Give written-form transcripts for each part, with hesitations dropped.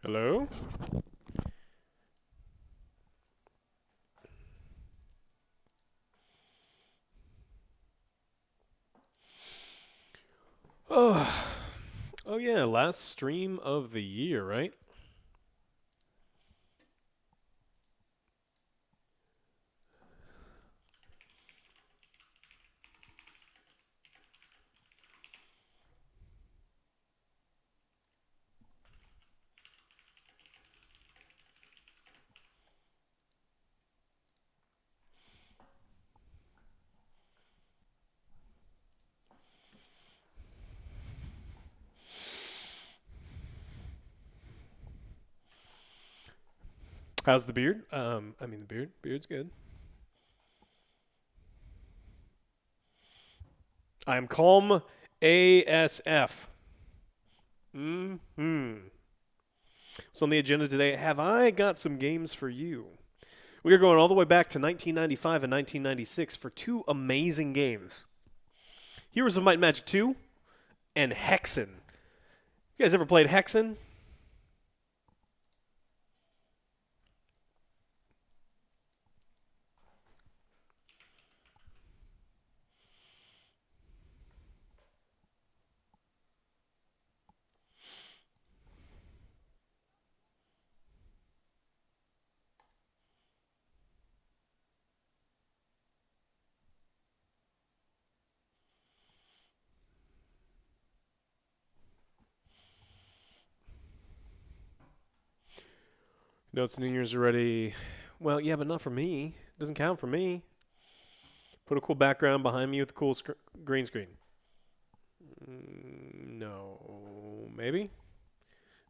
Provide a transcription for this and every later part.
Hello? Oh, oh yeah, last stream of the year, right? How's the beard? I mean the beard. Beard's good. I'm calm ASF. Hmm. So on the agenda today, have I got some games for you? We are going all the way back to 1995 and 1996 for two amazing games. Heroes of Might and Magic 2 and Hexen. You guys ever played Hexen? No, it's New Year's already. Well, yeah, but not for me. It doesn't count for me. Put a cool background behind me with a cool green screen. No, maybe?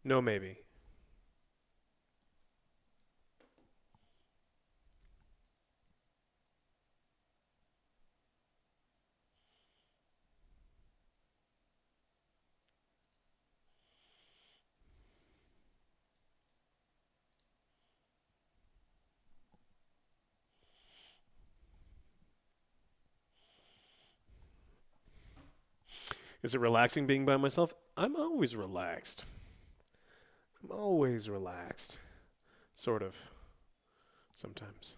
No, maybe. Is it relaxing being by myself? I'm always relaxed. I'm always relaxed. Sort of. Sometimes.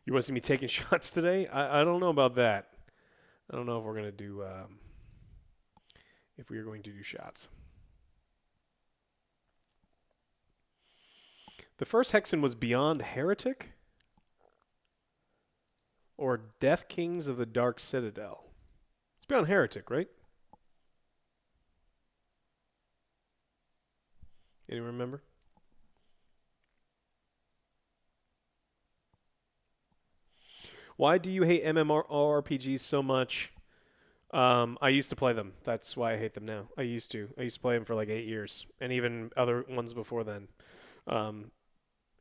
You want to see me taking shots today? I don't know about that. I don't know if we're going to do, if we are going to do shots. The first Hexen was Beyond Heretic? Or Death Kings of the Dark Citadel? It's Beyond Heretic, right? Anyone remember? Why do you hate MMORPGs so much? I used to play them. That's why I hate them now. I used to. I used to play them for like 8 years, and even other ones before then. Um,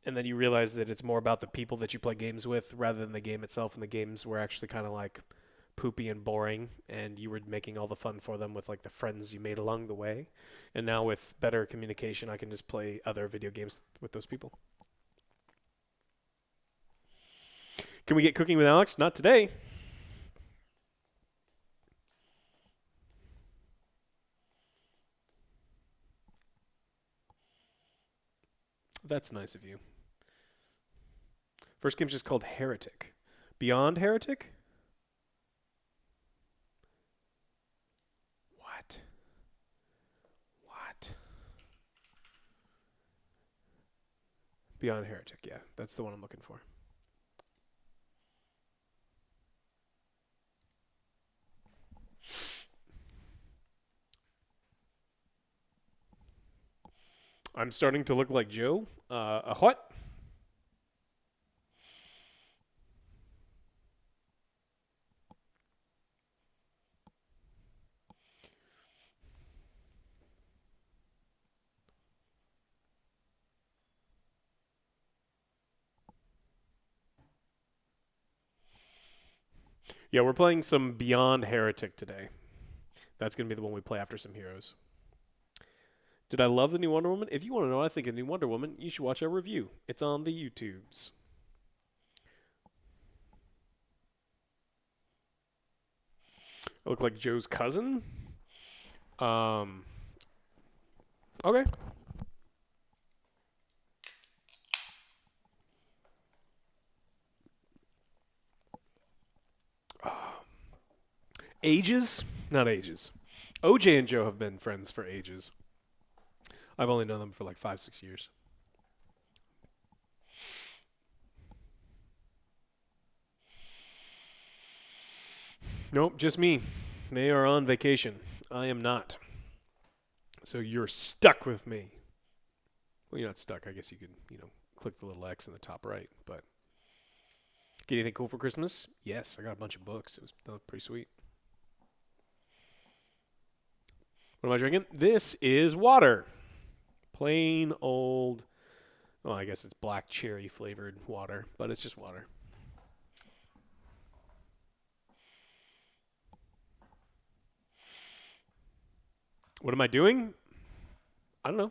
and then you realize that it's more about the people that you play games with rather than the game itself. And the games were actually kind of like poopy and boring, and you were making all the fun for them with like the friends you made along the way. And now with better communication, I can just play other video games with those people. Can we get cooking with Alex? Not today. That's nice of you. First game's just called Heretic. Beyond Heretic? What? What? Beyond Heretic, yeah. That's the one I'm looking for. I'm starting to look like Joe. A what? Yeah, we're playing some Beyond Heretic today. That's going to be the one we play after some heroes. Did I love the new Wonder Woman? If you want to know what I think of the new Wonder Woman, you should watch our review. It's on the YouTubes. I look like Joe's cousin? Um, okay. Ages? Not ages. OJ and Joe have been friends for ages. I've only known them for like 5, 6 years. Nope, just me. They are on vacation. I am not. So you're stuck with me. Well, you're not stuck. I guess you could, click the little X in the top right. But get anything cool for Christmas? Yes, I got a bunch of books. That was pretty sweet. What am I drinking? This is water. Plain old, well, I guess it's black cherry flavored water, but it's just water. What am I doing? I don't know.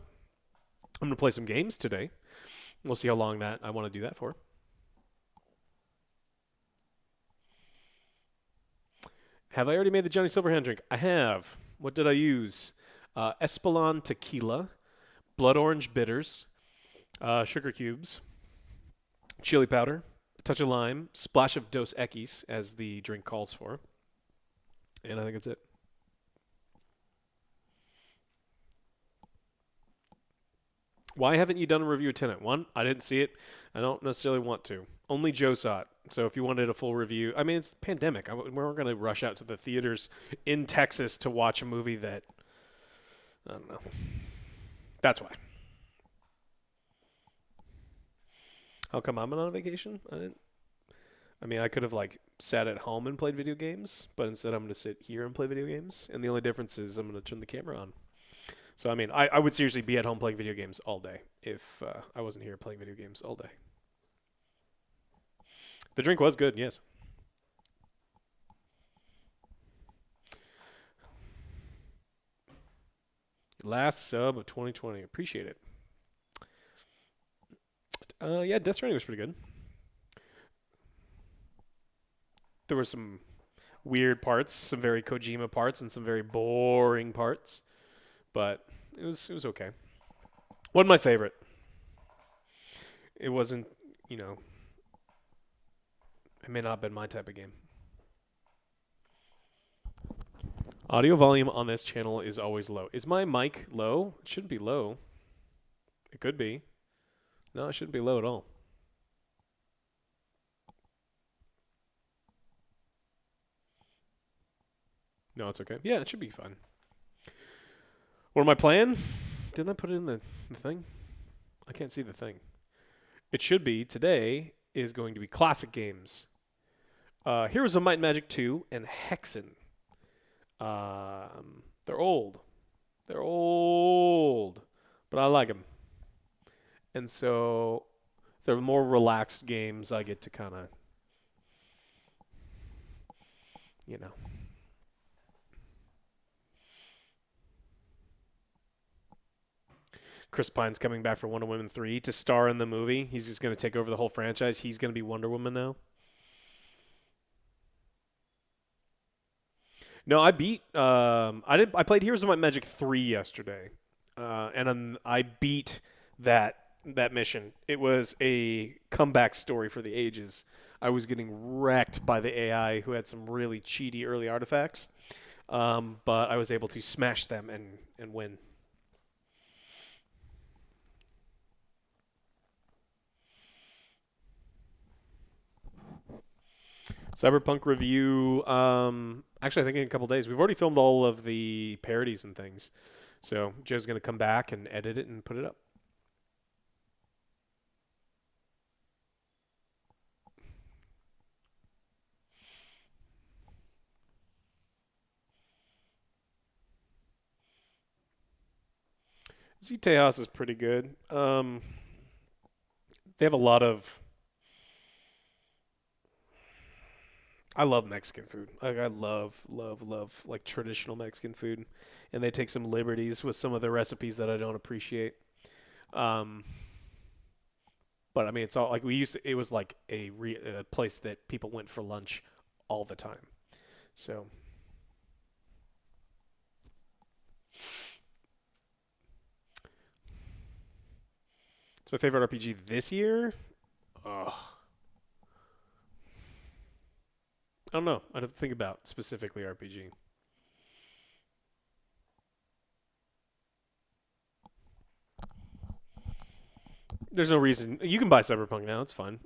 I'm going to play some games today. We'll see how long that I want to do that for. Have I already made the Johnny Silverhand drink? I have. What did I use? Espolon tequila, blood orange bitters, sugar cubes, chili powder, a touch of lime, splash of Dos Equis, as the drink calls for. And I think that's it. Why haven't you done a review of Tenet? One, I didn't see it. I don't necessarily want to. Only Joe saw it. So if you wanted a full review, I mean, it's the pandemic. We weren't going to rush out to the theaters in Texas to watch a movie that, I don't know. That's why. How come I'm on vacation? I could have sat at home and played video games, but instead I'm going to sit here and play video games. And the only difference is I'm going to turn the camera on. So, I would seriously be at home playing video games all day if I wasn't here playing video games all day. The drink was good, yes. Last sub of 2020. Appreciate it. Yeah, Death Stranding was pretty good. There were some weird parts, some very Kojima parts, and some very boring parts, but it was okay. Wasn't my favorite. It wasn't, it may not have been my type of game. Audio volume on this channel is always low. Is my mic low? It shouldn't be low. It could be. No, it shouldn't be low at all. No, it's okay. Yeah, it should be fine. What am I playing? Didn't I put it in the thing? I can't see the thing. It should be, today is going to be classic games. Heroes of Might and Magic 2 and Hexen. They're old. They're old. But I like them. And so they're more relaxed games. I get to kind of, Chris Pine's coming back for Wonder Woman 3 to star in the movie. He's just going to take over the whole franchise. He's going to be Wonder Woman now. No, I beat. I played Heroes of Might and Magic 3 yesterday, and I beat that that mission. It was a comeback story for the ages. I was getting wrecked by the AI who had some really cheaty early artifacts, but I was able to smash them and win. Cyberpunk review. Actually, I think in a couple days. We've already filmed all of the parodies and things, so Joe's gonna come back and edit it and put it up. Z Tejas is pretty good. They have a lot of. I love Mexican food. Like I love like traditional Mexican food, and they take some liberties with some of the recipes that I don't appreciate. Um, but I mean, it's all like we used. To, it was like a place that people went for lunch all the time. So it's my favorite RPG this year. Ugh. I don't know. I have to think about specifically RPG. There's no reason you can buy Cyberpunk now. It's fine.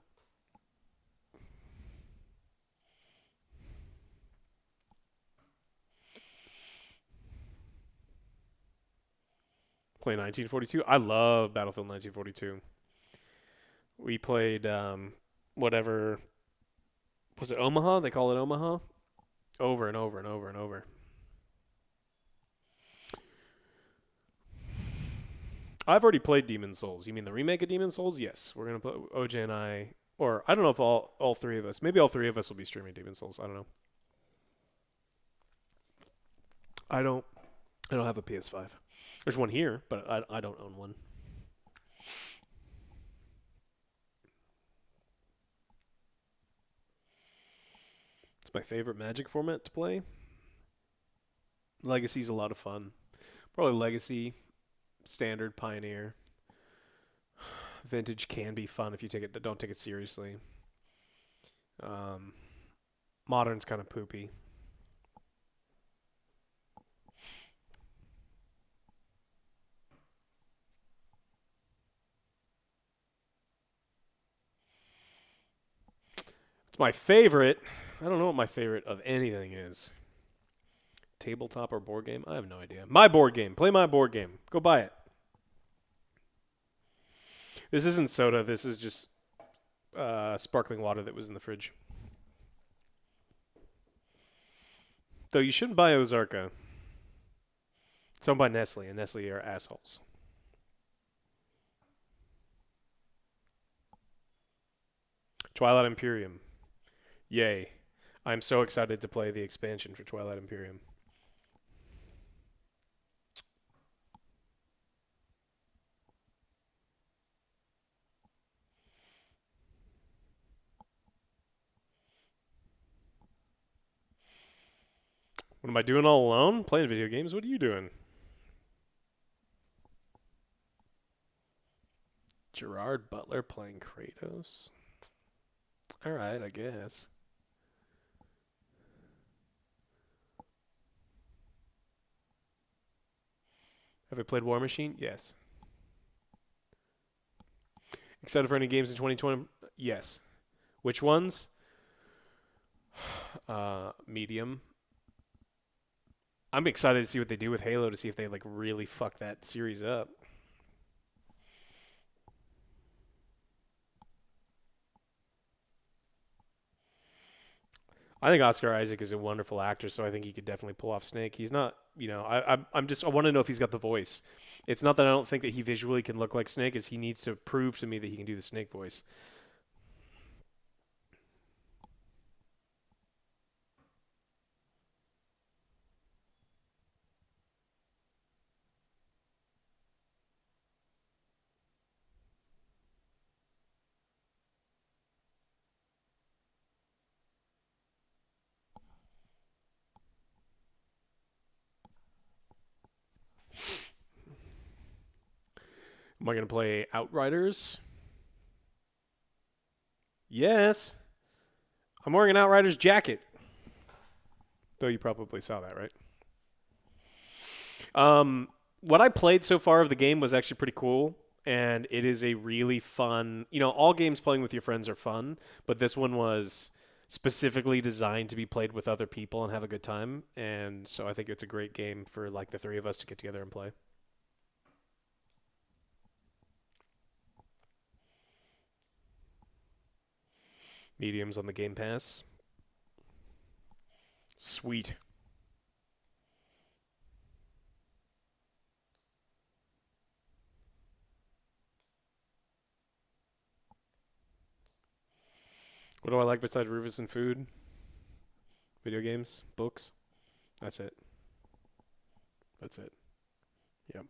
Play 1942. I love Battlefield 1942. We played whatever was it Omaha? They call it Omaha over and over and over and over. I've already played Demon Souls. You mean the remake of Demon Souls? Yes, we're gonna play OJ and I, or I don't know if all three of us. Maybe all three of us will be streaming Demon Souls. I don't know. I don't. I don't have a PS5. There's one here, but I don't own one. It's my favorite Magic format to play. Legacy's a lot of fun. Probably Legacy, Standard, Pioneer. Vintage can be fun if you don't take it seriously. Um, Modern's kind of poopy. It's my favorite. I don't know what my favorite of anything is. Tabletop or board game? I have no idea. My board game. Play my board game. Go buy it. This isn't soda. This is just sparkling water that was in the fridge. Though you shouldn't buy Ozarka. It's owned by Nestle, and Nestle are assholes. Twilight Imperium. Yay. I'm so excited to play the expansion for Twilight Imperium. What am I doing all alone? Playing video games? What are you doing? Gerard Butler playing Kratos? Alright, I guess. Have I played War Machine? Yes. Excited for any games in 2020? Yes. Which ones? Medium. I'm excited to see what they do with Halo to see if they like really fuck that series up. I think Oscar Isaac is a wonderful actor, so I think he could definitely pull off Snake. He's not, I'm just, I want to know if he's got the voice. It's not that I don't think that he visually can look like Snake, is he needs to prove to me that he can do the Snake voice. Am I going to play Outriders? Yes. I'm wearing an Outriders jacket. Though you probably saw that, right? What I played so far of the game was actually pretty cool, and it is a really fun. All games playing with your friends are fun, but this one was specifically designed to be played with other people and have a good time. And so I think it's a great game for like the three of us to get together and play. Mediums on the Game Pass. Sweet. What do I like besides Rufus and food? Video games, books. That's it. That's it. Yep.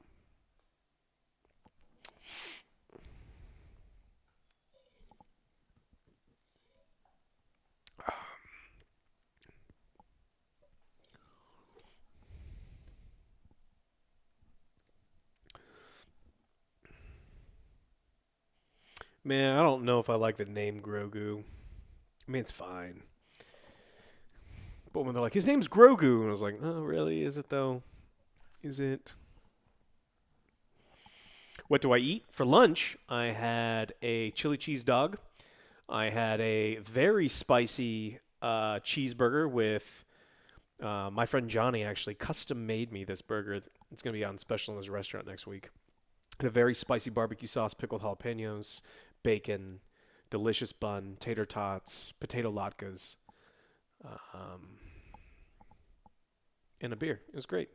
Man, I don't know if I like the name Grogu. I mean, it's fine. But when they're like, his name's Grogu, and I was like, oh, really? Is it, though? Is it? What do I eat? For lunch, I had a chili cheese dog. I had a very spicy cheeseburger with my friend Johnny actually custom made me this burger. It's going to be on special in his restaurant next week. And a very spicy barbecue sauce, pickled jalapenos, bacon, delicious bun, tater tots, potato latkes, um, and a beer. It was great.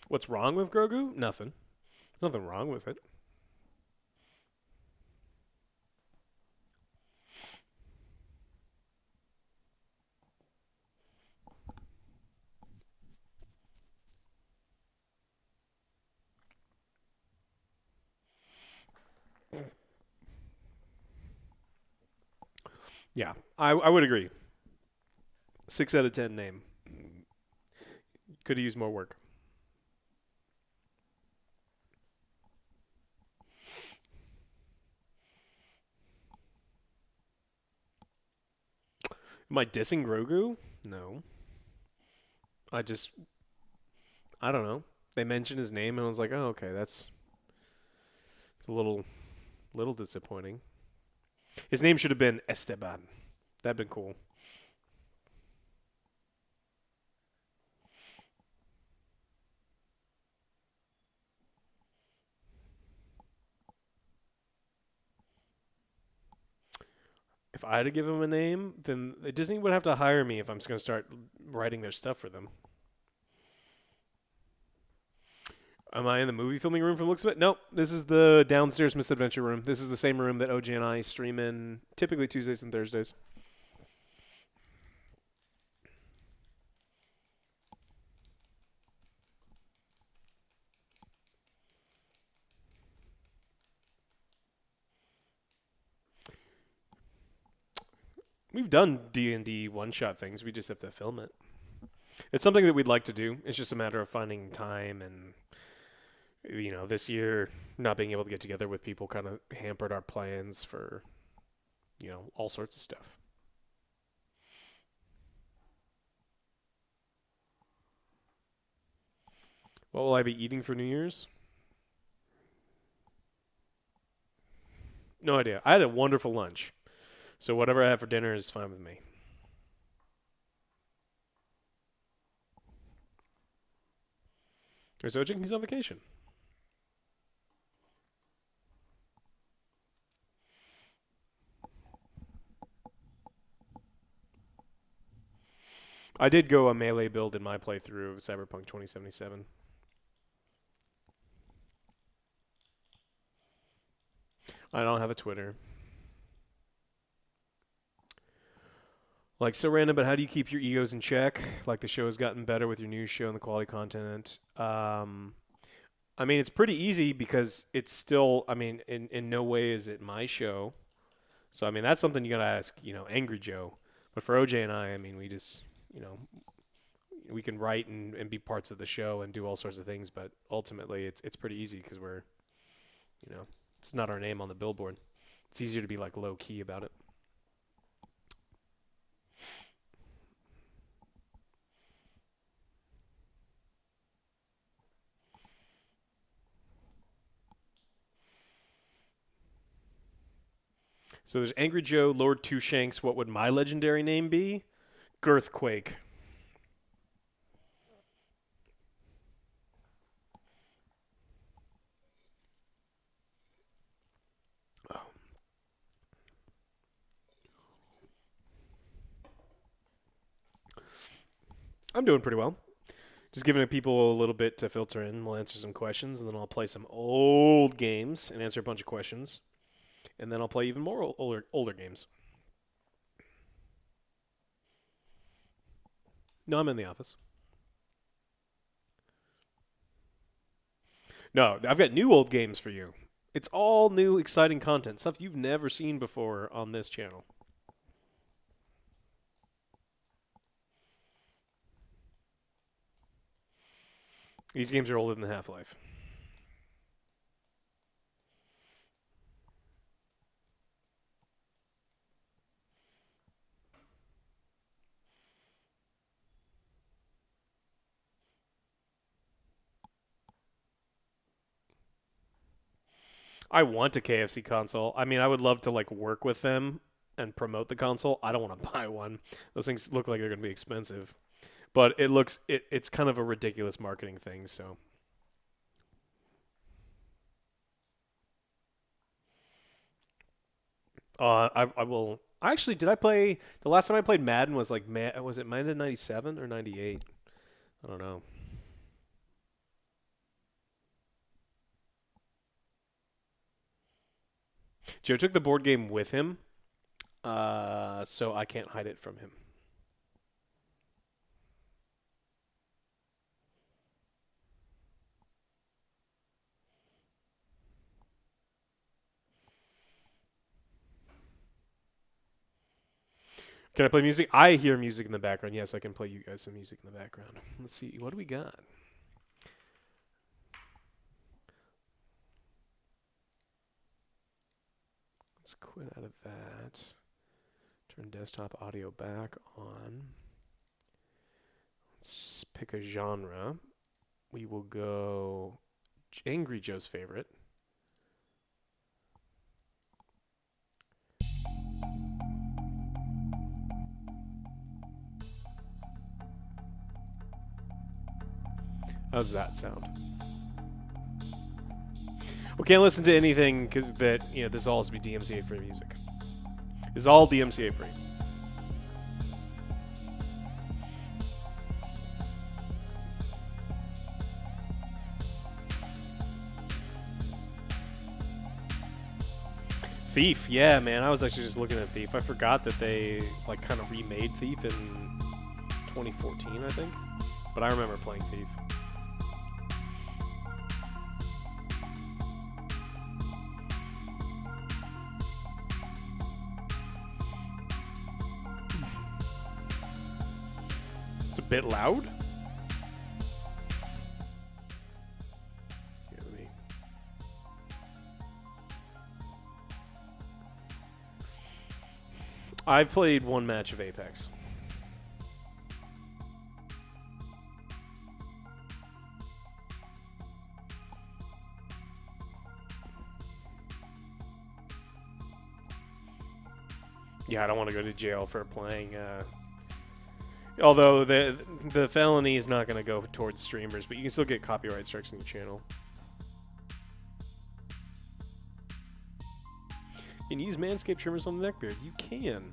What's wrong with Grogu? Nothing. Nothing wrong with it. Yeah, I would agree. 6 out of 10 name. Could have used more work. Am I dissing Grogu? No. I just, I don't know. They mentioned his name, and I was like, oh, okay, that's a little disappointing. His name should have been Esteban. That'd been cool. If I had to give him a name, then Disney would have to hire me if I'm just going to start writing their stuff for them. Am I in the movie filming room from the looks of it? Nope. This is the downstairs misadventure room. This is the same room that OG and I stream in typically Tuesdays and Thursdays. We've done D&D one-shot things. We just have to film it. It's something that we'd like to do. It's just a matter of finding time, and this year not being able to get together with people kind of hampered our plans for all sorts of stuff. What will I be eating for New Year's? No idea. I had a wonderful lunch. So whatever I have for dinner is fine with me. So he's on vacation. I did go a melee build in my playthrough of Cyberpunk 2077. I don't have a Twitter. Like, so random, but how do you keep your egos in check? Like, the show has gotten better with your news show and the quality content. I mean, it's pretty easy because it's still, I mean, in no way is it my show. So, I mean, that's something you got to ask, Angry Joe. But for OJ and I mean, we just, you know, we can write and be parts of the show and do all sorts of things, but ultimately it's pretty easy because we're, you know, it's not our name on the billboard. It's easier to be like low key about it. So there's Angry Joe, Lord Two Shanks. What would my legendary name be? Girthquake. I'm doing pretty well. Just giving people a little bit to filter in. We'll answer some questions, and then I'll play some old games and answer a bunch of questions. And then I'll play even more older games. No, I'm in the office. No, I've got new old games for you. It's all new, exciting content. Stuff you've never seen before on this channel. These games are older than Half-Life. I want a KFC console. I mean, I would love to like work with them and promote the console. I don't want to buy one. Those things look like they're going to be expensive. But it's kind of a ridiculous marketing thing, so I will. Actually, did I play the last time I played Madden was like was it Madden 97 or 98? I don't know. Joe took the board game with him, so I can't hide it from him. Can I play music? I hear music in the background. Yes, I can play you guys some music in the background. Let's see. What do we got? Let's quit out of that. Turn desktop audio back on. Let's pick a genre. We will go Angry Joe's favorite. How's that sound? We can't listen to anything because this all has to be DMCA free music. This is all DMCA free. Thief, yeah, man. I was actually just looking at Thief. I forgot that they like kind of remade Thief in 2014, I think. But I remember playing Thief. It's a bit loud. I've played one match of Apex. Yeah, I don't want to go to jail for playing. Although the felony is not going to go towards streamers, but you can still get copyright strikes on your channel. You can use Manscaped trimmers on the neckbeard. You can.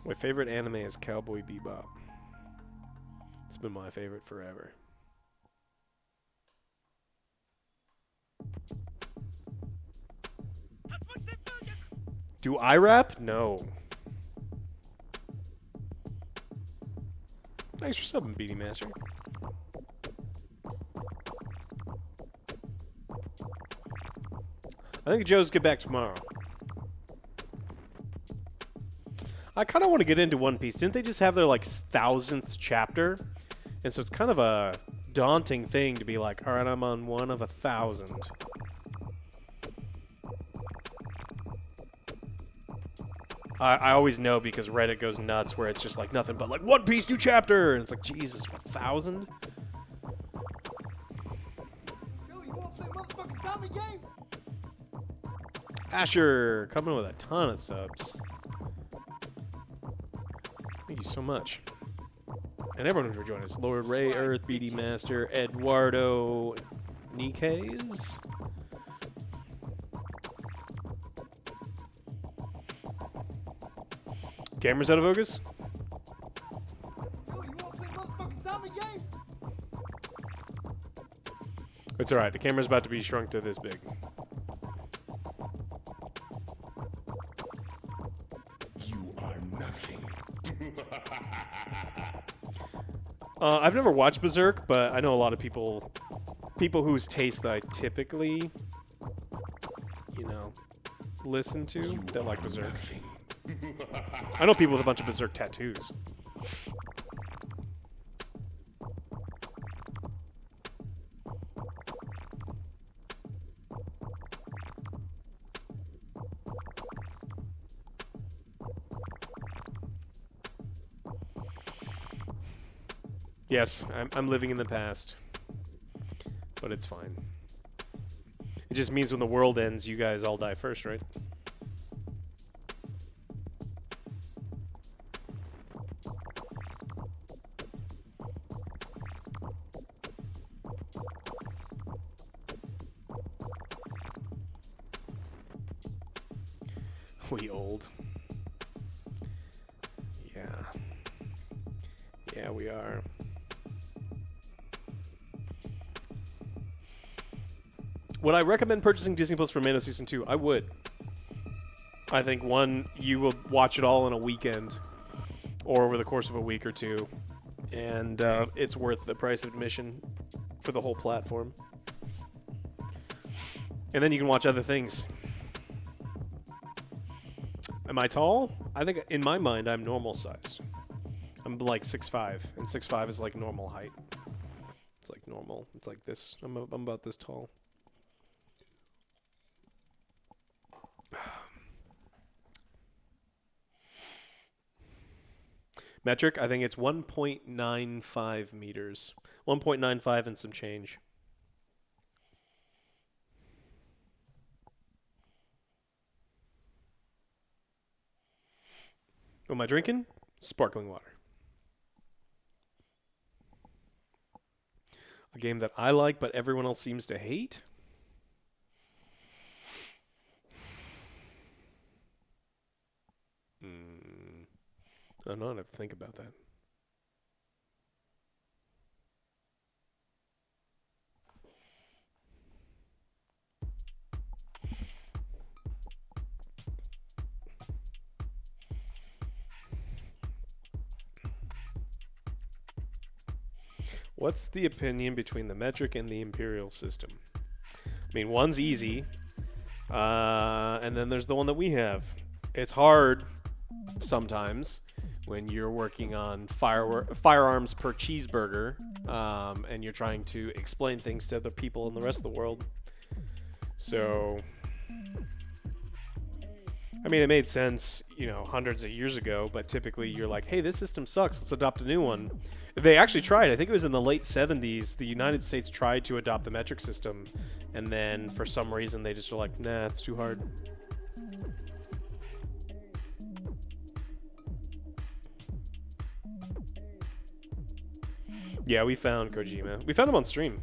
My favorite anime is Cowboy Bebop. It's been my favorite forever. Do I rap? No. Thanks for subbing, BD Master. I think Joe's get back tomorrow. I kind of want to get into One Piece. Didn't they just have their, like, 1000th chapter? And so it's kind of a daunting thing to be like, all right, I'm on one of 1,000. I always know because Reddit goes nuts where it's just like nothing but like One Piece new chapter, and it's like Jesus, 1,000. Asher coming with a ton of subs. Thank you so much, and everyone for joining us. Lord Ray, Earth, BD Master, Eduardo, Nikes. Camera's out of focus? It's alright, the camera's about to be shrunk to this big. You are nothing. I've never watched Berserk, but I know a lot of people whose taste I typically, you know, listen to that like Berserk. I know people with a bunch of Berserk tattoos. Yes, I'm living in the past. But it's fine. It just means when the world ends, you guys all die first, right? We old. Yeah. Yeah, we are. Would I recommend purchasing Disney Plus for Mando Season 2? I would. I think, one, you will watch it all in a weekend or over the course of a week or two, and it's worth the price of admission for the whole platform. And then you can watch other things. Am I tall? I think in my mind I'm normal sized. I'm like 6'5", and 6'5" is like normal height. It's like normal. It's like this. I'm about this tall. Metric, I think it's 1.95 meters. 1.95 and some change. What am I drinking? Sparkling water. A game that I like, but everyone else seems to hate. I don't know. I have to think about that. What's the opinion between the metric and the imperial system? I mean, one's easy, and then there's the one that we have. It's hard sometimes when you're working on firearms per cheeseburger, and you're trying to explain things to other people in the rest of the world. So, I mean, it made sense, you know, hundreds of years ago, but typically you're like, hey, this system sucks, let's adopt a new one. They actually tried. I think it was in the late 70s. The United States tried to adopt the metric system, and then for some reason they just were like, nah, it's too hard. Yeah, we found Kojima. We found him on stream.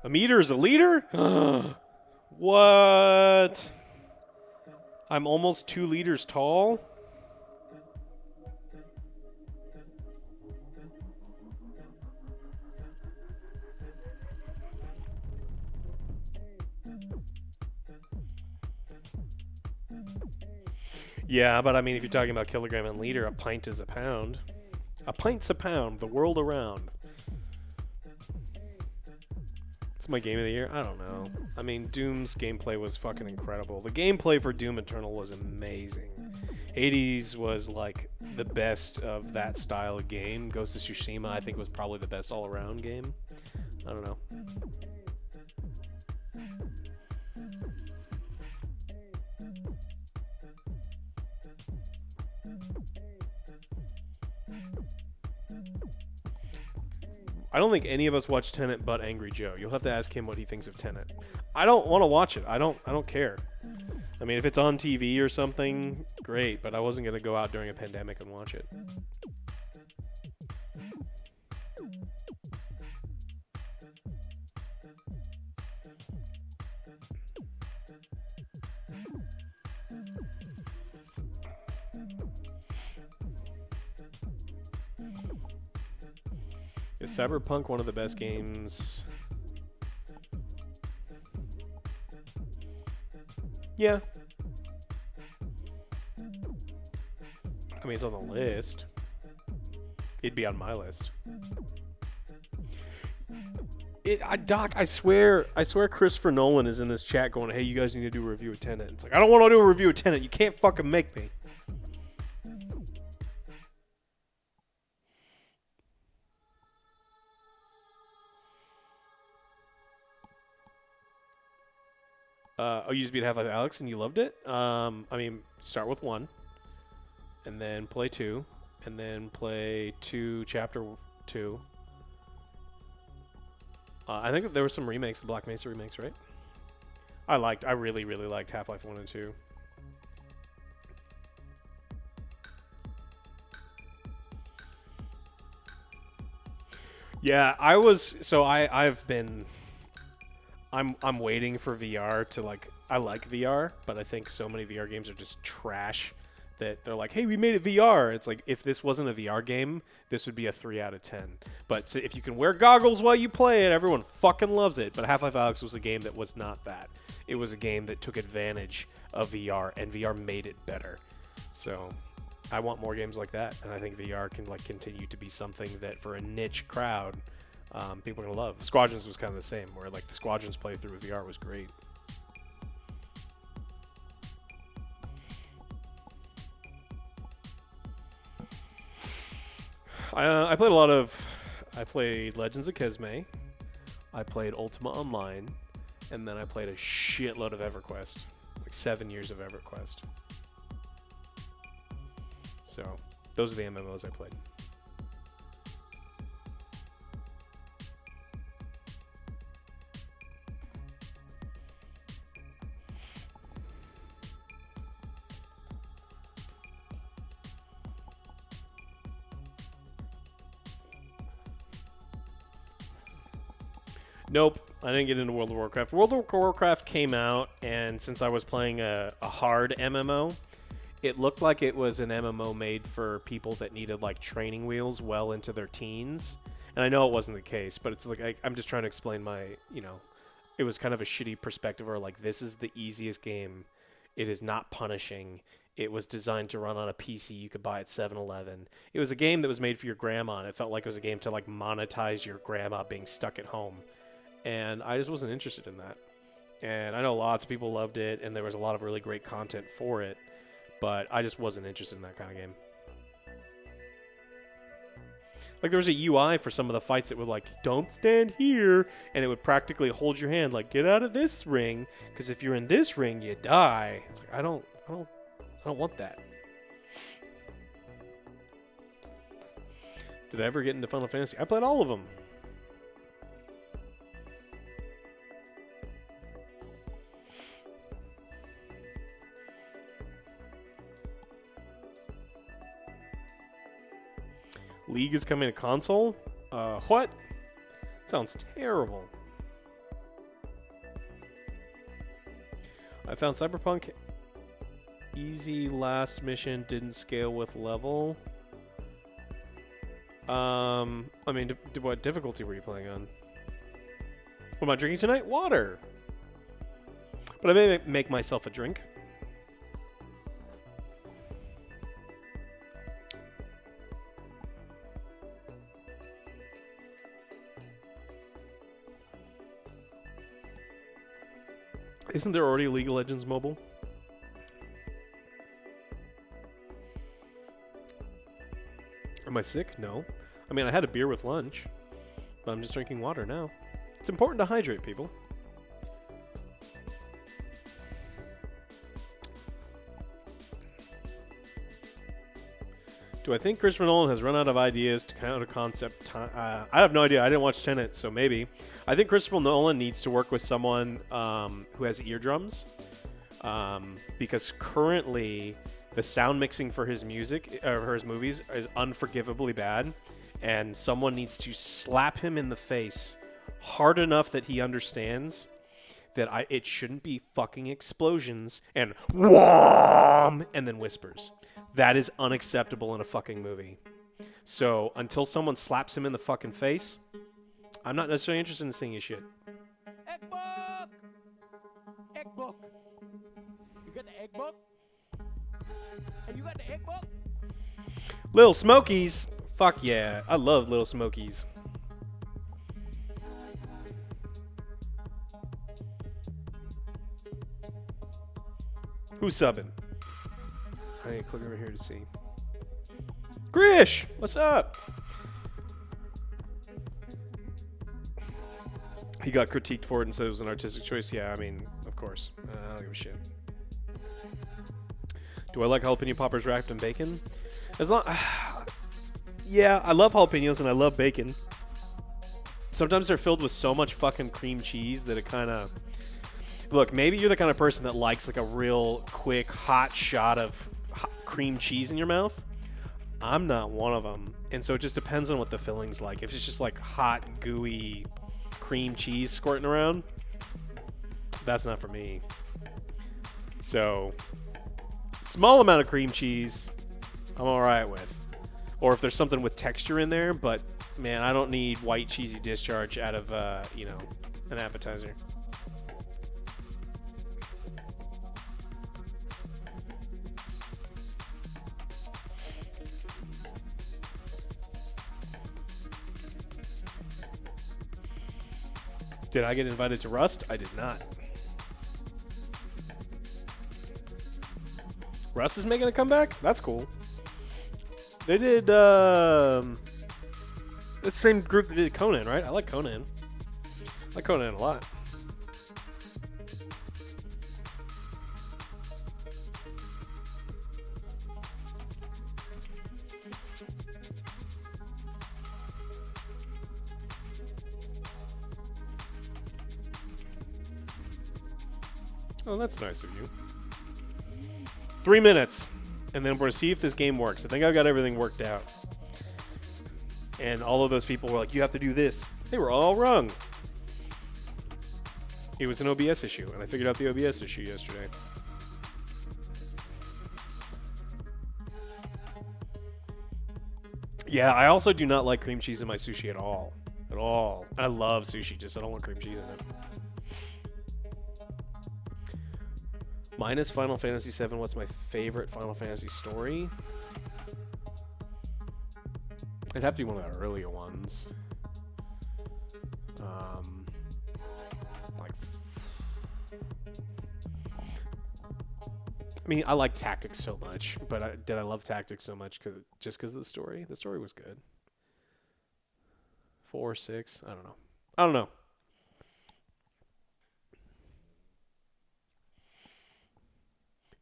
A meter is a liter? What? I'm almost 2 liters tall? Yeah, but I mean, if you're talking about kilogram and liter, a pint is a pound. A pint's a pound, the world around. It's my game of the year? I don't know. I mean, Doom's gameplay was fucking incredible. The gameplay for Doom Eternal was amazing. Hades was like the best of that style of game. Ghost of Tsushima, I think, was probably the best all-around game. I don't know. I don't think any of us watched Tenet but Angry Joe. You'll have to ask him what he thinks of Tenet. I don't want to watch it. I don't care. I mean, if it's on TV or something, great, but I wasn't going to go out during a pandemic and watch it. Is Cyberpunk one of the best games? Yeah. I mean, it's on the list. It'd be on my list. Doc, I swear Christopher Nolan is in this chat going, hey, you guys need to do a review of Tenet. It's like, I don't want to do a review of Tenet. You can't fucking make me. Oh, you just beat Half-Life Alyx and you loved it? I mean, start with 1, and then play 2, and then play 2 Chapter 2. I think there were some remakes, the Black Mesa remakes, right? I really, really liked Half-Life 1 and 2. Yeah, I'm waiting for VR to like. I like VR, but I think so many VR games are just trash that they're like, "Hey, we made it VR." It's like if this wasn't a VR game, this would be a 3 out of 10. But if you can wear goggles while you play it, everyone fucking loves it. But Half-Life Alyx was a game that was not that. It was a game that took advantage of VR, and VR made it better. So I want more games like that, and I think VR can like continue to be something that for a niche crowd. People are gonna love. Squadrons was kind of the same, where like the Squadrons playthrough with VR was great. I played Legends of Kesme. I played Ultima Online, and then I played a shitload of EverQuest, like 7 years of EverQuest. So those are the MMOs I played. Nope, I didn't get into World of Warcraft. World of Warcraft came out, and since I was playing a hard MMO, it looked like it was an MMO made for people that needed like training wheels well into their teens. And I know it wasn't the case, but it's like I'm just trying to explain it was kind of a shitty perspective where like this is the easiest game. It is not punishing. It was designed to run on a PC you could buy at 7-Eleven. It was a game that was made for your grandma, and it felt like it was a game to like monetize your grandma being stuck at home. And I just wasn't interested in that. And I know lots of people loved it, and there was a lot of really great content for it, but I just wasn't interested in that kind of game. Like, there was a UI for some of the fights that would, like, don't stand here, and it would practically hold your hand, like, get out of this ring, because if you're in this ring, you die. It's like, I don't want that. Did I ever get into Final Fantasy? I played all of them. League is coming to console? What? Sounds terrible. I found Cyberpunk easy last mission, didn't scale with level. I mean, what difficulty were you playing on? What am I drinking tonight? Water. But I may make myself a drink. Isn't there already League of Legends Mobile? Am I sick? No. I mean, I had a beer with lunch, but I'm just drinking water now. It's important to hydrate, people. Do I think Christopher Nolan has run out of ideas to kind of concept? I have no idea. I didn't watch Tenet, so maybe. I think Christopher Nolan needs to work with someone who has eardrums, because currently the sound mixing for his music, for his movies, is unforgivably bad, and someone needs to slap him in the face hard enough that he understands that it shouldn't be fucking explosions and wham and then whispers. That is unacceptable in a fucking movie. So until someone slaps him in the fucking face, I'm not necessarily interested in seeing his shit. Egg book! Egg book! You got the egg book? Have you got the egg book? Little Smokies! Fuck yeah. I love Little Smokies. Who's subbing? I need to click over here to see. Grish! What's up? He got critiqued for it and said it was an artistic choice. Yeah, I mean, of course. I don't give a shit. Do I like jalapeno poppers wrapped in bacon? As long... Yeah, I love jalapenos and I love bacon. Sometimes they're filled with so much fucking cream cheese that it kind of... Look, maybe you're the kind of person that likes like a real quick, hot shot of cream cheese in your mouth. I'm not one of them. And so it just depends on what the filling's like. If it's just like hot, gooey cream cheese squirting around, that's not for me. So, small amount of cream cheese, I'm alright with. Or if there's something with texture in there, but man, I don't need white cheesy discharge out of, an appetizer. Did I get invited to Rust? I did not. Rust is making a comeback? That's cool. They did, the same group that did Conan, right? I like Conan. I like Conan a lot. Oh, that's nice of you. 3 minutes, and then we're going to see if this game works. I think I've got everything worked out. And all of those people were like, you have to do this. They were all wrong. It was an OBS issue, and I figured out the OBS issue yesterday. Yeah, I also do not like cream cheese in my sushi at all. At all. I love sushi, just I don't want cream cheese in it. Minus Final Fantasy VII, what's my favorite Final Fantasy story? It'd have to be one of the earlier ones. I mean, I like Tactics so much, but did I love Tactics so much just because of the story? The story was good. 4, 6, I don't know.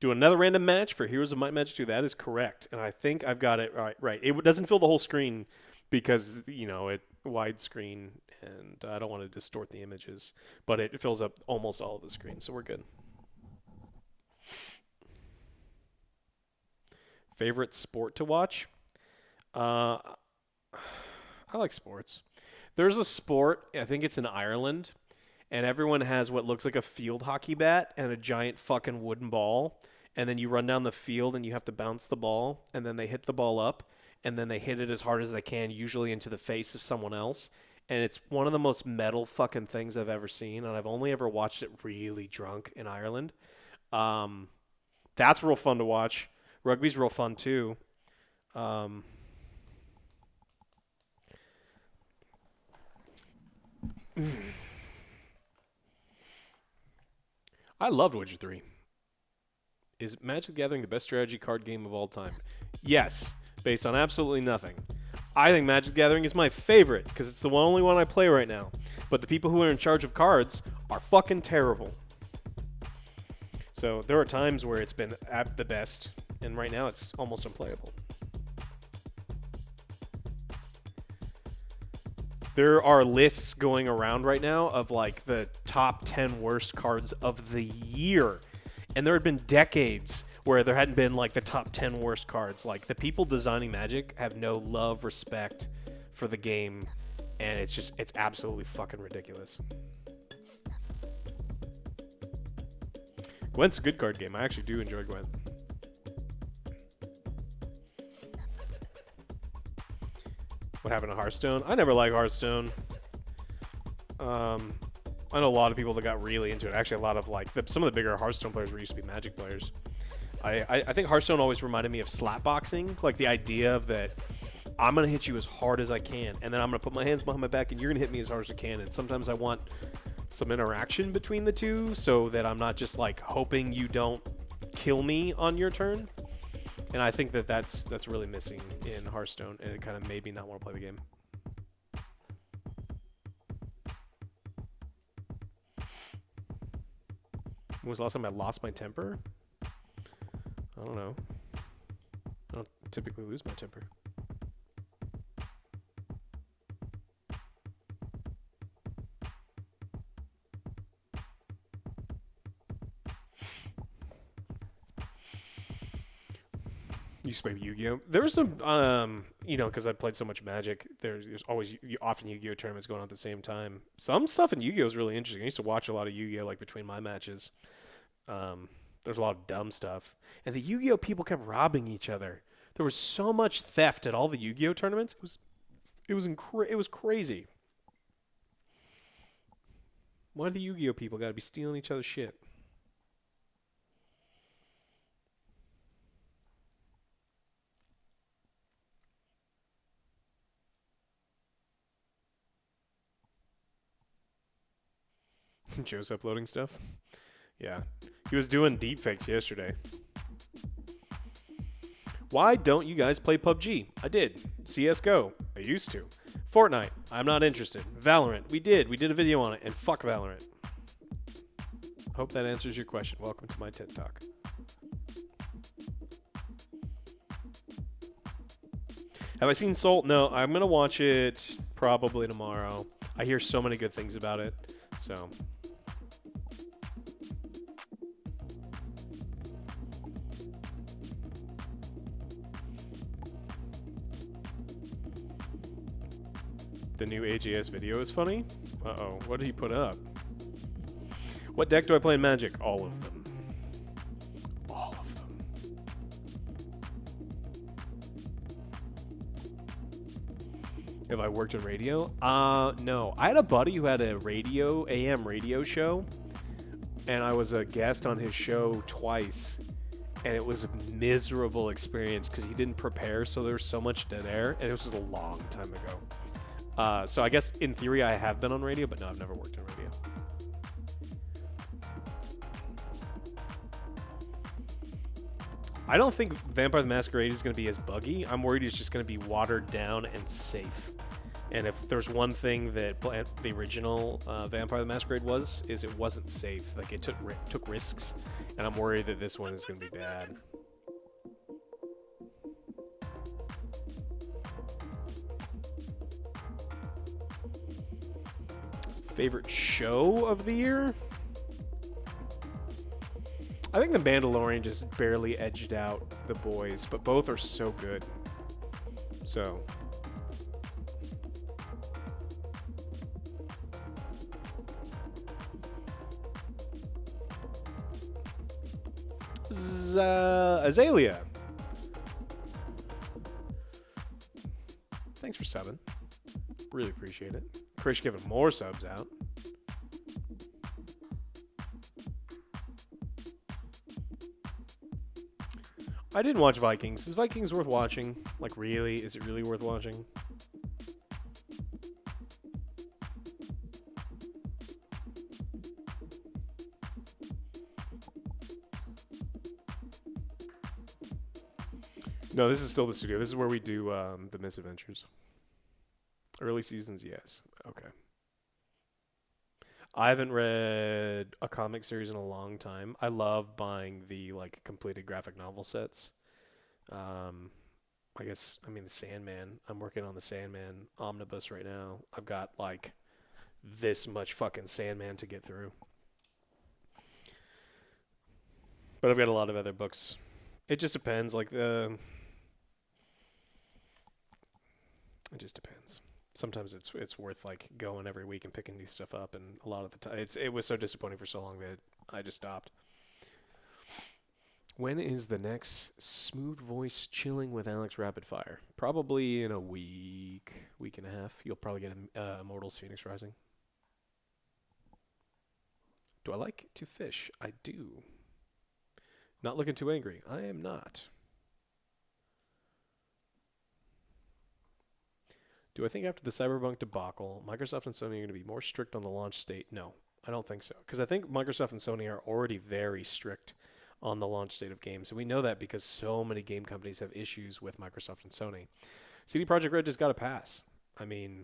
Do another random match for Heroes of Might and Magic 2. That is correct, and I think I've got it right. It doesn't fill the whole screen because it widescreen, and I don't want to distort the images, but it fills up almost all of the screen, so we're good. Favorite sport to watch? I like sports. There's a sport, I think it's in Ireland, and everyone has what looks like a field hockey bat and a giant fucking wooden ball, and then you run down the field and you have to bounce the ball, and then they hit the ball up, and then they hit it as hard as they can, usually into the face of someone else. And it's one of the most metal fucking things I've ever seen, and I've only ever watched it really drunk in Ireland. That's real fun to watch. Rugby's real fun too. Um, I loved Witcher 3. Is Magic the Gathering the best strategy card game of all time? Yes, based on absolutely nothing. I think Magic the Gathering is my favorite because it's the only one I play right now. But the people who are in charge of cards are fucking terrible. So there are times where it's been at the best, and right now it's almost unplayable. There are lists going around right now of like the top 10 worst cards of the year. And there had been decades where there hadn't been like the top 10 worst cards. Like the people designing Magic have no love, respect for the game. And it's absolutely fucking ridiculous. Gwent's a good card game. I actually do enjoy Gwent. What happened to Hearthstone? I never liked Hearthstone. I know a lot of people that got really into it. Actually, a lot of like some of the bigger Hearthstone players were used to be Magic players. I think Hearthstone always reminded me of slapboxing, like the idea of that I'm gonna hit you as hard as I can, and then I'm gonna put my hands behind my back, and you're gonna hit me as hard as you can. And sometimes I want some interaction between the two, so that I'm not just like hoping you don't kill me on your turn. And I think that that's really missing in Hearthstone, and it kind of made me not want to play the game. When was the last time I lost my temper? I don't know. I don't typically lose my temper. Used to play Yu-Gi-Oh. There was some, because I played so much Magic. There's always often Yu-Gi-Oh tournaments going on at the same time. Some stuff in Yu-Gi-Oh is really interesting. I used to watch a lot of Yu-Gi-Oh like between my matches. There's a lot of dumb stuff, and the Yu-Gi-Oh people kept robbing each other. There was so much theft at all the Yu-Gi-Oh tournaments. It was crazy. Why do the Yu-Gi-Oh people got to be stealing each other's shit? Joe's uploading stuff. Yeah. He was doing deepfakes yesterday. Why don't you guys play PUBG? I did. CSGO. I used to. Fortnite. I'm not interested. Valorant. We did. We did a video on it. And fuck Valorant. Hope that answers your question. Welcome to my TED Talk. Have I seen Soul? No. I'm going to watch it probably tomorrow. I hear so many good things about it. So... The new AJS video is funny? Uh-oh. What did he put up? What deck do I play in Magic? All of them. All of them. Have I worked in radio? No. I had a buddy who had a AM radio show, and I was a guest on his show twice, and it was a miserable experience because he didn't prepare, so there was so much dead air, and it was just a long time ago. So I guess in theory I have been on radio, but no, I've never worked in radio. I don't think Vampire the Masquerade is going to be as buggy. I'm worried it's just going to be watered down and safe. And if there's one thing that the original Vampire the Masquerade is it wasn't safe. Like it took risks, and I'm worried that this one is going to be bad. Favorite show of the year? I think The Mandalorian just barely edged out The Boys, but both are so good. So. Azalea. Thanks for subbing. Really appreciate it. Krish giving more subs out. I didn't watch Vikings. Is Vikings worth watching? Like, really? Is it really worth watching? No, this is still the studio. This is where we do the misadventures. Early seasons, yes. Okay. I haven't read a comic series in a long time. I love buying the like completed graphic novel sets. The Sandman. I'm working on the Sandman omnibus right now. I've got like this much fucking Sandman to get through. But I've got a lot of other books. It just depends. It just depends. Sometimes it's worth like going every week and picking new stuff up, and a lot of the time it was so disappointing for so long that I just stopped. When is the next Smooth Voice Chilling with Alex Rapid Fire? Probably in a week and a half. You'll probably get Immortals Phoenix Rising. Do I like to fish? I do. Not looking too angry. I am not. Do I think after the Cyberpunk debacle, Microsoft and Sony are going to be more strict on the launch date? No, I don't think so. Because I think Microsoft and Sony are already very strict on the launch date of games. And we know that because so many game companies have issues with Microsoft and Sony. CD Projekt Red just got a pass. I mean,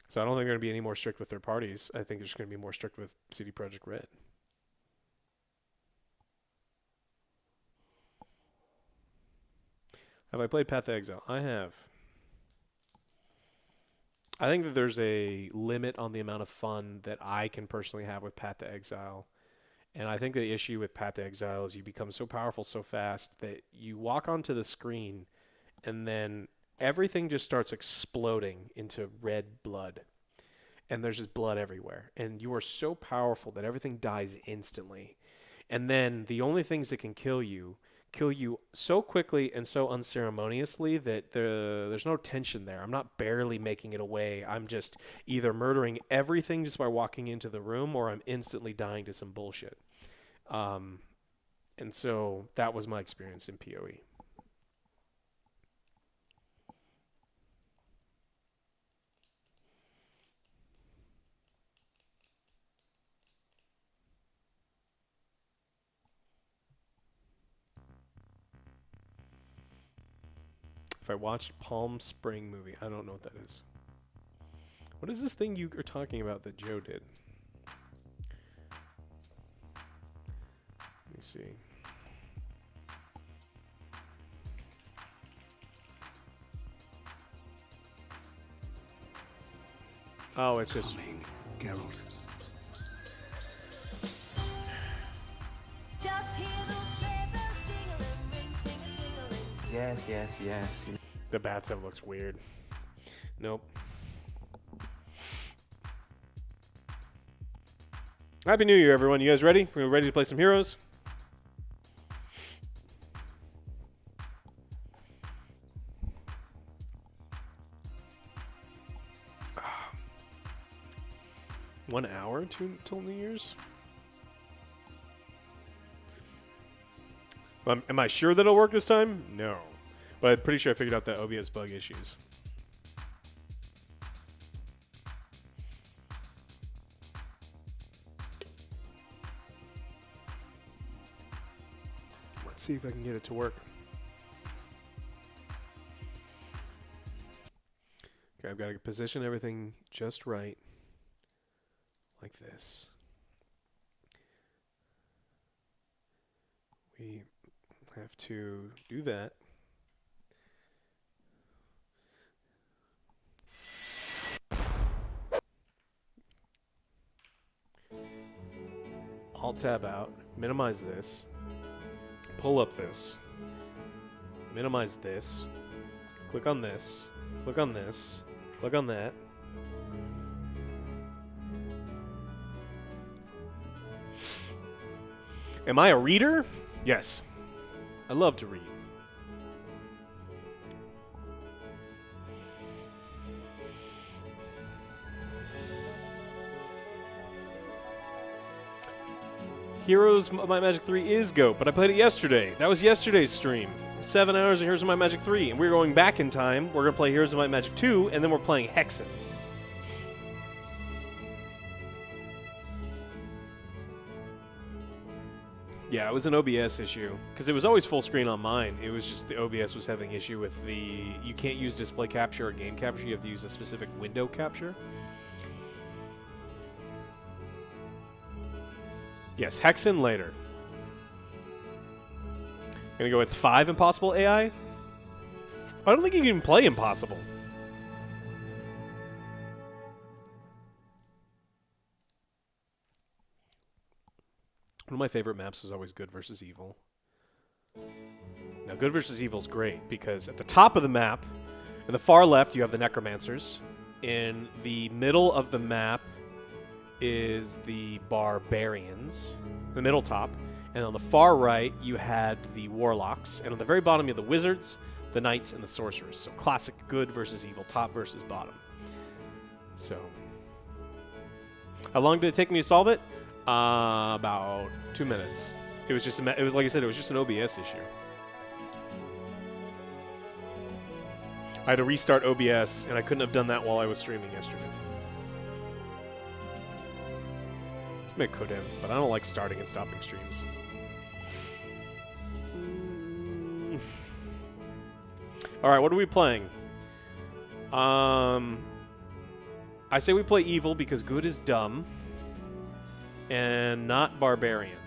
so I don't think they're going to be any more strict with third parties. I think they're just going to be more strict with CD Projekt Red. Have I played Path of Exile? I have. I think that there's a limit on the amount of fun that I can personally have with Path of Exile. And I think the issue with Path of Exile is you become so powerful so fast that you walk onto the screen and then everything just starts exploding into red blood. And there's just blood everywhere. And you are so powerful that everything dies instantly. And then the only things that can kill you so quickly and so unceremoniously that there's no tension there. I'm not barely making it away. I'm just either murdering everything just by walking into the room, or I'm instantly dying to some bullshit. And so that was my experience in PoE. If I watched Palm Spring movie, I don't know what that is. What is this thing you are talking about that Joe did? Let me see. Oh, it's just Geralt. Yes, yes, yes. the bathtub looks weird. Nope. Happy New Year, everyone. You guys ready? We're ready to play some Heroes. One hour till New Year's? Am I sure that it'll work this time? No. But I'm pretty sure I figured out the OBS bug issues. Let's see if I can get it to work. Okay, I've got to position everything just right. Like this. We have to do that. Alt tab out, minimize this, pull up this, minimize this, click on this, click on this, click on that. Am I a reader? Yes. I love to read. Heroes of Might and Magic 3 is GOAT, but I played it yesterday. That was yesterday's stream. 7 hours of Heroes of Might and Magic 3, and we're going back in time. We're going to play Heroes of Might and Magic 2, and then we're playing Hexen. Yeah, it was an OBS issue, because it was always full screen on mine. It was just the OBS was having issue with the... You can't use display capture or game capture. You have to use a specific window capture. Yes, Hexen later. Gonna go with 5 Impossible AI? I don't think you can even play Impossible. One of my favorite maps is always Good versus Evil. Now, Good versus Evil is great because at the top of the map, in the far left, you have the Necromancers. In the middle of the map is the Barbarians, the middle top. And on the far right, you had the Warlocks. And on the very bottom, you have the Wizards, the Knights, and the Sorcerers. So classic Good versus Evil, top versus bottom. So, how long did it take me to solve it? About 2 minutes. It was just it was like I said, it was just an OBS issue. I had to restart OBS, and I couldn't have done that while I was streaming yesterday. I mean, I could have, but I don't like starting and stopping streams. All right, what are we playing? I say we play Evil because Good is dumb. And not Barbarian.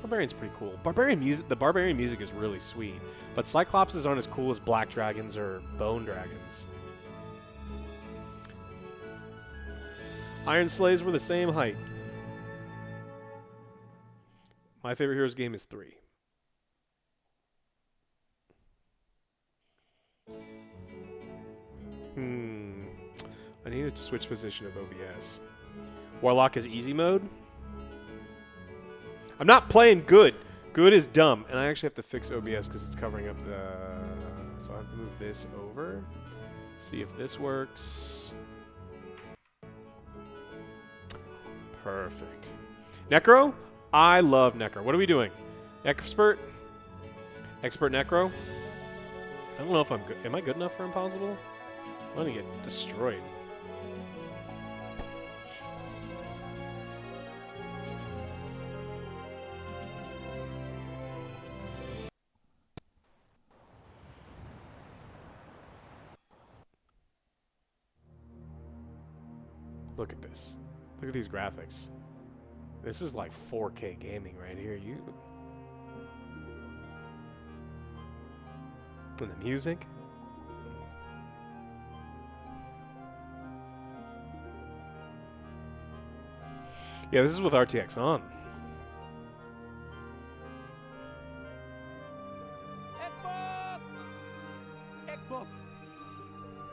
Barbarian's pretty cool. The Barbarian music is really sweet, but Cyclopses aren't as cool as Black Dragons or Bone Dragons. Iron Slays were the same height. My favorite Heroes game is 3. I need to switch position of OBS. Warlock is easy mode. I'm not playing Good. Good is dumb. And I actually have to fix OBS because it's covering up the... So I have to move this over. See if this works. Perfect. Necro? I love Necro. What are we doing? Expert? Expert Necro? I don't know if I'm good. Am I good enough for Impossible? I'm going to get destroyed. Look at this. Look at these graphics. This is like 4K gaming right here. And the music. Yeah, this is with RTX on. Egg book! Egg book!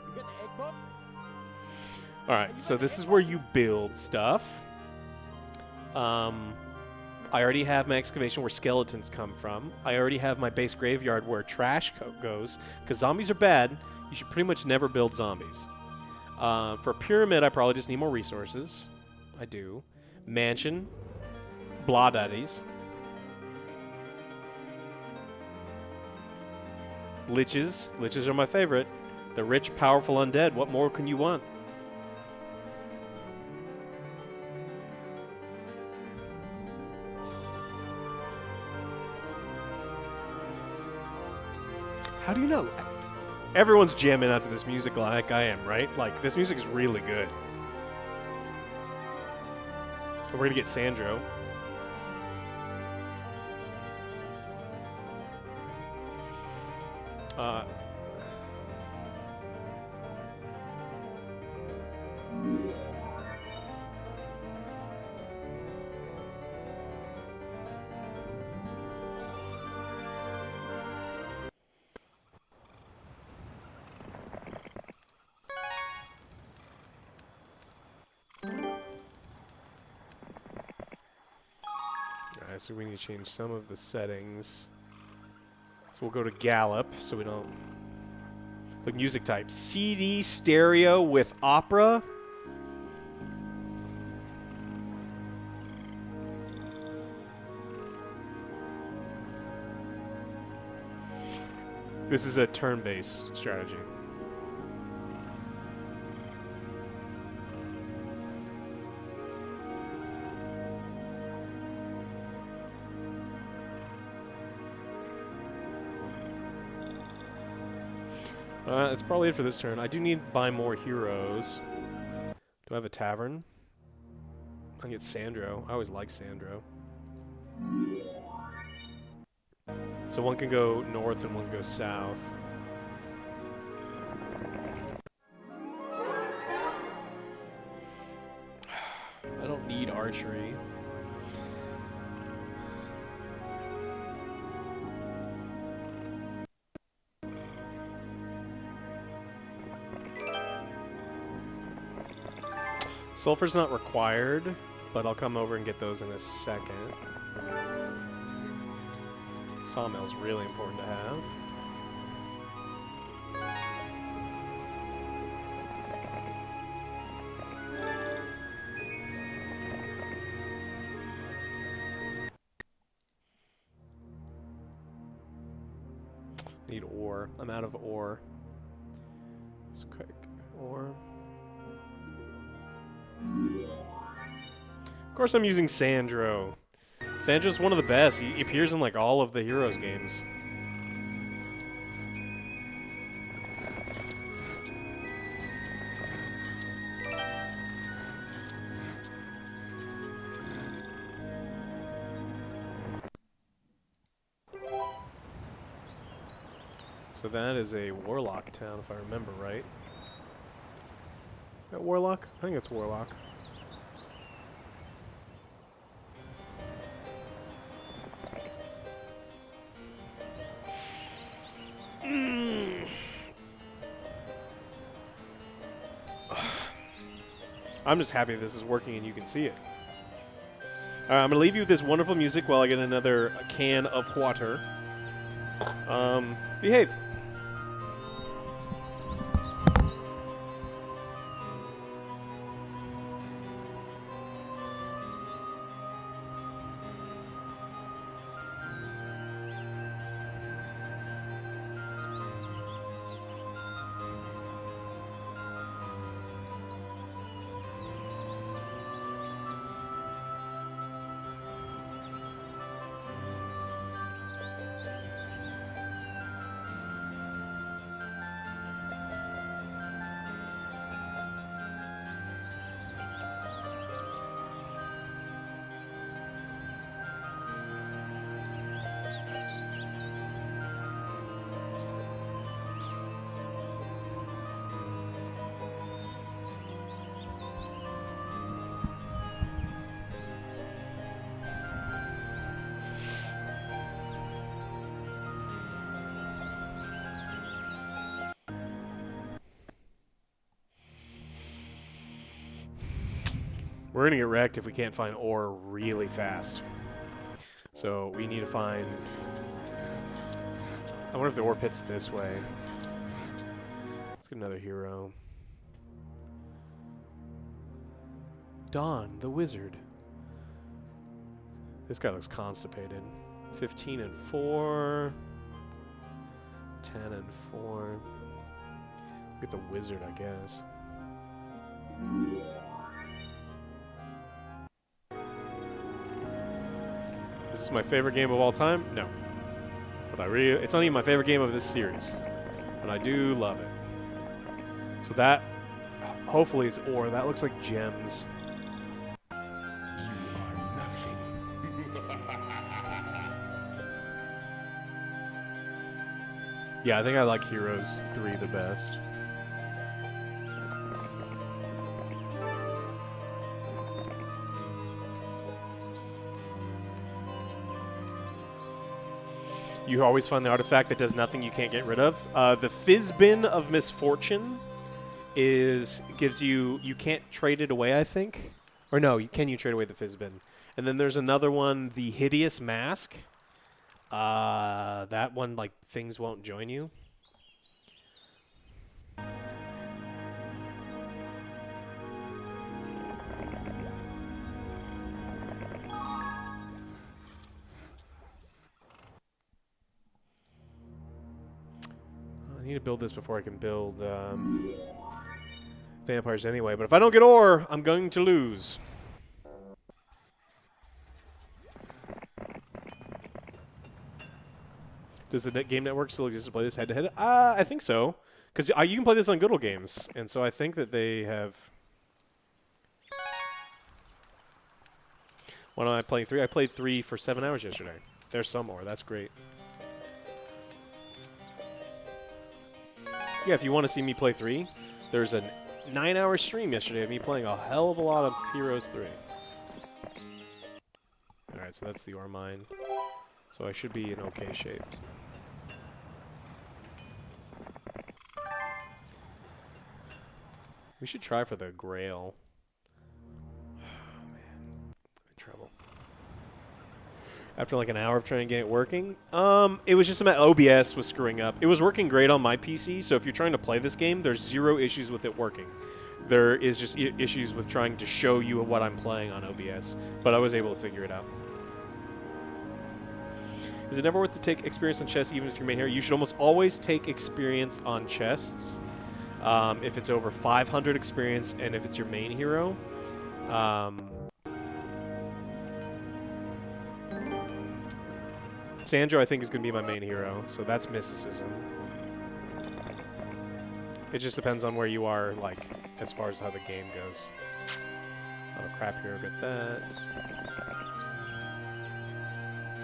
You got the egg book? Alright, so this is where you build stuff. I already have my excavation where skeletons come from. I already have my base graveyard where trash goes. Because zombies are bad, you should pretty much never build zombies. For pyramid, I probably just need more resources. I do. Mansion. Blah daddies. Liches. Liches are my favorite. The rich, powerful undead. What more can you want? How do you know? Everyone's jamming out to this music like I am, right? Like, this music is really good. We're gonna get Sandro. so we need to change some of the settings. So we'll go to Gallop, so we don't... Like music type. CD stereo with opera. This is a turn-based strategy. That's probably it for this turn. I do need to buy more heroes. Do I have a tavern? I can get Sandro. I always like Sandro. So one can go north and one can go south. I don't need archery. Sulfur's not required, but I'll come over and get those in a second. Sawmill's really important to have. Need ore. I'm out of ore. Let's quick ore. Of course I'm using Sandro. Sandro's one of the best. He appears in like all of the Heroes games. So that is a Warlock town, if I remember right. That Warlock? I think it's Warlock. I'm just happy this is working and you can see it. I'm going to leave you with this wonderful music while I get another can of water. Behave. We're going to get wrecked if we can't find ore really fast. So we need to find... I wonder if the ore pit's this way. Let's get another hero. Dawn, the wizard. This guy looks constipated. 15 and 4. 10 and 4. Get the wizard, I guess. Is this my favorite game of all time? No. But it's not even my favorite game of this series. But I do love it. So that, hopefully it's ore. That looks like gems. You are nothing. Yeah, I think I like Heroes 3 the best. You always find the artifact that does nothing you can't get rid of. The Fizzbin of Misfortune gives you can't trade it away, I think. Or no, can you trade away the Fizzbin? And then there's another one, the Hideous Mask. That one, like, things won't join you. I need to build this before I can build vampires anyway. But if I don't get ore, I'm going to lose. Does the Game Network still exist to play this head-to-head? I think so. Because you can play this on Good Old Games. And so I think that they have... When am I playing 3? I played 3 for 7 hours yesterday. There's some more. That's great. Yeah, if you want to see me play 3, there's a 9-hour stream yesterday of me playing a hell of a lot of Heroes 3. Alright, so that's the ore mine. So I should be in okay shape. We should try for the Grail. Oh, man. I'm in trouble. After like an hour of trying to get it working, it was just about OBS was screwing up. It was working great on my PC, so if you're trying to play this game, there's 0 issues with it working. There is just issues with trying to show you what I'm playing on OBS, but I was able to figure it out. Is it never worth to take experience on chests even if you're main hero? You should almost always take experience on chests if it's over 500 experience and if it's your main hero. Sandro, I think, is going to be my main hero, so that's mysticism. It just depends on where you are, like, as far as how the game goes. Oh, crap hero, get that.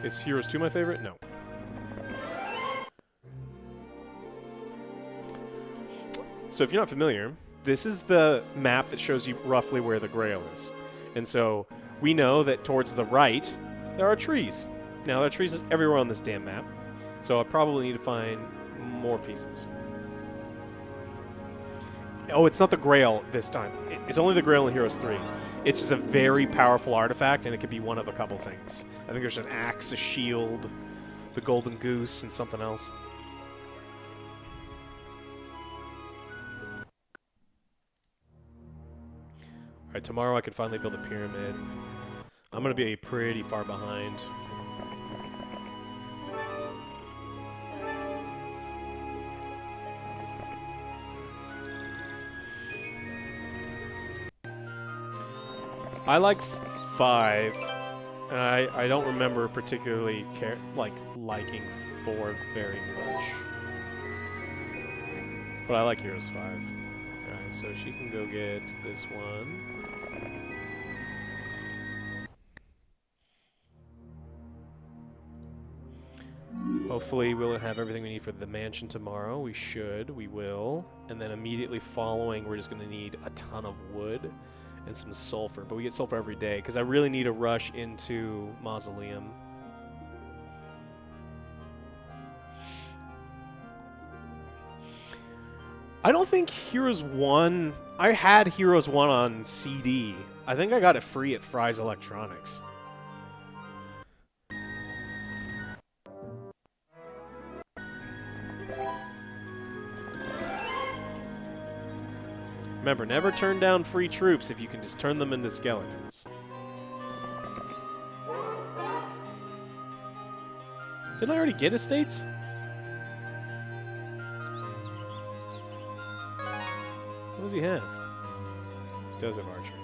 Is Heroes 2 my favorite? No. So if you're not familiar, this is the map that shows you roughly where the Grail is. And so we know that towards the right, there are trees. Now, there are trees everywhere on this damn map, so I probably need to find more pieces. Oh, it's not the Grail this time. It's only the Grail in Heroes 3. It's just a very powerful artifact, and it could be one of a couple things. I think there's an axe, a shield, the golden goose, and something else. Alright, tomorrow I can finally build a pyramid. I'm going to be pretty far behind. I like 5, and I don't remember particularly liking 4 very much. But I like Heroes 5. Alright, so she can go get this one. Hopefully we'll have everything we need for the mansion tomorrow. We should. We will. And then immediately following, we're just going to need a ton of wood and some sulfur. But we get sulfur every day, because I really need to rush into Mausoleum. I don't think Heroes 1... I had Heroes 1 on CD. I think I got it free at Fry's Electronics. Remember, never turn down free troops if you can just turn them into skeletons. Didn't I already get estates? What does he have? He does have archery.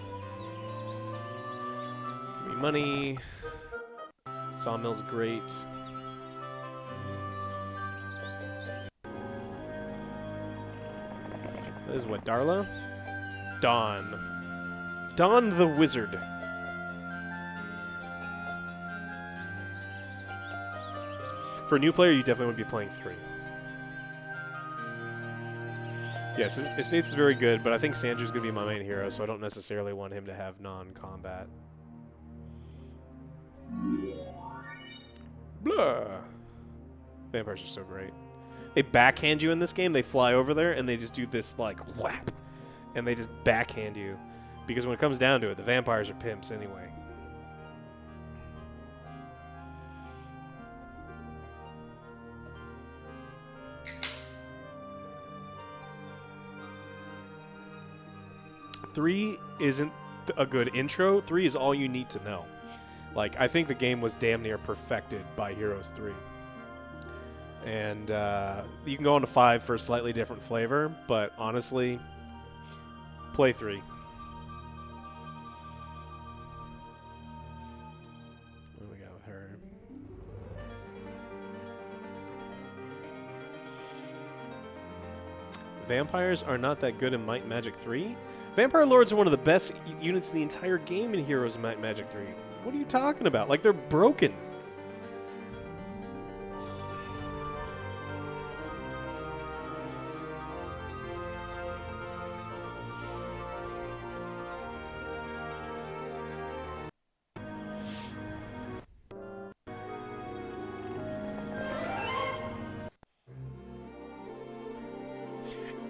Give me money. Sawmill's great. This is what, Darla? Dawn. Dawn the Wizard. For a new player, you definitely would be playing 3. Yes, Estates is very good, but I think Sandru's going to be my main hero, so I don't necessarily want him to have non-combat. Blah. Vampires are so great. They backhand you in this game, they fly over there, and they just do this, like, whap. And they just backhand you. Because when it comes down to it, the vampires are pimps anyway. 3 isn't a good intro. 3 is all you need to know. Like, I think the game was damn near perfected by Heroes 3. And you can go on to 5 for a slightly different flavor, but honestly, play 3. What do we got with her? Vampires are not that good in Might and Magic 3? Vampire Lords are one of the best units in the entire game in Heroes of Might and Magic 3. What are you talking about? Like, they're broken.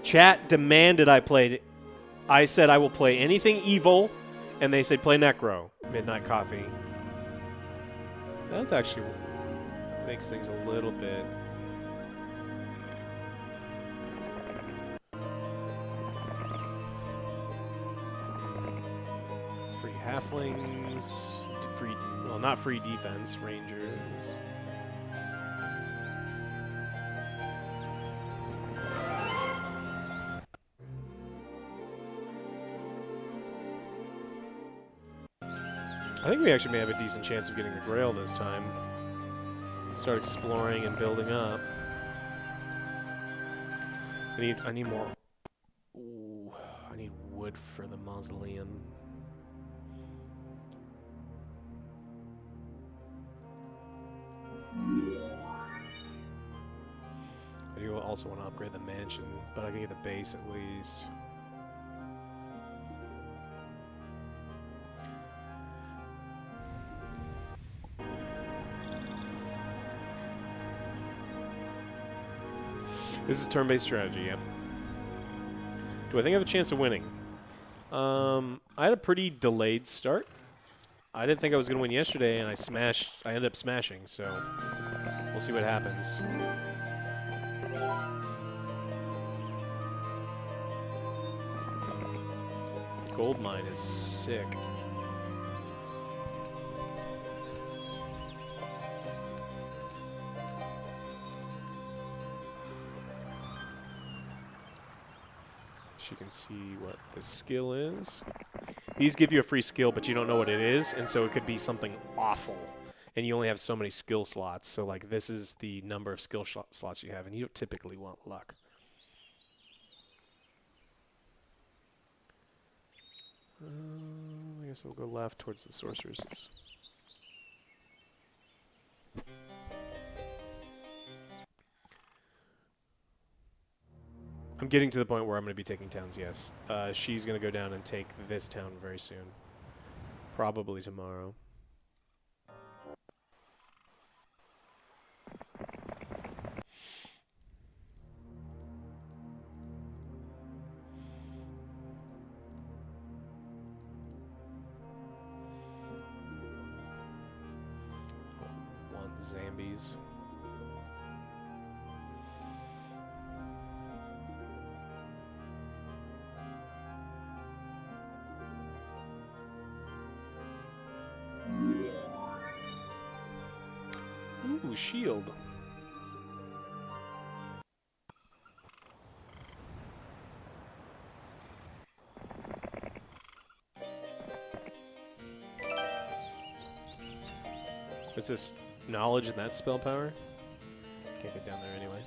Chat demanded I played it. I said I will play anything evil, and they said play Necro. Midnight Coffee. That actually makes things a little bit. Free halflings. Free, well, not free defense. Rangers. I think we actually may have a decent chance of getting the Grail this time. Start exploring and building up. I need more. Ooh, I need wood for the mausoleum. I do also want to upgrade the mansion, but I can get the base at least. This is turn-based strategy, yeah. Do I think I have a chance of winning? I had a pretty delayed start. I didn't think I was going to win yesterday, and I ended up smashing, so we'll see what happens. Gold mine is sick. You can see what the skill is. These give you a free skill, but you don't know what it is, and so it could be something awful. And you only have so many skill slots, so like this is the number of skill slots you have, and you don't typically want luck. I guess I'll go left towards the sorceresses. I'm getting to the point where I'm going to be taking towns, yes. She's going to go down and take this town very soon. Probably tomorrow. One Zambies. Ooh, shield. Is this knowledge and that spell power? Can't get down there anyway.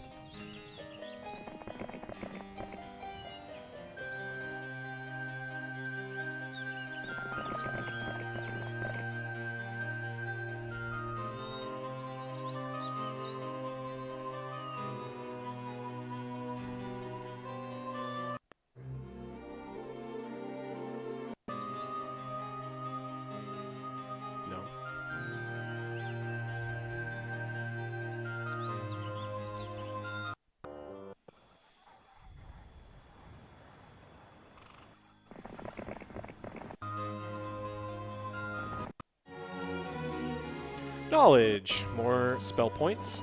Knowledge. More spell points.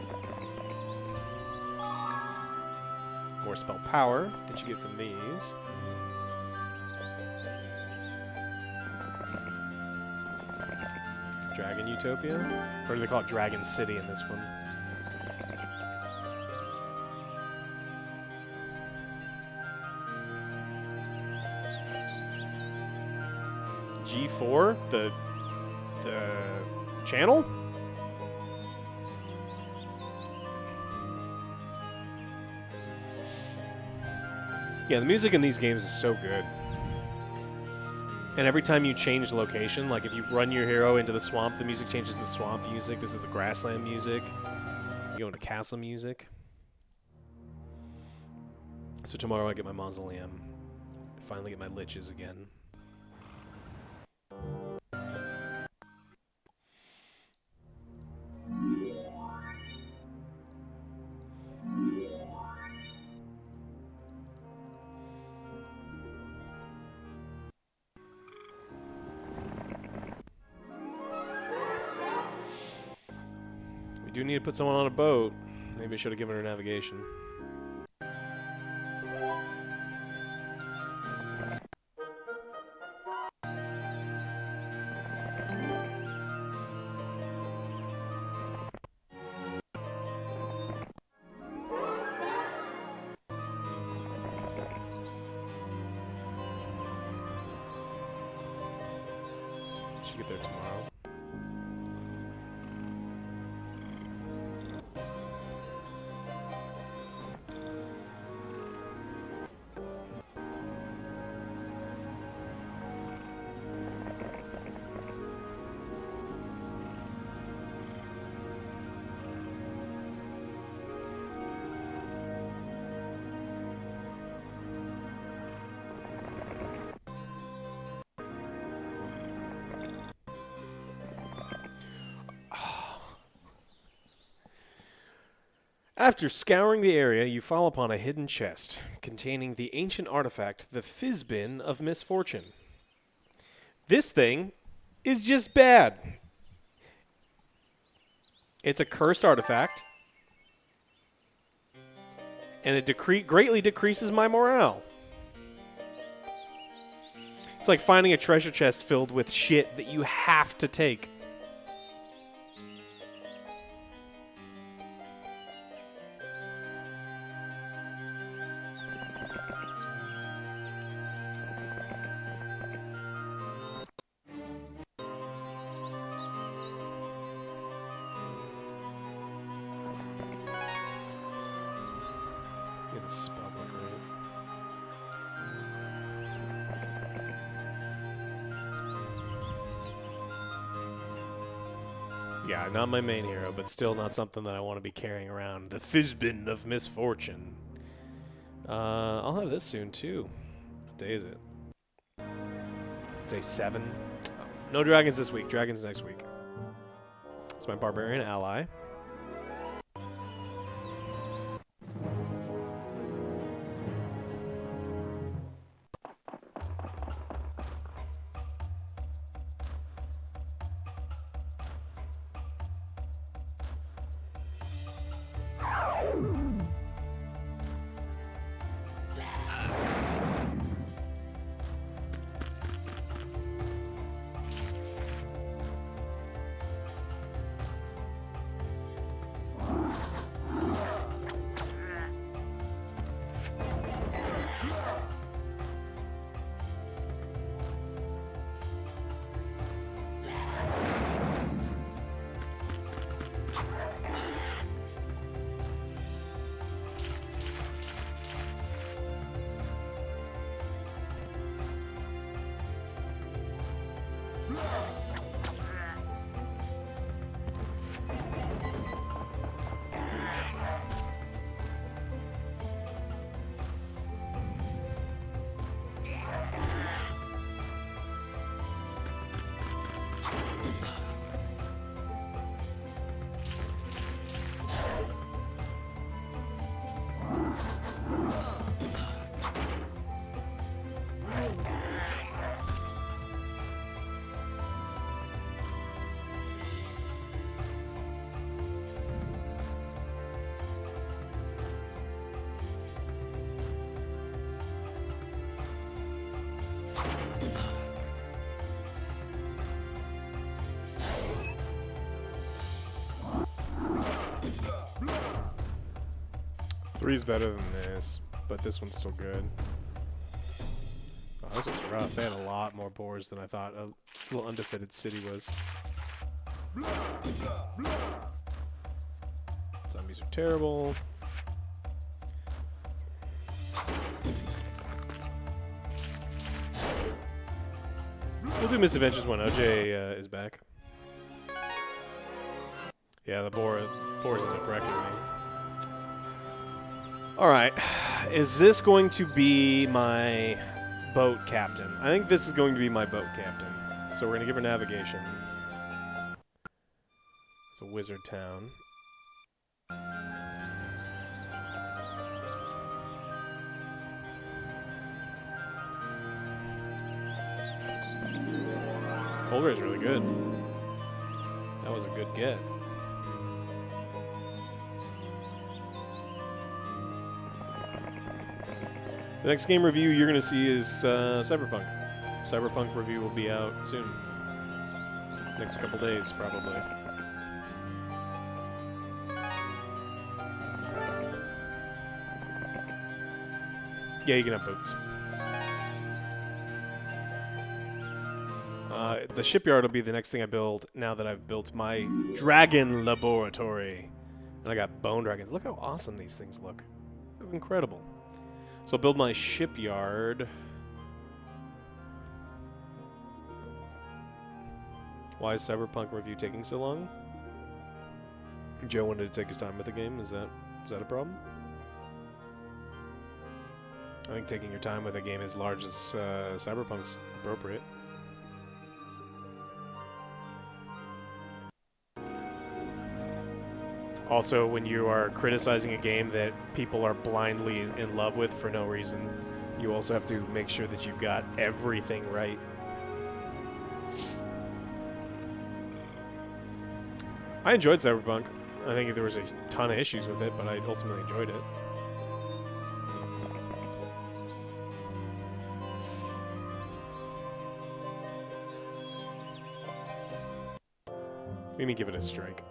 More spell power that you get from these. Dragon Utopia? Or do they call it Dragon City in this one? G4? The channel? Yeah, the music in these games is so good. And every time you change location, like if you run your hero into the swamp, the music changes to swamp music. This is the grassland music. You go into castle music. So tomorrow I get my mausoleum. Finally get my liches again. We do need to put someone on a boat. Maybe I should have given her navigation. Should get there tomorrow. After scouring the area, you fall upon a hidden chest containing the ancient artifact, the Fizbin of Misfortune. This thing is just bad. It's a cursed artifact, and it greatly decreases my morale. It's like finding a treasure chest filled with shit that you have to take. It's public, right? Yeah, not my main hero, but still not something that I want to be carrying around. The Fizbin of Misfortune. I'll have this soon, too. What day is it? It's day 7. No dragons this week. Dragons next week. It's my barbarian ally. 3's better than this, but this one's still good. Oh, this was rough. They had a lot more boars than I thought a little undefeated city was. Zombies are terrible. We'll do Misadventures when OJ is back. Yeah, the boars end up wrecking me. Alright, is this going to be my boat captain? I think this is going to be my boat captain. So we're going to give her navigation. It's a wizard town. Cold is really good. That was a good get. The next game review you're going to see is Cyberpunk. Cyberpunk review will be out soon. Next couple days, probably. Yeah, you can have boats. The shipyard will be the next thing I build now that I've built my dragon laboratory. And I got bone dragons. Look how awesome these things look. They look incredible. So I'll build my shipyard. Why is Cyberpunk review taking so long? Joe wanted to take his time with the game. Is that a problem? I think taking your time with a game as large as Cyberpunk's appropriate. Also, when you are criticizing a game that people are blindly in love with for no reason, you also have to make sure that you've got everything right. I enjoyed Cyberpunk. I think there was a ton of issues with it, but I ultimately enjoyed it. Let me give it a strike.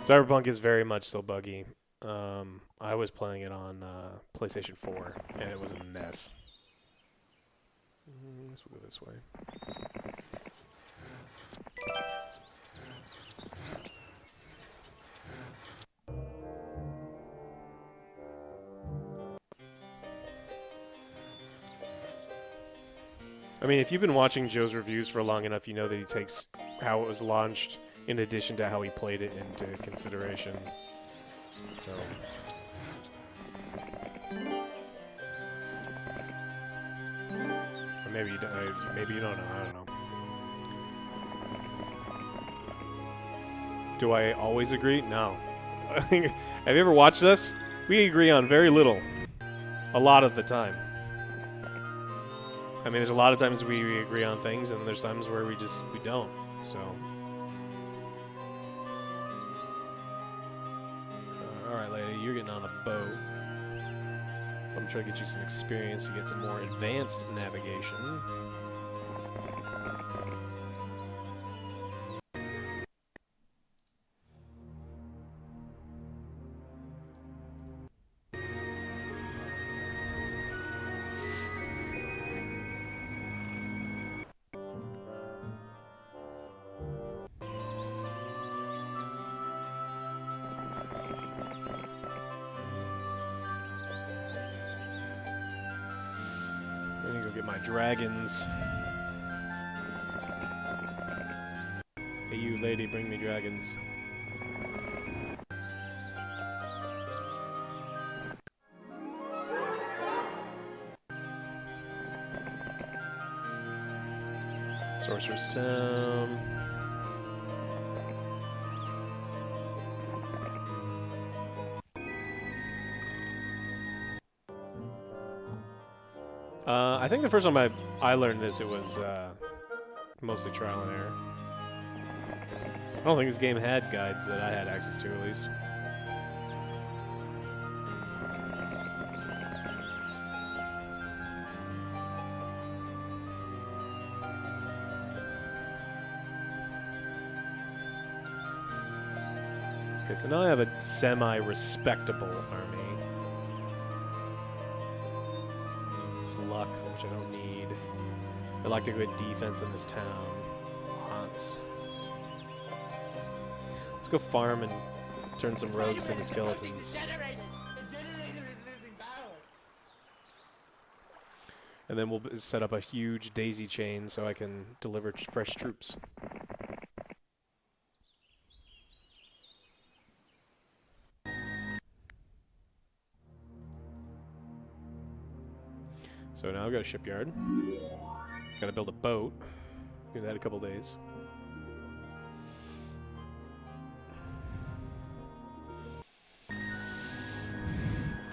Cyberpunk is very much still buggy. I was playing it on PlayStation 4, and it was a mess. Let's go this way. I mean, if you've been watching Joe's reviews for long enough, you know that he takes how it was launched in addition to how he played it into consideration. So. Or maybe you don't, maybe you don't know. I don't know. Do I always agree? No. Have you ever watched us? We agree on very little. A lot of the time. I mean, there's a lot of times we agree on things, and there's times where we don't. So. Alright, lady, you're getting on a boat. I'm trying to get you some experience to get some more advanced navigation. I need to go get my dragons. Hey, you lady, bring me dragons. Sorcerer's Town. I think the first time I learned this, it was mostly trial and error. I don't think this game had guides that I had access to, at least. Okay, so now I have a semi-respectable army. It's luck, which I don't need. I'd like to go get defense in this town. Haunts. Let's go farm and turn some rogues into skeletons. The generator is losing power. And then we'll set up a huge daisy chain so I can deliver fresh troops. So now I've got a shipyard. Got to build a boat. Do that in a couple days.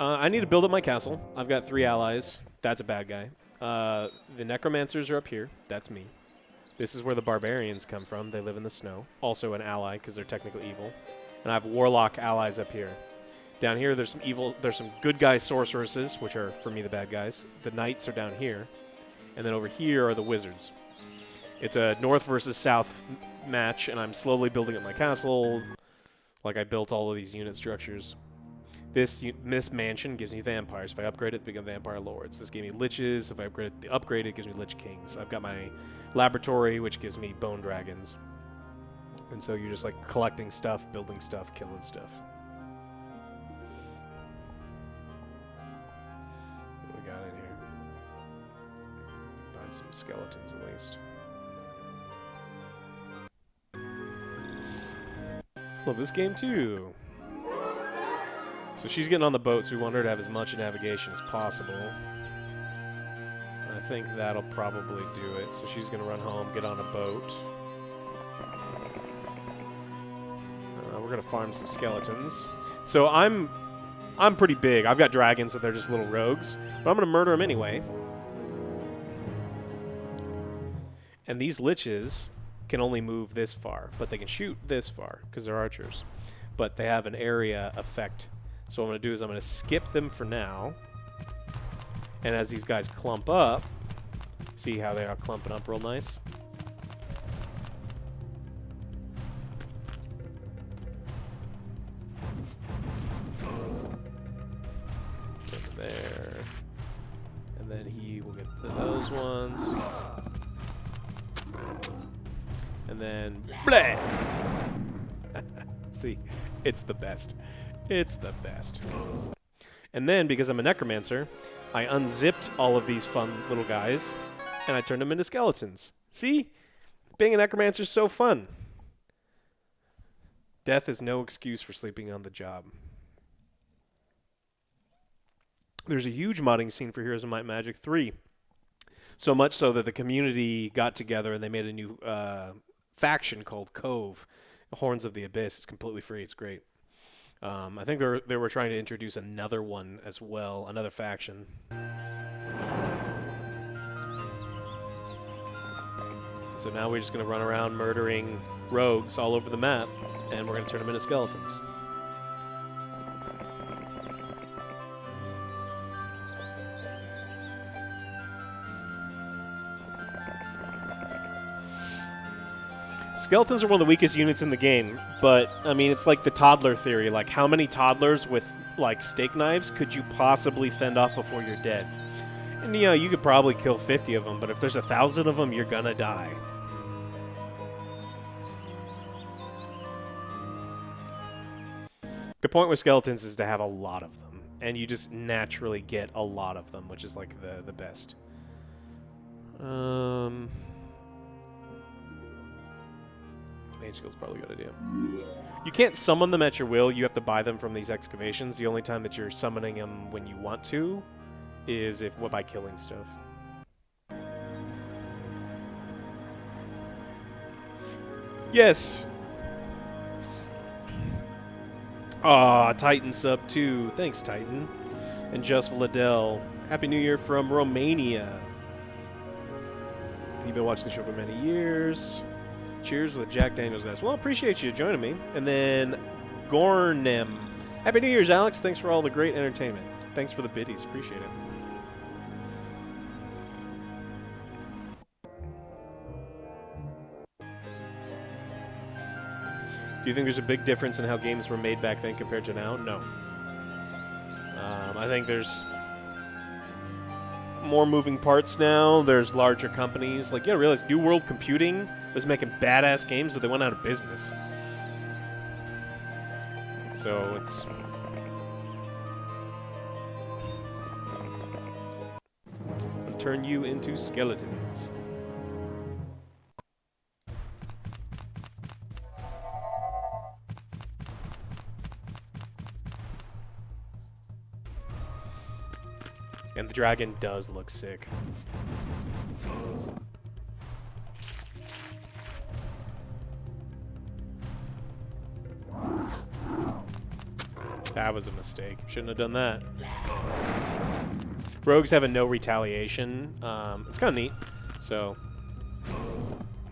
I need to build up my castle. I've got 3 allies. That's a bad guy. The necromancers are up here. That's me. This is where the barbarians come from. They live in the snow. Also an ally because they're technically evil. And I have warlock allies up here. Down here, there's some good guy sorceresses, which are, for me, the bad guys. The knights are down here. And then over here are the wizards. It's a north versus south match, and I'm slowly building up my castle. Like I built all of these unit structures. This mansion gives me vampires. If I upgrade it, they become vampire lords. This gave me liches. If I upgrade it, gives me lich kings. I've got my laboratory, which gives me bone dragons. And so you're just like collecting stuff, building stuff, killing stuff. What we got in here? Buy some skeletons at least. Love this game too. So she's getting on the boat, so we want her to have as much navigation as possible. I think that'll probably do it. So she's going to run home, get on a boat. We're going to farm some skeletons. So I'm pretty big. I've got dragons, so they're just little rogues. But I'm going to murder them anyway. And these liches can only move this far, but they can shoot this far because they're archers. But they have an area effect. So what I'm going to do is I'm going to skip them for now. And as these guys clump up, see how they are clumping up real nice? Get there. And then he will get those ones. And then, blah! See, it's the best. It's the best. And then, because I'm a necromancer, I unzipped all of these fun little guys, and I turned them into skeletons. See? Being a necromancer is so fun. Death is no excuse for sleeping on the job. There's a huge modding scene for Heroes of Might and Magic 3. So much so that the community got together and they made a new faction called Cove. Horns of the Abyss. It's completely free. It's great. I think they were trying to introduce another one as well, another faction. So now we're just going to run around murdering rogues all over the map, and we're going to turn them into skeletons. Skeletons are one of the weakest units in the game, but, I mean, it's like the toddler theory. Like, how many toddlers with, like, steak knives could you possibly fend off before you're dead? And, you know, you could probably kill 50 of them, but if there's 1,000 of them, you're gonna die. The point with skeletons is to have a lot of them, and you just naturally get a lot of them, which is, like, the best. Mage skill's probably a good idea. You can't summon them at your will. You have to buy them from these excavations. The only time that you're summoning them when you want to is by killing stuff. Yes. Aw, Titan sub 2. Thanks, Titan. And Just Vladell. Happy New Year from Romania. You've been watching the show for many years. Cheers with Jack Daniels, guys. Well, appreciate you joining me. And then Gornem. Happy New Year's, Alex. Thanks for all the great entertainment. Thanks for the biddies. Appreciate it. Do you think there's a big difference in how games were made back then compared to now? No. I think there's more moving parts now. There's larger companies. Like, you gotta realize New World Computing was making badass games, but they went out of business. So it's... I'll turn you into skeletons. And the dragon does look sick. That was a mistake. Shouldn't have done that. Rogues have a no retaliation. It's kind of neat. So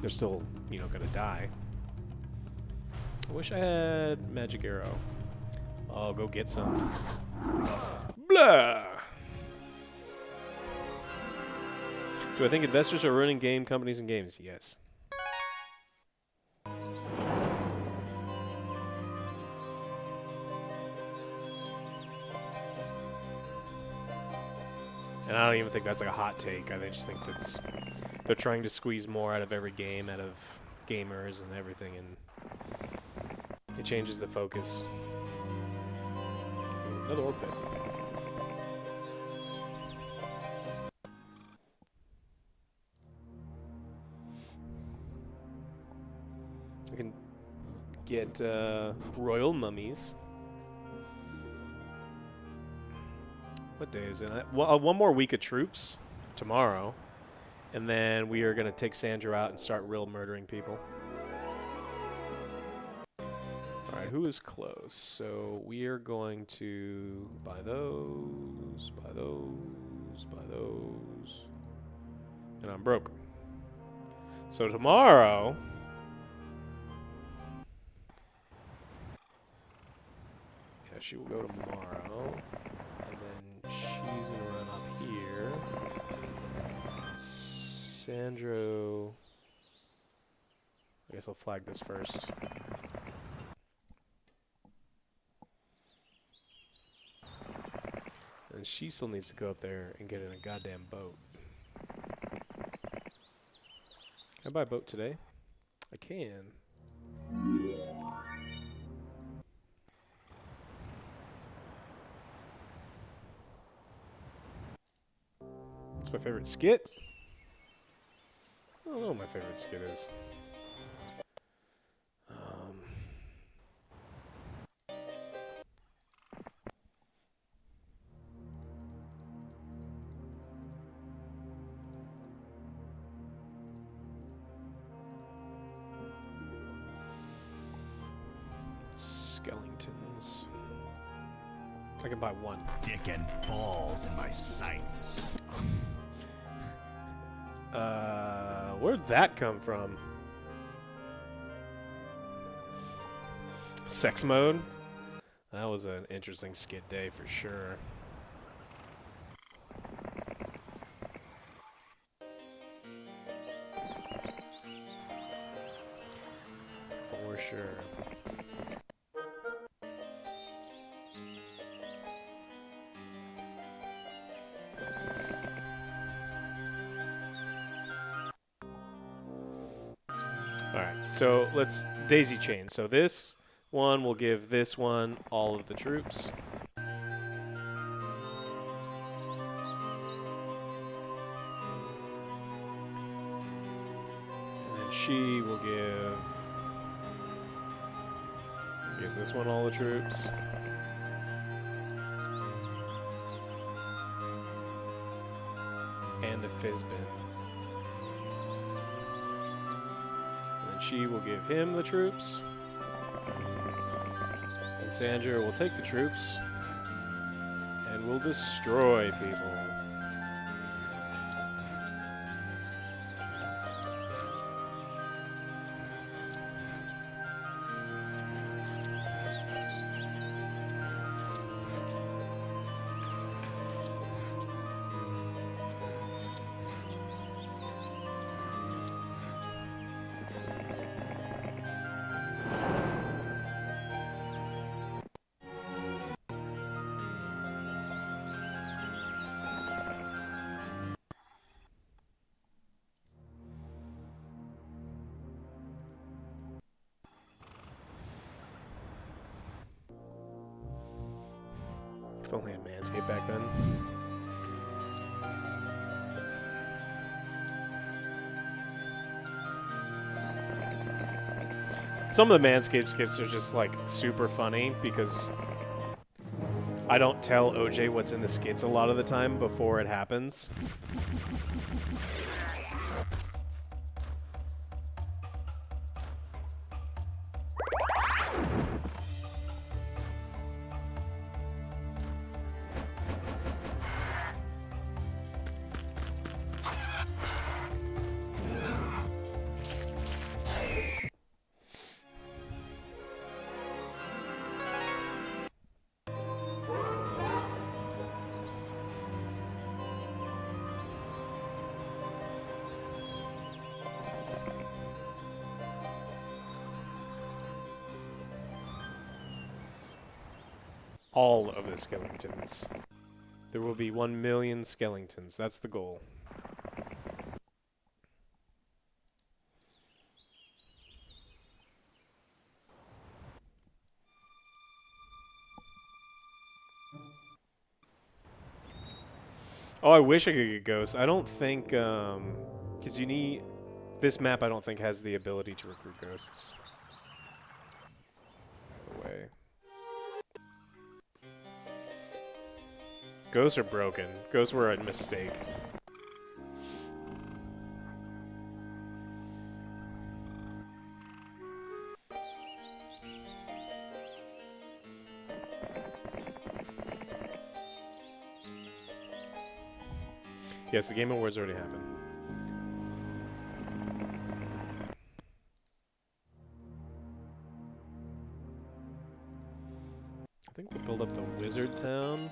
they're still, you know, gonna die. I wish I had magic arrow. I'll go get some. Blah. Do I think investors are ruining game companies and games? Yes. And I don't even think that's like a hot take. I just think that's they're trying to squeeze more out of every game, out of gamers and everything, and it changes the focus. Ooh, another orb pit. I can get royal mummies. What day is it? Well, one more week of troops tomorrow, and then we are going to take Sandra out and start real murdering people. All right, who is close? So we are going to buy those, buy those, buy those, and I'm broke. So tomorrow... Yeah, she will go tomorrow. She's gonna run up here. Sandro. I guess I'll flag this first. And she still needs to go up there and get in a goddamn boat. Can I buy a boat today? I can. What's my favorite skit? I don't know what my favorite skit is. Skeletons. I can buy one. Dick and balls in my sights. Where'd that come from? Sex mode? That was an interesting skit day for sure. For sure. Alright, so let's daisy chain. So this one will give this one all of the troops. And then she will give... Gives this one all the troops. And the Fizbin. She will give him the troops. And Sandra will take the troops. And will destroy people. If only had Manscaped back then. Some of the Manscaped skips are just like super funny because I don't tell OJ what's in the skits a lot of the time before it happens. All of the skeletons. There will be 1 million skeletons. That's the goal. Oh, I wish I could get ghosts. I don't think, because you need... This map, I don't think, has the ability to recruit ghosts. No way. Ghosts are broken. Ghosts were a mistake. Yes, the Game Awards already happened. I think we'll build up the Wizard Town,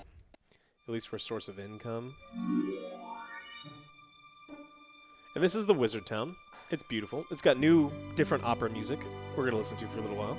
at least for a source of income. And this is the Wizard Town. It's beautiful. It's got new, different opera music we're going to listen to for a little while.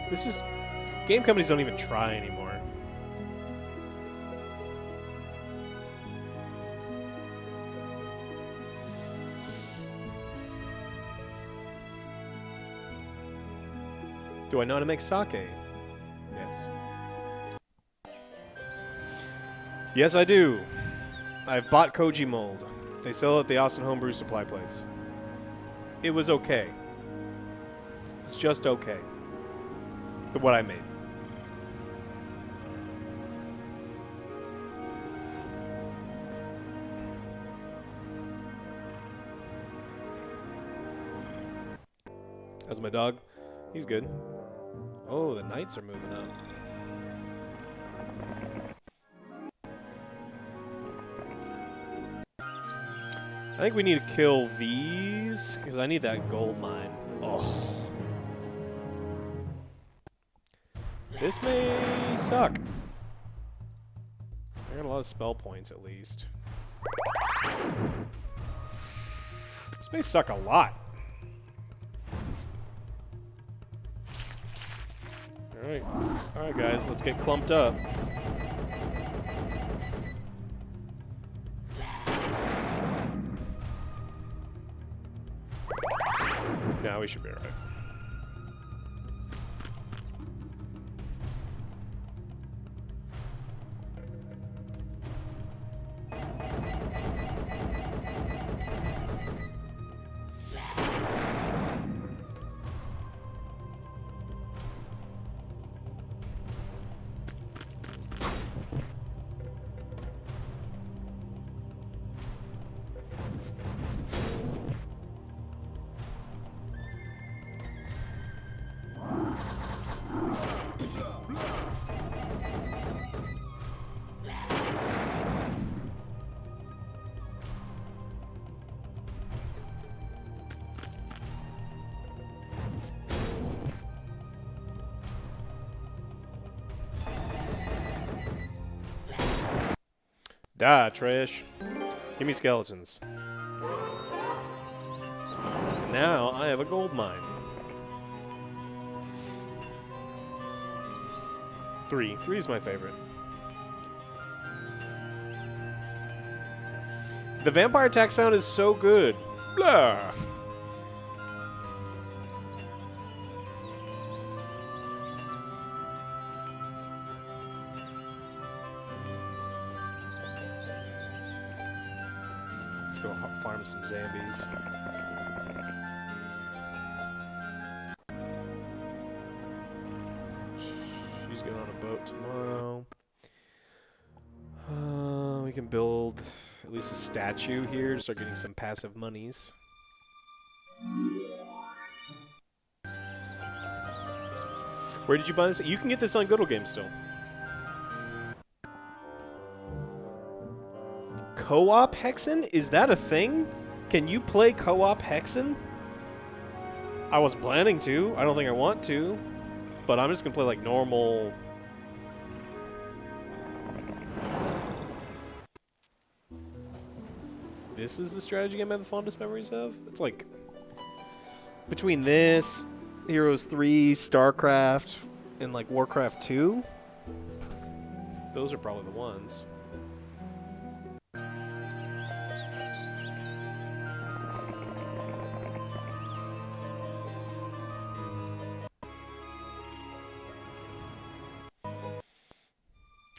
This is... Game companies don't even try anymore. Do I know how to make sake? Yes. Yes, I do. I've bought Koji mold. They sell it at the Austin Homebrew Supply place. It was okay. It's just okay. What I made. How's my dog? He's good. Oh, the knights are moving up. I think we need to kill these because I need that gold mine. Oh. This may suck. I got a lot of spell points, at least. This may suck a lot. Alright. Alright, guys. Let's get clumped up. Now we should be alright. Die, trash. Give me skeletons. And now I have a gold mine. 3. 3 is my favorite. The vampire attack sound is so good. Blah. Let's go farm some zombies. She's going on a boat tomorrow. We can build at least a statue here to start getting some passive monies. Where did you buy this? You can get this on Good Old Games still. Co-op Hexen? Is that a thing? Can you play co-op Hexen? I was planning to. I don't think I want to. But I'm just going to play like normal... This is the strategy game I have the fondest memories of? It's like... Between this, Heroes 3, StarCraft, and like Warcraft 2? Those are probably the ones.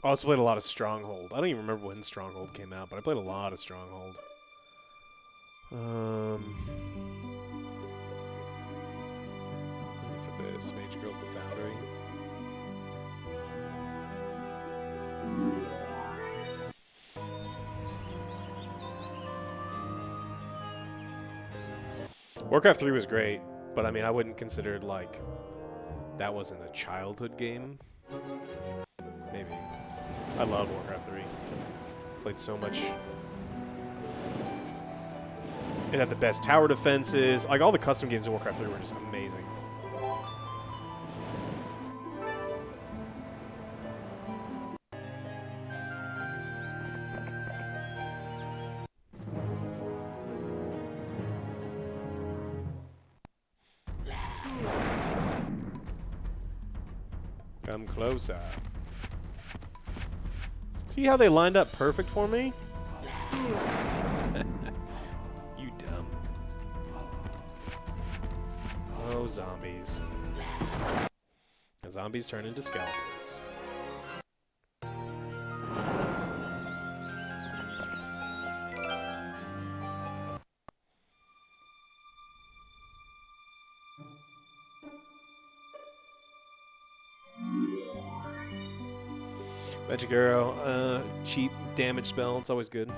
I also played a lot of Stronghold. I don't even remember when Stronghold came out, but I played a lot of Stronghold. For this, Mage Girl at the Foundry. Warcraft 3 was great, but I mean, I wouldn't consider it like that wasn't a childhood game. Maybe. I love Warcraft 3. Played so much. It had the best tower defenses. Like, all the custom games in Warcraft 3 were just amazing. Come closer. See how they lined up perfect for me? You dumb. Oh, zombies. The zombies turn into skeletons. Magic Arrow, cheap damage spell, it's always good.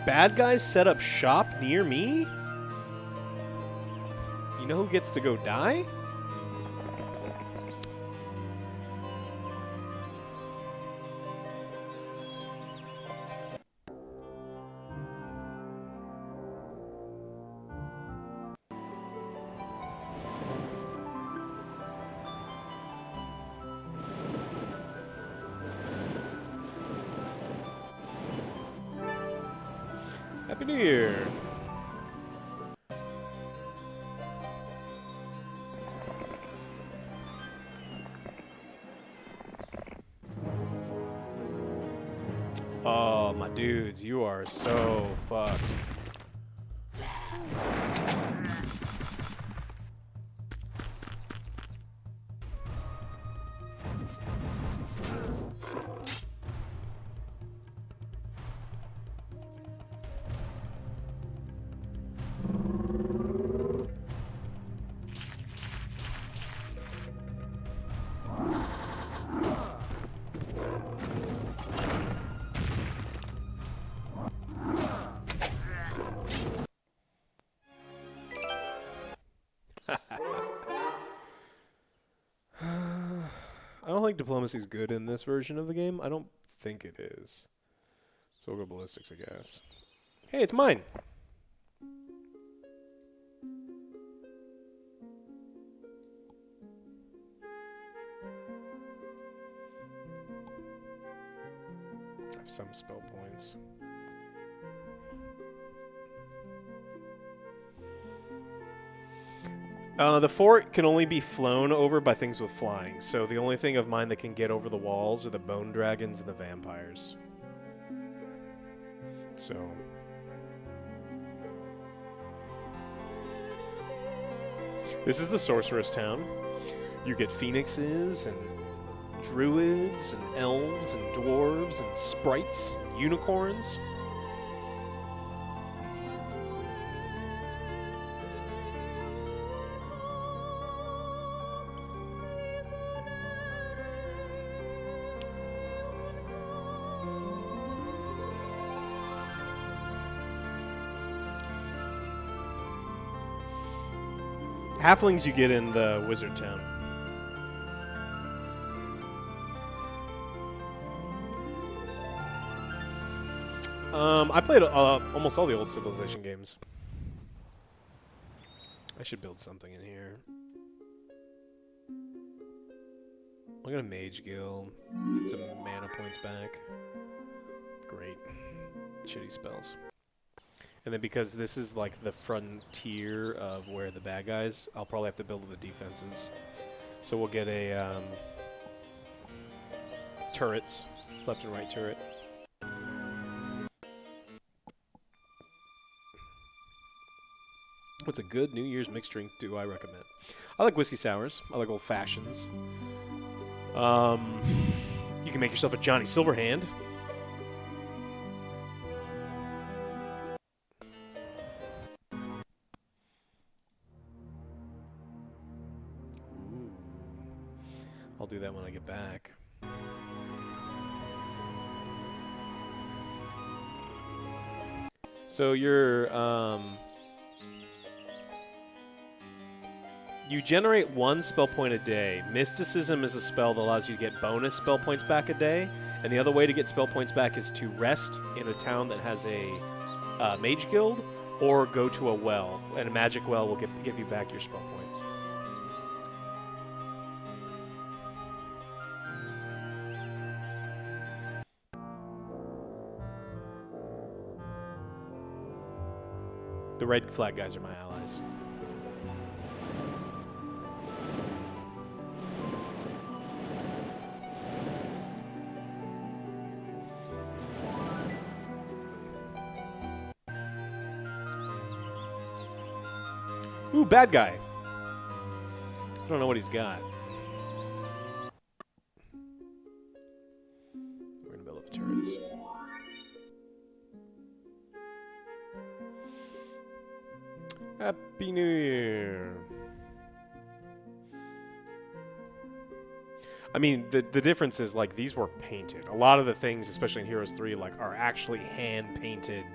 Bad guys set up shop near me? You know who gets to go die? Happy New Year! Oh, my dudes, you are so fucked. I don't think diplomacy's good in this version of the game. I don't think it is. So we'll go ballistics, I guess. Hey, it's mine! some spell points. The fort can only be flown over by things with flying, so the only thing of mine that can get over the walls are the bone dragons and the vampires. So... This is the sorceress town. You get phoenixes and druids and elves and dwarves and sprites and unicorns. Halflings you get in the wizard town. I played almost all the old Civilization games. I should build something in here. I'm gonna Mage Guild. Get some mana points back. Great. Shitty spells. And then because this is like the frontier of where the bad guys, I'll probably have to build the defenses. So we'll get a turrets, left and right turret. What's a good New Year's mixed drink do I recommend? I like whiskey sours. I like old fashions. You can make yourself a Johnny Silverhand. Ooh. I'll do that when I get back. So you're you generate 1 spell point a day. Mysticism is a spell that allows you to get bonus spell points back a day. And the other way to get spell points back is to rest in a town that has a mage guild or go to a well. And a magic well will give you back your spell points. The red flag guys are my allies. Ooh, bad guy. I don't know what he's got. We're gonna build up the turrets. Happy New Year. I mean, the difference is, like, these were painted. A lot of the things, especially in Heroes 3, like, are actually hand painted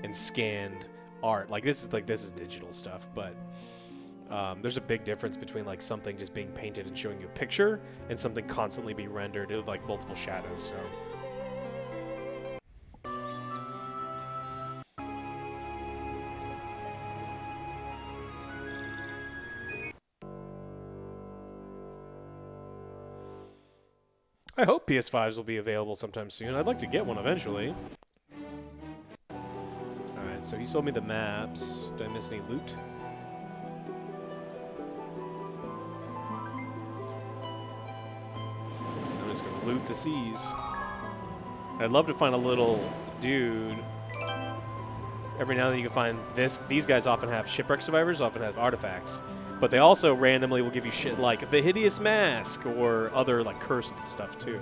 and scanned art. Like, this is digital stuff, but there's a big difference between, like, something just being painted and showing you a picture and something constantly being rendered with, like, multiple shadows, so... I hope PS5s will be available sometime soon. I'd like to get one eventually. Alright, so he sold me the maps. Did I miss any loot? I'm just gonna loot the seas. I'd love to find a little dude. Every now and then you can find this. These guys often have shipwreck survivors, often have artifacts. But they also randomly will give you shit like the hideous mask or other like cursed stuff too.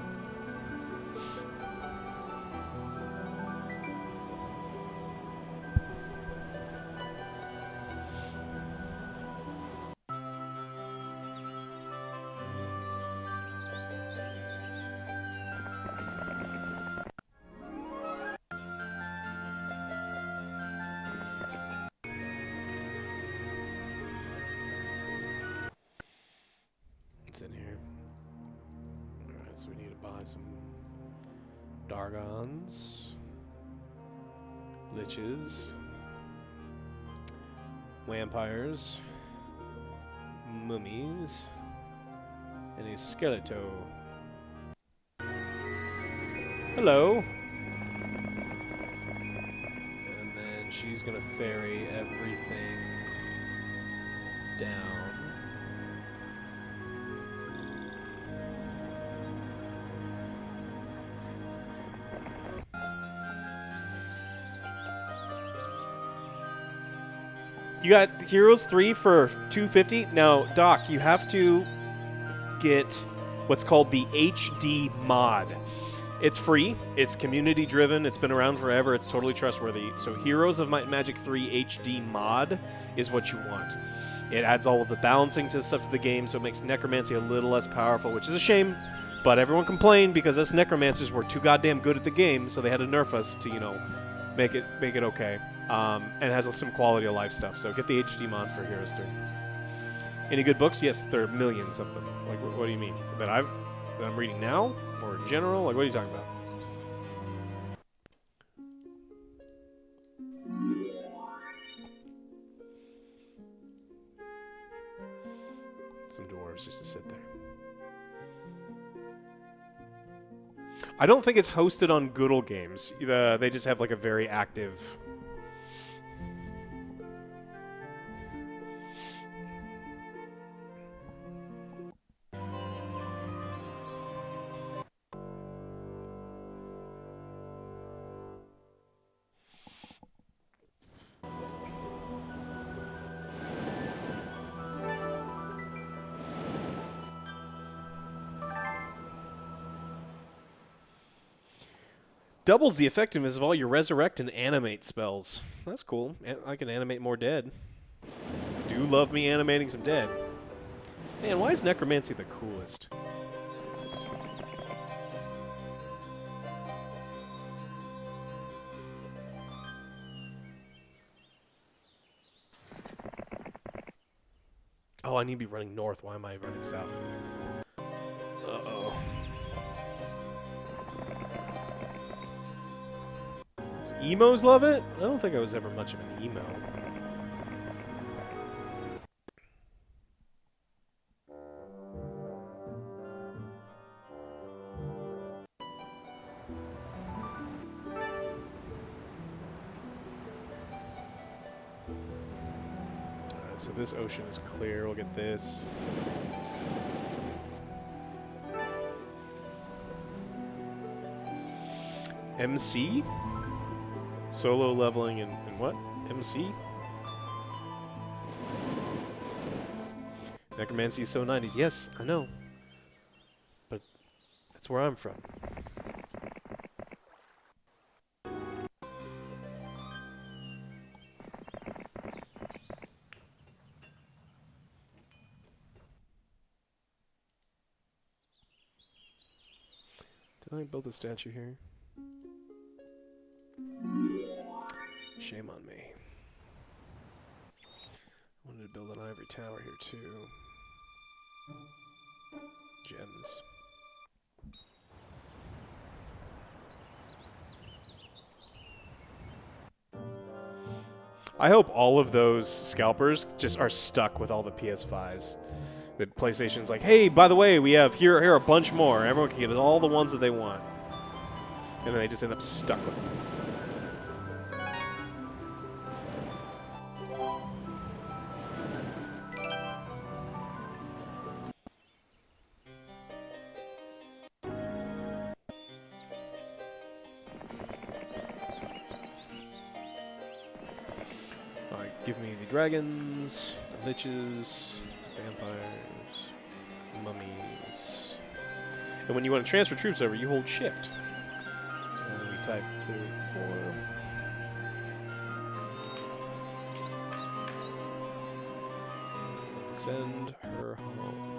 In here. Alright, so we need to buy some Dargons, Liches, Vampires, Mummies, and a Skeleto. Hello. she's gonna ferry everything down. You got Heroes 3 for $250. Now, Doc, you have to get what's called the HD mod. It's free. It's community driven. It's been around forever. It's totally trustworthy. So Heroes of Might and Magic 3 HD mod is what you want. It adds all of the balancing to stuff to the game, so it makes Necromancy a little less powerful, which is a shame. But everyone complained because us Necromancers were too goddamn good at the game, so they had to nerf us to, you know, make it okay. And it has some quality of life stuff. So get the HD mod for Heroes 3. Any good books? Yes, there are millions of them. Like, what do you mean? That I'm reading now, or in general? Like, what are you talking about? Some dwarves just to sit there. I don't think it's hosted on Goodle Games. They just have like a very active. Doubles the effectiveness of all your resurrect and animate spells. That's cool. I can animate more dead. Do love me animating some dead. Man, why is Necromancy the coolest? Oh, I need to be running north. Why am I running south? Uh-oh. Does emos love it? I don't think I was ever much of an emo. Alright, so this ocean is clear. We'll get this. MC? Solo leveling in what? MC? Necromancy is so 90s. Yes, I know. But that's where I'm from. Did I build a statue here? Shame on me. I wanted to build an ivory tower here too. Gems. I hope all of those scalpers just are stuck with all the PS5s. That PlayStation's like, hey, by the way, we have here are a bunch more. Everyone can get all the ones that they want. And then they just end up stuck with them. Give me the dragons, the liches, vampires, mummies. And when you want to transfer troops over, you hold shift. And then we type 34. Send her home.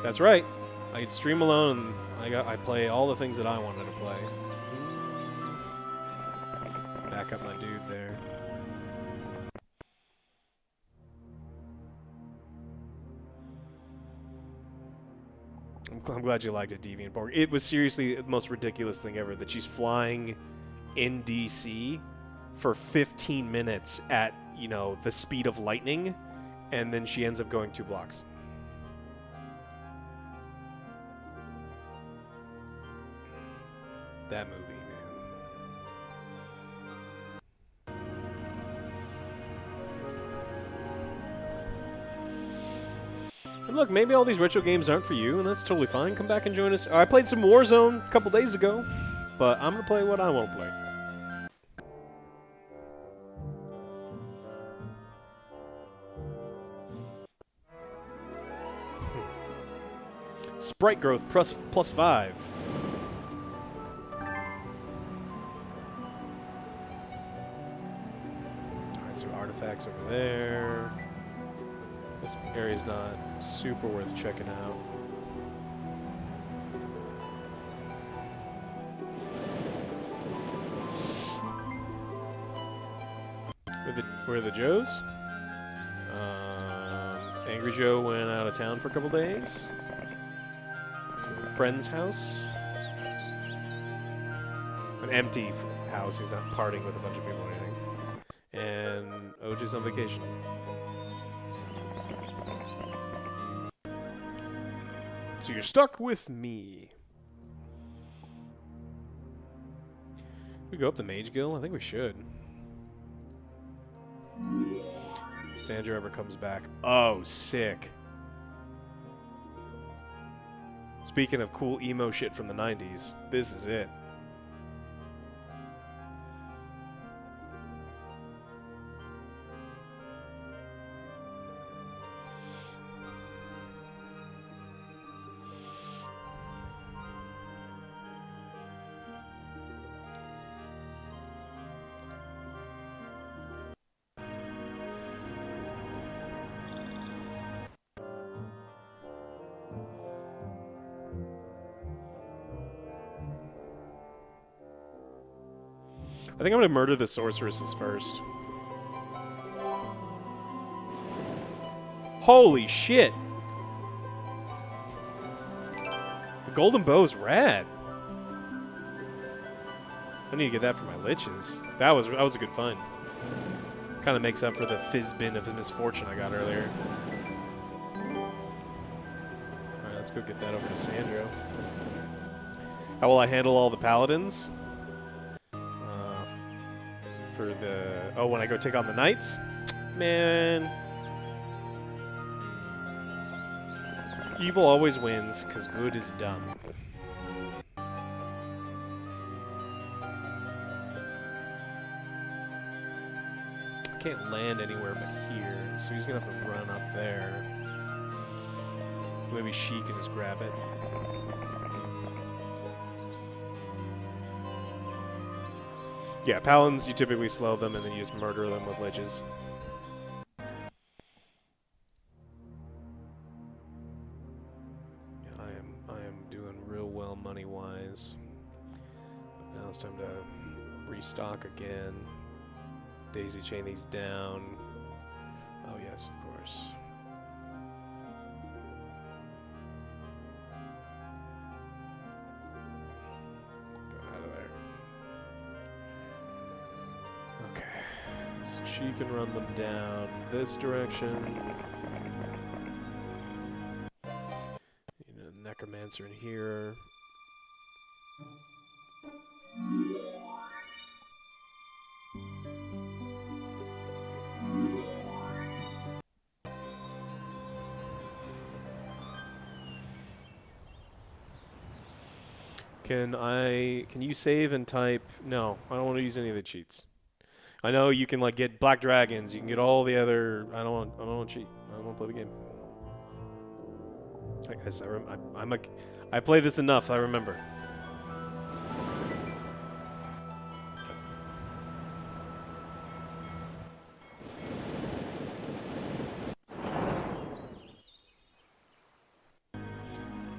That's right. I can stream alone and I play all the things that I wanted to play. Back up my dude there. I'm glad you liked it, Deviantborg. It was seriously the most ridiculous thing ever that she's flying in DC for 15 minutes at, you know, the speed of lightning, and then she ends up going 2 blocks. that movie, man. And look, maybe all these retro games aren't for you, and that's totally fine. Come back and join us. I played some Warzone a couple days ago, but I'm gonna play what I want to play. Sprite growth plus 5. Alright, so artifacts over there. This area's not super worth checking out. Where are the Joes? Angry Joe went out of town for a couple days. To a friend's house. An empty house. He's not partying with a bunch of people or anything. And OJ's on vacation. So you're stuck with me. We go up the Mage Guild? I think we should. Sandra ever comes back. Oh, sick. Speaking of cool emo shit from the 90s, this is it. I think I'm gonna murder the sorceresses first. Holy shit! The golden bow's rad. I need to get that for my liches. That was a good find. Kind of makes up for the fizz bin of misfortune I got earlier. Alright, let's go get that over to Sandro. How will I handle all the paladins? For the... Oh, when I go take on the knights? Man. Evil always wins, because good is dumb. I can't land anywhere but here, so he's going to have to run up there. Maybe she can just grab it. Yeah, paladins, you typically slow them and then you just murder them with liches. Yeah, I am doing real well money-wise. But now it's time to restock again. Daisy chain these down. Oh yes, of course. She can run them down this direction. You know, necromancer in here. Can you save and type? No, I don't want to use any of the cheats. I know you can like get black dragons. You can get all the other. I don't want to cheat. I don't want to play the game. I guess I play this enough. I remember.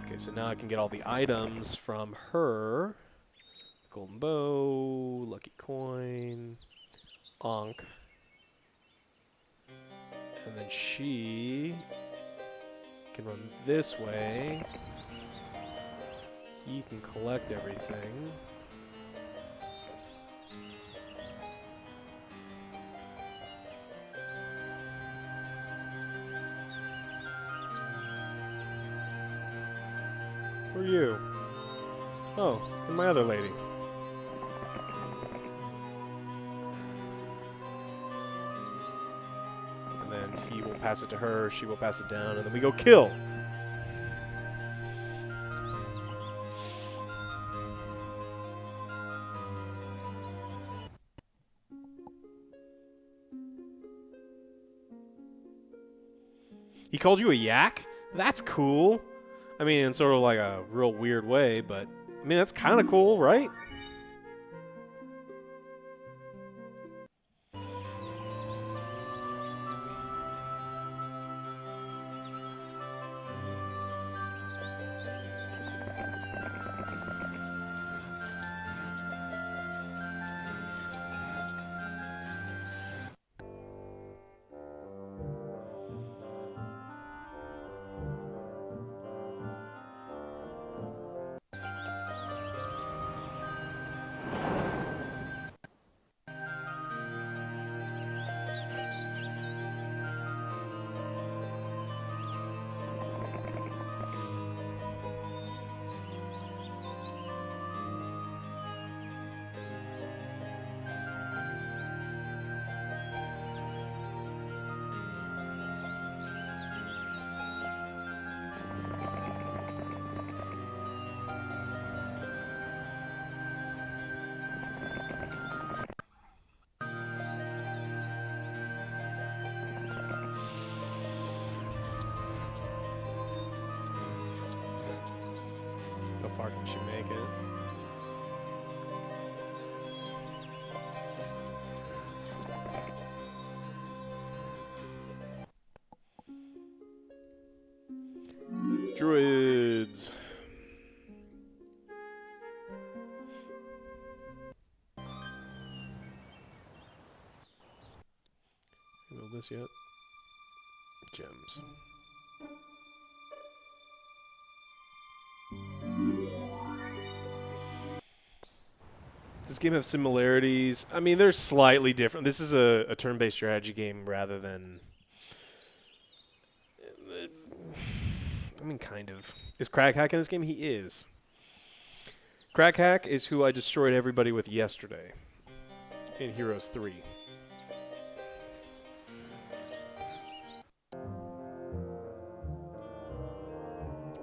Okay, so now I can get all the items from her. Golden bow, lucky coin. Onk. And then she can run this way. He can collect everything. Who are you? Oh, and my other lady. pass it to her. She will pass it down, and then we go kill. He called you a yak? That's cool. I mean, in sort of like a real weird way, but I mean, that's kind of cool, right? How far can she make it? Druids. Build this yet? Gems. This game has similarities. I mean, they're slightly different. This is a turn-based strategy game rather than. I mean, kind of. Is Craghack in this game? He is. Craghack is who I destroyed everybody with yesterday in Heroes 3.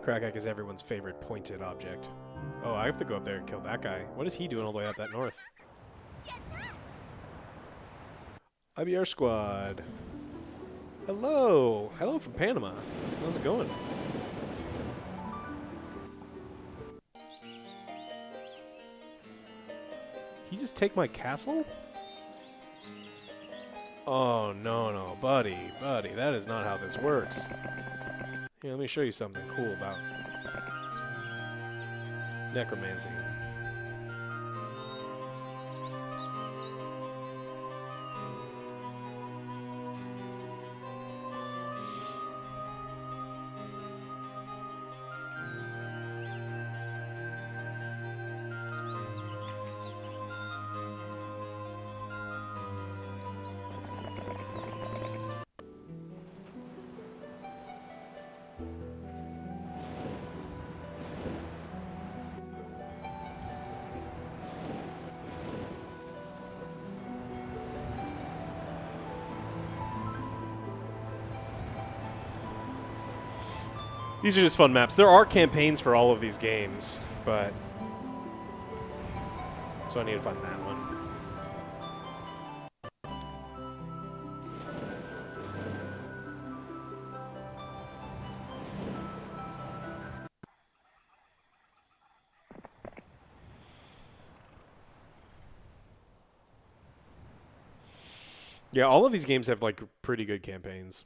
Craghack is everyone's favorite pointed object. Oh, I have to go up there and kill that guy. What is he doing all the way out that north? IBR squad. Hello. Hello from Panama. How's it going? He just take my castle? Oh, no, buddy, that is not how this works. Here, let me show you something cool about necromancy. These are just fun maps. There are campaigns for all of these games, but... So I need to find that one. Yeah, all of these games have, like, pretty good campaigns.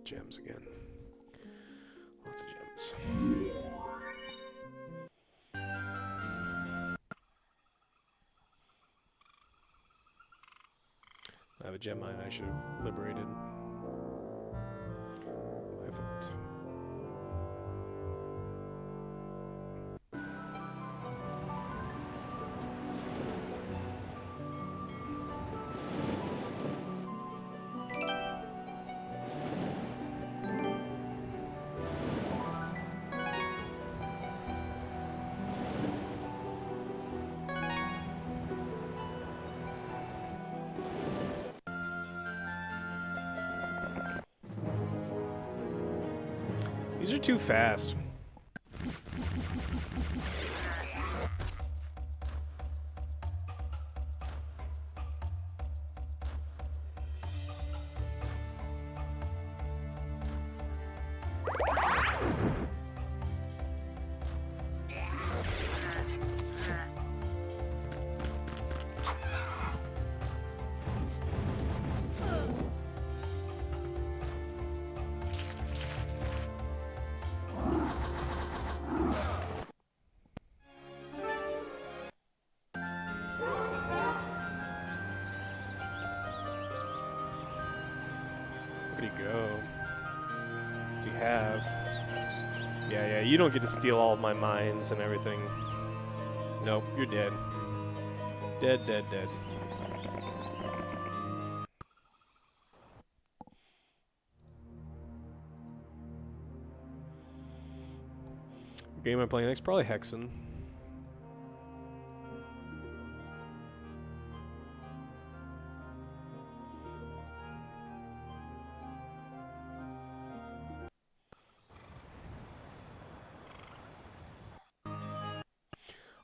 Gems again. Lots of gems. I have a gem mine I should have liberated. I haven't. These are too fast. Where'd he go? What's he have? Yeah, you don't get to steal all of my mines and everything. Nope, you're dead. Dead. What game am I playing next? Probably Hexen.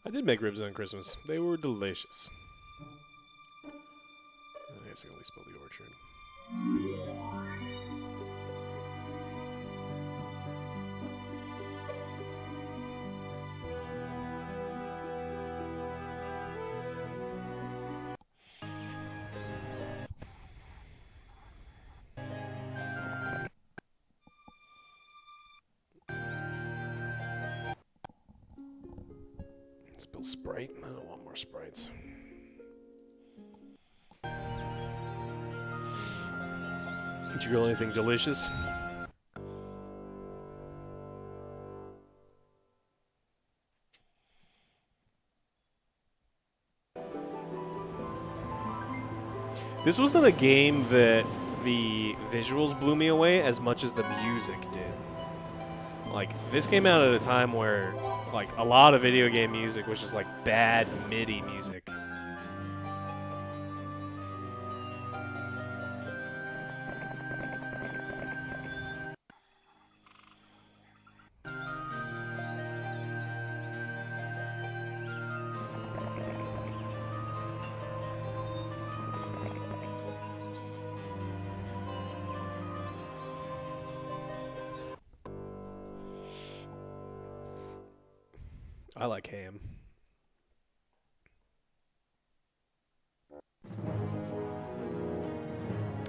I did make ribs on Christmas. They were delicious. I guess I can at least build the orchard. Let's build Sprite. I don't want more sprites. Did you grill anything delicious? This wasn't a game that the visuals blew me away as much as the music did. Like, this came out at a time where, like, a lot of video game music was just, like, bad MIDI music. I like ham.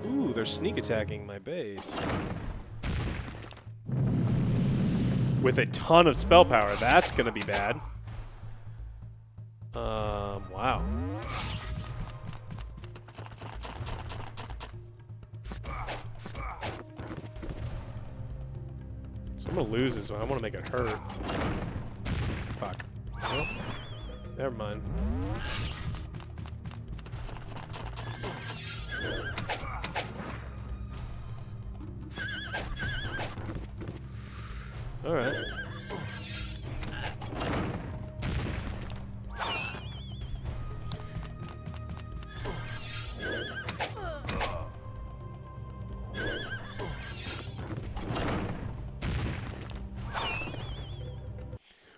Ooh, they're sneak attacking my base. With a ton of spell power. That's gonna be bad. Wow. So I'm gonna lose this one. I wanna make it hurt. Fuck. Well, never mind. Alright.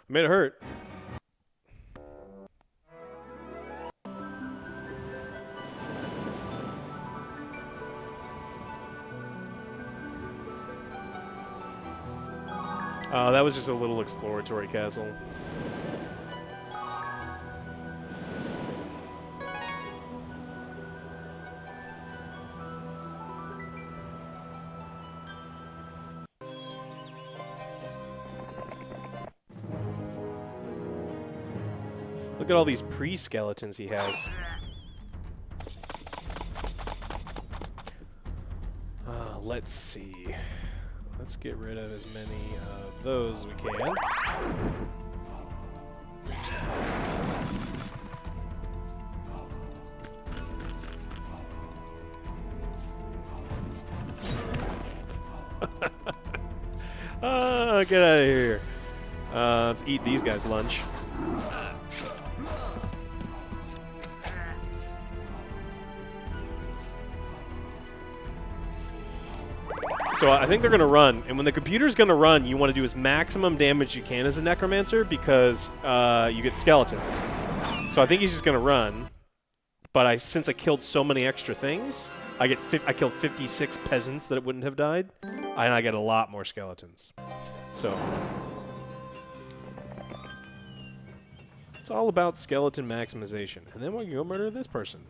Made it hurt. That was just a little exploratory castle. Look at all these pre-skeletons he has. Let's see. Let's get rid of as many of those as we can. Get out of here. Let's eat these guys' lunch. So I think they're going to run. And when the computer's going to run, you want to do as maximum damage you can as a necromancer because you get skeletons. So I think he's just going to run. But since I killed so many extra things, I killed 56 peasants that wouldn't have died, and I get a lot more skeletons. So it's all about skeleton maximization. And then we can go murder this person.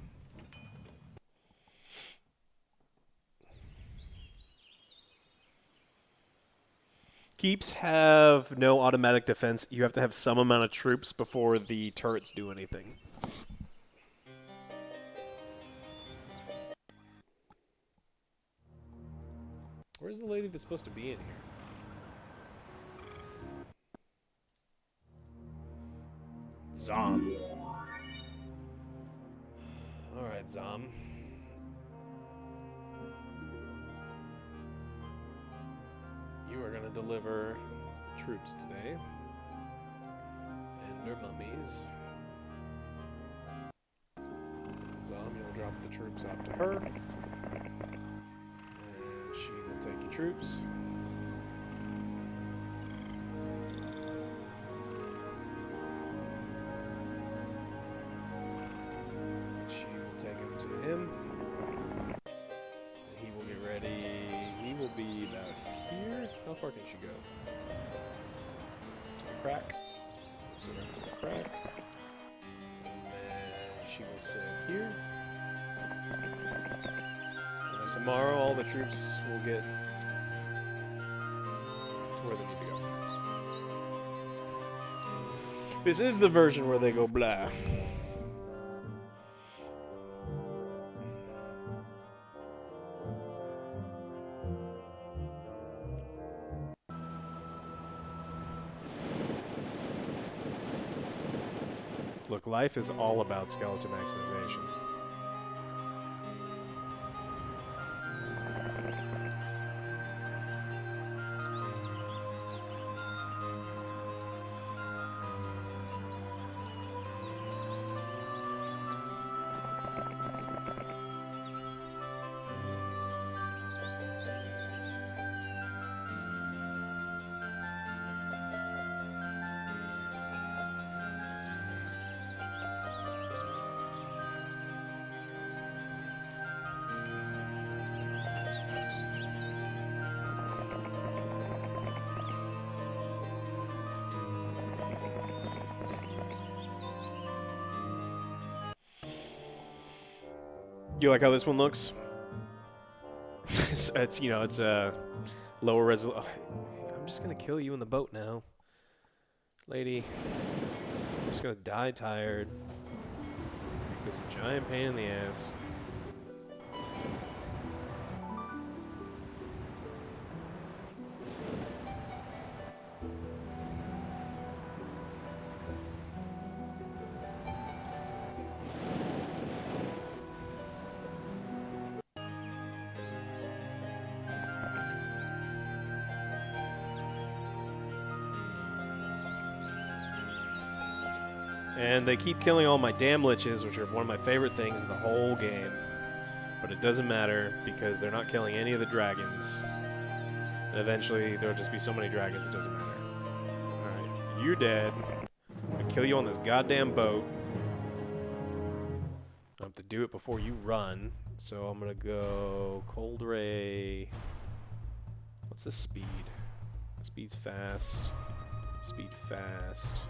Keeps have no automatic defense. You have to have some amount of troops before the turrets do anything. Where's the lady that's supposed to be in here? Zom. Alright, Zom. You are going to deliver troops today. And their mummies. Zom, you'll drop the troops off to her. And she will take your troops. She will take them to him. And he will get ready. He will be about here. How far can she go? To the crack. Sit right to the crack. And then she will sit here. And then tomorrow all the troops will get to where they need to go. This is the version where they go blah. Look, life is all about skeleton maximization. You like how this one looks? it's it's a lower resolution. I'm just gonna kill you in the boat now, lady. I'm just gonna die tired. This is a giant pain in the ass. And they keep killing all my damn liches, which are one of my favorite things in the whole game. But it doesn't matter, because they're not killing any of the dragons. And eventually, there'll just be so many dragons, it doesn't matter. Alright, you're dead. I'm gonna kill you on this goddamn boat. I have to do it before you run. So I'm gonna go Cold Ray. What's the speed? Speed's fast. Speed fast.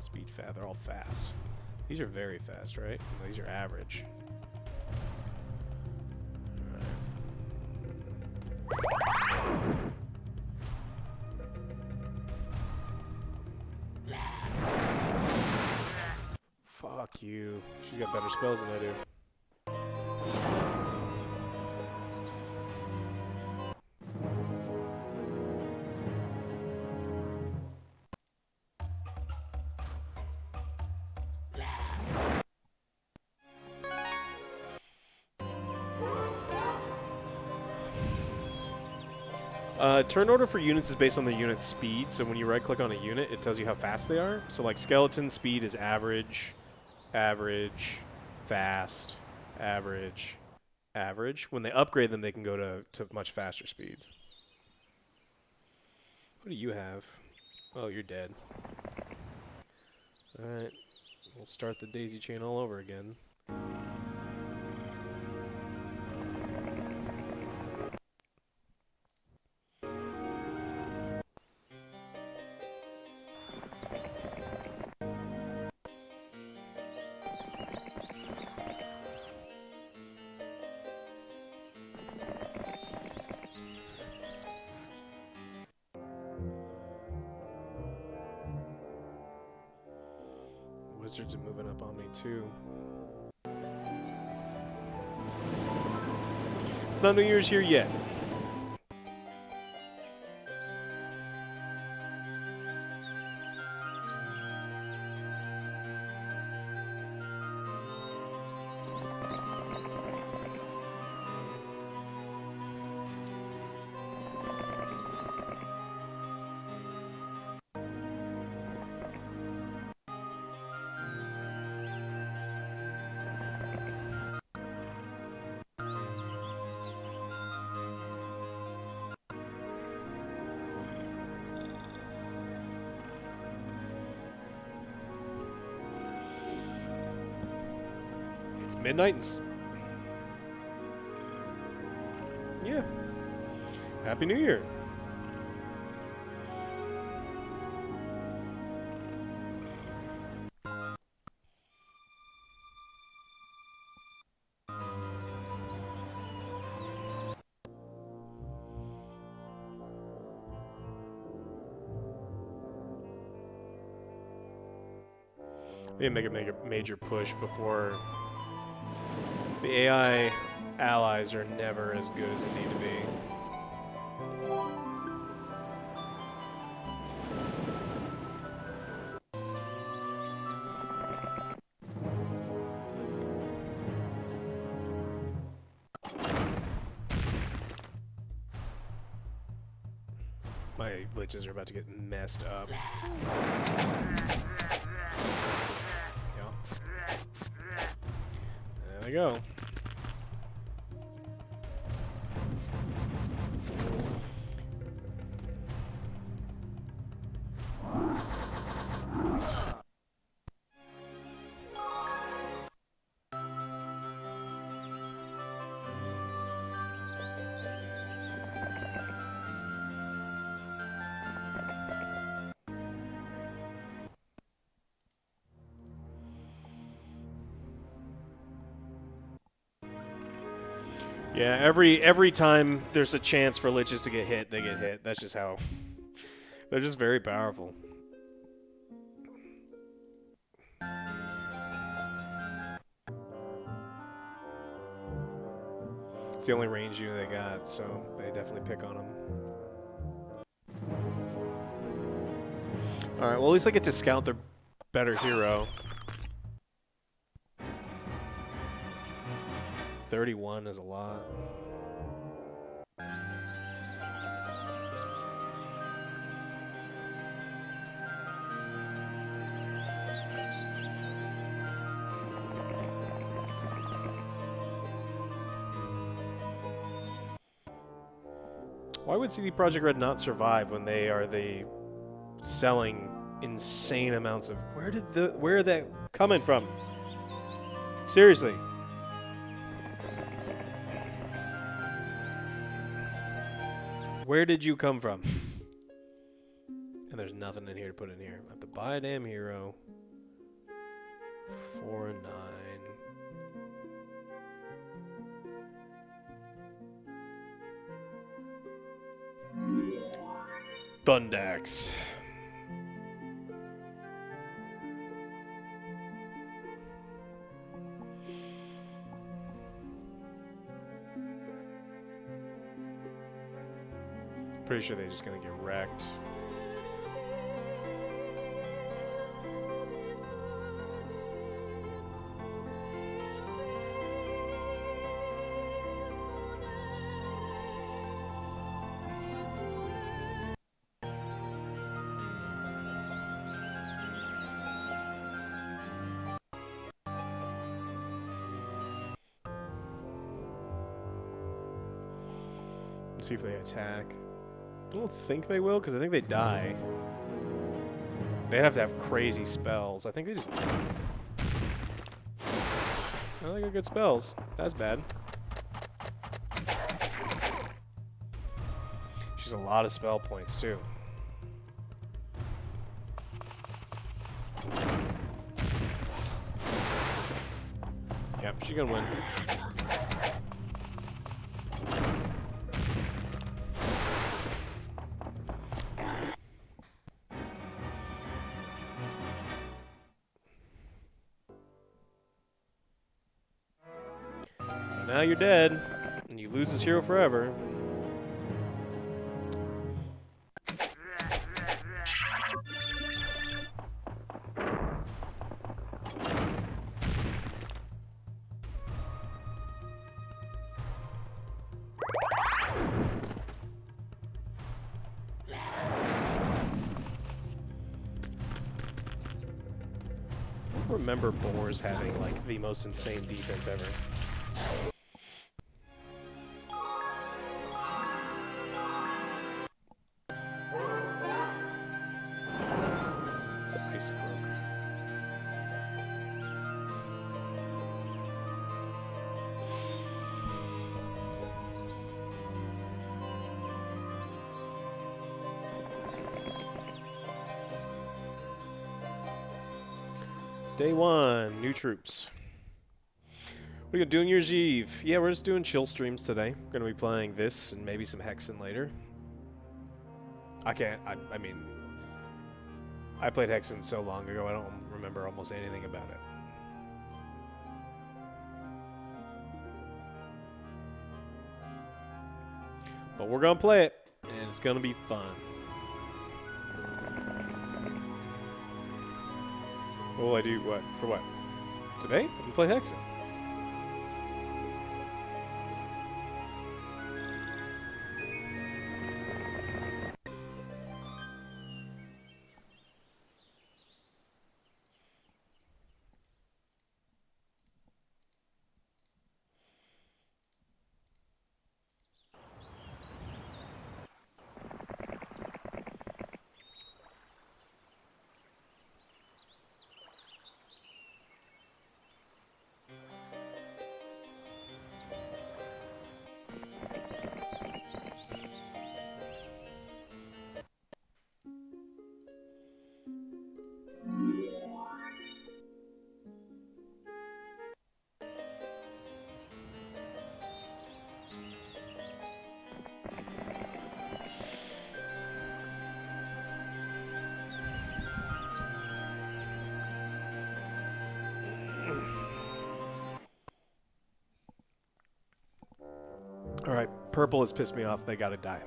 Speed fast. They're all fast. These are very fast, right? No, these are average. Fuck you. She's got better spells than I do. Turn order for units is based on the unit's speed, so when you right-click on a unit, it tells you how fast they are. So, like, skeleton speed is average, average, fast, average, average. When they upgrade them, they can go to much faster speeds. What do you have? Oh, you're dead. Alright. We'll start the daisy chain all over again. Wizards are moving up on me too. It's not New Year's here yet. It's midnight and yeah. Happy New Year. We need to make a major push before the AI allies are never as good as they need to be. My liches are about to get messed up. Yeah. There they go. Yeah, every time there's a chance for liches to get hit, they get hit. That's just how they're just very powerful. It's the only range unit they got, so they definitely pick on them. Alright, well at least I get to scout their better hero. 31 is a lot. Why would CD Projekt Red not survive when they are selling insane amounts of where are that coming from? Seriously. Where did you come from? And there's nothing in here to put in here. I have to buy a damn hero. 4 and 9. Thundax. Pretty sure they're just gonna get wrecked. Let's see if they attack. I don't think they will, because I think they die. They have to have crazy spells. I think they just... I think I got good spells. That's bad. She's a lot of spell points, too. Yep, she's gonna win. But now you're dead, and you lose this hero forever. I remember boars having like the most insane defense ever. It's an ice croak. It's day one, new troops. What are you doing New Year's Eve? Yeah, we're just doing chill streams today. We're gonna be playing this and maybe some Hexen later. I mean, I played Hexen so long ago, I don't remember almost anything about it. But we're gonna play it, and it's gonna be fun. What will I do? What? For what? Today? I can play Hexen. Alright, purple has pissed me off. They gotta die.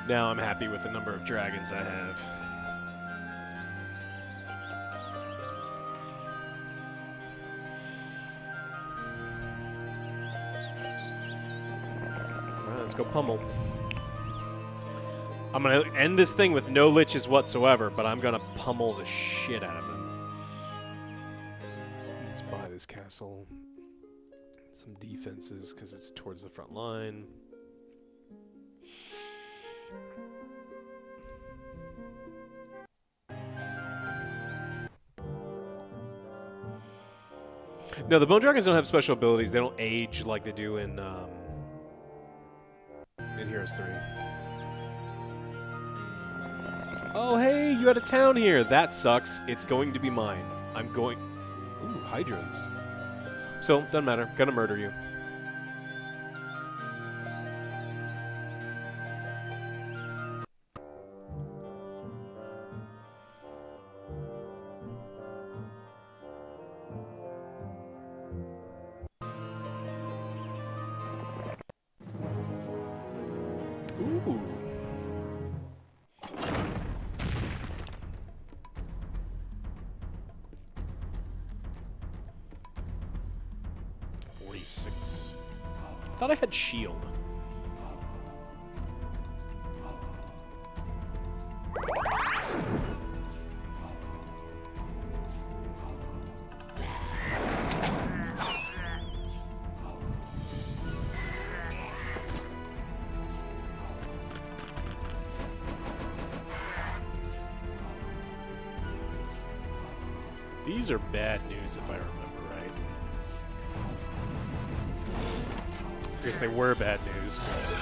Now I'm happy with the number of dragons I have. Alright, let's go pummel. I'm gonna end this thing with no liches whatsoever, but I'm gonna pummel the shit out of them. Let's buy this castle. Some defenses, because it's towards the front line. No, the Bone Dragons don't have special abilities. They don't age like they do in Heroes 3. Oh, hey, you had a town here. That sucks. It's going to be mine. I'm going... Ooh, Hydras. So, doesn't matter. Gonna murder you. Ooh. $46. I thought I had shield. These are bad news, if I remember right. I guess they were bad news, 'cause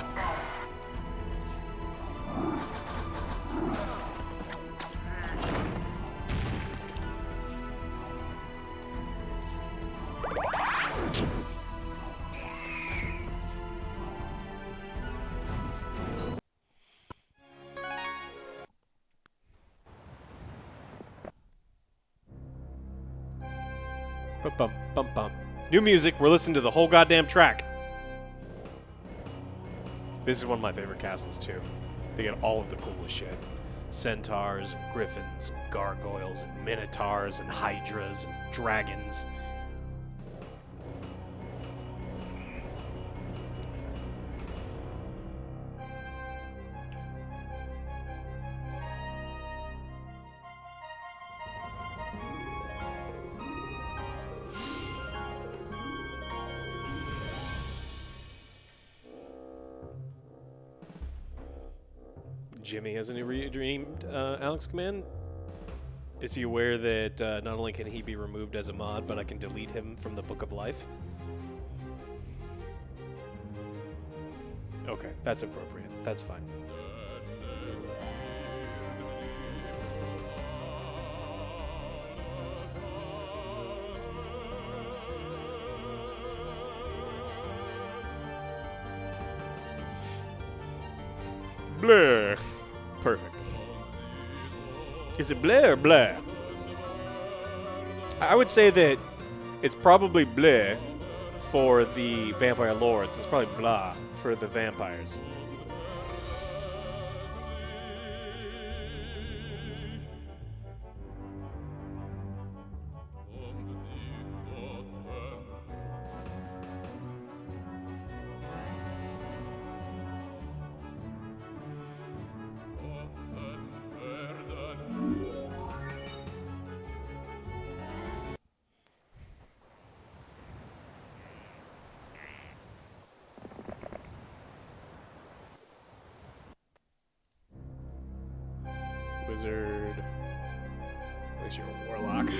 bum bum bum bum. New music. We're listening to the whole goddamn track. This is one of my favorite castles too. They get all of the coolest shit: centaurs, and griffins, and gargoyles, and minotaurs, and hydras, and dragons. Jimmy has a new redeemed Alex command. Is he aware that not only can he be removed as a mod, but I can delete him from the Book of Life? Okay, that's appropriate. That's fine. Bleh. Perfect. Is it bleh or bleh? I would say that it's probably bleh for the vampire lords. It's probably blah for the vampires. Wizard. At least you're a warlock.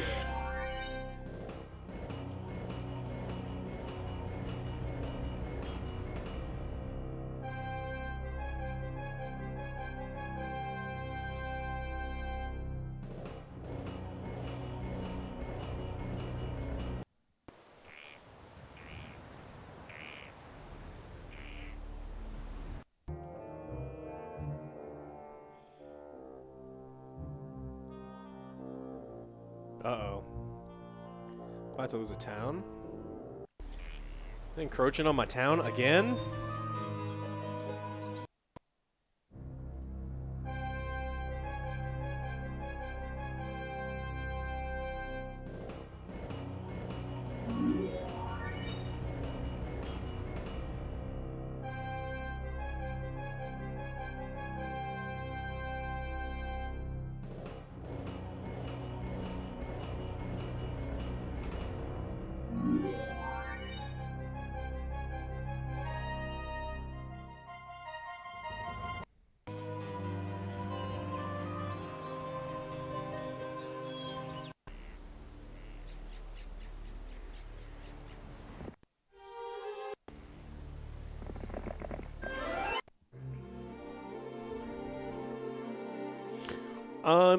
Uh-oh. About to lose a town? Encroaching on my town again?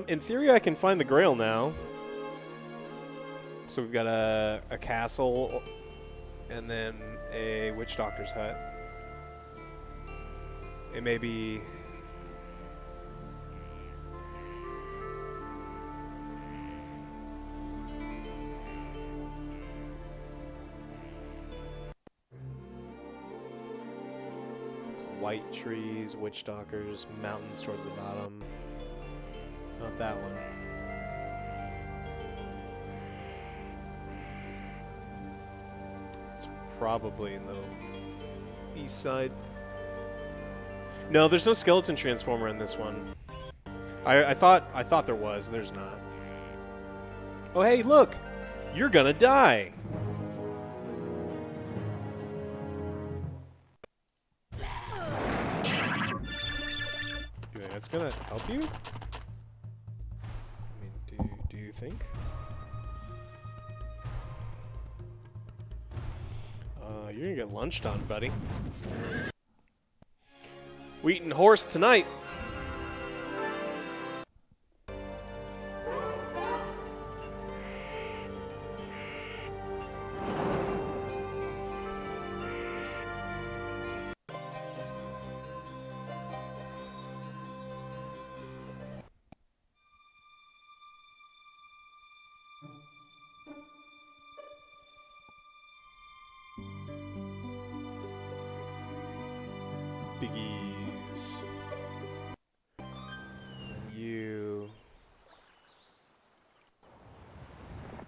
In theory, I can find the Grail now. So we've got a castle, and then a witch doctor's hut. It may be... White trees, witch stalkers, mountains towards the bottom. Not that one. It's probably in the east side. No, there's no skeleton transformer in this one. I thought there was. There's not. Oh hey, look! You're gonna die. You think that's gonna help you? I mean, do you think? You're gonna get lunched on, buddy. Wheat and horse tonight. Biggies. And you.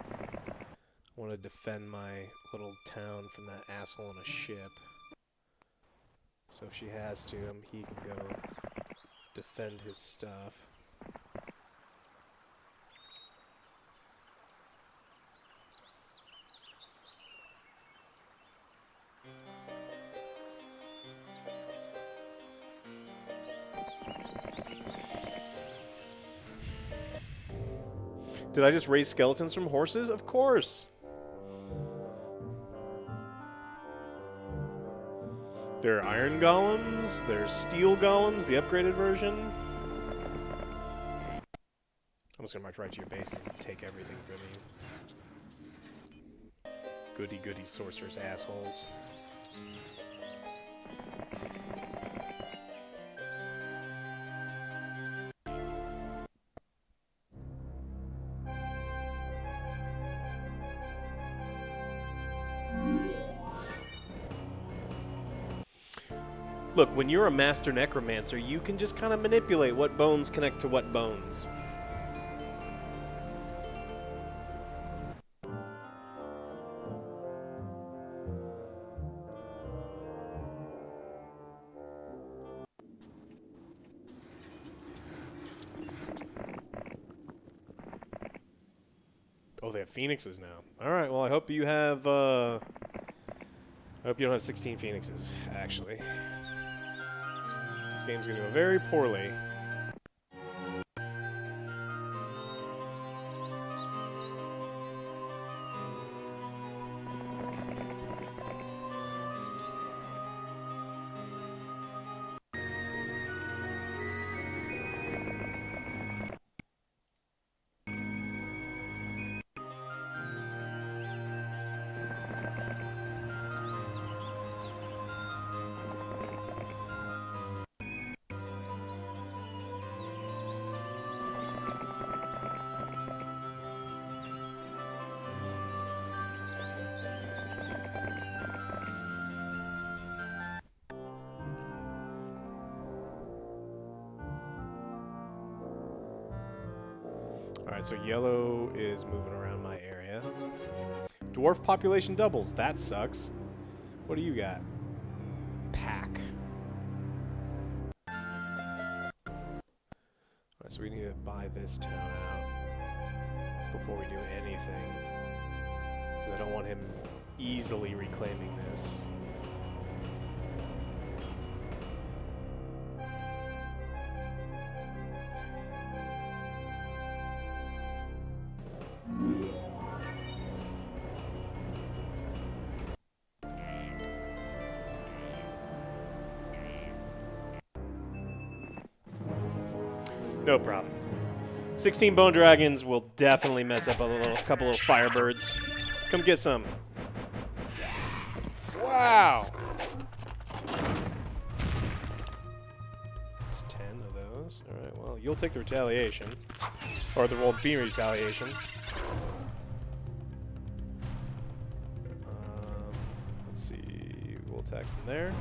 I want to defend my little town from that asshole on a ship. So if she has to, he can go defend his stuff. Did I just raise skeletons from horses? Of course! There are iron golems, there's steel golems, the upgraded version. I'm just gonna march right to your base and take everything from you. Goody goody sorcerers assholes. Look, when you're a master necromancer, you can just kind of manipulate what bones connect to what bones. Oh, they have phoenixes now. Alright, well I hope you have, I hope you don't have 16 phoenixes, actually. This game's gonna go very poorly. Alright, so yellow is moving around my area. Dwarf population doubles. That sucks. What do you got? Pack. Alright, so we need to buy this town out before we do anything. Because I don't want him easily reclaiming this. No problem. 16 bone dragons will definitely mess up a couple of firebirds. Come get some. Wow. It's 10 of those. All right. Well, you'll take the retaliation, or there won't be retaliation. Let's see. We'll attack from there.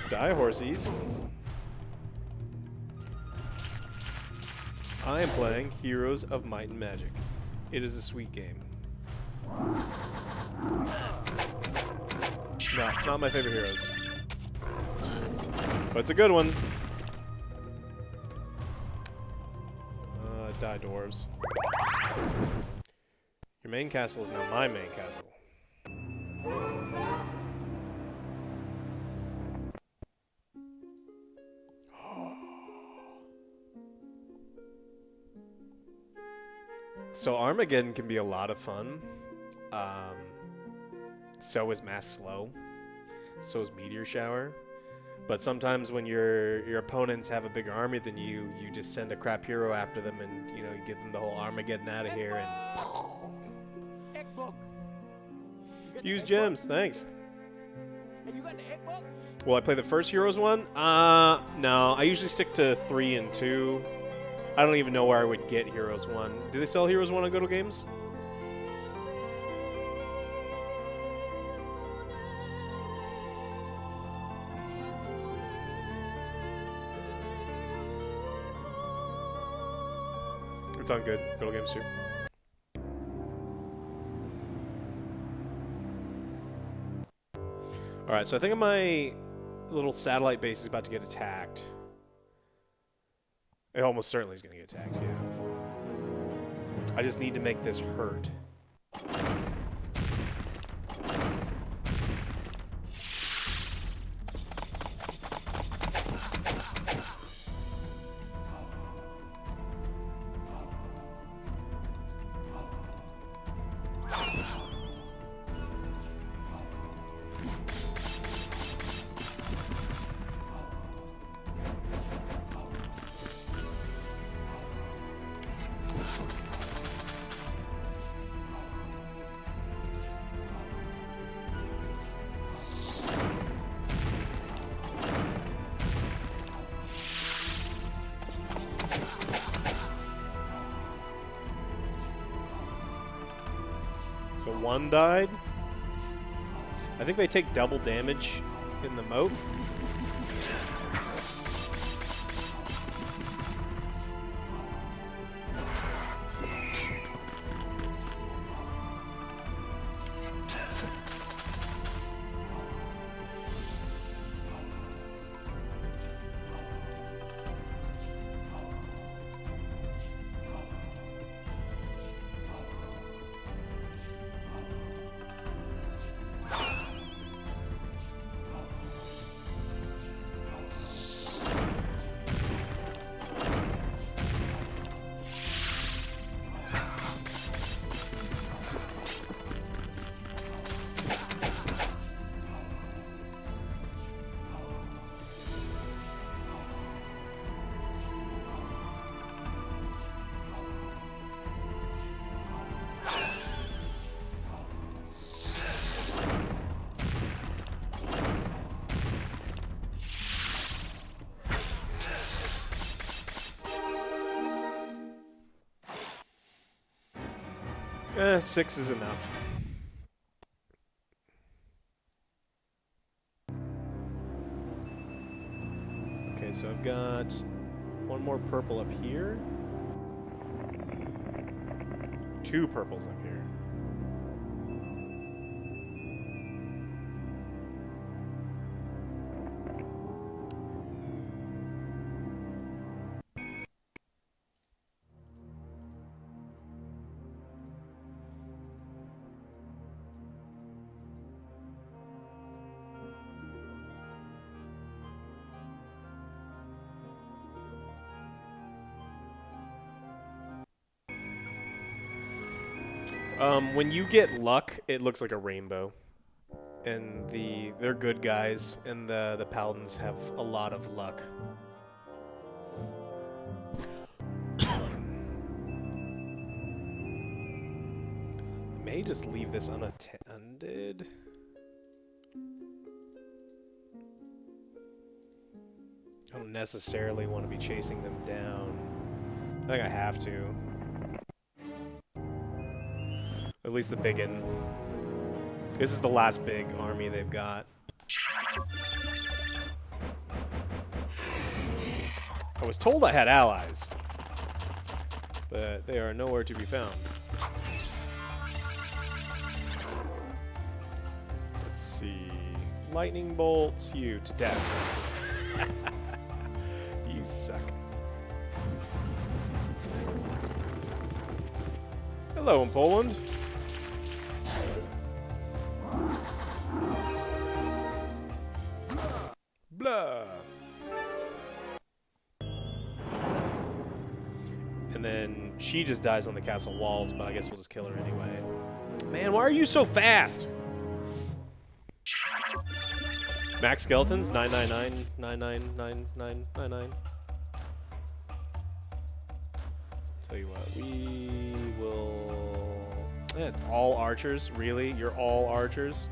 Die, horsies. I am playing Heroes of Might and Magic. It is a sweet game. No, not my favorite heroes. But it's a good one. Die, dwarves. Your main castle is now my main castle. So Armageddon can be a lot of fun. So is Mass Slow. So is Meteor Shower. But sometimes when your opponents have a bigger army than you, you just send a crap hero after them, and you give them the whole Armageddon out of here and Egg book. You got the use egg gems. book? Thanks. Hey, you got the egg book? Will I play the first Heroes one? No. I usually stick to 3 and 2. I don't even know where I would get Heroes 1. Do they sell Heroes 1 on Good Old Games? It's on Good Old Games too. Alright, so I think my little satellite base is about to get attacked. It almost certainly is going to get attacked, yeah. I just need to make this hurt. So 1 died. I think they take double damage in the moat. Eh, 6 is enough. Okay, so I've got 1 more purple up here. 2 purples up here. When you get luck, it looks like a rainbow. And they're good guys, and the paladins have a lot of luck. May just leave this unattended. I don't necessarily want to be chasing them down. I think I have to. At least the biggin. This is the last big army they've got. I was told I had allies, but they are nowhere to be found. Let's see. Lightning bolts you to death. You suck. Hello in Poland. Blah. And then she just dies on the castle walls, but I guess we'll just kill her anyway. Man, why are you so fast? Max skeletons, 999, 9999999. Tell you what, we will... all archers, really? You're all archers?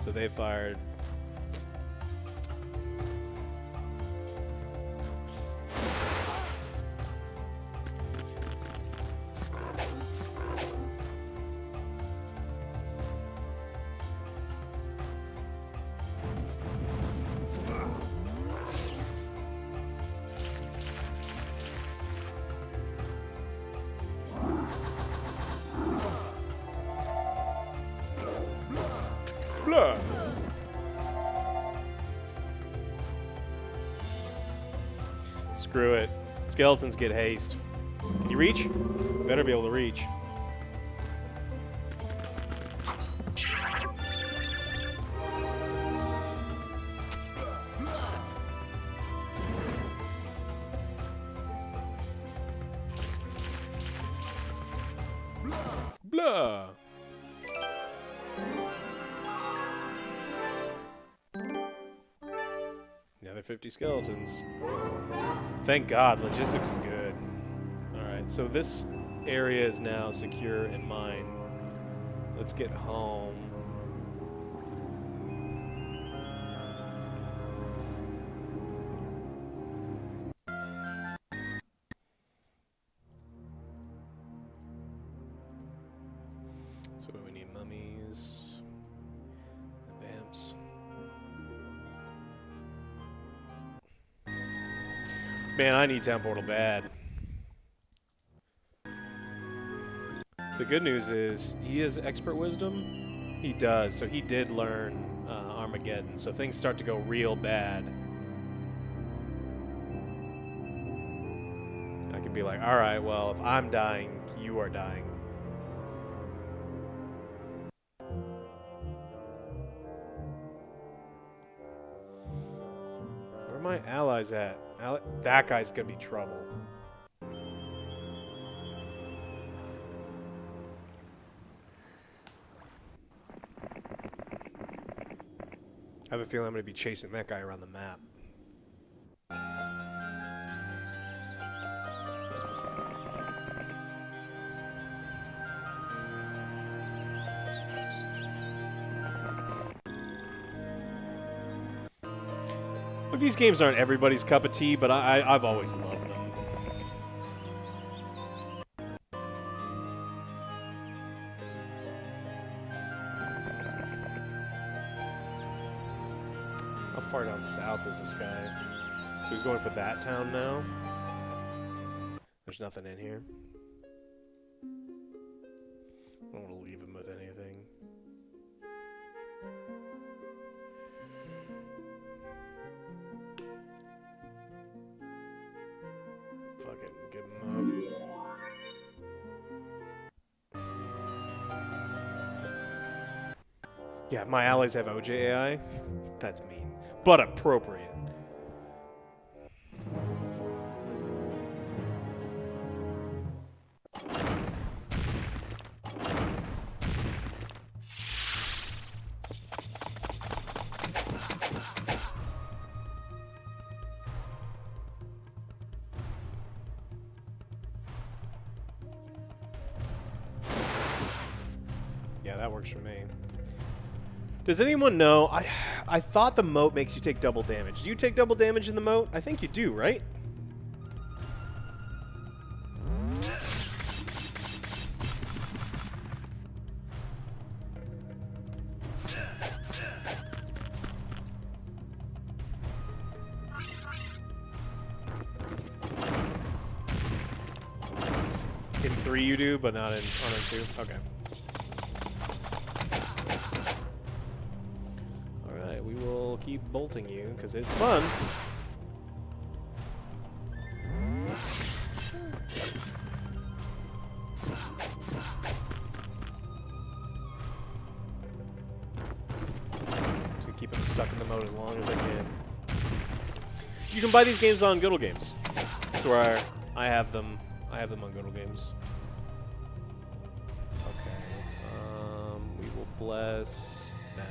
So they fired... Blah. Screw it. Skeletons get haste. Can you reach? Better be able to reach. Blah. Another 50 skeletons. Thank God, logistics is good. Alright, so this area is now secure and mine. Let's get home. So we need mummies. Vamps. Man, I need Town Portal bad. The good news is, he has expert wisdom. He does, so he did learn Armageddon. So if things start to go real bad, I can be like, all right, well, if I'm dying, you are dying. Where are my allies at? That guy's gonna be trouble. I have a feeling I'm gonna be chasing that guy around the map. Look, these games aren't everybody's cup of tea, but I've always loved them. How far down south is this guy? So he's going for that town now? There's nothing in here. I don't want to leave him with anything. Fuck it, give him up. Yeah, my allies have OJ AI. That's mean, but appropriate. Yeah, that works for me. Does anyone know? I thought the moat makes you take double damage. Do you take double damage in the moat? I think you do, right? M3 you do, but not on M2? Okay. Alright, we will keep bolting you, because it's fun. So keep them stuck in the mode as long as I can. You can buy these games on Good Old Games. That's where I have them. I have them on Good Old Games. Okay. We will bless them.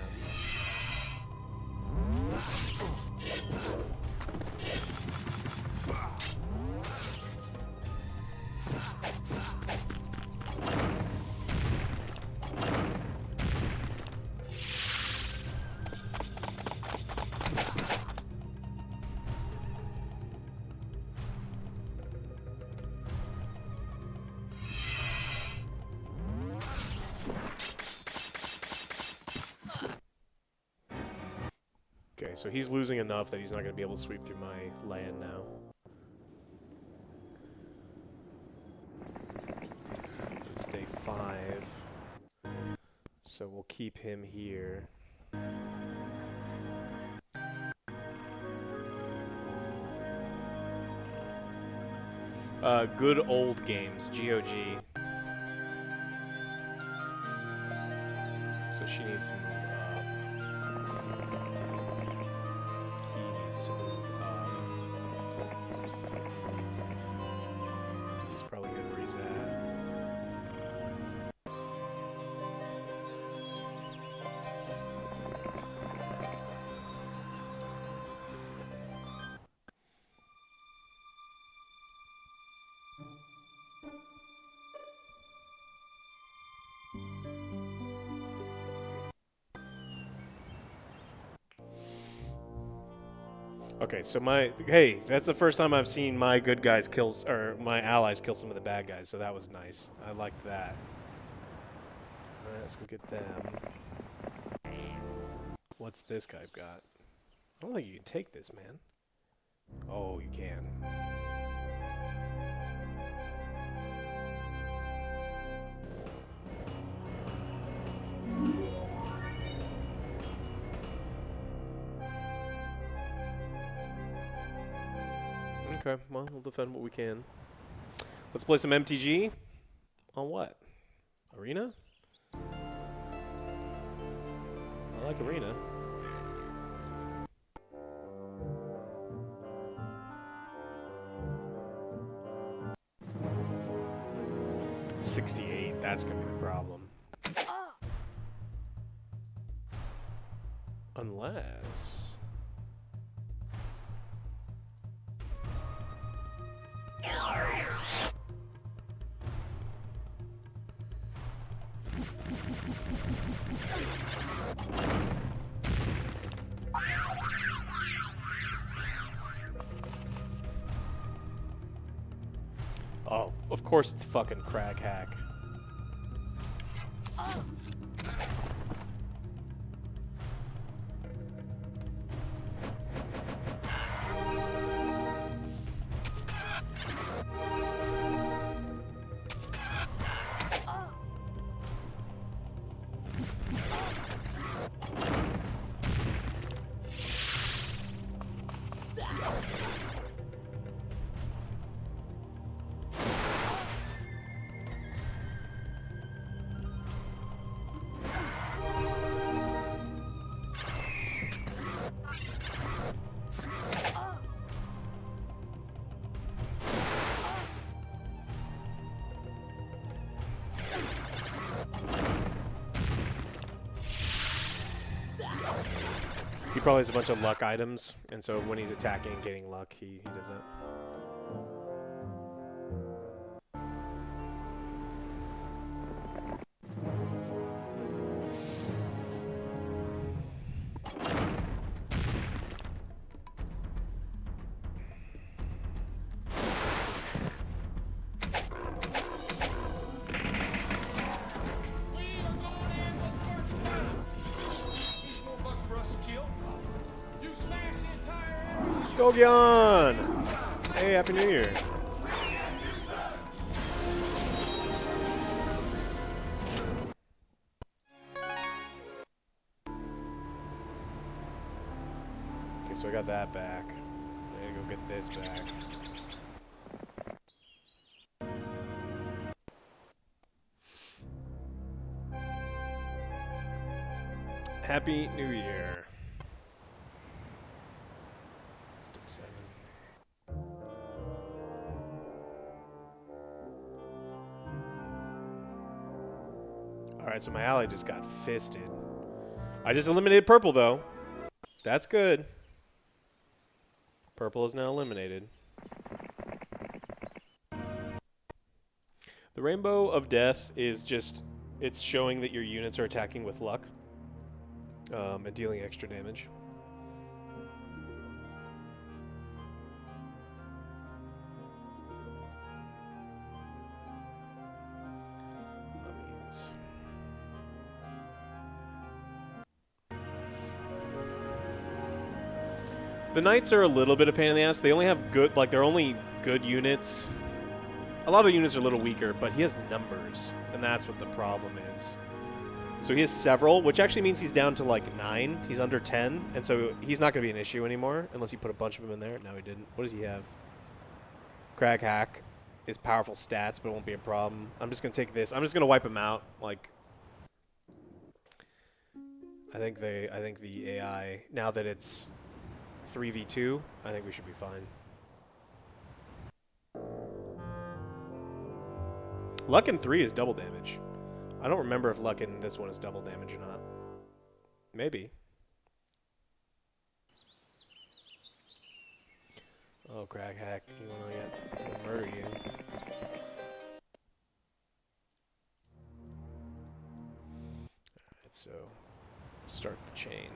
Okay, so he's losing enough that he's not going to be able to sweep through my land now. It's day 5. So we'll keep him here. Good Old Games, GOG. So she needs to move up. He needs to move up. He's probably good where he's at. Okay, so hey, that's the first time I've seen my good guys or my allies kill some of the bad guys, so that was nice. I liked that. Alright, let's go get them. What's this guy got? I don't think you can take this, man. Oh, you can. Okay, well, we'll defend what we can. Let's play some MTG. On what? Arena? I like Arena. $68, that's gonna be the problem. Unless... Oh, of course it's fucking Crag Hack. He probably has a bunch of luck items, and so when he's attacking and getting luck, he does that. Gogyan! Hey, Happy New Year. so I got that back. I gotta go get this back. Happy New Year. Let's do 7. Alright, so my ally just got fisted. I just eliminated purple, though. That's good. Purple is now eliminated. The Rainbow of Death is just... It's showing that your units are attacking with luck. And dealing extra damage. Mummies. The Knights are a little bit of pain in the ass. They only have good, like, they're only good units. A lot of the units are a little weaker, but he has numbers, and that's what the problem is. So he has several, which actually means he's down to, like, 9. He's under 10, and so he's not going to be an issue anymore, unless you put a bunch of them in there. No, he didn't. What does he have? Crag Hack is powerful stats, but it won't be a problem. I'm just going to take this. I'm just going to wipe him out, like... I think the AI, now that it's 3v2, I think we should be fine. Luck in 3 is double damage. I don't remember if luck in this one is double damage or not. Maybe. Oh, Crag Hack. You wanna get... I'll murder you. Alright, so... Start the chain.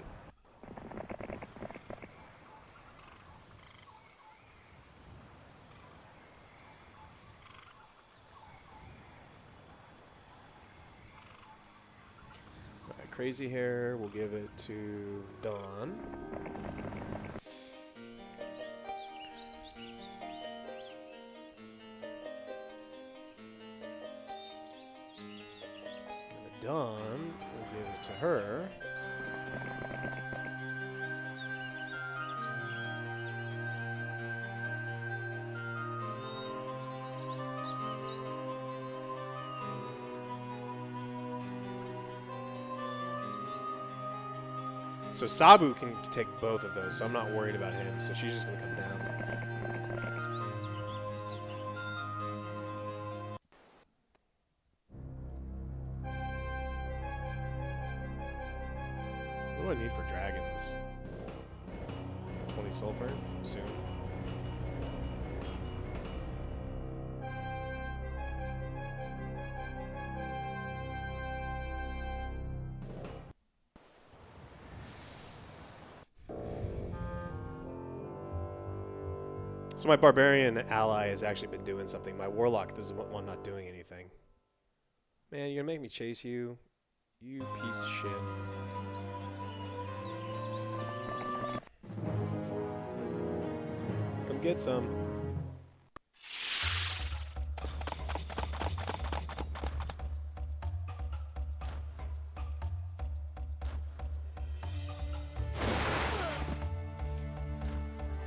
Crazy Hair, we'll give it to Dawn. And Dawn, we'll give it to her. So Sabu can take both of those, so I'm not worried about him. So she's just going to come down. What do I need for dragons? 20 sulfur? Soon. So my barbarian ally has actually been doing something. My warlock is the one not doing anything. Man, you're gonna make me chase you? You piece of shit. Come get some.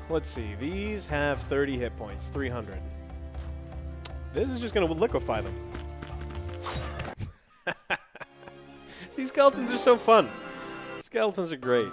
Let's see. These have 30 hit points, 300. This is just going to liquefy them. See, skeletons are so fun. Skeletons are great.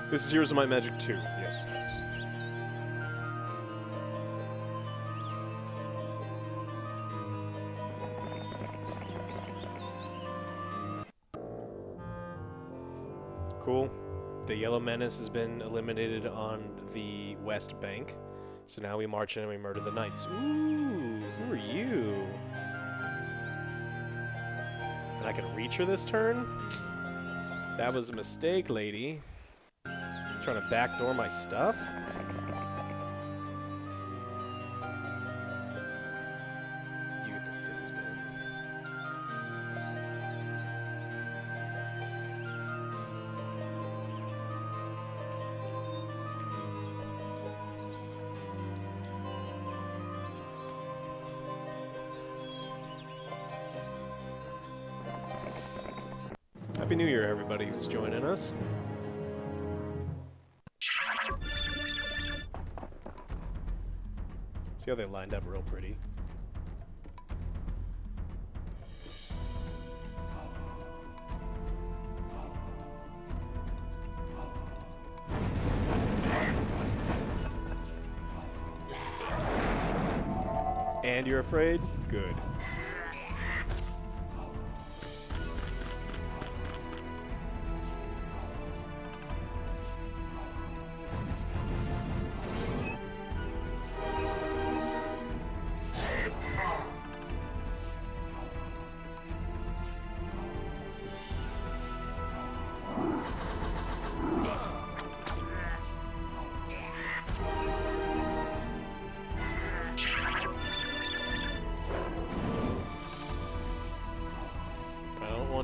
This is Heroes of Might Magic 2, yes. Cool. The Yellow Menace has been eliminated on the West Bank. So now we march in and we murder the Knights. Ooh, who are you? And I can reach her this turn? That was a mistake, lady. Trying to backdoor my stuff? You get the fizz, man. Happy New Year, everybody who's joining us. See how they lined up real pretty. And you're afraid? Good.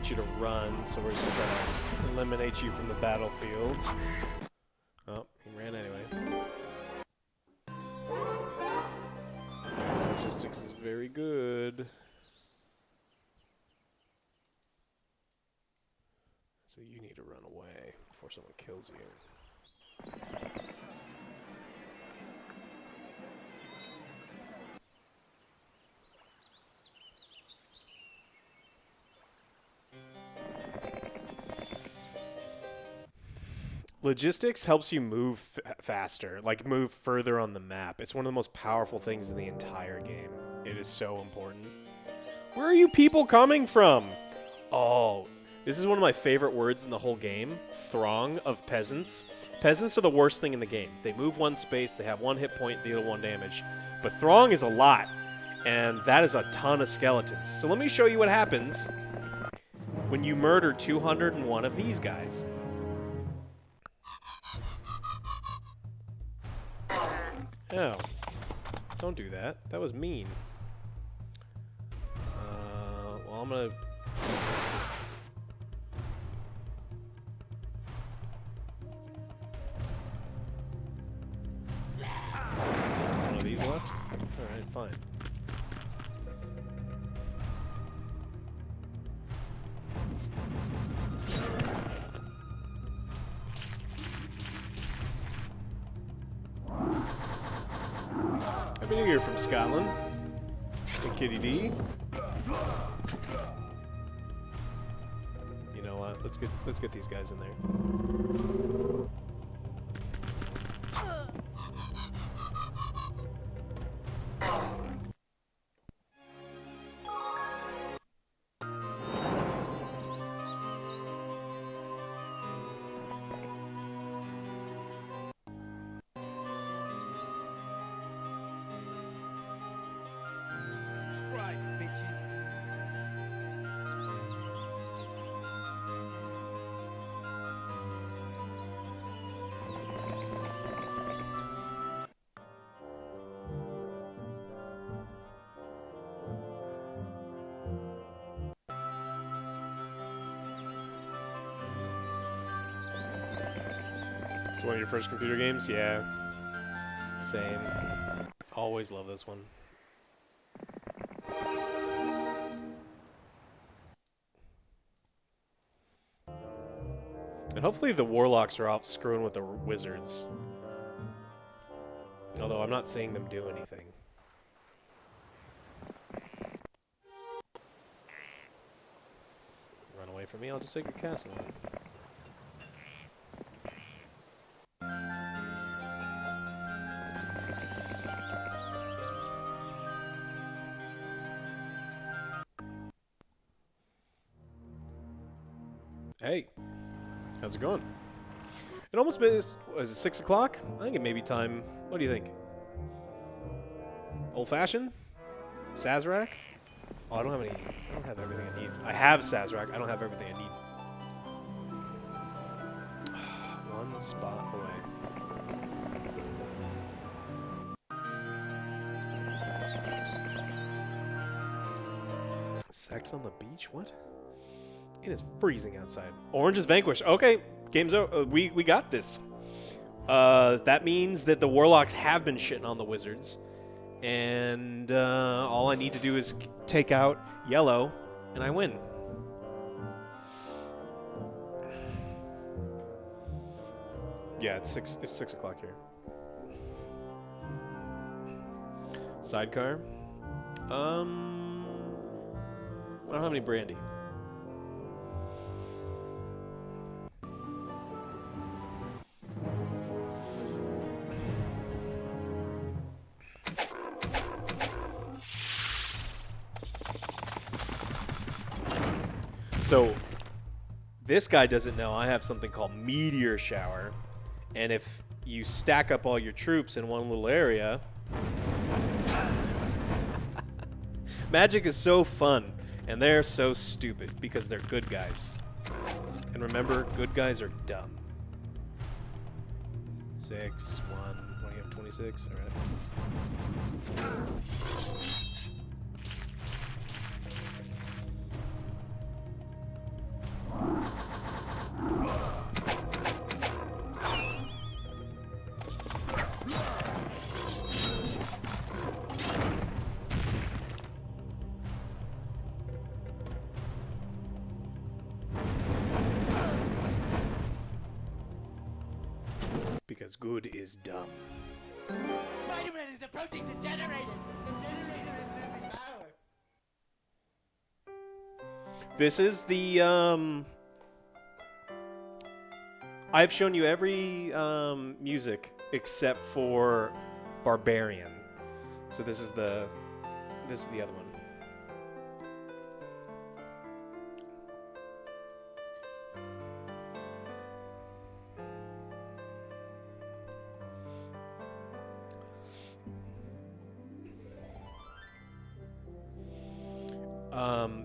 You to run, so we're just gonna try to eliminate you from the battlefield. Oh, he ran anyway. This logistics is very good. So you need to run away before someone kills you. Logistics helps you move faster, like move further on the map. It's one of the most powerful things in the entire game. It is so important. Where are you people coming from? Oh, this is one of my favorite words in the whole game. Throng of peasants. Peasants are the worst thing in the game. They move one space, they have one hit point, they deal one damage. But throng is a lot, and that is a ton of skeletons. So let me show you what happens when you murder 201 of these guys. Oh, don't do that. That was mean. Well, I'm gonna... One of these left? Alright, fine. Happy New Year from Scotland. Hey, Kitty D. You know what? Let's get these guys in there. Subscribe, bitches. It's one of your first computer games? Yeah. Same. Always love this one. And hopefully the warlocks are off screwing with the wizards. Although I'm not seeing them do anything. Run away from me, I'll just take your castle. Hey, how's it going? It almost is it 6 o'clock? I think it may be time. What do you think? Old fashioned? Sazerac? Oh, I don't have everything I need. I have Sazerac, I don't have everything I need. One spot away. Sex on the beach? What? It is freezing outside. Orange is vanquished. Okay, game's over. We got this. That means that the warlocks have been shitting on the wizards, and all I need to do is take out yellow, and I win. Yeah, it's 6. It's 6 o'clock here. Sidecar. I don't have any brandy. So, this guy doesn't know I have something called Meteor Shower. And if you stack up all your troops in one little area... Magic is so fun, and they're so stupid because they're good guys. And remember, good guys are dumb. 6, 1, what do you have, 26? Alright. Because good is dumb. Spider-Man is approaching the generators. The generator is losing power. This is the, I've shown you every, music except for Barbarian. So this is the other one.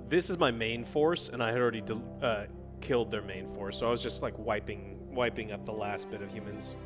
This is my main force, and I had already killed their main force, so I was just like wiping up the last bit of humans.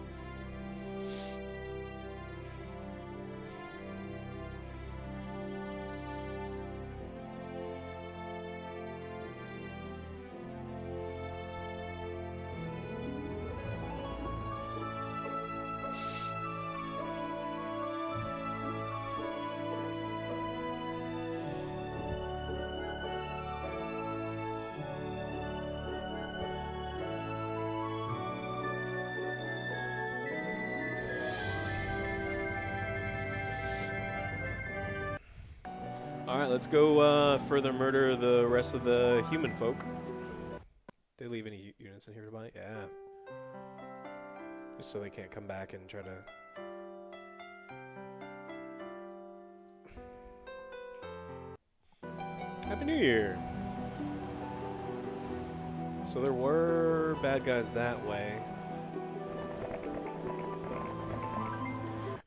Alright, let's go further murder the rest of the human folk. They leave any units in here to buy? Yeah. Just so they can't come back and try to... Happy New Year! So there were bad guys that way.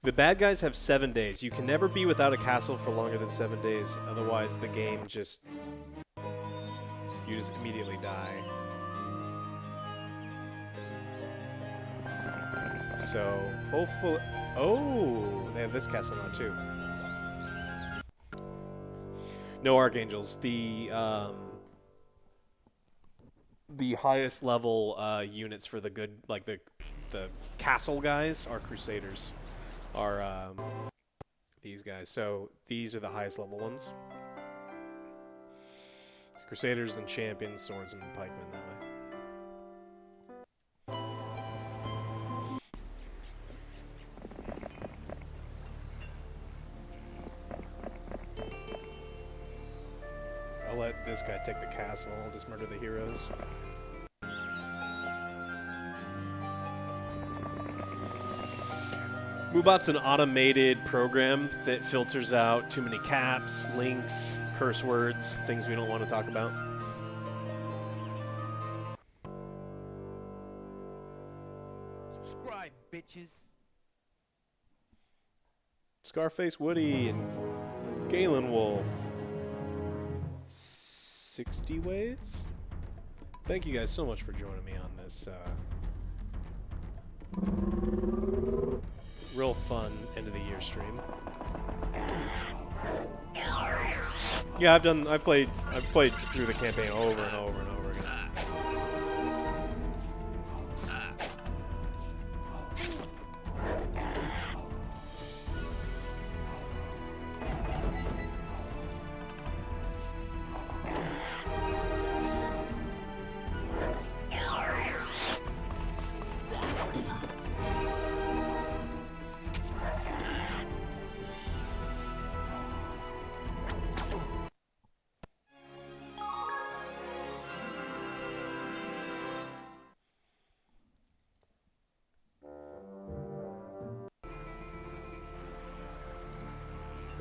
The bad guys have 7 days. You can never be without a castle for longer than 7 days. Otherwise, the game just... You just immediately die. So, hopefully... Oh! They have this castle now, too. No Archangels. The highest level units for the good... Like, the castle guys are Crusaders. Are these guys. So these are the highest level ones. Crusaders and champions, swordsmen, and pikemen that way. I'll let this guy take the castle. I'll just murder the heroes. Moobot's an automated program that filters out too many caps, links, curse words, things we don't want to talk about. Subscribe, bitches. Scarface Woody and Galen Wolf. 60 ways? Thank you guys so much for joining me on this real fun end of the year stream. Yeah, I've played through the campaign over and over and over again.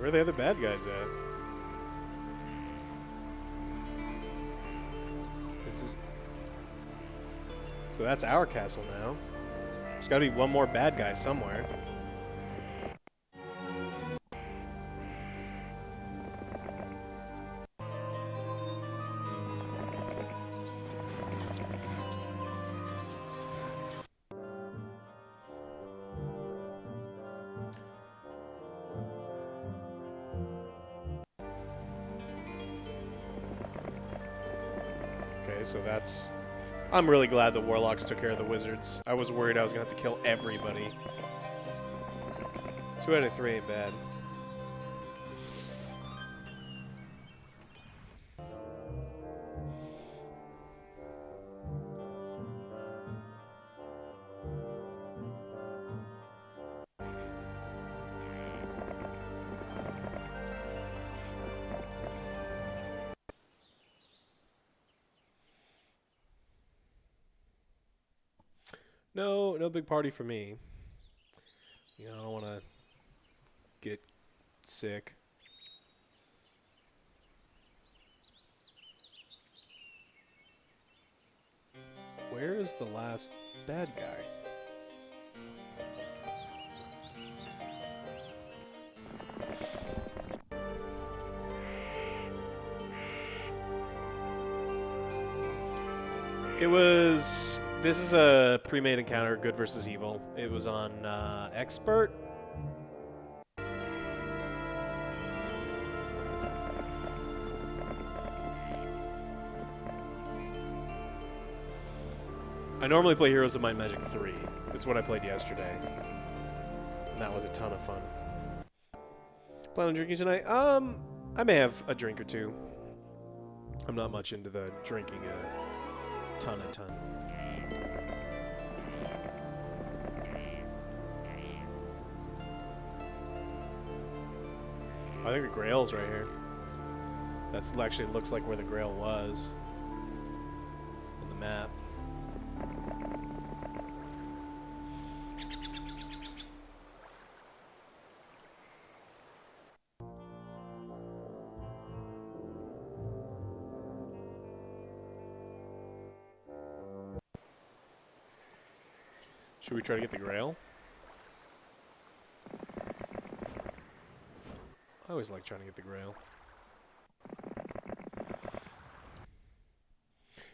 Where are the other bad guys at? This is... So that's our castle now. There's gotta be one more bad guy somewhere. Okay, so that's... I'm really glad the Warlocks took care of the Wizards. I was worried I was going to have to kill everybody. 2 out of 3 ain't bad. No, no big party for me. You know, I don't want to get sick. Where is the last bad guy? It was... This is a pre-made encounter, good versus evil. It was on expert. I normally play Heroes of Might and Magic 3. It's what I played yesterday. And that was a ton of fun. Plan on drinking tonight? I may have a drink or two. I'm not much into the drinking a ton. I think the Grail's right here. That's actually looks like where the Grail was on the map. Should we try to get the Grail? I always like trying to get the Grail.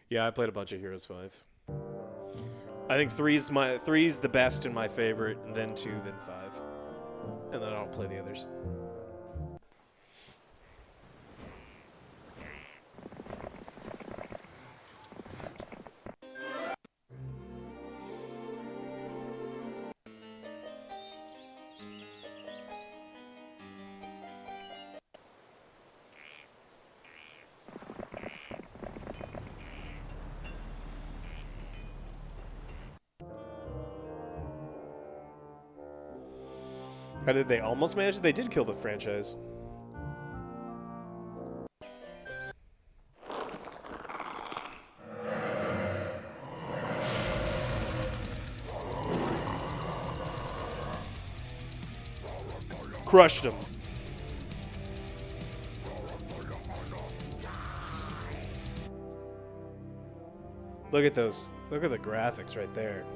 Yeah, I played a bunch of Heroes 5. I think three's the best and my favorite, and then 2, then 5. And then I don't play the others. How did they almost manage it? They did kill the franchise. Crushed him. Look at those. Look at the graphics right there.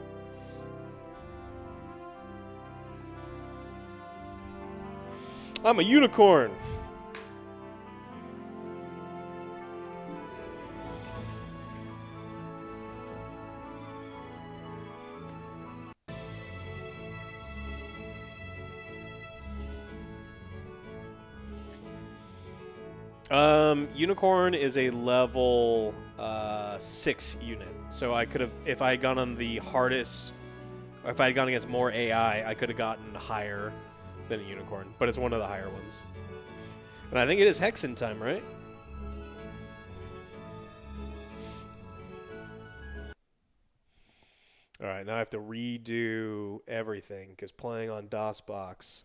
I'm a unicorn. Unicorn is a level 6 unit. So I could have, if I had gone on the hardest, or if I had gone against more AI, I could have gotten higher than a unicorn. But it's one of the higher ones. And I think it is Hexen time, right? Alright, now I have to redo everything, because playing on DOSBox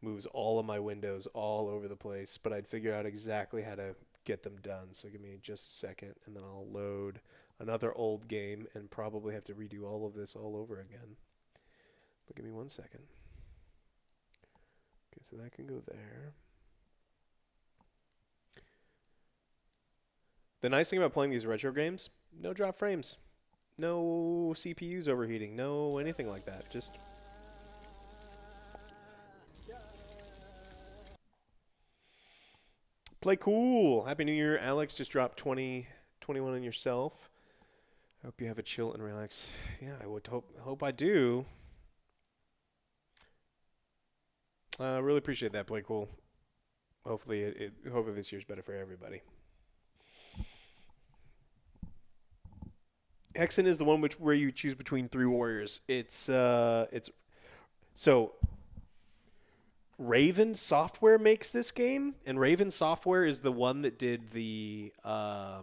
moves all of my windows all over the place, but I'd figure out exactly how to get them done. So give me just a second, and then I'll load another old game and probably have to redo all of this all over again. But give me 1 second. Okay, so that can go there. The nice thing about playing these retro games, no drop frames. No CPUs overheating. No anything like that. Just play cool. Happy New Year. Alex just dropped 2021 on yourself. I hope you have a chill and relax. Yeah, I would hope I do. Really appreciate that. Play cool. Hopefully hopefully this year's better for everybody. Hexen is the one where you choose between three warriors. It's so Raven Software makes this game, and Raven Software is the one that did that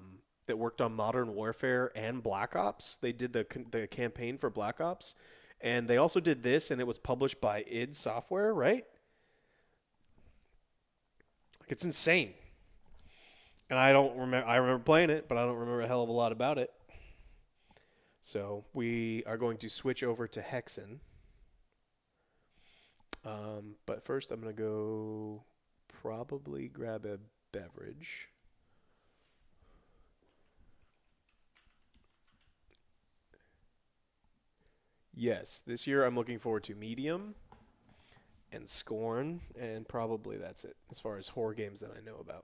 worked on Modern Warfare and Black Ops. They did the campaign for Black Ops, and they also did this, and it was published by id Software, right? Like it's insane. And I don't remember. I remember playing it, but I don't remember a hell of a lot about it. So we are going to switch over to Hexen. But first, I'm going to go probably grab a beverage. Yes, this year I'm looking forward to Medium and Scorn, and probably that's it as far as horror games that I know about.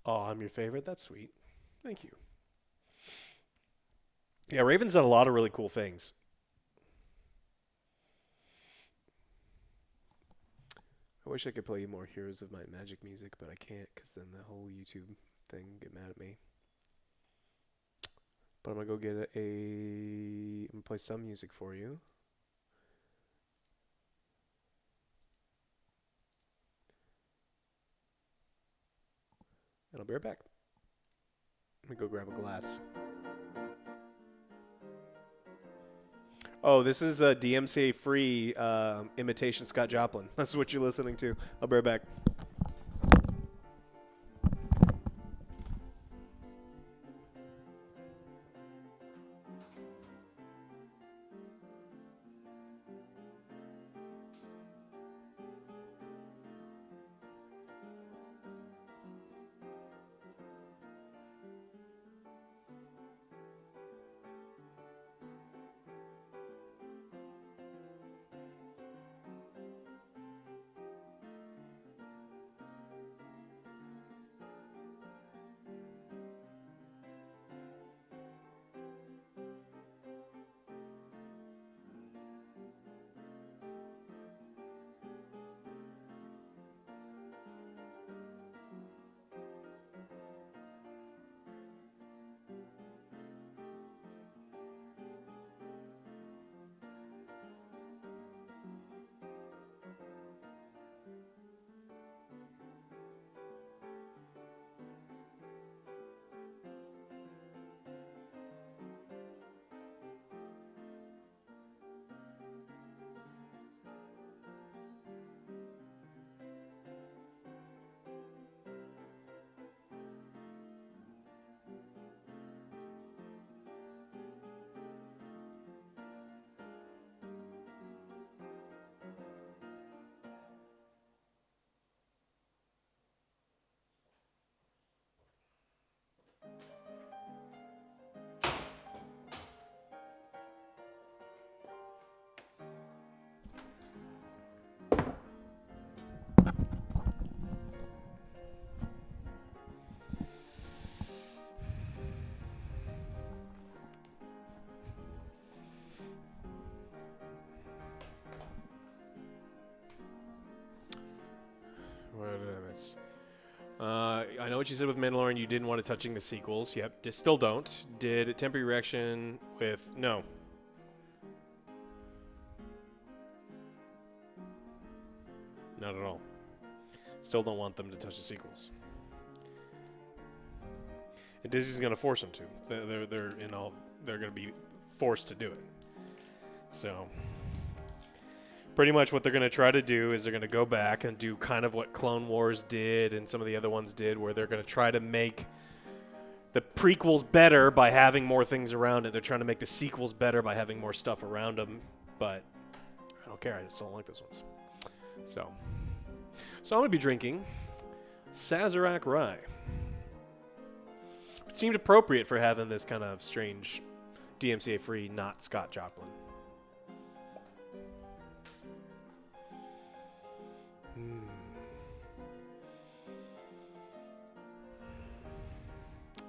Oh, I'm your favorite? That's sweet. Thank you. Yeah, Raven's done a lot of really cool things. I wish I could play you more Heroes of Might Magic music, but I can't because then the whole YouTube thing get mad at me. But I'm going to go get I'm going to play some music for you. And I'll be right back. Let me go grab a glass. Oh, this is a DMCA-free imitation Scott Joplin. That's what you're listening to. I'll be right back. What did I miss? I know what you said with Mandalorian. You didn't want it touching the sequels. Yep, still don't. Did it temper your reaction with no? Not at all. Still don't want them to touch the sequels. And Disney's going to force them to. They're going to be forced to do it. So pretty much what they're going to try to do is they're going to go back and do kind of what Clone Wars did and some of the other ones did, where they're going to try to make the prequel's better by having more things around it. They're trying to make the sequels better by having more stuff around them. But I don't care. I just don't like those ones. So I'm going to be drinking Sazerac Rye. It seemed appropriate for having this kind of strange DMCA-free, not Scott Joplin.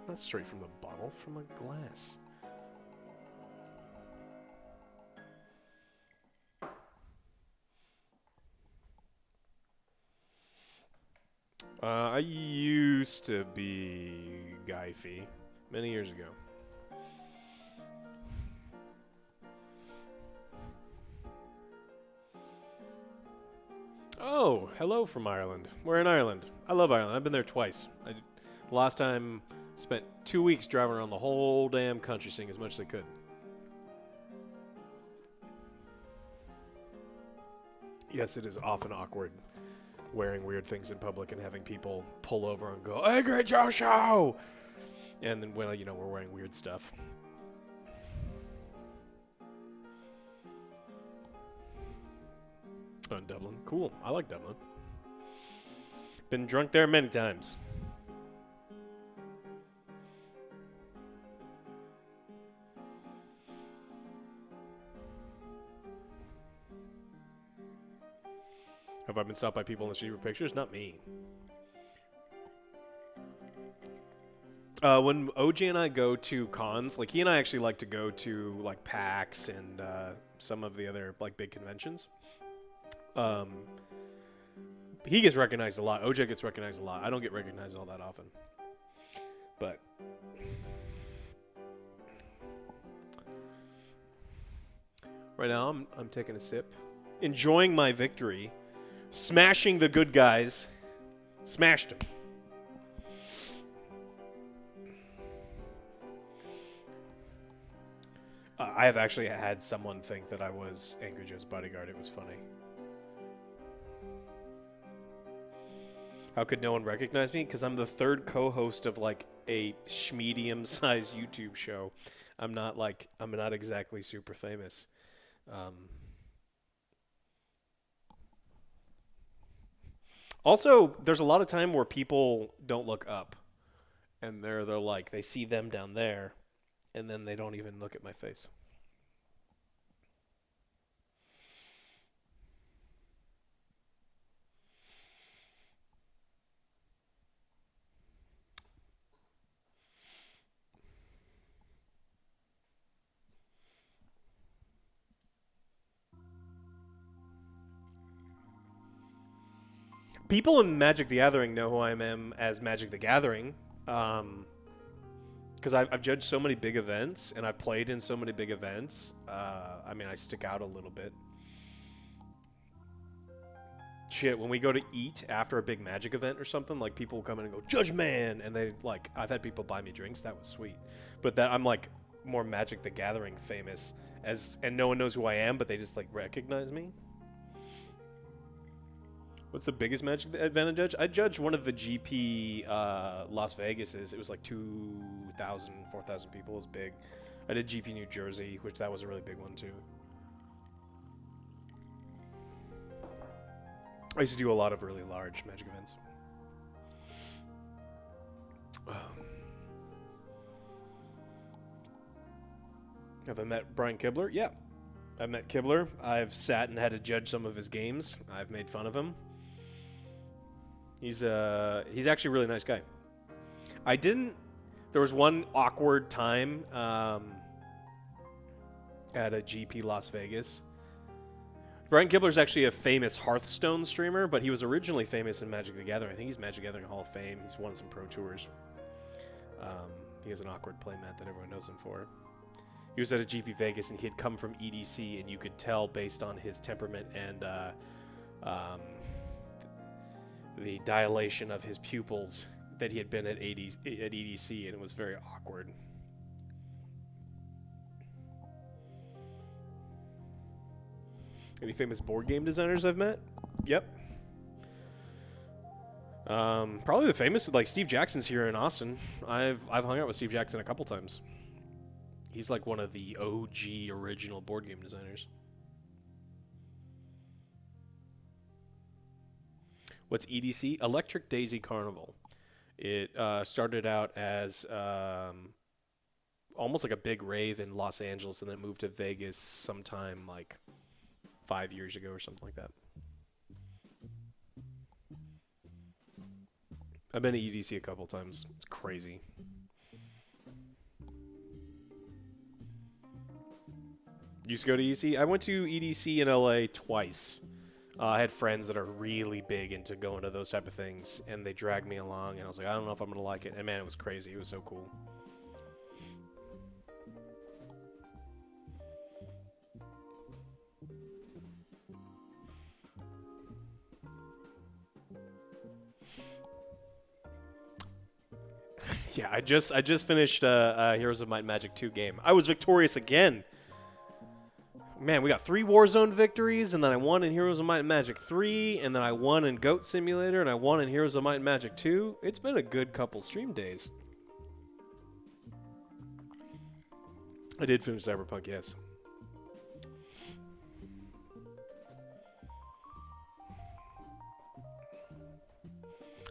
Not straight from the bottle, from a glass. I used to be Guy Fee many years ago. Oh, hello from Ireland. We're in Ireland. I love Ireland. I've been there twice. The last time, spent 2 weeks driving around the whole damn country, seeing as much as I could. Yes, it is often awkward wearing weird things in public and having people pull over and go, "Hey, great Joe show!" And then, well, we're wearing weird stuff. Oh, in Dublin. Cool. I like Dublin. Been drunk there many times. Have I been stopped by people in the street for pictures? Not me. When OJ and I go to cons, like he and I actually like to go to like PAX and some of the other like big conventions. He gets recognized a lot. OJ gets recognized a lot. I don't get recognized all that often. But right now I'm taking a sip, enjoying my victory, smashing the good guys. Smashed them. I have actually had someone think that I was Angry Joe's bodyguard. It was funny. How could no one recognize me? Because I'm the third co-host of like a medium-sized YouTube show. I'm not exactly super famous. Also, there's a lot of time where people don't look up, and they're like they see them down there, and then they don't even look at my face. People in Magic the Gathering know who I am as Magic the Gathering, because I've judged so many big events, and I've played in so many big events. I stick out a little bit. Shit, when we go to eat after a big Magic event or something, like people will come in and go, "Judge Man," and they like, I've had people buy me drinks. That was sweet. But that I'm like more Magic the Gathering famous and no one knows who I am, but they just like recognize me. What's the biggest Magic event I judged? I judged one of the GP Las Vegas's. It was like 2,000, 4,000 people. It was big. I did GP New Jersey, which that was a really big one too. I used to do a lot of really large Magic events. Have I met Brian Kibler? Yeah. I've met Kibler. I've sat and had to judge some of his games. I've made fun of him. He's actually a really nice guy. There was one awkward time at a GP Las Vegas. Brian Kibler's actually a famous Hearthstone streamer, but he was originally famous in Magic the Gathering. I think he's Magic the Gathering Hall of Fame. He's won some pro tours. He has an awkward playmat that everyone knows him for. He was at a GP Vegas, and he had come from EDC, and you could tell based on his temperament and the dilation of his pupils that he had been at EDC, and it was very awkward. Any famous board game designers I've met? Yep. Probably the famous, like Steve Jackson's here in Austin. I've hung out with Steve Jackson a couple times. He's like one of the OG original board game designers. What's EDC? Electric Daisy Carnival. It started out as almost like a big rave in Los Angeles, and then moved to Vegas sometime like 5 years ago or something like that. I've been to EDC a couple times. It's crazy. Used to go to EDC? I went to EDC in LA twice. I had friends that are really big into going to those type of things, and they dragged me along, and I was like, I don't know if I'm going to like it. And man, it was crazy. It was so cool. Yeah, I just finished Heroes of Might and Magic 2 game. I was victorious again. Man, we got 3 Warzone victories, and then I won in Heroes of Might and Magic 3, and then I won in Goat Simulator, and I won in Heroes of Might and Magic 2. It's been a good couple stream days. I did finish Cyberpunk, yes.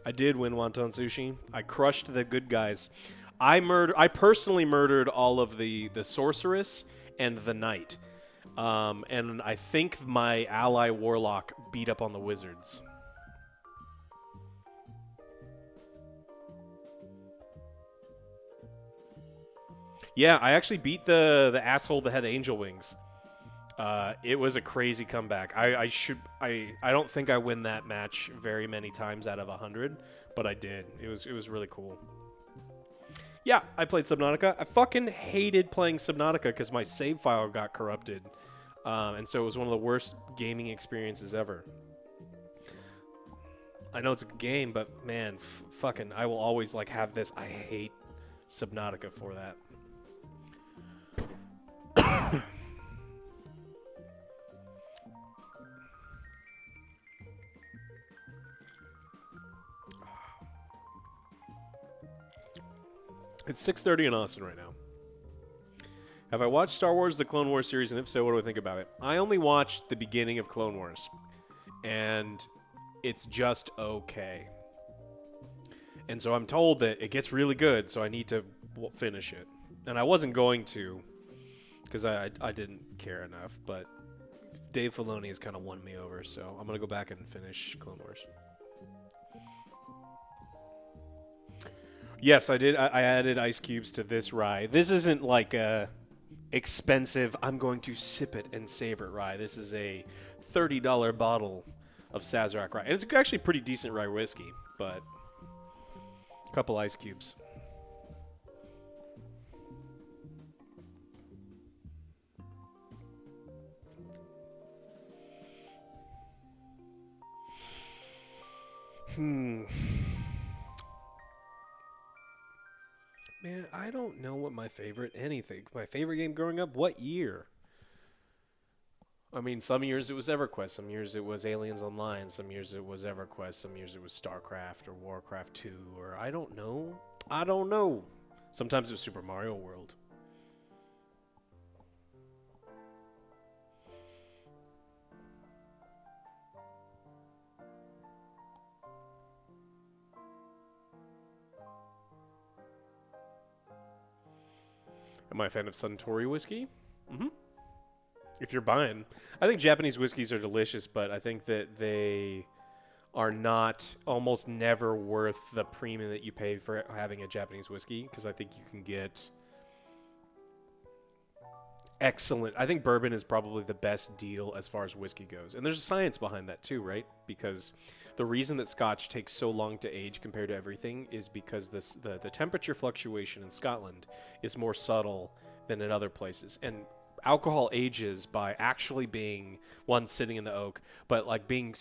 I did win Wonton Sushi. I crushed the good guys. I personally murdered all of the sorceress and the knight. And I think my ally warlock beat up on the wizards. Yeah, I actually beat the asshole that had the angel wings. It was a crazy comeback. I don't think I win that match very many times out of 100, but I did. It was really cool. Yeah, I played Subnautica. I fucking hated playing Subnautica because my save file got corrupted. And so it was one of the worst gaming experiences ever. I know it's a game, but man, fucking, I will always like have this. I hate Subnautica for that. It's 6:30 in Austin right now. Have I watched Star Wars The Clone Wars series, and if so, what do I think about it? I only watched the beginning of Clone Wars, and it's just okay. And so I'm told that it gets really good, so I need to finish it. And I wasn't going to, because I didn't care enough, but Dave Filoni has kind of won me over, so I'm going to go back and finish Clone Wars. Yes, I did. I added ice cubes to this rye. This isn't like a expensive, I'm going to sip it and savor it rye. This is a $30 bottle of Sazerac rye. And it's actually pretty decent rye whiskey, but a couple ice cubes. Man, I don't know what my favorite game growing up, what year? I mean, some years it was EverQuest, some years it was Aliens Online, some years it was EverQuest, some years it was StarCraft or Warcraft 2, or I don't know. Sometimes it was Super Mario World. Am I a fan of Suntory whiskey? Mm-hmm. If you're buying. I think Japanese whiskeys are delicious, but I think that they are not, almost never worth the premium that you pay for having a Japanese whiskey, because I think you can get excellent. I think bourbon is probably the best deal as far as whiskey goes. And there's a science behind that too, right? Because the reason that Scotch takes so long to age compared to everything is because the temperature fluctuation in Scotland is more subtle than in other places. And alcohol ages by actually being, one, sitting in the oak, but like being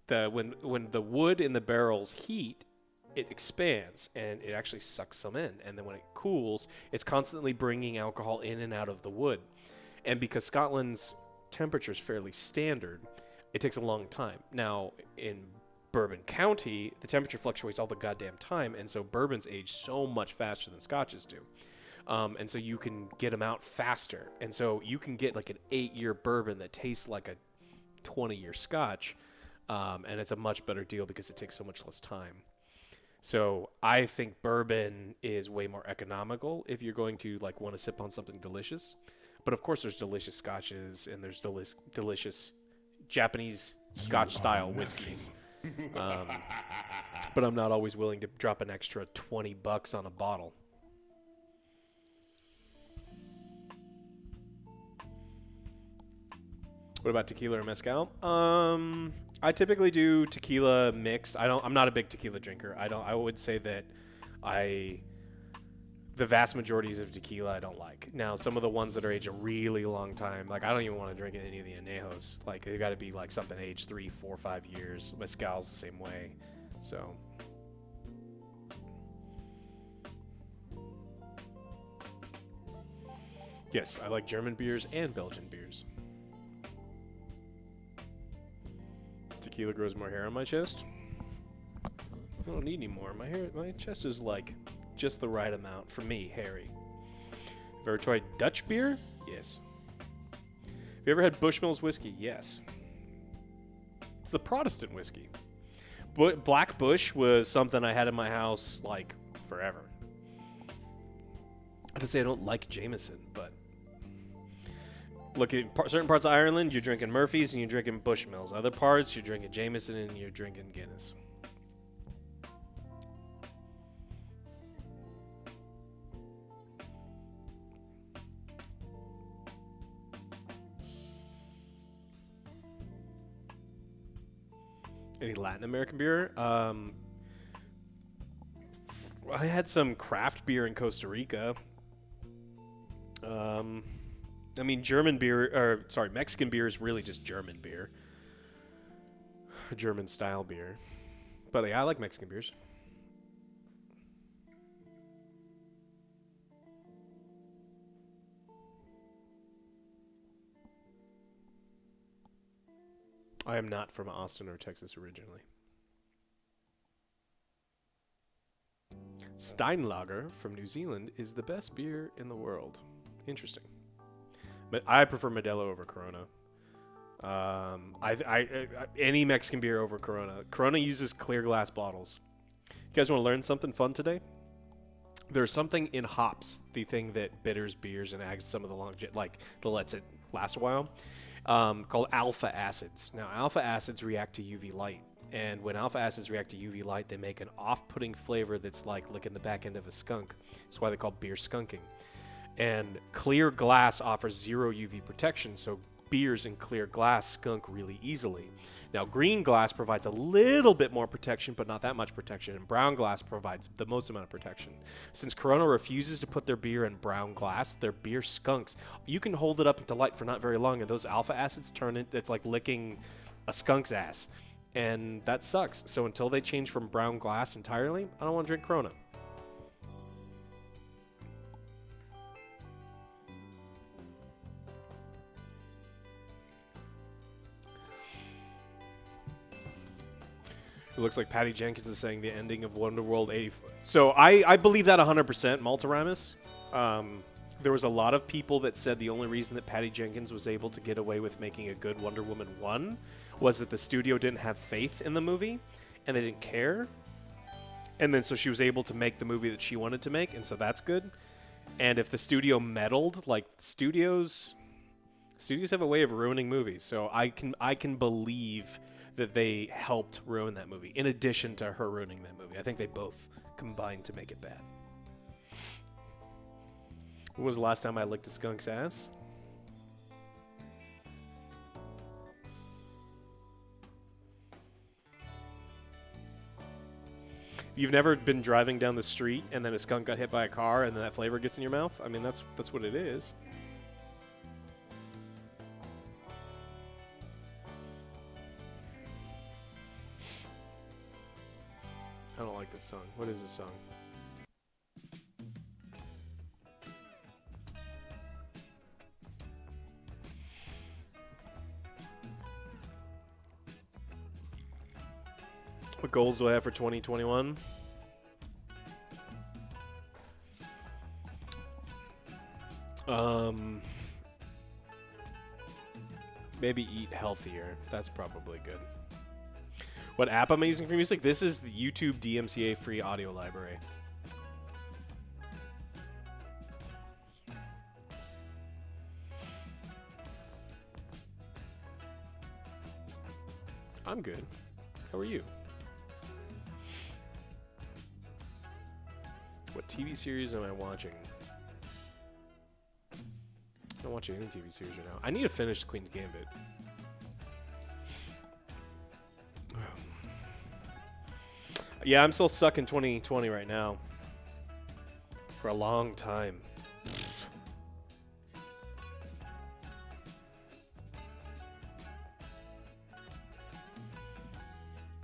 when the wood in the barrels heat, it expands and it actually sucks some in. And then when it cools, it's constantly bringing alcohol in and out of the wood. And because Scotland's temperature is fairly standard, it takes a long time. Now, in Bourbon County, the temperature fluctuates all the goddamn time, and so bourbons age so much faster than scotches do. And so you can get them out faster. And so you can get like an 8-year bourbon that tastes like a 20-year scotch, and it's a much better deal because it takes so much less time. So I think bourbon is way more economical if you're going to like want to sip on something delicious. But of course, there's delicious scotches and there's delicious Japanese Scotch style whiskeys. But I'm not always willing to drop an extra $20 on a bottle. What about tequila or mezcal? I typically do tequila mixed. I'm not a big tequila drinker. I would say that the vast majorities of tequila I don't like. Now, some of the ones that are aged a really long time, like I don't even want to drink any of the añejos. Like they got to be like something aged 3, 4, 5 years. Mezcal's the same way. So yes, I like German beers and Belgian beers. Tequila grows more hair on my chest. I don't need any more. My chest is like just the right amount for me, hairy. Have you ever tried Dutch beer? Yes. Have you ever had Bushmills whiskey? Yes. It's the Protestant whiskey. Black Bush was something I had in my house like forever. I have to say I don't like Jameson, but look at certain parts of Ireland, you're drinking Murphy's and you're drinking Bushmills. Other parts, you're drinking Jameson and you're drinking Guinness. Any Latin American beer? I had some craft beer in Costa Rica. I mean, Mexican beer is really just German beer. German style beer. But yeah, I like Mexican beers. I am not from Austin or Texas originally. Steinlager from New Zealand is the best beer in the world. Interesting. But I prefer Modelo over Corona. Any Mexican beer over Corona. Corona uses clear glass bottles. You guys want to learn something fun today? There's something in hops, the thing that bitters beers and adds some of the that lets it last a while, called alpha acids. Now, alpha acids react to UV light. And when alpha acids react to UV light, they make an off-putting flavor that's like licking the back end of a skunk. That's why they call beer skunking. And clear glass offers zero UV protection, so beers in clear glass skunk really easily. Now, green glass provides a little bit more protection, but not that much protection, and brown glass provides the most amount of protection. Since Corona refuses to put their beer in brown glass, their beer skunks. You can hold it up into light for not very long, and those alpha acids it's like licking a skunk's ass, and that sucks. So until they change from brown glass entirely, I don't want to drink Corona. It looks like Patty Jenkins is saying the ending of Wonderworld 84. So I believe that 100%, Maltaramus. There was a lot of people that said the only reason that Patty Jenkins was able to get away with making a good Wonder Woman 1 was that the studio didn't have faith in the movie, and they didn't care. And then so she was able to make the movie that she wanted to make, and so that's good. And if the studio meddled, like studios have a way of ruining movies. So I can believe that they helped ruin that movie, in addition to her ruining that movie. I think they both combined to make it bad. When was the last time I licked a skunk's ass? You've never been driving down the street and then a skunk got hit by a car and then that flavor gets in your mouth? I mean, that's what it is. I don't like this song. What is this song? goals do I have for 2021? Maybe eat healthier. That's probably good. What app am I using for music? This is the YouTube DMCA free audio library. I'm good. How are you? What TV series am I watching? I'm not watching any TV series right now. I need to finish Queen's Gambit. Yeah, I'm still stuck in 2020 right now. For a long time.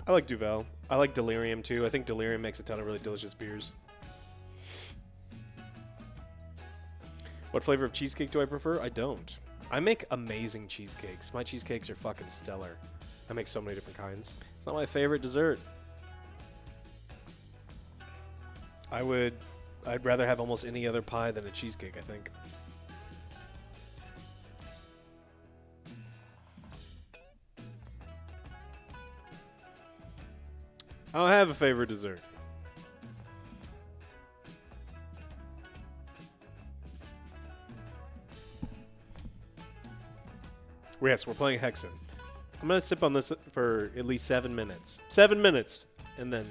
I like Duvel. I like Delirium too. I think Delirium makes a ton of really delicious beers. What flavor of cheesecake do I prefer? I don't. I make amazing cheesecakes. My cheesecakes are fucking stellar. I make so many different kinds. It's not my favorite dessert. I'd rather have almost any other pie than a cheesecake, I think. I don't have a favorite dessert. Yes, we're playing Hexen. I'm going to sip on this for at least 7 minutes. 7 minutes! And then...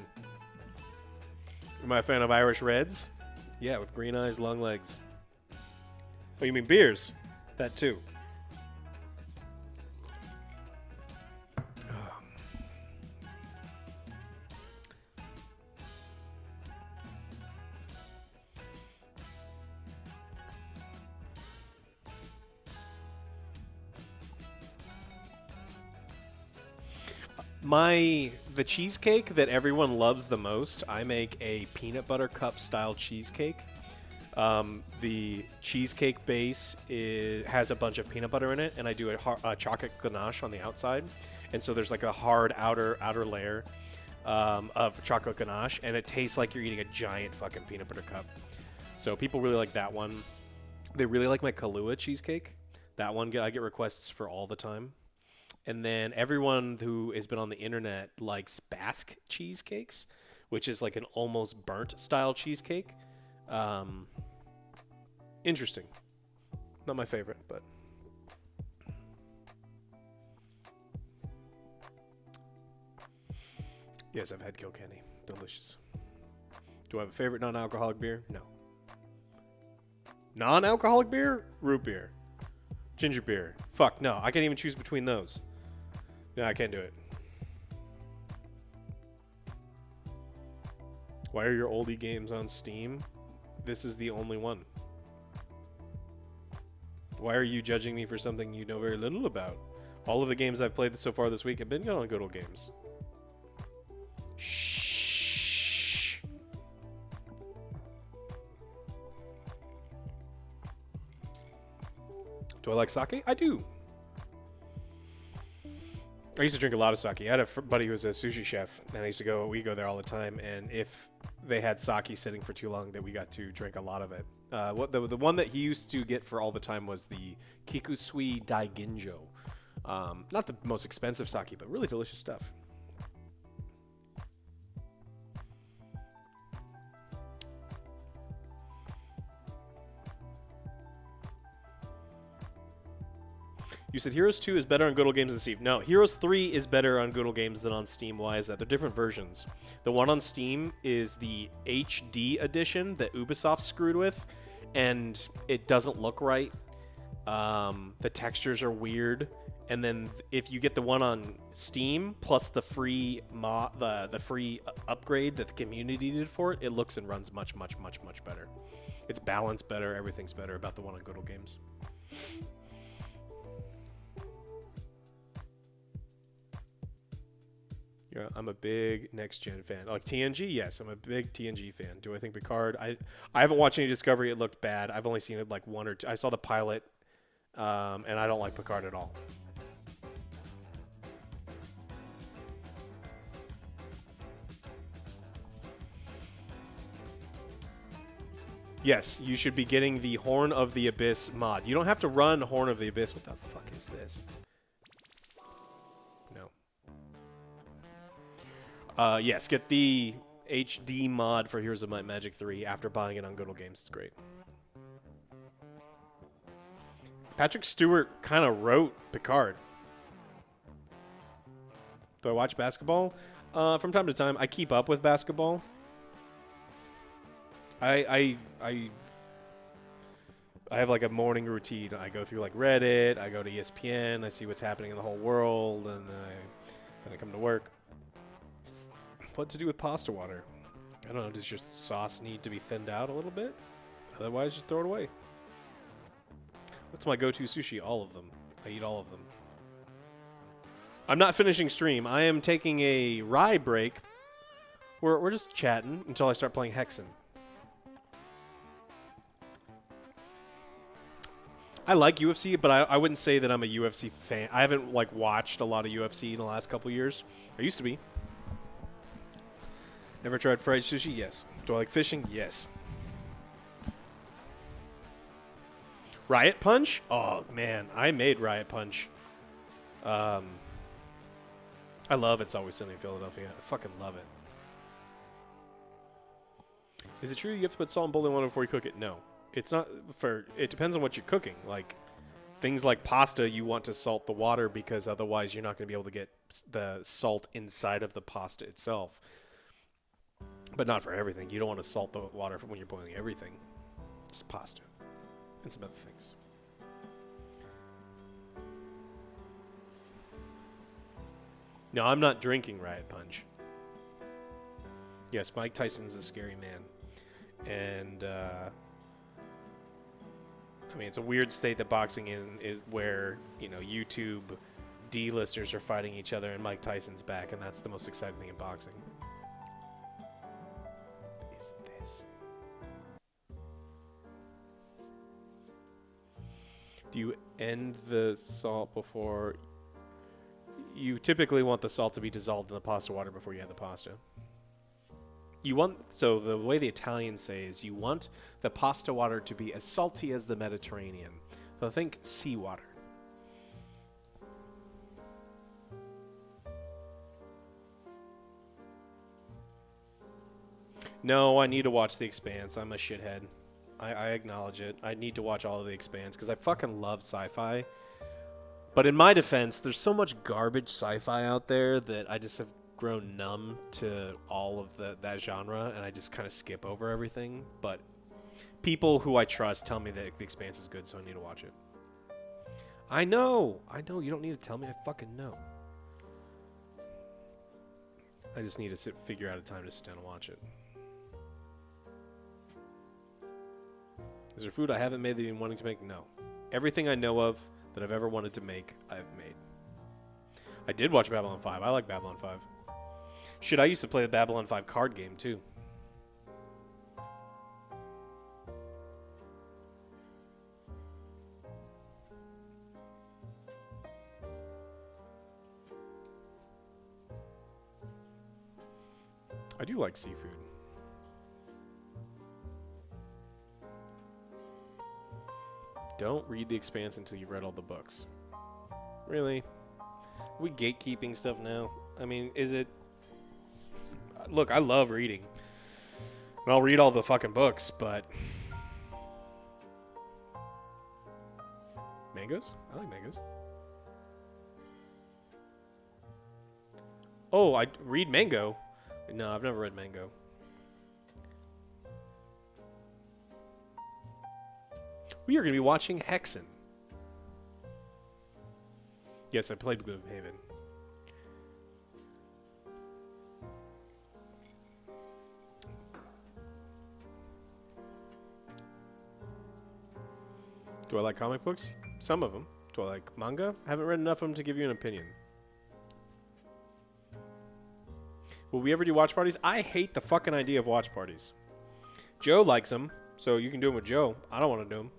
Am I a fan of Irish Reds? Yeah, with green eyes, long legs. Oh, you mean beers? That too. The cheesecake that everyone loves the most, I make a peanut butter cup style cheesecake. The cheesecake base has a bunch of peanut butter in it, and I do a chocolate ganache on the outside. And so there's like a hard outer layer of chocolate ganache, and it tastes like you're eating a giant fucking peanut butter cup. So people really like that one. They really like my Kahlua cheesecake. That one I get requests for all the time. And then everyone who has been on the internet likes Basque cheesecakes, which is like an almost burnt style cheesecake. Interesting. Not my favorite, but... Yes, I've had Kilkenny. Delicious. Do I have a favorite non-alcoholic beer? No. Non-alcoholic beer? Root beer. Ginger beer. Fuck, no. I can't even choose between those. No, I can't do it. Why are your oldie games on Steam? This is the only one. Why are you judging me for something you know very little about? All of the games I've played so far this week have been on Good Old Games. Shh. Do I like sake? I do. I used to drink a lot of sake. I had a buddy who was a sushi chef, and we go there all the time, and if they had sake sitting for too long, that we got to drink a lot of it. The one that he used to get for all the time was the Kikusui Daiginjo. Not the most expensive sake, but really delicious stuff. You said Heroes 2 is better on Good Old Games than Steam. No, Heroes 3 is better on Good Old Games than on Steam. Why is that? They're different versions. The one on Steam is the HD edition that Ubisoft screwed with, and it doesn't look right. The textures are weird. And then if you get the one on Steam plus the free the free upgrade that the community did for it, it looks and runs much, much, much, much better. It's balanced better. Everything's better about the one on Good Old Games. Yeah, I'm a big next-gen fan. Like TNG, yes, I'm a big TNG fan. Do I think Picard? I haven't watched any Discovery. It looked bad. I've only seen it like one or two. I saw the pilot, and I don't like Picard at all. Yes, you should be getting the Horn of the Abyss mod. You don't have to run Horn of the Abyss. What the fuck is this? No. Yes, get the HD mod for Heroes of Might and Magic 3 after buying it on Good Old Games. It's great. Patrick Stewart kind of wrote Picard. Do I watch basketball? From time to time. I keep up with basketball. I have like a morning routine. I go through like Reddit, I go to ESPN, I see what's happening in the whole world, and then I come to work. What to do with pasta water? I don't know, does your sauce need to be thinned out a little bit? Otherwise, just throw it away. What's my go-to sushi? All of them. I eat all of them. I'm not finishing stream. I am taking a rye break. We're just chatting until I start playing Hexen. I like UFC, but I wouldn't say that I'm a UFC fan. I haven't like watched a lot of UFC in the last couple years. I used to be. Never tried fried sushi? Yes. Do I like fishing? Yes. Riot Punch? Oh man, I made Riot Punch. I love It's Always Sunny in Philadelphia. I fucking love it. Is it true you have to put salt and boiling water before you cook it? No. It's not for. It depends on what you're cooking. Like things like pasta, you want to salt the water because otherwise you're not going to be able to get the salt inside of the pasta itself. But not for everything. You don't want to salt the water when you're boiling everything. Just pasta and some other things. No, I'm not drinking Riot Punch. Yes, Mike Tyson's a scary man, and. I mean, it's a weird state that boxing is where, you know, YouTube D-listers are fighting each other and Mike Tyson's back, and that's the most exciting thing in boxing. What is this? Do you end the salt before... You typically want the salt to be dissolved in the pasta water before you add the pasta. You want, so the way the Italians say is you want the pasta water to be as salty as the Mediterranean. So think seawater. No, I need to watch The Expanse. I'm a shithead. I acknowledge it. I need to watch all of The Expanse because I fucking love sci-fi. But in my defense, there's so much garbage sci-fi out there that I just have grown numb to all of that genre, and I just kind of skip over everything. But people who I trust tell me that The Expanse is good, so I need to watch it. I know. You don't need to tell me. I fucking know. I just need to figure out a time to sit down and watch it. Is there food I haven't made that you've been wanting to make? No. Everything I know of that I've ever wanted to make, I've made. I did watch Babylon 5. I like Babylon 5. Shit, I used to play the Babylon 5 card game, too. I do like seafood. Don't read The Expanse until you've read all the books. Really? Are we gatekeeping stuff now? I mean, is it... Look, I love reading. And I'll read all the fucking books, but... Mangoes? I like mangoes. Oh, I read Mango? No, I've never read Mango. We are going to be watching Hexen. Yes, I played Gloomhaven. Do I like comic books? Some of them. Do I like manga? I haven't read enough of them to give you an opinion. Will we ever do watch parties? I hate the fucking idea of watch parties. Joe likes them, so you can do them with Joe. I don't want to do them.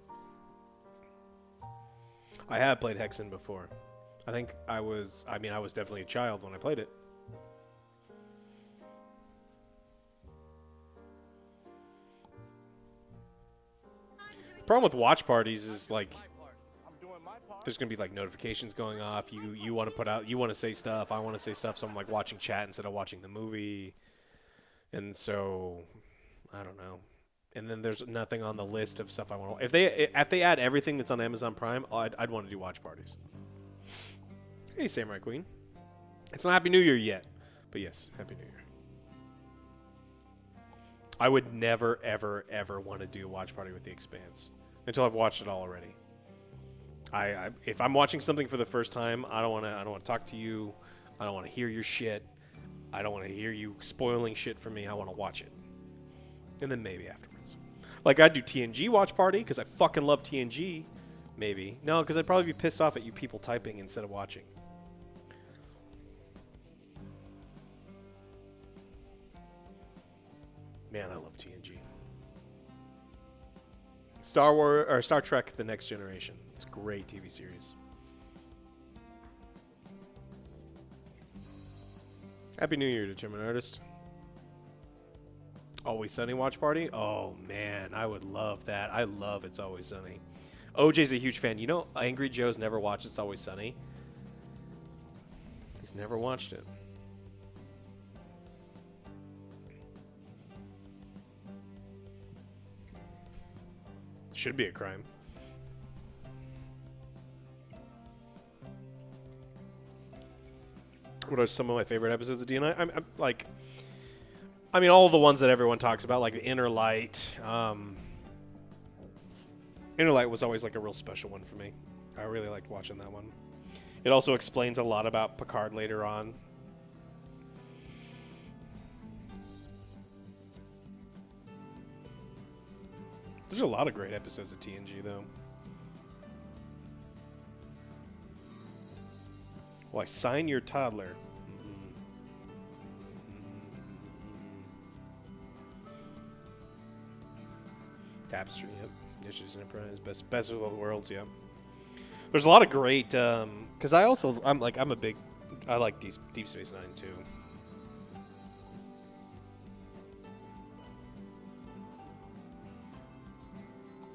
I have played Hexen before. I was definitely a child when I played it. Problem with watch parties is like I'm doing my part. there's gonna be like notifications going off. You want to put out, you want to say stuff. I want to say stuff. So I'm like watching chat instead of watching the movie, and so I don't know. And then there's nothing on the list of stuff I want to. If they add everything that's on Amazon Prime, I'd want to do watch parties. Hey, Samurai Queen. It's not Happy New Year yet, but yes, Happy New Year. I would never, ever, ever want to do a watch party with The Expanse until I've watched it all already. If I'm watching something for the first time, I don't want to talk to you. I don't want to hear your shit. I don't want to hear you spoiling shit for me. I want to watch it, and then maybe afterwards. Like I'd do TNG watch party because I fucking love TNG. Maybe no, because I'd probably be pissed off at you people typing instead of watching. Man, I love TNG. Star Trek: The Next Generation. It's a great TV series. Happy New Year to German Artist. Always Sunny watch party? Oh man, I would love that. I love It's Always Sunny. OJ's a huge fan. You know, Angry Joe's never watched It's Always Sunny. He's never watched it. Should be a crime. What are some of my favorite episodes of DNI? I'm like, I mean, all the ones that everyone talks about, like the Inner Light. Inner Light was always like a real special one for me. I really liked watching that one. It also explains a lot about Picard later on. There's a lot of great episodes of TNG, though. Why, sign your toddler. Tapestry, yep. Dishes Enterprise, best of all the worlds, yeah. There's a lot of great, because I like Deep Space Nine too.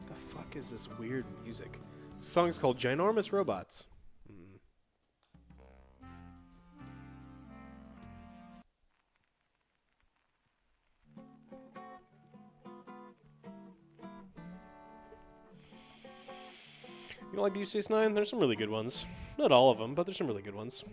The fuck is this weird music? This song is called Ginormous Robots. You don't like Deep Space Nine? There's some really good ones. Not all of them, but there's some really good ones.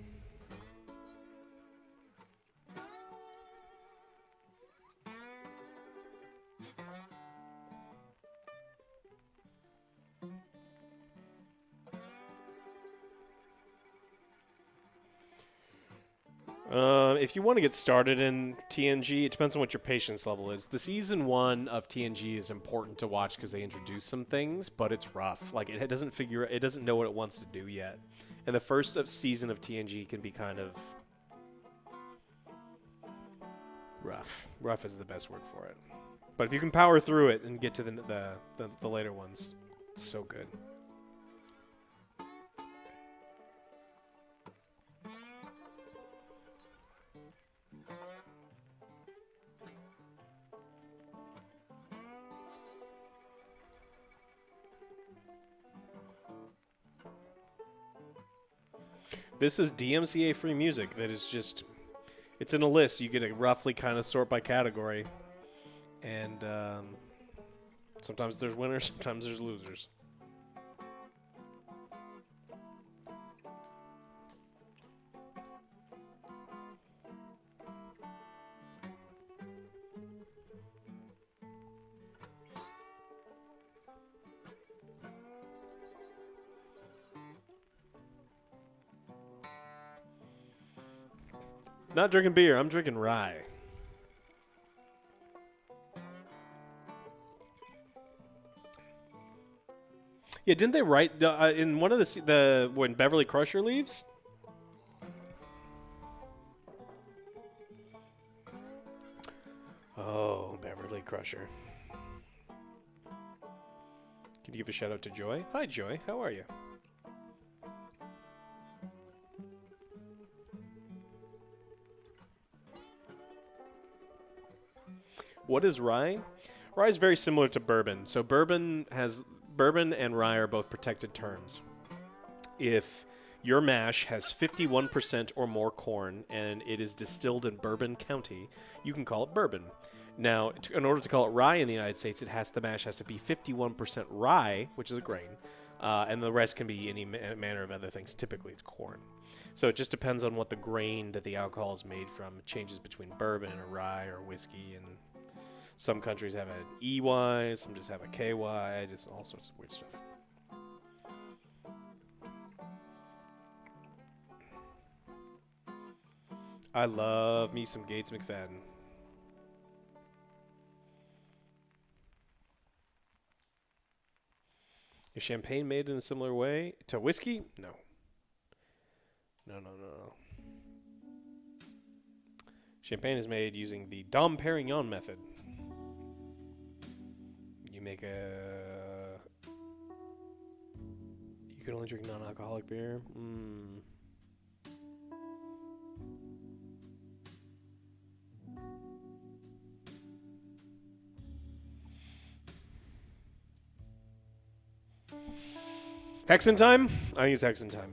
If you want to get started in TNG, it depends on what your patience level is. The season 1 of TNG is important to watch because they introduce some things, but it's rough. Like it doesn't know what it wants to do yet. And the first season of TNG can be kind of rough. Rough is the best word for it. But if you can power through it and get to the later ones, it's so good. This is DMCA free music that is just, it's in a list. You get to roughly kind of sort by category. And sometimes there's winners, sometimes there's losers. Not drinking beer, I'm drinking rye. Yeah, didn't they write in one of the when Beverly Crusher leaves? Oh, Beverly Crusher. Can you give a shout out to Joy? Hi, Joy. How are you? What is rye? Rye is very similar to bourbon. So bourbon has bourbon and rye are both protected terms. If your mash has 51% or more corn and it is distilled in Bourbon County, you can call it bourbon. Now, in order to call it rye in the United States, the mash has to be 51% rye, which is a grain, and the rest can be any manner of other things. Typically, it's corn. So it just depends on what the grain that the alcohol is made from. It changes between bourbon or rye or whiskey, and some countries have an EY, some just have a KY, just all sorts of weird stuff. I love me some Gates McFadden. Is champagne made in a similar way to whiskey? No. No. Champagne is made using the Dom Perignon method. You make a... You can only drink non-alcoholic beer? Hexen time? I think it's Hexen time.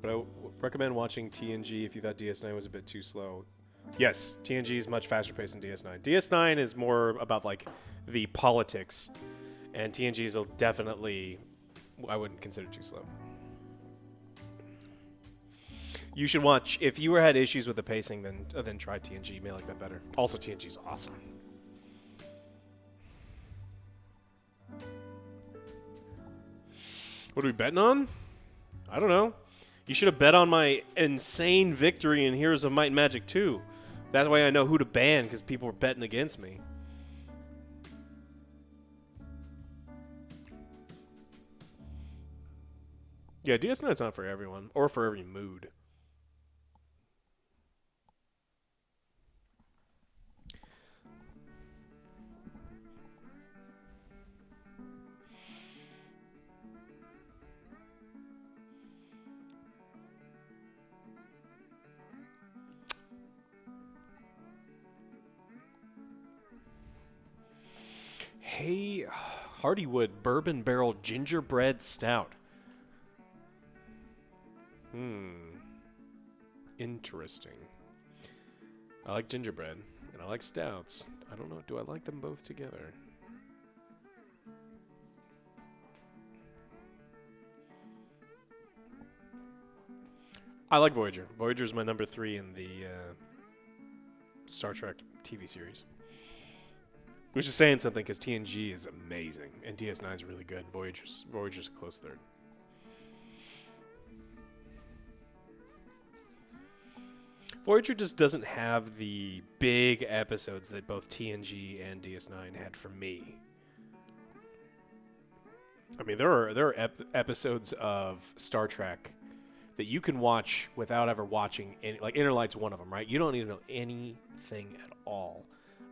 But I recommend watching TNG if you thought DS9 was a bit too slow. Yes, TNG is much faster paced than DS9. DS9 is more about like the politics, and TNG is definitely, I wouldn't consider too slow. You should watch, if you had issues with the pacing, then try TNG. You may like that better. Also, TNG is awesome. What are we betting on? I don't know. You should have bet on my insane victory in Heroes of Might and Magic 2. That way I know who to ban because people were betting against me. Yeah, DS9's not for everyone, or for every mood. Hey, Hardywood Bourbon Barrel Gingerbread Stout. Interesting. I like gingerbread, and I like stouts. I don't know, do I like them both together? I like Voyager. Voyager is my number 3 in the Star Trek TV series. Which is saying something, because TNG is amazing, and DS9 is really good. Voyager's a close third. Voyager just doesn't have the big episodes that both TNG and DS9 had for me. I mean, there are episodes of Star Trek that you can watch without ever watching any, like Inner Light's one of them, right? You don't need to know anything at all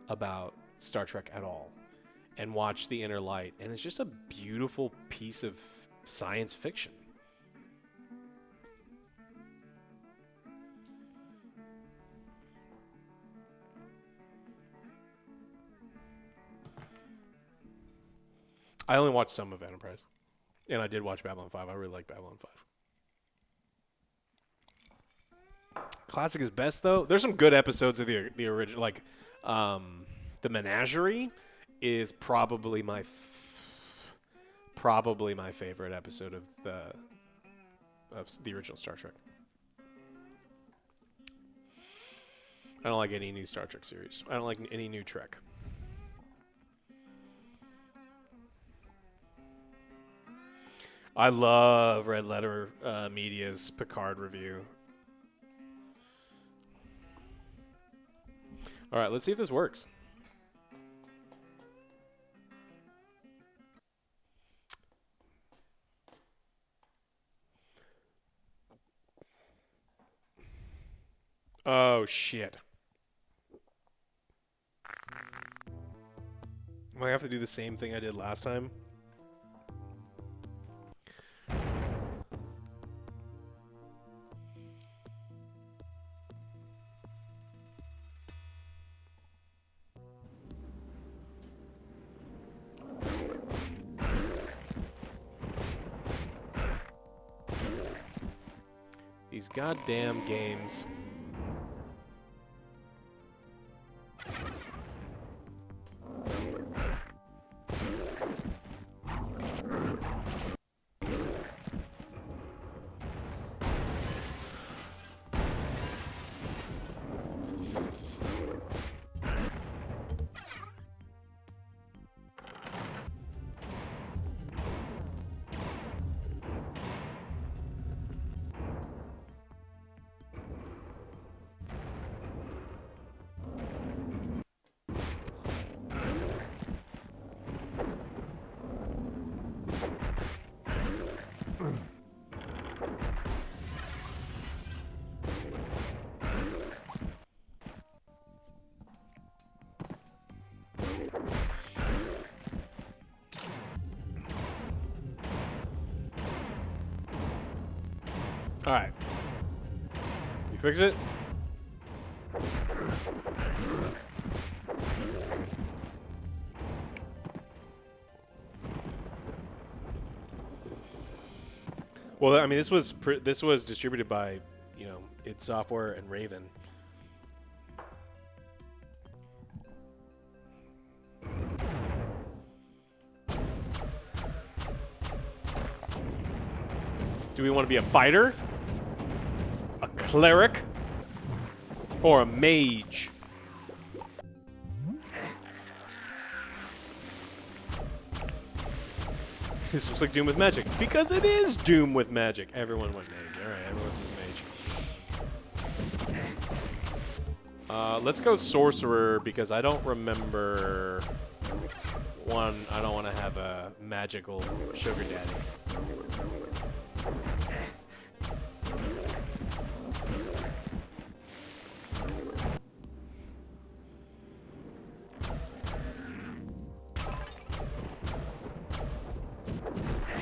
about Star Trek at all and watch the Inner Light, and it's just a beautiful piece of science fiction. I only watched some of Enterprise, and I did watch Babylon 5. I really like Babylon 5. Classic is best, though. There's some good episodes of the original, like the Menagerie is probably my favorite episode of the original Star Trek. I don't like any new Star Trek series. I don't like any new Trek. I love Red Letter Media's Picard review. All right, let's see if this works. Oh, shit. Might have to do the same thing I did last time. These goddamn games. All right. You fix it? Well, I mean, this was distributed by, you know, id Software and Raven. Do we want to be a fighter? A cleric? Or a mage? This looks like Doom with magic. Because it is Doom with magic. Everyone went mage. Alright, everyone says mage. Let's go sorcerer because I don't remember... One, I don't want to have a magical sugar daddy.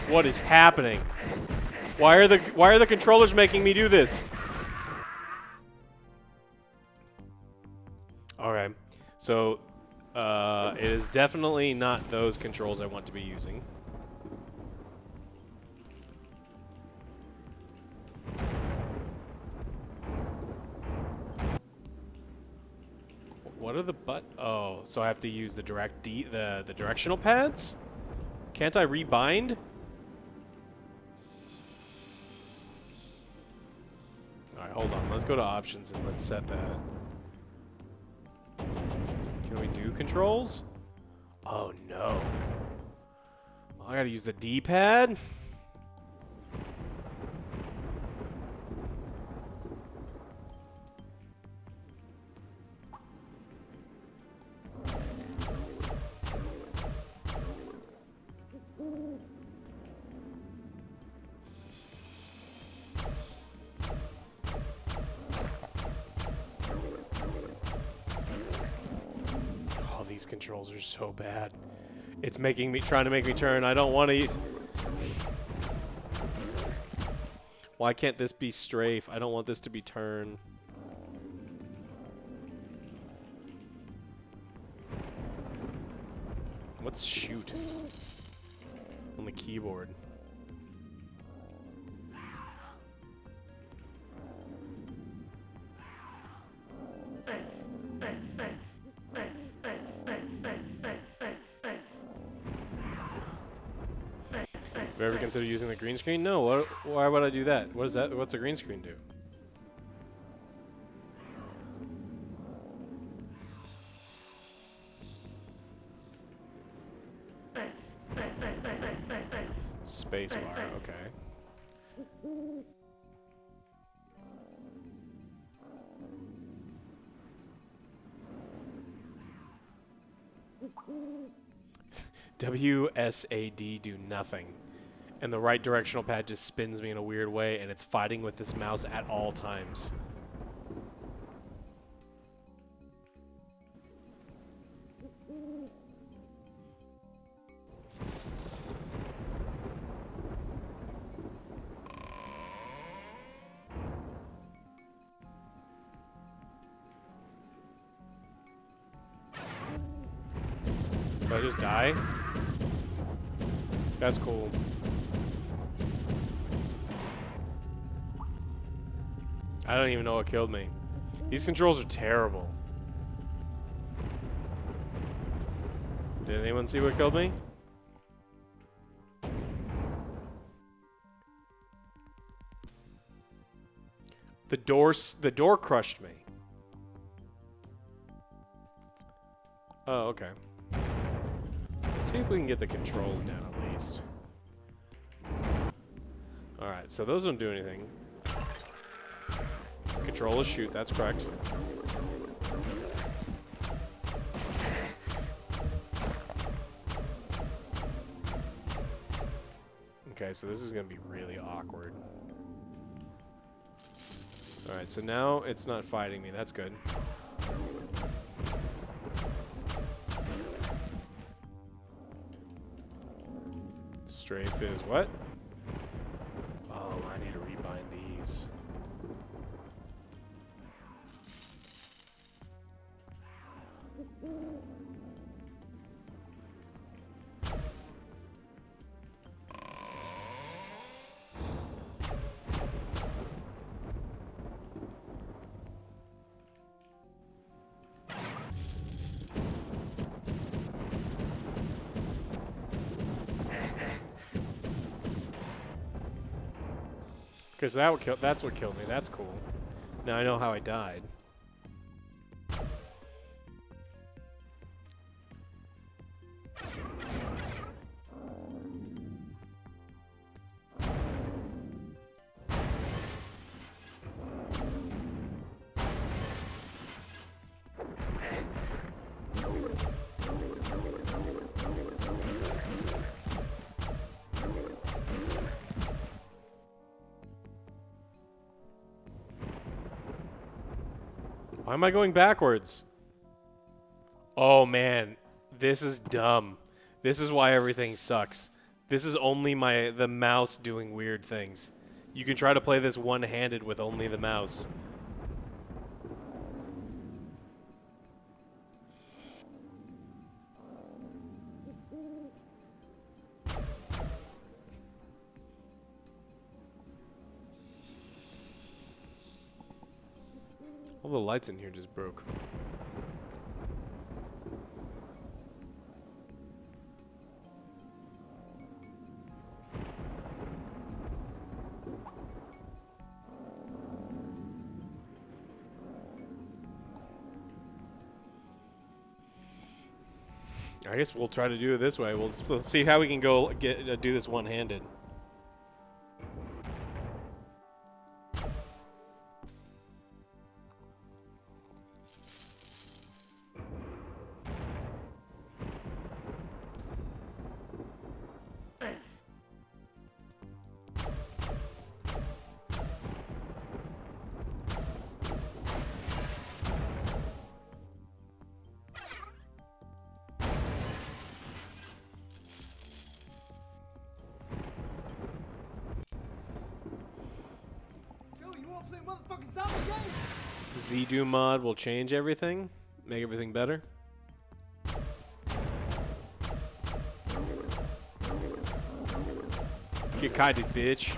What is happening? Why are the controllers making me do this? Okay. So it is definitely not those controls I want to be using. What are the oh, so I have to use the the directional pads? Can't I rebind? Alright, hold on. Let's go to options and let's set that. Can we do controls? Oh no. I gotta use the D-pad? These controls are so bad. It's trying to make me turn. I don't want to use... Why can't this be strafe? I don't want this to be turn. What's shoot? On the keyboard. Have you ever considered using the green screen? No. Why would I do that? What is that? What's a green screen do? Spacebar. Okay. WSAD do nothing. And the right directional pad just spins me in a weird way, and it's fighting with this mouse at all times. I just die? That's cool. I don't even know what killed me. These controls are terrible. Did anyone see what killed me? The door crushed me. Oh, okay. Let's see if we can get the controls down at least. Alright, so those don't do anything. Control is shoot, that's correct. Okay, so this is going to be really awkward. Alright, so now it's not fighting me. That's good. Strafe is what? Oh, I need to rebind these. Because that's what killed me. That's cool. Now I know how I died. Why am I going backwards? Oh man, this is dumb. This is why everything sucks. This is only the mouse doing weird things. You can try to play this one-handed with only the mouse. All the lights in here just broke. I guess we'll try to do it this way. Let's see how we can go do this one-handed. The Z-Do mod will change everything, make everything better. Get kited, bitch.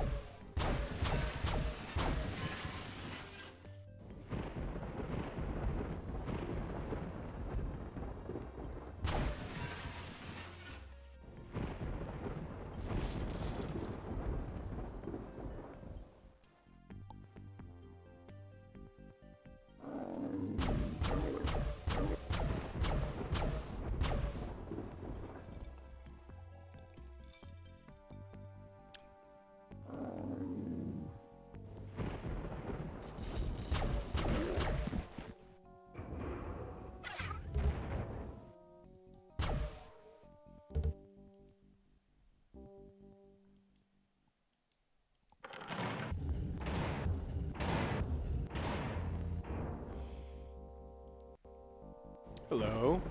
Hello.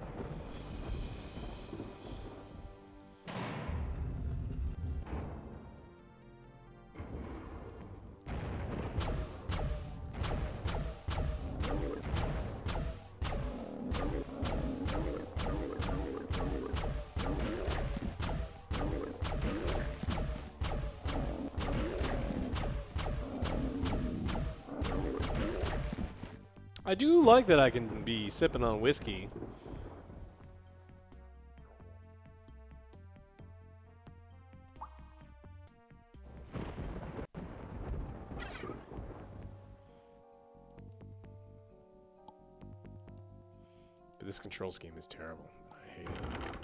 I do like that I can be sipping on whiskey. But this control scheme is terrible. I hate it.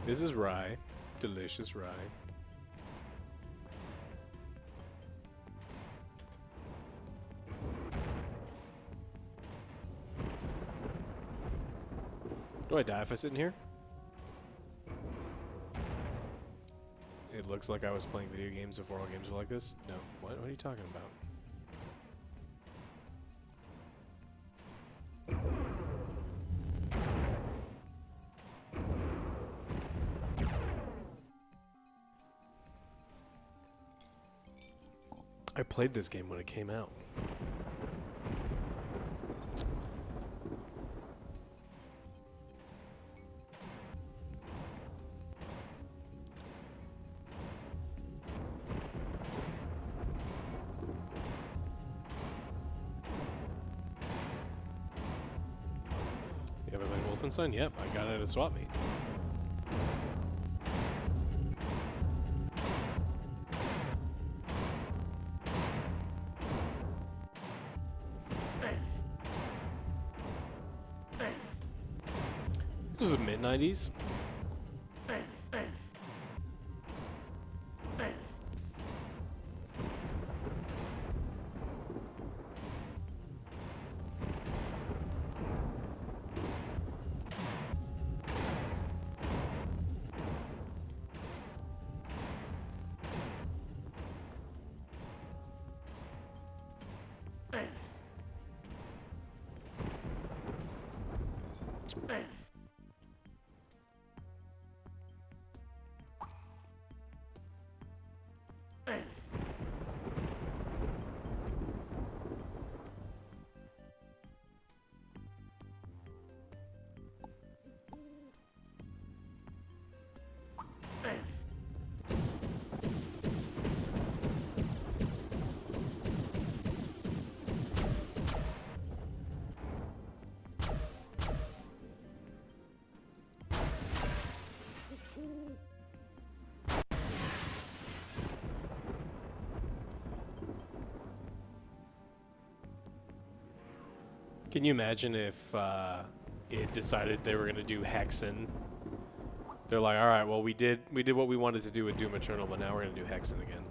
This is rye. Delicious rye. Do I die if I sit in here? It looks like I was playing video games before all games were like this. No. What are you talking about? I played this game when it came out. You ever played Wolfenstein? Yep, I got it at a swap meet. This was the mid-90s. Can you imagine if it decided they were gonna do Hexen? They're like, all right, well we did what we wanted to do with Doom Eternal, but now we're gonna do Hexen again.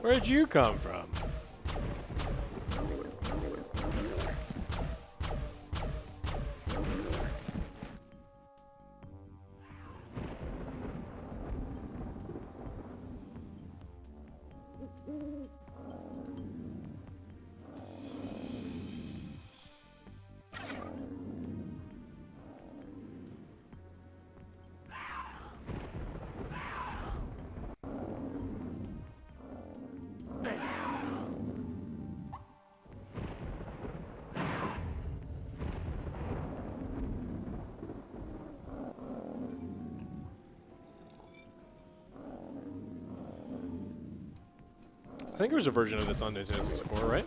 Where'd you come from? I think there was a version of this on Nintendo 64, right?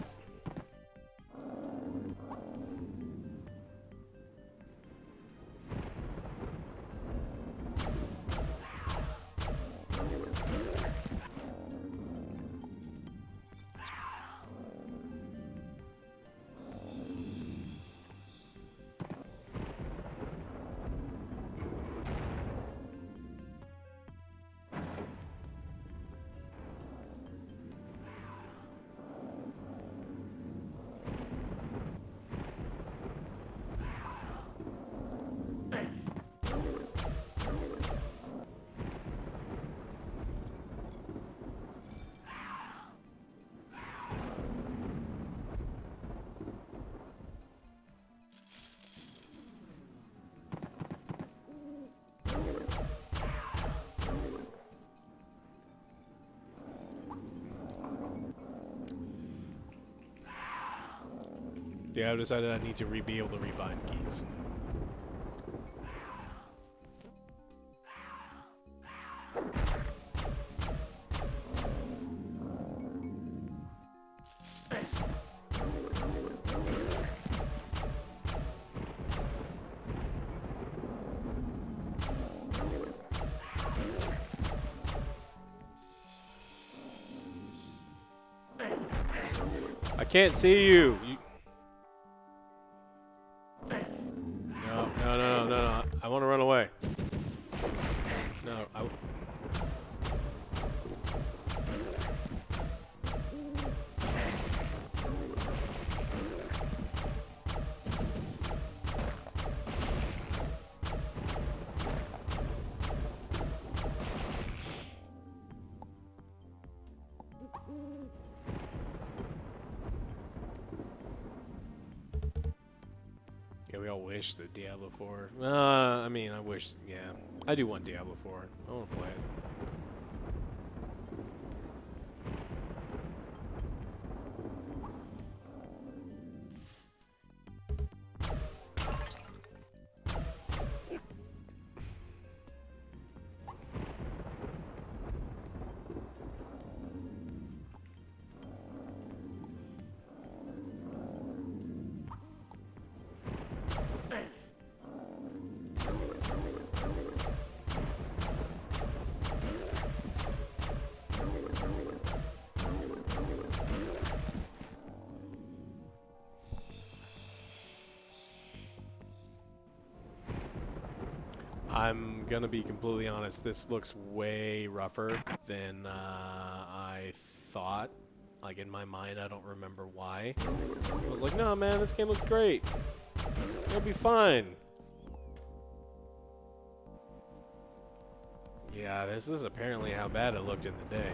Yeah, I've decided I need to be able to rebind keys. I can't see you. No. I want to run away. No, yeah, we all wish the Diablo 4. I mean, I wish, yeah. I do want Diablo 4. I want to play it. I'm gonna be completely honest, this looks way rougher than I thought. Like, in my mind, I don't remember why. I was like, no, man, this game looks great. It'll be fine. Yeah, this is apparently how bad it looked in the day.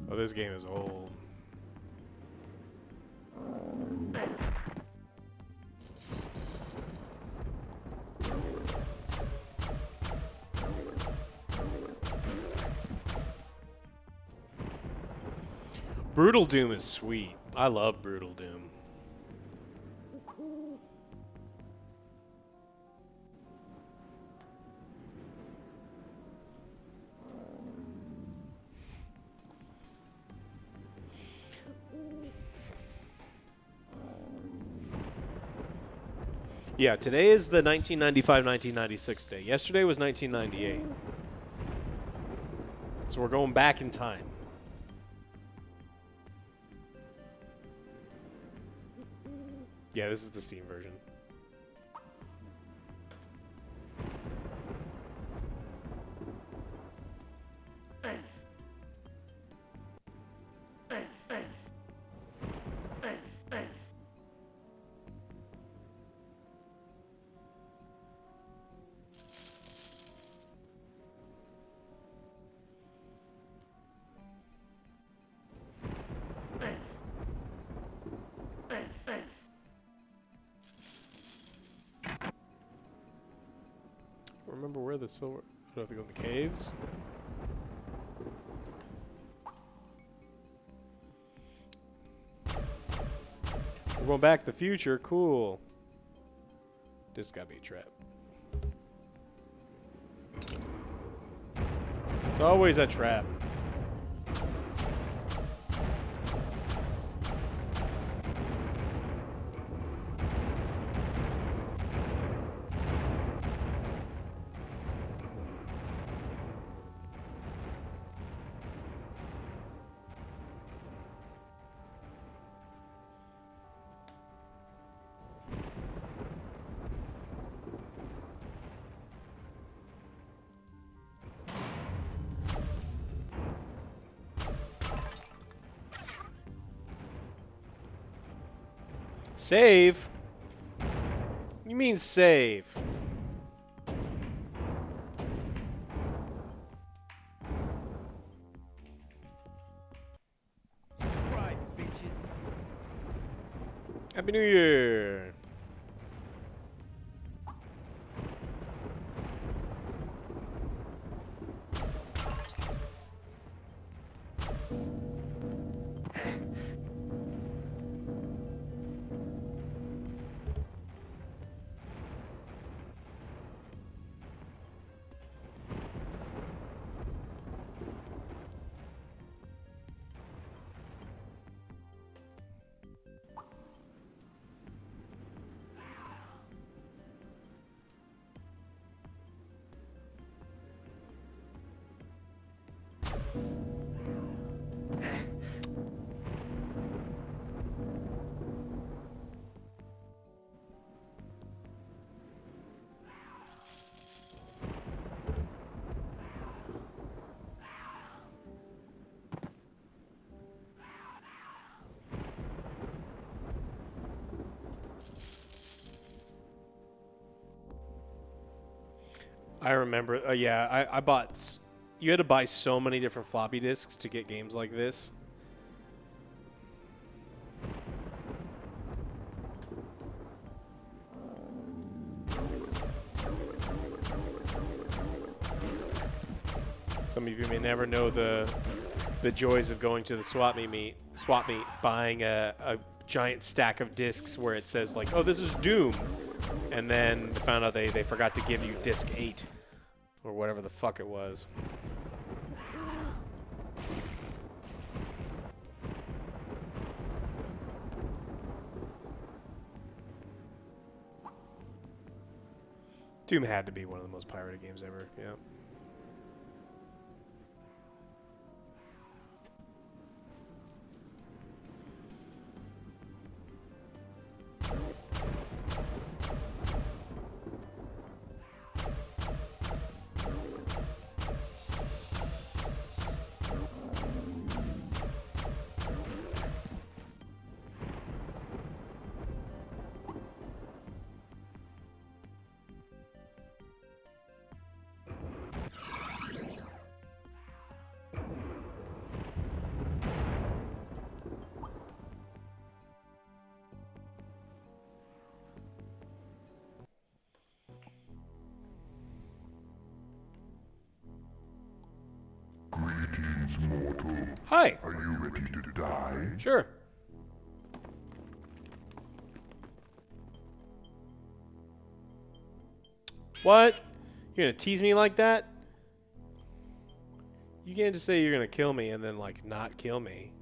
Oh, this game is old. Brutal Doom is sweet. I love Brutal Doom. Yeah, today is the 1995-1996 day. Yesterday was 1998. So we're going back in time. Yeah, this is the Steam version. Remember where the silver... Do I have to go in the caves? We're going back to the future. Cool. This gotta be a trap. It's always a trap. Save? You mean save? Subscribe, bitches. Happy New Year. I remember. Yeah, I bought. You had to buy so many different floppy disks to get games like this. Some of you may never know the joys of going to the swap meet, buying a giant stack of discs where it says like, "Oh, this is Doom," and then they found out they forgot to give you disc 8 or whatever the fuck it was. Doom had to be one of the most pirated games ever. Yeah. Greetings, mortal. Hi. Are you ready to die? Sure. What? You're gonna tease me like that? You can't just say you're gonna kill me and then like not kill me.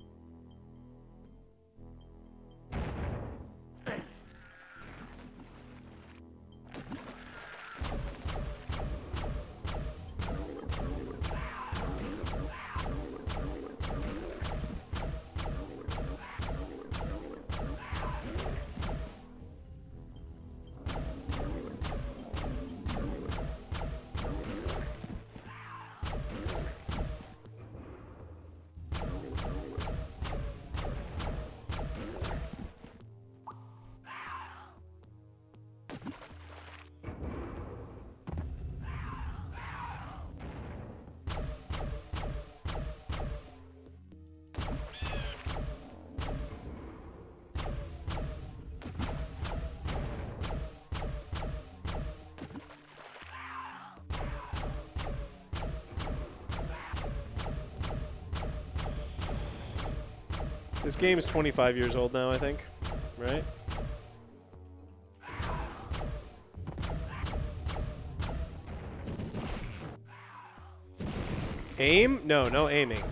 This game is 25 years old now, I think. Right? Aim? No, no aiming.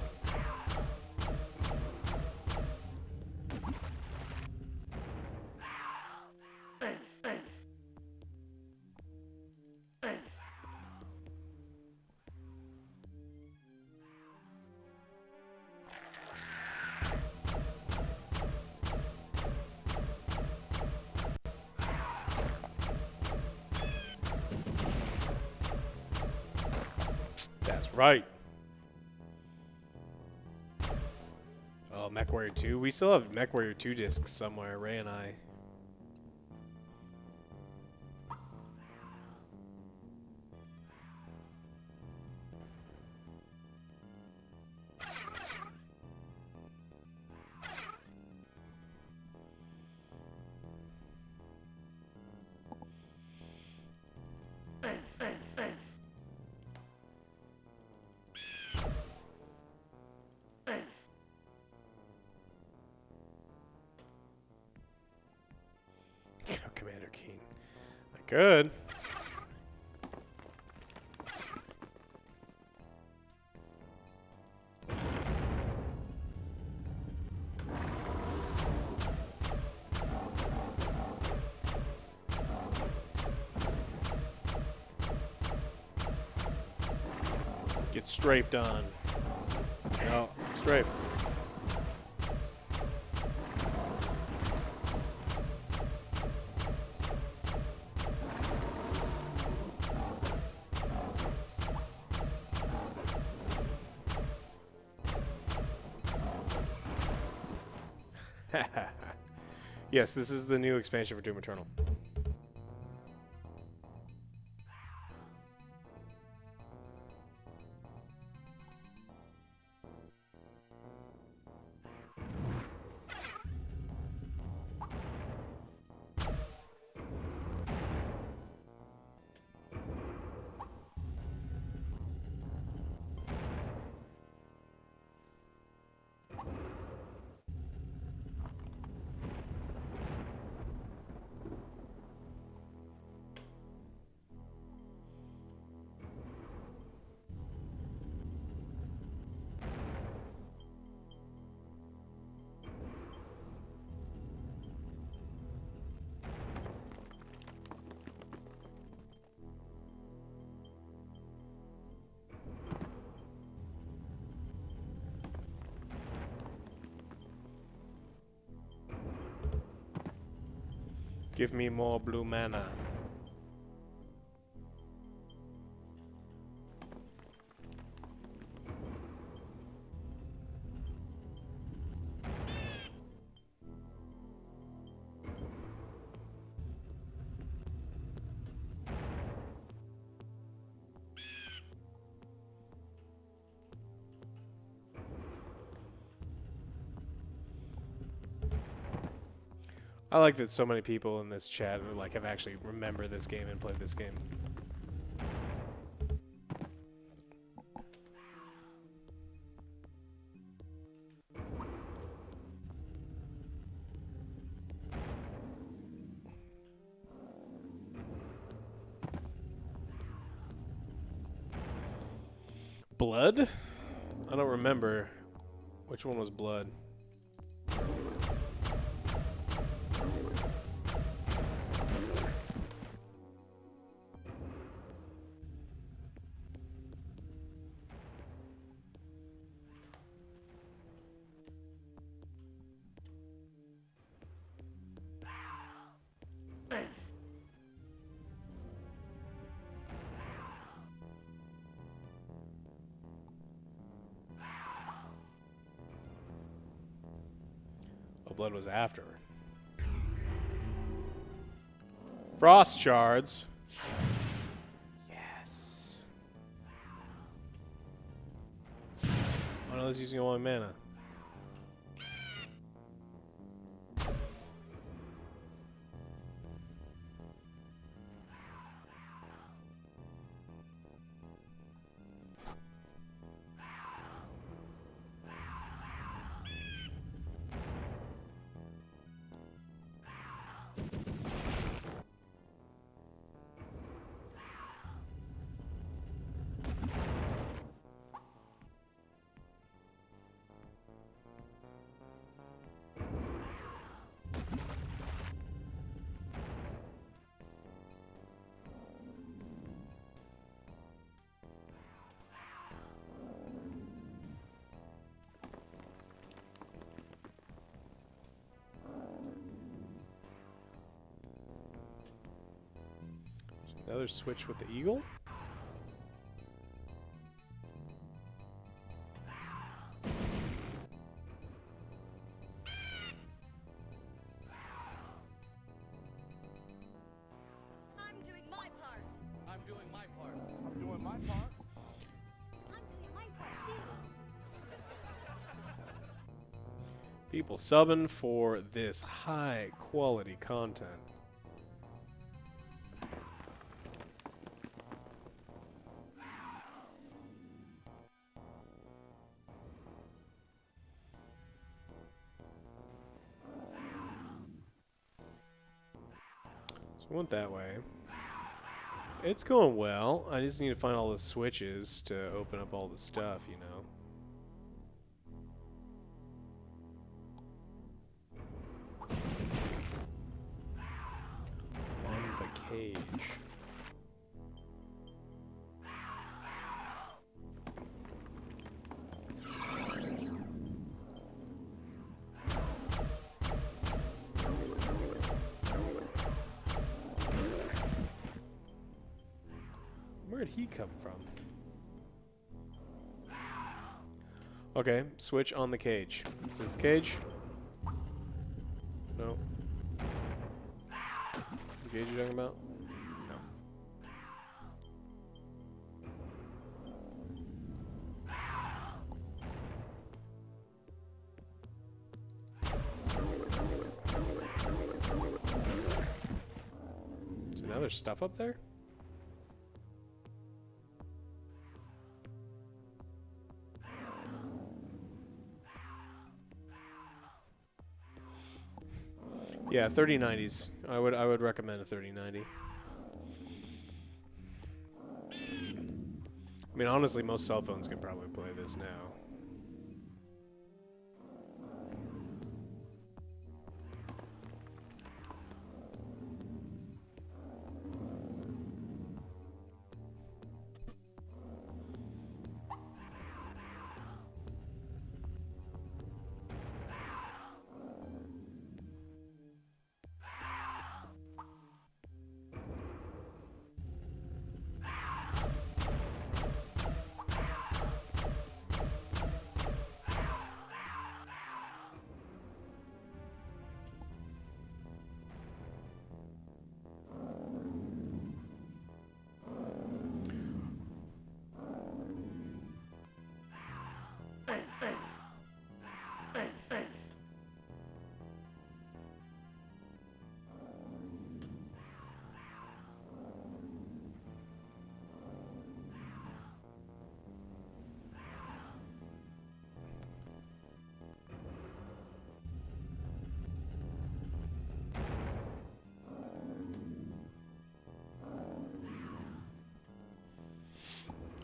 That's right. Oh, MechWarrior 2. We still have MechWarrior 2 discs somewhere, Ray and I. Good. Get strafed on. No, strafe. Yes, this is the new expansion for Doom Eternal. Give me more blue mana. I like that so many people in this chat like have actually remembered this game and played this game. Blood? I don't remember which one was blood. Oh, blood was after. Frost shards. Yes. Oh no, that's using all my mana. Another switch with the eagle? I'm doing my part. I'm doing my part. I'm doing my part. I'm doing my part too. People subbing for this high quality content. So we went that way. It's going well. I just need to find all the switches to open up all the stuff, you know. On the cage. Where'd he come from? Okay, switch on the cage. Is this the cage? No. The cage you're talking about? No. So now there's stuff up there? Yeah, 3090s. I would recommend a 3090. I mean, honestly, most cell phones can probably play this now.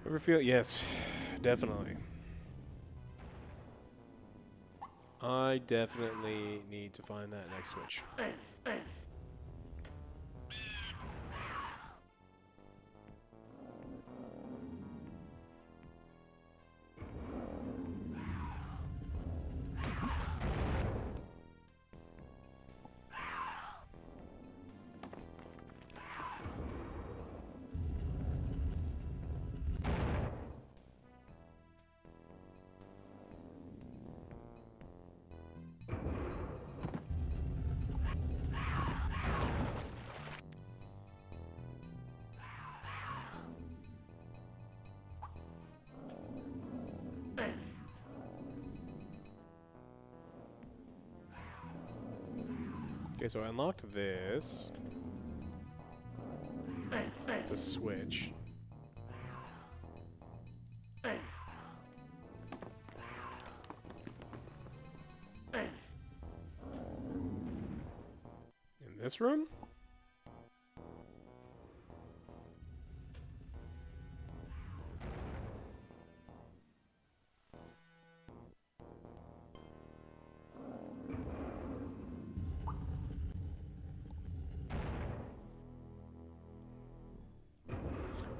Ever feel? Yes, definitely. I definitely need to find that next switch. Okay, so I unlocked this. The switch. In this room?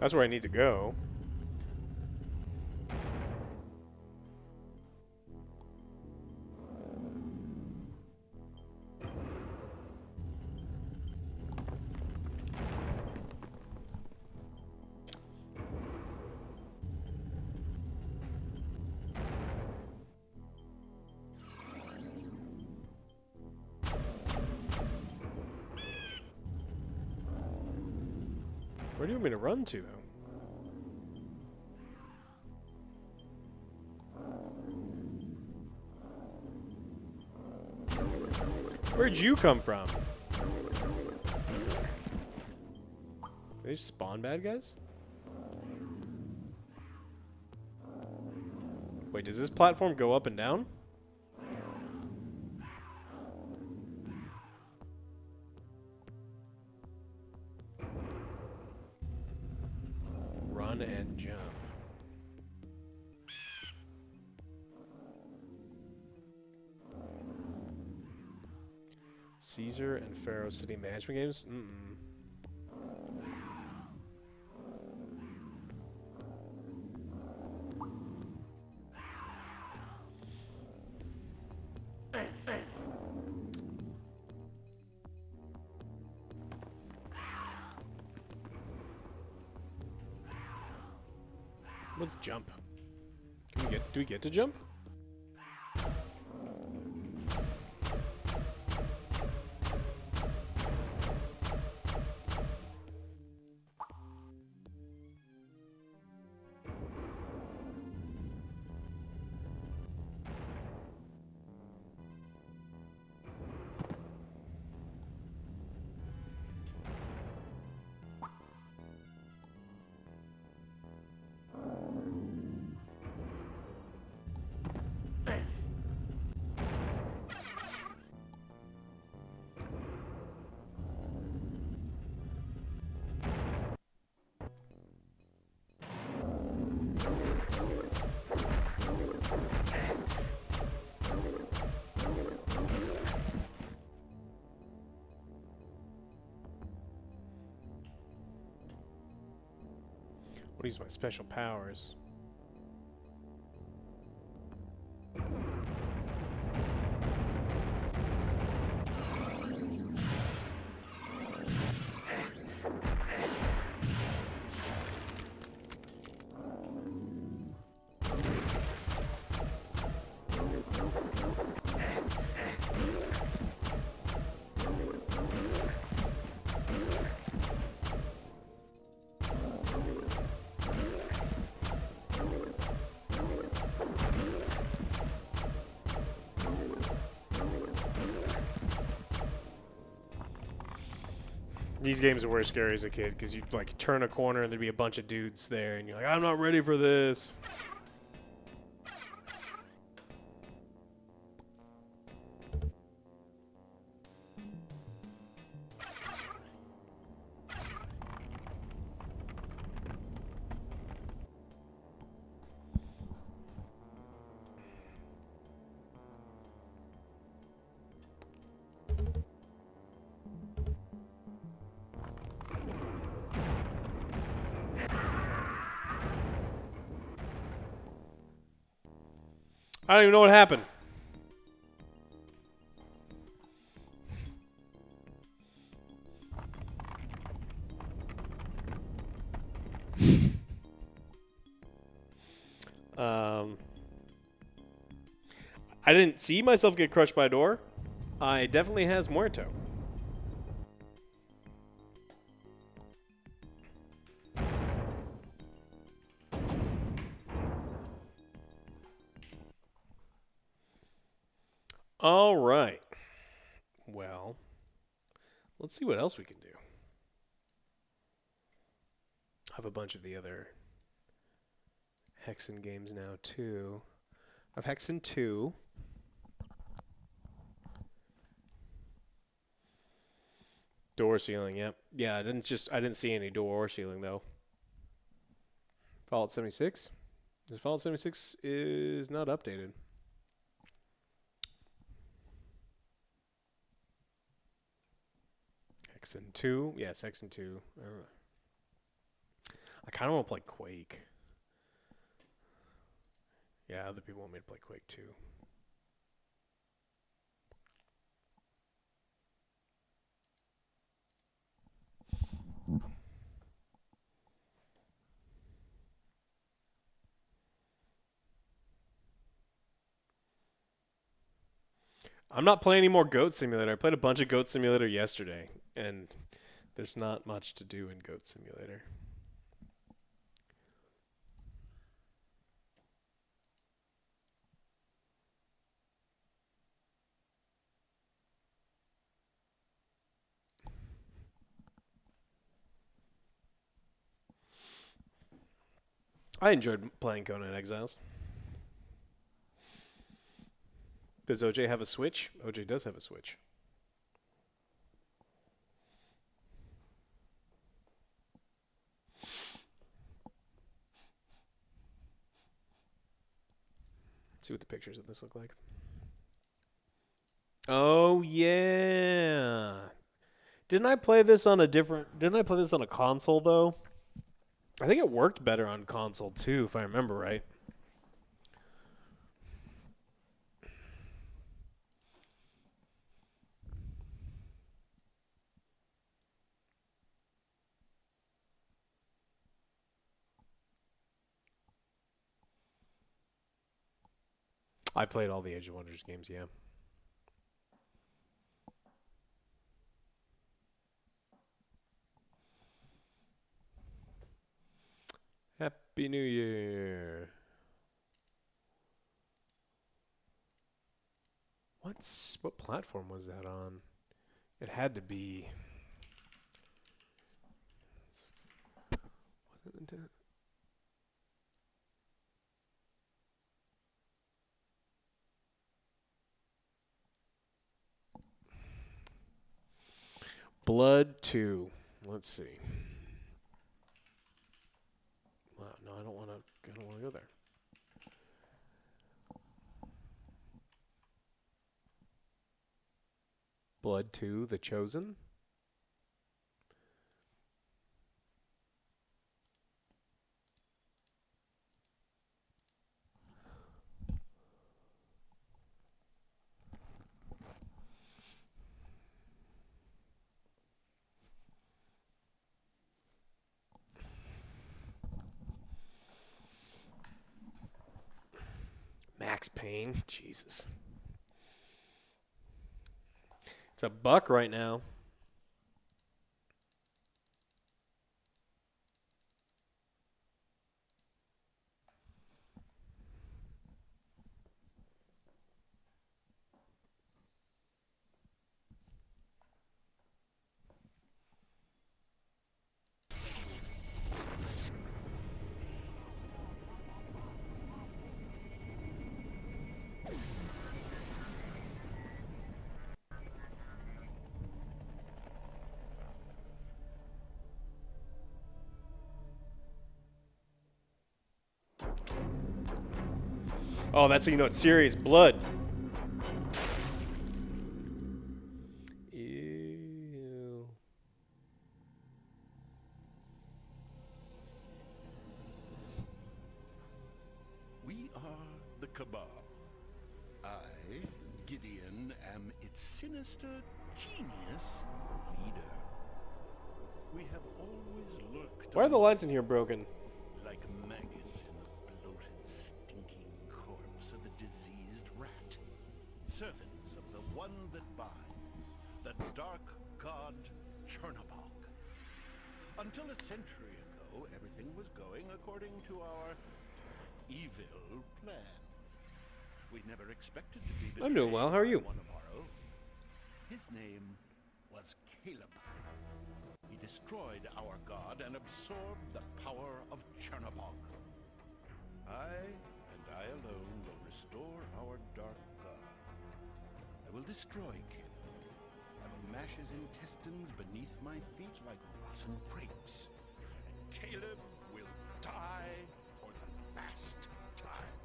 That's where I need to go. Where do you want me to run to, though? Where'd you come from? They spawn bad guys? Wait, does this platform go up and down? run and jump. Caesar and Pharaoh City management games? Mm-mm. What's jump? Do we get to jump? What use my special powers? These games were scary as a kid because you'd like turn a corner and there'd be a bunch of dudes there, and you're like, I'm not ready for this. I don't even know what happened. I didn't see myself get crushed by a door. I definitely has muerto. All right. Well, let's see what else we can do. I have a bunch of the other Hexen games now, too. I have Hexen 2. Door ceiling, yep. Yeah, I didn't see any door or ceiling, though. Fallout 76? Fallout 76 is not updated. Hexen 2? Yes, Hexen 2. I kind of want to play Quake. Yeah, other people want me to play Quake too. I'm not playing any more Goat Simulator. I played a bunch of Goat Simulator yesterday, and there's not much to do in Goat Simulator. I enjoyed playing Conan Exiles. Does OJ have a Switch? OJ does have a Switch. See what the pictures of this look like. Oh yeah. Didn't I play this on a console though? I think it worked better on console too, if I remember right. I played all the Age of Wonders games, yeah. Happy New Year. What platform was that on? It had to be. Was it Blood 2. Let's see. Wow, no, I don't want to go there. Blood 2, The Chosen. Max Payne. Jesus. It's $1 right now. Oh, that's how you know it's serious. Blood. Ew. We are the Cabal. I, Gideon, am its sinister genius leader. We have always lurked Why are the lights in here broken? like maggots in the bloated, stinking corpse of a diseased rat. Servants of the one that binds, the dark god Chernobog. Until a century ago, everything was going according to our evil plans. We never expected to be I'm doing well. How are you? by one of our own. His name was Caleb. He destroyed our god and absorbed the power of Chernobog. I, and I alone, will restore our dark god. I will destroy Caleb. I will mash his intestines beneath my feet like rotten grapes. And Caleb will die for the last time.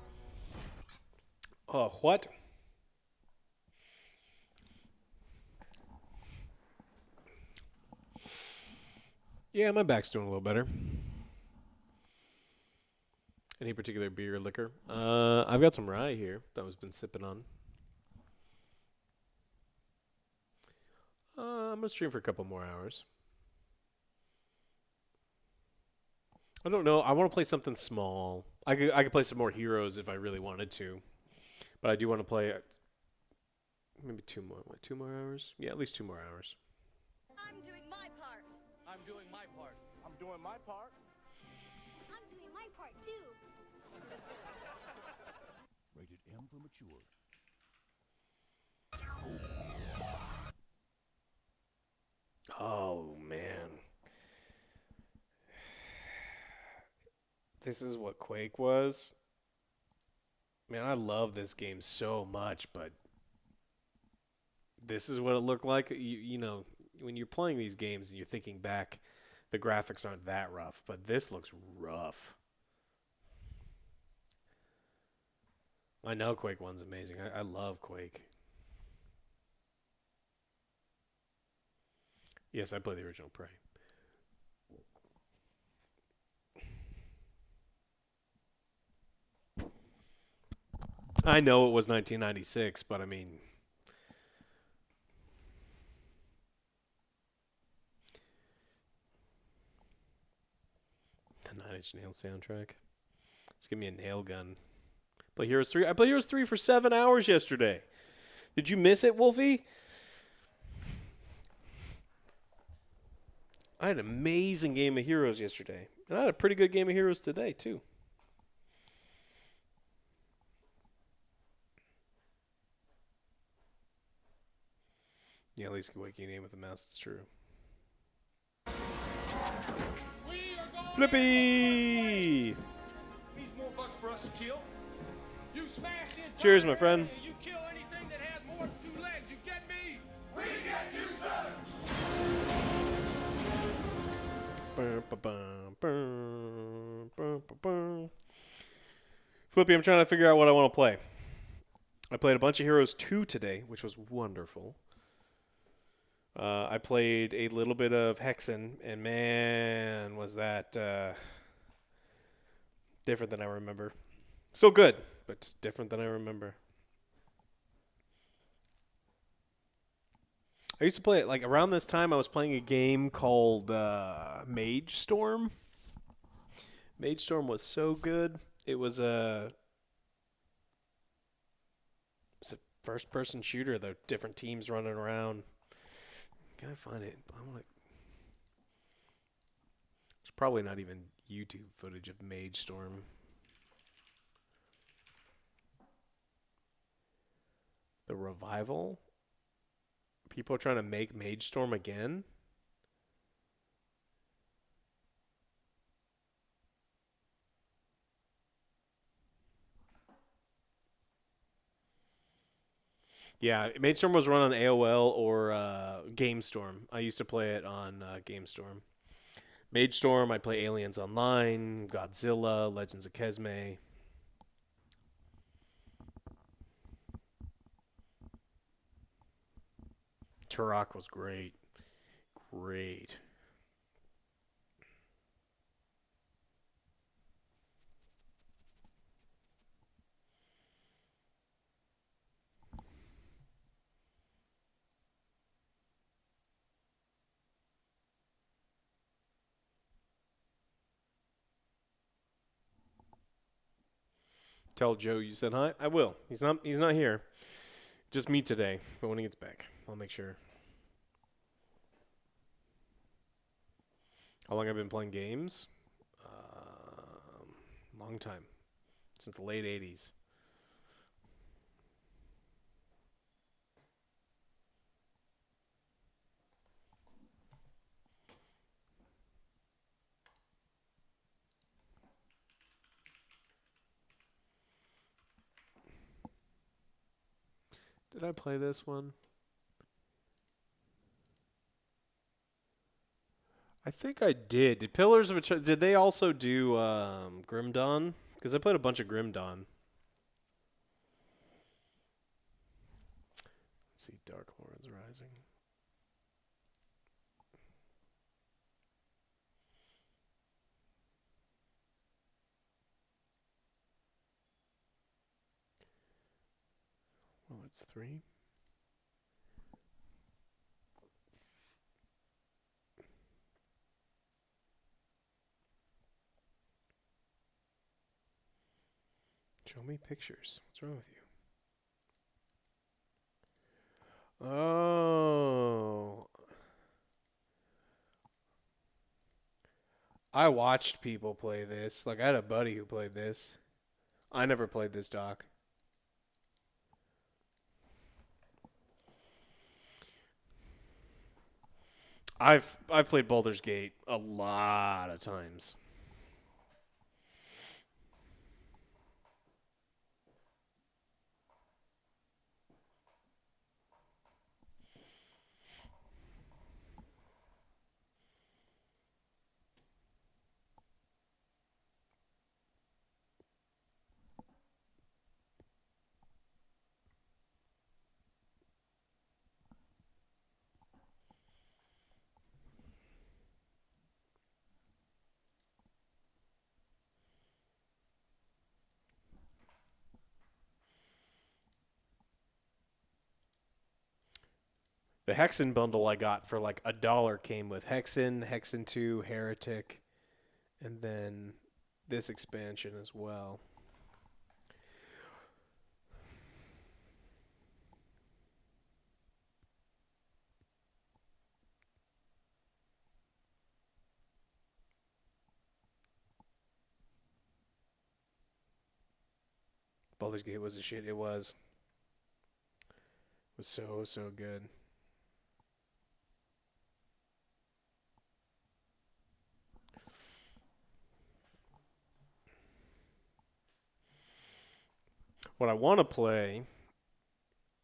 What? Yeah, my back's doing a little better. Any particular beer or liquor? I've got some rye here that I've been sipping on. I'm gonna stream for a couple more hours. I don't know. I want to play something small. I could play some more Heroes if I really wanted to, but I do want to play maybe 2 more hours. Yeah, at least 2 more hours. I'm doing my part. I'm doing my part. I'm doing my part. I'm doing my part too. Rated M for mature. Oh man, this is what Quake was. Man, I love this game so much, but this is what it looked like. You know, when you're playing these games and you're thinking back, the graphics aren't that rough, but this looks rough. I know Quake 1's amazing. I love Quake. Yes, I play the original Prey. I know it was 1996, but I mean, the Nine Inch Nails soundtrack. Let's give me a nail gun. Play Heroes 3. I played Heroes 3 for 7 hours yesterday. Did you miss it, Wolfie? I had an amazing game of Heroes yesterday. And I had a pretty good game of Heroes today, too. Yeah, at least you can wake your name with a mouse. It's true. Flippy! More bucks for us to kill. You smash the entire Cheers, my friend. area, you kill anything that has more than 2 legs. You get me? We get you, sir. Flippy, I'm trying to figure out what I want to play. I played a bunch of Heroes 2 today, which was wonderful. I played a little bit of Hexen, and man, was that different than I remember. Still good, but just different than I remember. I used to play it, like, around this time I was playing a game called Mage Storm. Mage Storm was so good. It was a first-person shooter. The different teams running around. Can I find it? I want to. There's probably not even YouTube footage of Mage Storm. The revival. People are trying to make Mage Storm again. Yeah, MageStorm was run on AOL or GameStorm. I used to play it on GameStorm. MageStorm, I play Aliens Online, Godzilla, Legends of Kesme. Turok was great. Great. Tell Joe you said hi. I will. He's not here. Just me today. But when he gets back, I'll make sure. How long I've been playing games? Long time. Since the late 80s. Did I play this one? I think I did. Did Pillars of Eternity... Did they also do Grim Dawn? Because I played a bunch of Grim Dawn. Let's see. Dark Lords Rising. Well, it's 3. Show me pictures. What's wrong with you? Oh. I watched people play this. Like, I had a buddy who played this. I never played this, Doc. I've played Baldur's Gate a lot of times. The Hexen bundle I got for like $1 came with Hexen, Hexen 2, Heretic, and then this expansion as well. Baldur's Gate was a shit. It was. It was so good. What I want to play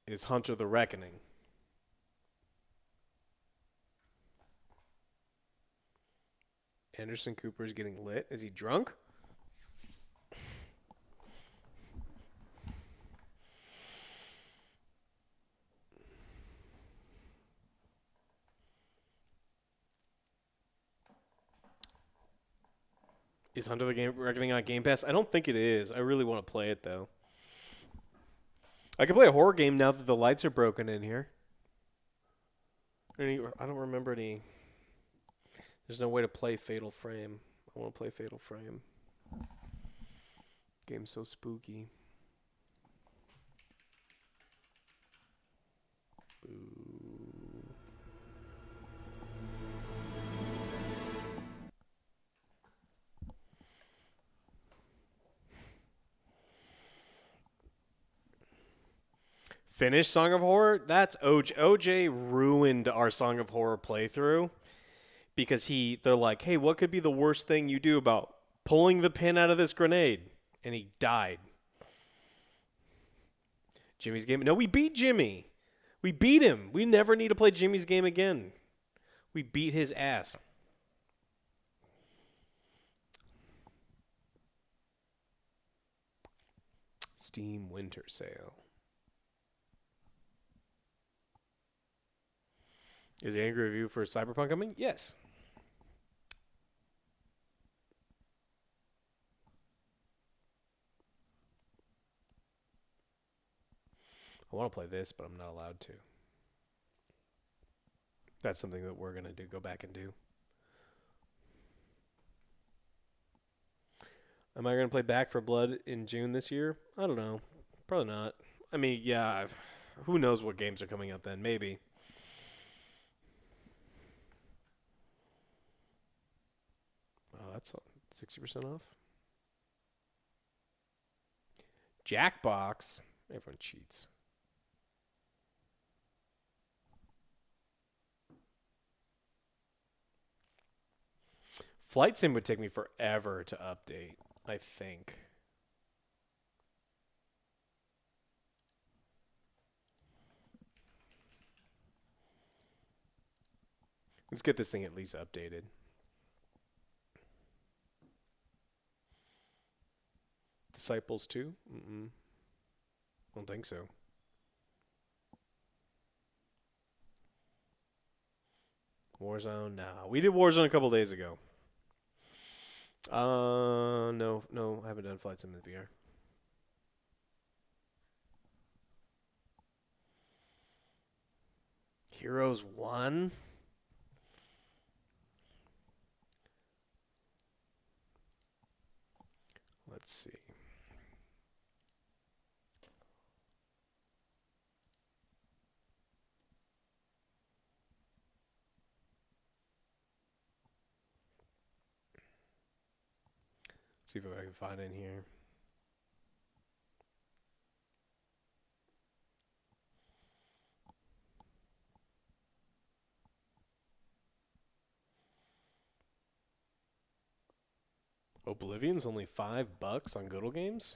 is Hunter the Reckoning. Anderson Cooper is getting lit. Is he drunk? Is Hunter the Reckoning on Game Pass? I don't think it is. I really want to play it, though. I can play a horror game now that the lights are broken in here. I don't remember any. There's no way to play Fatal Frame. I want to play Fatal Frame. Game's so spooky. Boo. Finish Song of Horror? That's OJ. OJ ruined our Song of Horror playthrough because they're like, hey, what could be the worst thing you do about pulling the pin out of this grenade? And he died. Jimmy's game. No, we beat Jimmy. We beat him. We never need to play Jimmy's game again. We beat his ass. Steam Winter Sale. Is the angry review for Cyberpunk coming? Yes. I want to play this, but I'm not allowed to. That's something that we're going to go back and do. Am I going to play Back for Blood in June this year? I don't know. Probably not. I mean, yeah, who knows what games are coming out then? Maybe. Oh, that's 60% off. Jackbox. Everyone cheats. Flight Sim would take me forever to update, I think. Let's get this thing at least updated. Disciples 2? Don't think so. Warzone? Nah. We did Warzone a couple days ago. No, I haven't done Flight Sim in VR. Heroes 1? Let's see. See if I can find it in here. Oblivion's only $5 on Goodle Games.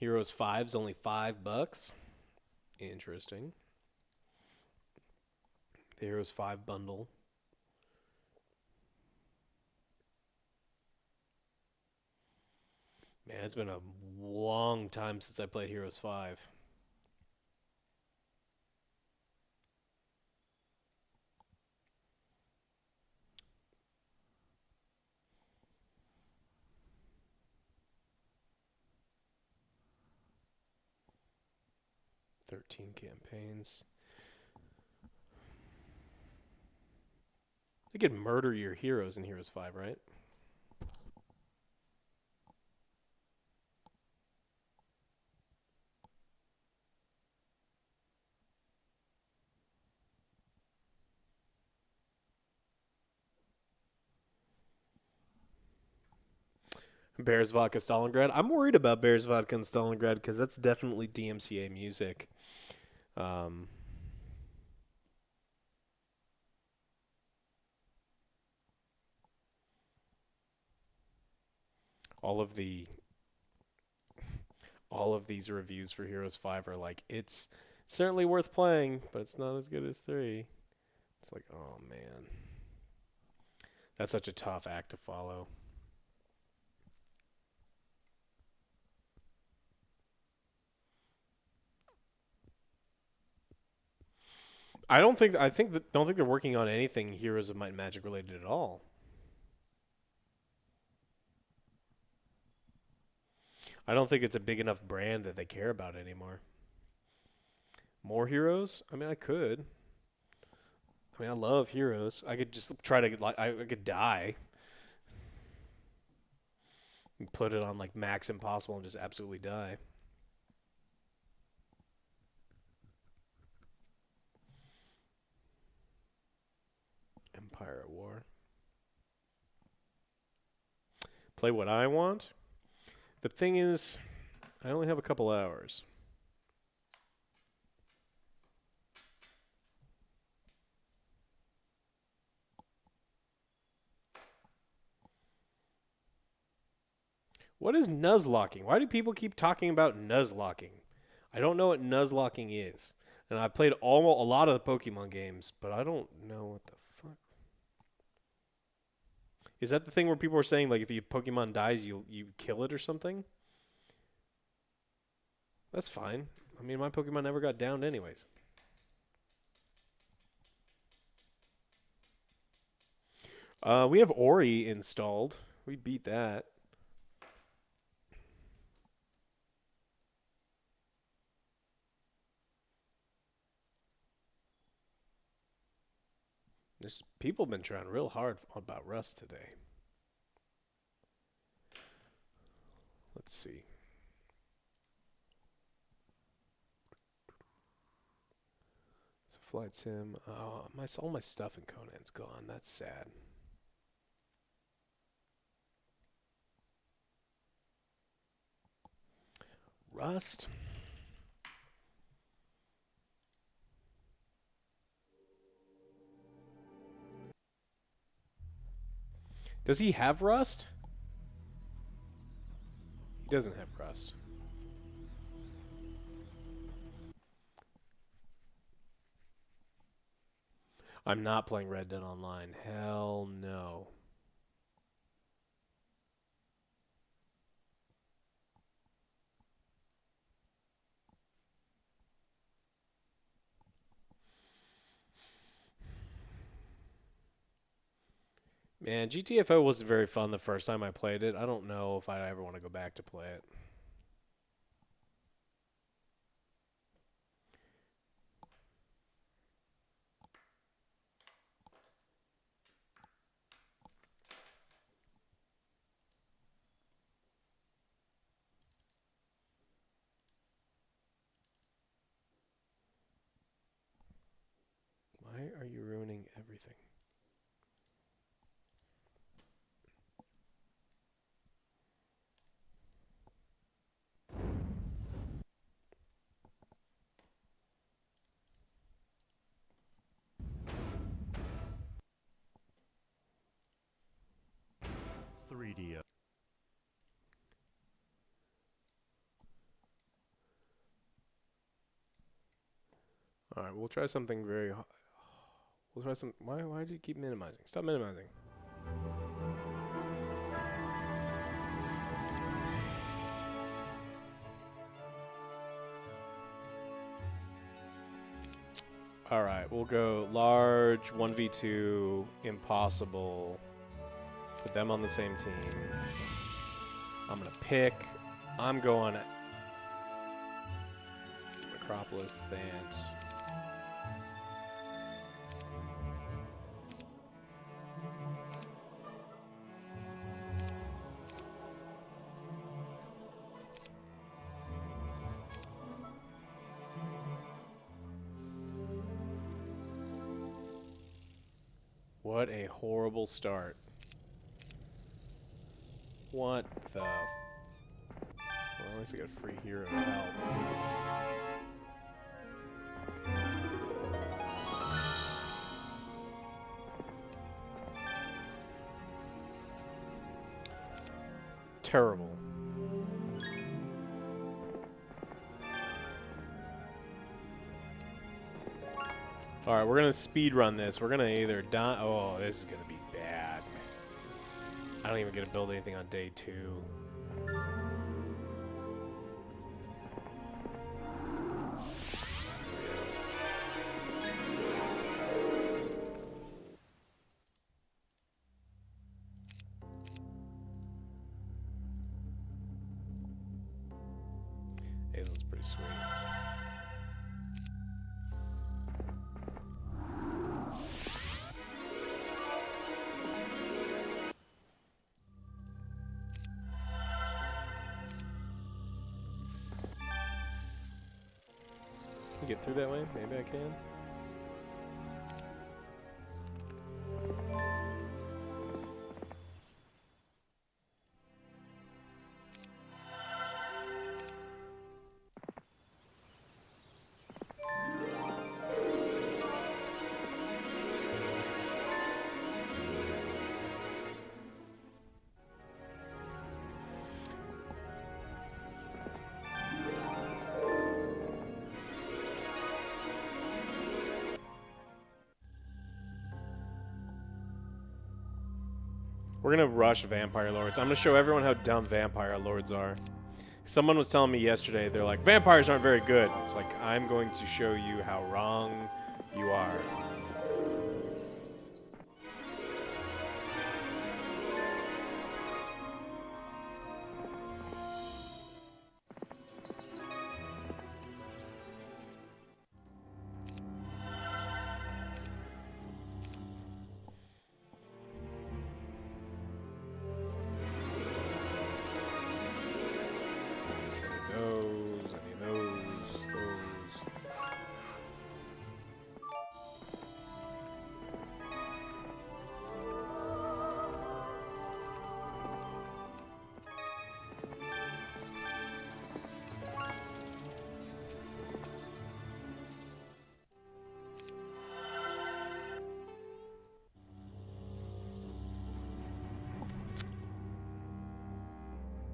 Heroes 5's only $5. Interesting. The Heroes 5 bundle. Man, it's been a long time since I played Heroes 5. 13 campaigns. You could murder your heroes in Heroes 5, right? Bears Vodka Stalingrad. I'm worried about Bears Vodka and Stalingrad because that's definitely DMCA music. Um, all of the all of these reviews for Heroes 5 are like, it's certainly worth playing, but it's not as good as 3. It's like, oh man. That's such a tough act to follow. Don't think they're working on anything Heroes of Might and Magic related at all. I don't think it's a big enough brand that they care about anymore. More Heroes? I mean, I could. I mean, I love Heroes. I could just try to like I could die and put it on like max impossible and just absolutely die. Empire at War. Play what I want. The thing is, I only have a couple hours. What is nuzlocking? Why do people keep talking about nuzlocking? I don't know what nuzlocking is. And I've played a lot of the Pokemon games, but I don't know what the fuck. Is that the thing where people are saying like if your Pokemon dies you kill it or something? That's fine. I mean, my Pokemon never got downed anyways. We have Ori installed. We beat that. There's people have been trying real hard about Rust today. Let's see. It's a flight sim. Oh, all my stuff in Conan's gone. That's sad. Rust. Does he have Rust? He doesn't have Rust. I'm not playing Red Dead Online. Hell no. Man, GTFO wasn't very fun the first time I played it. I don't know if I ever want to go back to play it. Why are you ruining everything? All right, we'll try something very. We'll try some. Why do you keep minimizing? Stop minimizing. All right, we'll go large 1v2 impossible. Put them on the same team. I'm gonna pick. I'm going Necropolis, Thant. What a horrible start. What the... Well, at least I got a free hero to help. Terrible. Alright, we're gonna speed run this. We're gonna either die... Oh, this is gonna be bad. I don't even get to build anything on day 2. Hazel's pretty sweet. Can I get through that way? Maybe I can. We're gonna rush Vampire Lords. I'm gonna show everyone how dumb Vampire Lords are. Someone was telling me yesterday, they're like, vampires aren't very good. It's like, I'm going to show you how wrong you are. Those, I mean those.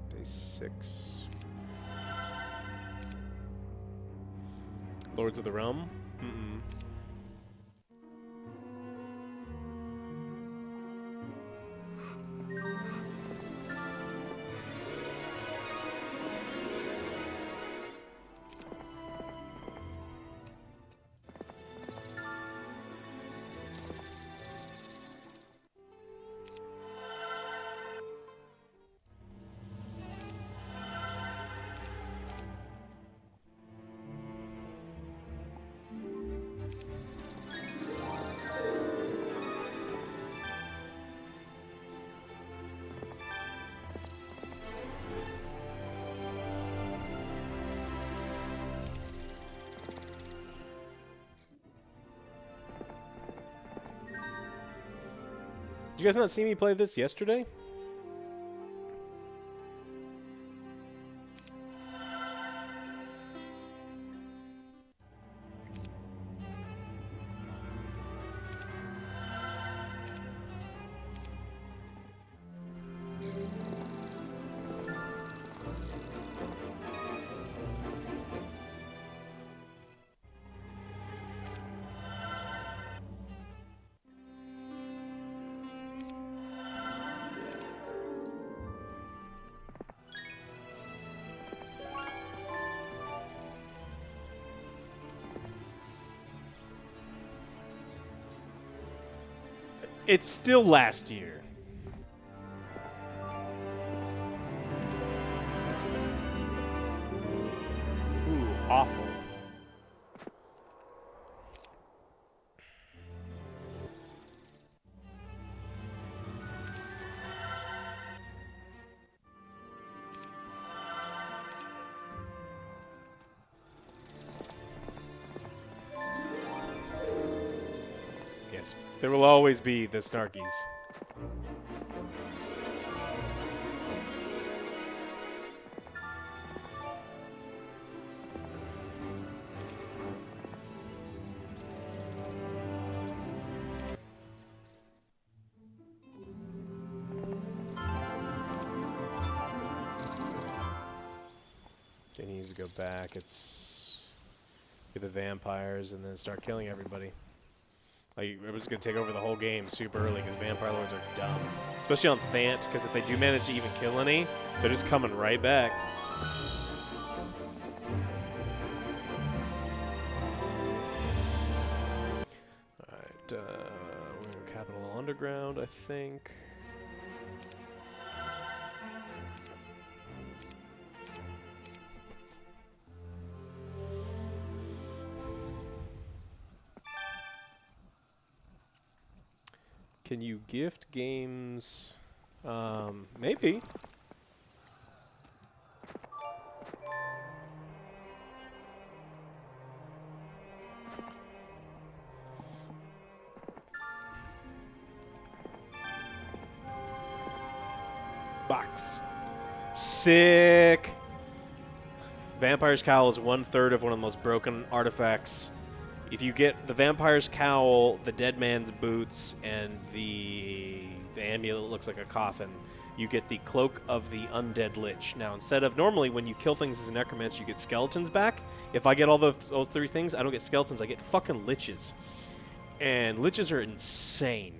Day 6. Lords of the Realm? Mm-mm. Did you guys not see me play this yesterday? It's still last year. Ooh, awful. guys. There will always be the snarkies. He needs to go back. It's get the vampires and then start killing everybody. Like, it was going to take over the whole game super early because Vampire Lords are dumb. Especially on Thant, because if they do manage to even kill any, they're just coming right back. Alright, we're going to go Capital Underground, I think. Can you gift games? Maybe. Box. Sick. Vampire's Cowl is 1/3 of one of the most broken artifacts. If you get the Vampire's Cowl, the Dead Man's Boots, and the amulet that looks like a coffin, you get the Cloak of the Undead Lich. Now, instead of normally when you kill things as a necromancer, you get skeletons back. If I get all those 3 things, I don't get skeletons, I get fucking liches. And liches are insane.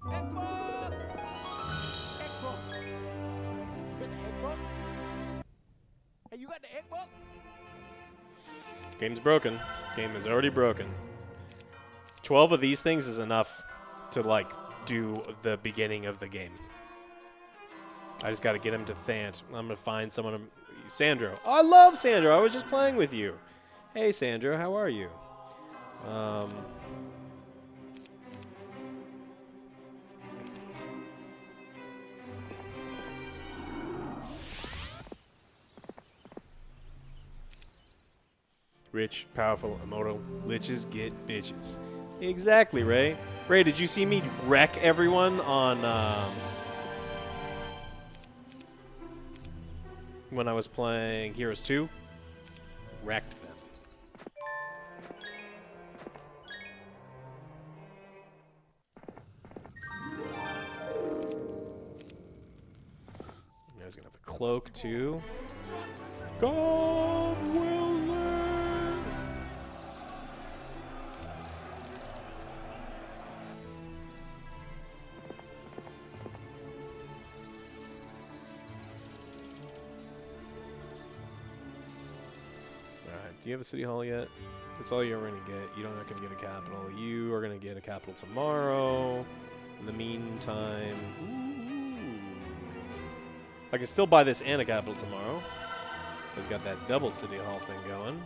Egg book! Egg book! You got the egg book? Hey, you got the egg book? Game's broken. Game is already broken. 12 of these things is enough to, like, do the beginning of the game. I just got to get him to Thant. I'm going to find someone. Sandro. Oh, I love Sandro. I was just playing with you. Hey, Sandro. How are you? Rich, powerful, immortal. Liches get bitches. Exactly, Ray. Ray, did you see me wreck everyone on when I was playing Heroes 2? Wrecked them. You guys gonna have the cloak too. God will live. Alright, do you have a city hall yet? That's all you're gonna get. You're not gonna get a capital. You are gonna get a capital tomorrow. In the meantime, I can still buy this and a capital tomorrow. It's got that double city hall thing going.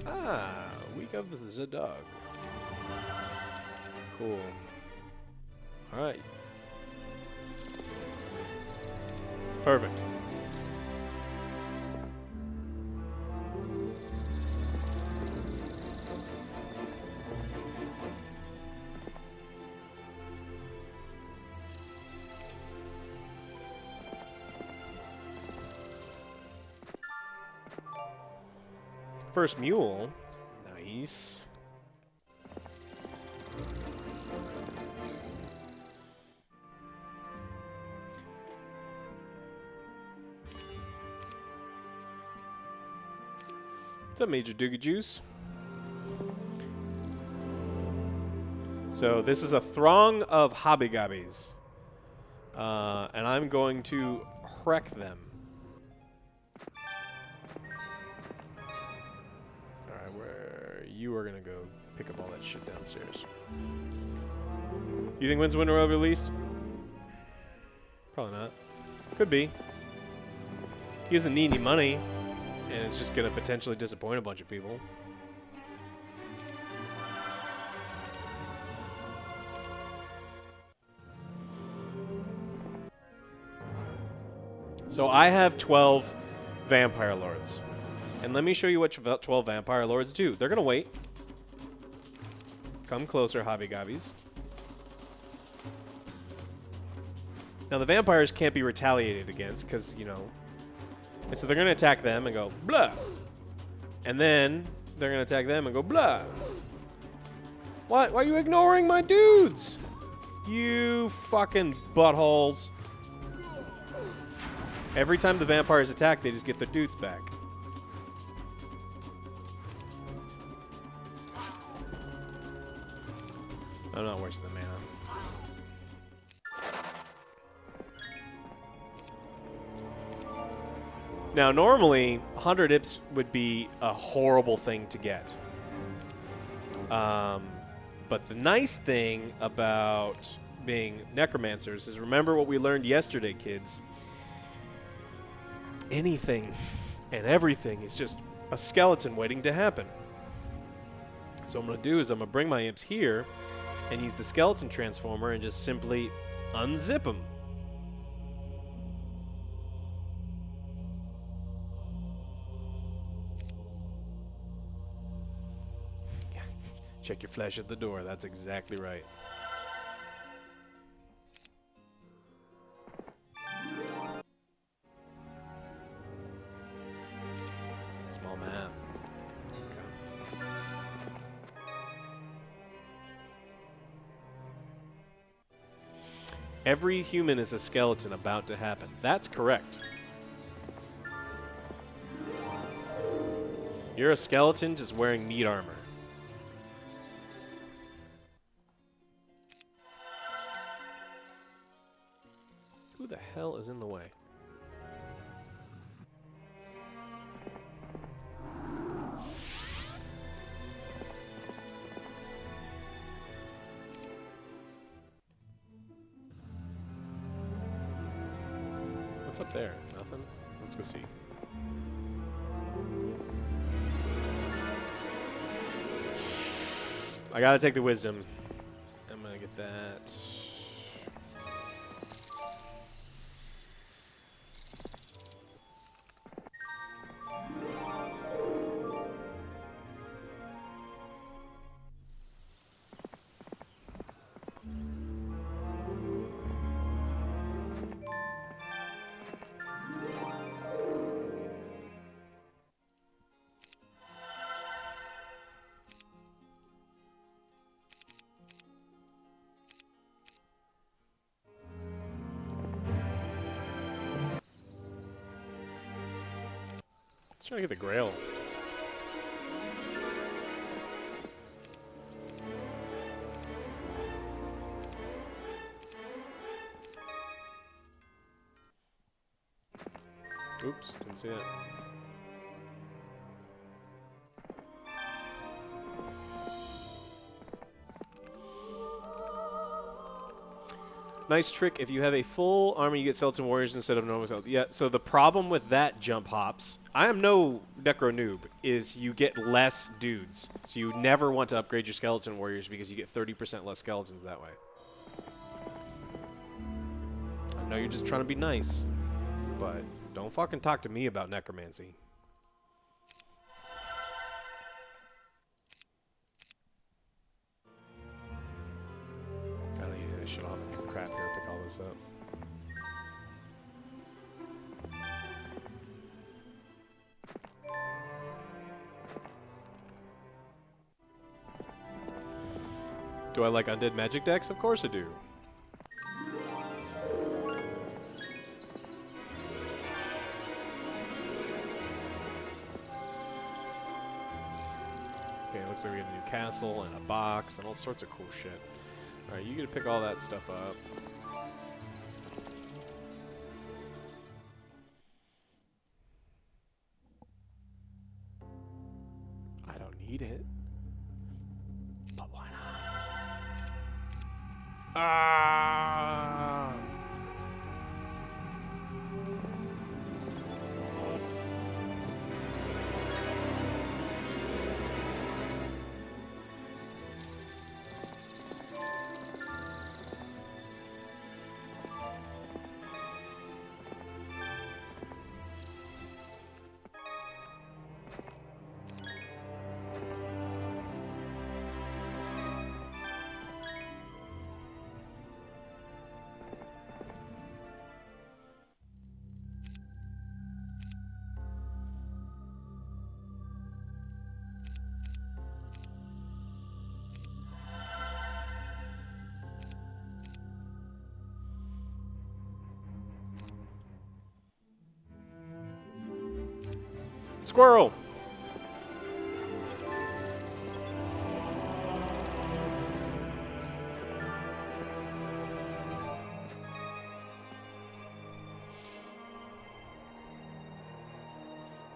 Ah, week of the dog. Cool. All right. Perfect. First mule. Nice. What's up, Major Doogie Juice? So this is a throng of hobbygobbies. And I'm going to wreck them. You are going to go pick up all that shit downstairs. You think Winds of Winter will be released? Probably not. Could be. He doesn't need any money, and it's just going to potentially disappoint a bunch of people. So I have 12 Vampire Lords. And let me show you what 12 Vampire Lords do. They're going to wait. Come closer, Hobby Gobbies. Now, the vampires can't be retaliated against because, you know... And so they're going to attack them and go, blah. And then they're going to attack them and go, blah. What? Why are you ignoring my dudes? You fucking buttholes. Every time the vampires attack, they just get their dudes back. I'm not wasting the mana. Now, normally, 100 Ips would be a horrible thing to get. But the nice thing about being necromancers is remember what we learned yesterday, kids. Anything and everything is just a skeleton waiting to happen. So what I'm going to do is I'm going to bring my imps here and use the skeleton transformer and just simply unzip them. Check your flesh at the door. That's exactly right. Small map. Okay. Every human is a skeleton about to happen. That's correct. You're a skeleton just wearing meat armor. Who the hell is in the way? What's up there? Nothing? Let's go see. I gotta take the wisdom. I'm gonna get that. Let's try to get the Grail. Oops, didn't see that. Nice trick. If you have a full army, you get skeleton warriors instead of normal skeleton. Yeah, so the problem with that, Jump Hops, I am no necro noob, is you get less dudes. So you never want to upgrade your skeleton warriors because you get 30% less skeletons that way. I know you're just trying to be nice, but don't fucking talk to me about necromancy. Gotta use this shit on crap here, pick all this up. Do I like undead magic decks? Of course I do. Okay, it looks like we have a new castle and a box and all sorts of cool shit. Alright, you get to pick all that stuff up. I don't need it. But why not? Ah! Squirrel!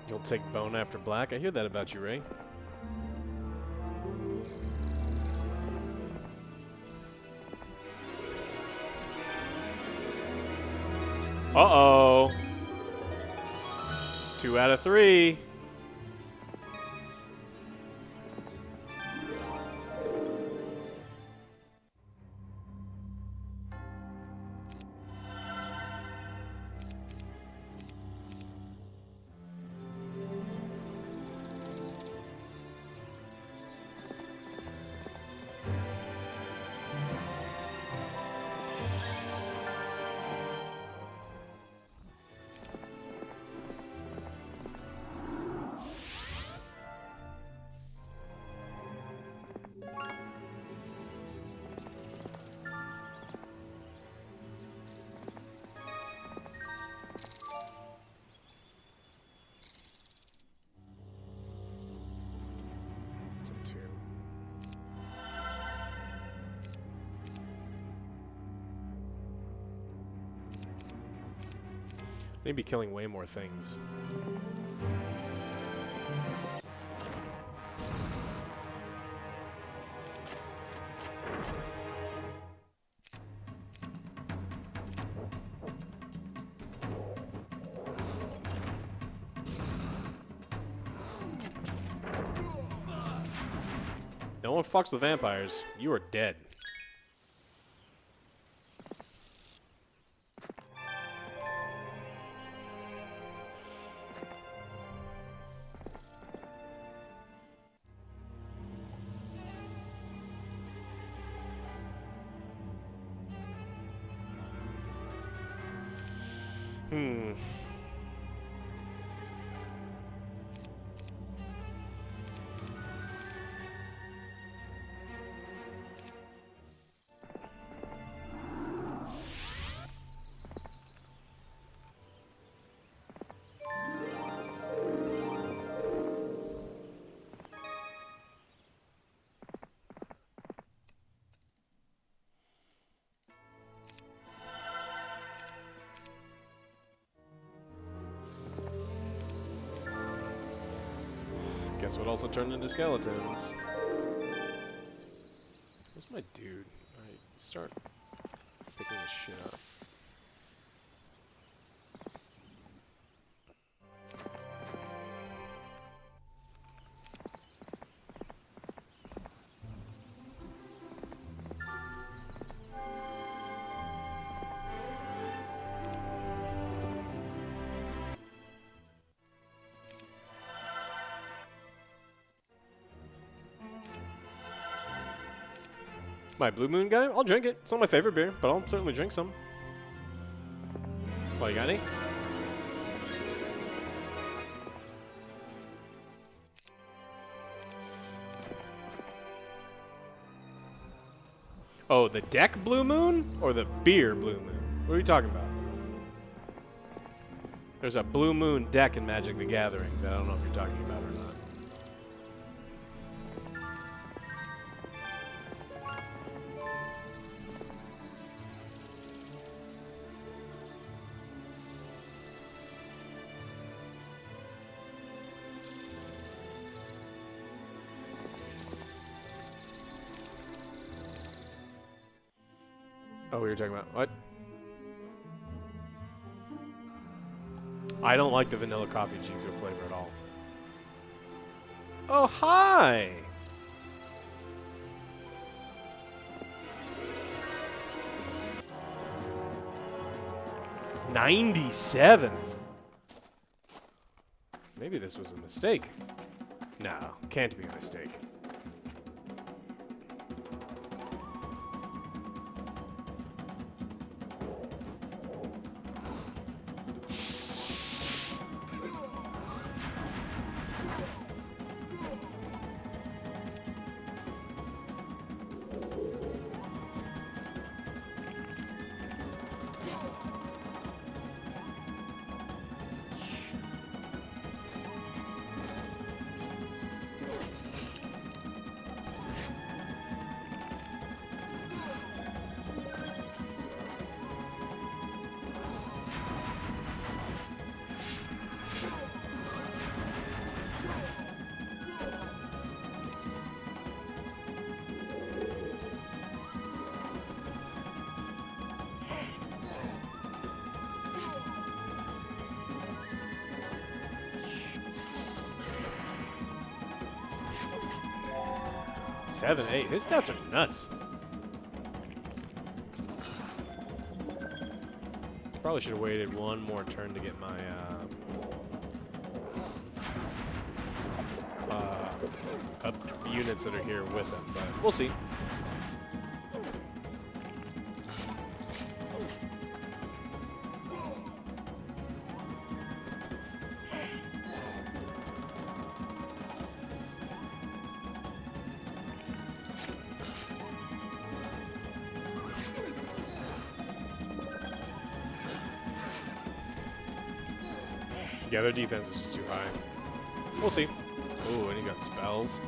You'll take bone after black? I hear that about you, Ray. Uh-oh. 2 out of 3. So 2. I need to be killing way more things. No one fucks with vampires. You are dead. Hmm. Guess what also turned into skeletons? Where's my dude? Alright, start picking this shit up. My Blue Moon guy? I'll drink it. It's not my favorite beer, but I'll certainly drink some. Well, you got any? Oh, the deck Blue Moon? Or the beer Blue Moon? What are you talking about? There's a Blue Moon deck in Magic the Gathering that I don't know if you're talking about or not. Oh, we were talking about what? I don't like the vanilla coffee G Fuel flavor at all. Oh, hi! $97. Maybe this was a mistake. No, can't be a mistake. 7-8. His stats are nuts. Probably should have waited one more turn to get my units that are here with him, but we'll see. Yeah, their defense is just too high. We'll see. Ooh, and he got spells.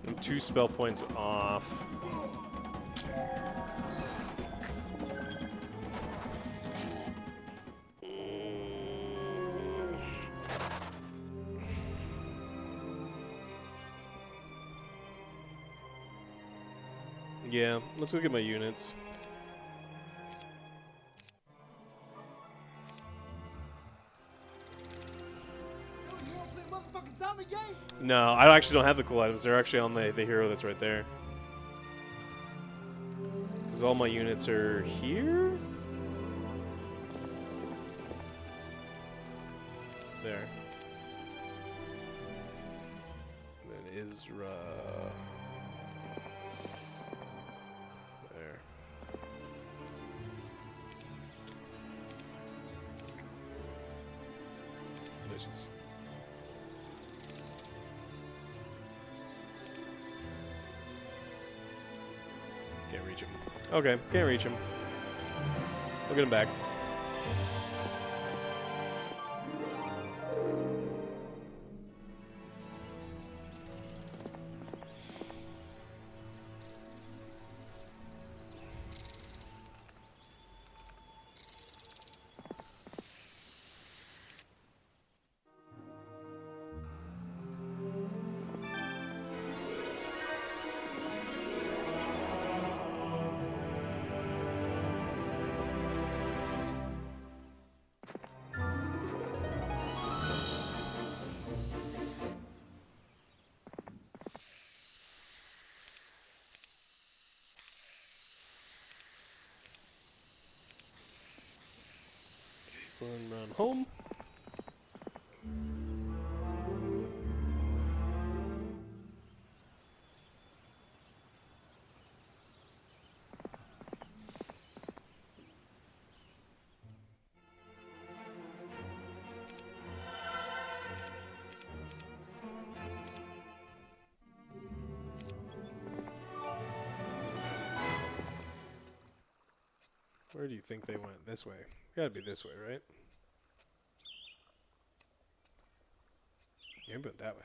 I'm 2 spell points off. Yeah, let's go get my units. No, I actually don't have the cool items. They're actually on the hero that's right there. Because all my units are here? There. Then Isra. There. Delicious. Can't reach him. Okay, can't reach him. We'll get him back. So then run home. Where do you think they went? This way. Gotta be this way, right? Yeah, but that way.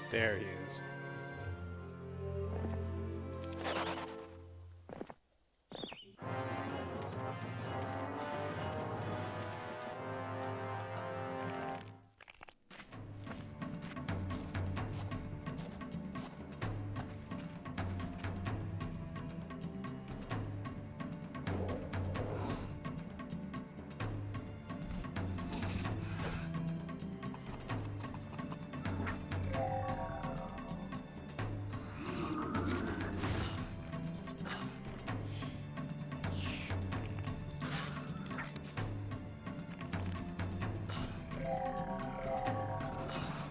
There he is.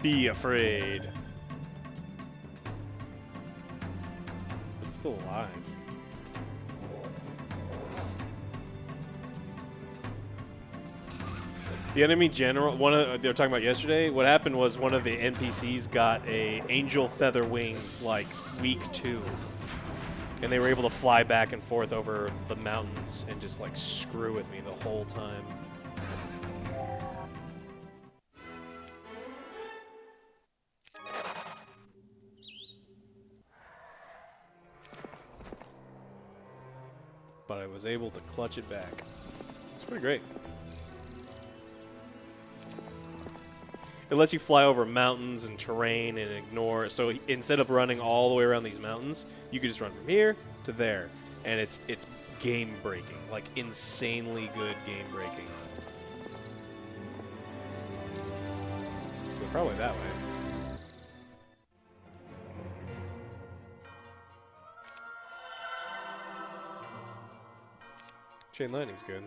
Be afraid. It's still alive. The enemy general, they were talking about yesterday. What happened was one of the NPCs got a angel feather wings like week 2, and they were able to fly back and forth over the mountains and just like screw with me the whole time. But I was able to clutch it back. It's pretty great. It lets you fly over mountains and terrain and ignore. So instead of running all the way around these mountains, you could just run from here to there, and it's game breaking, like insanely good game breaking. So probably that way. Chain lightning's good.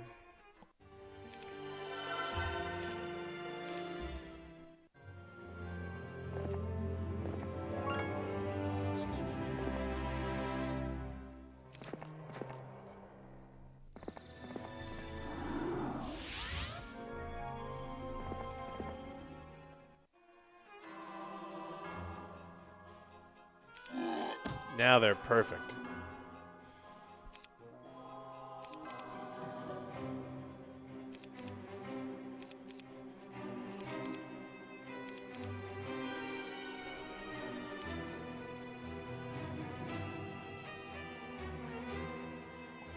Now they're perfect.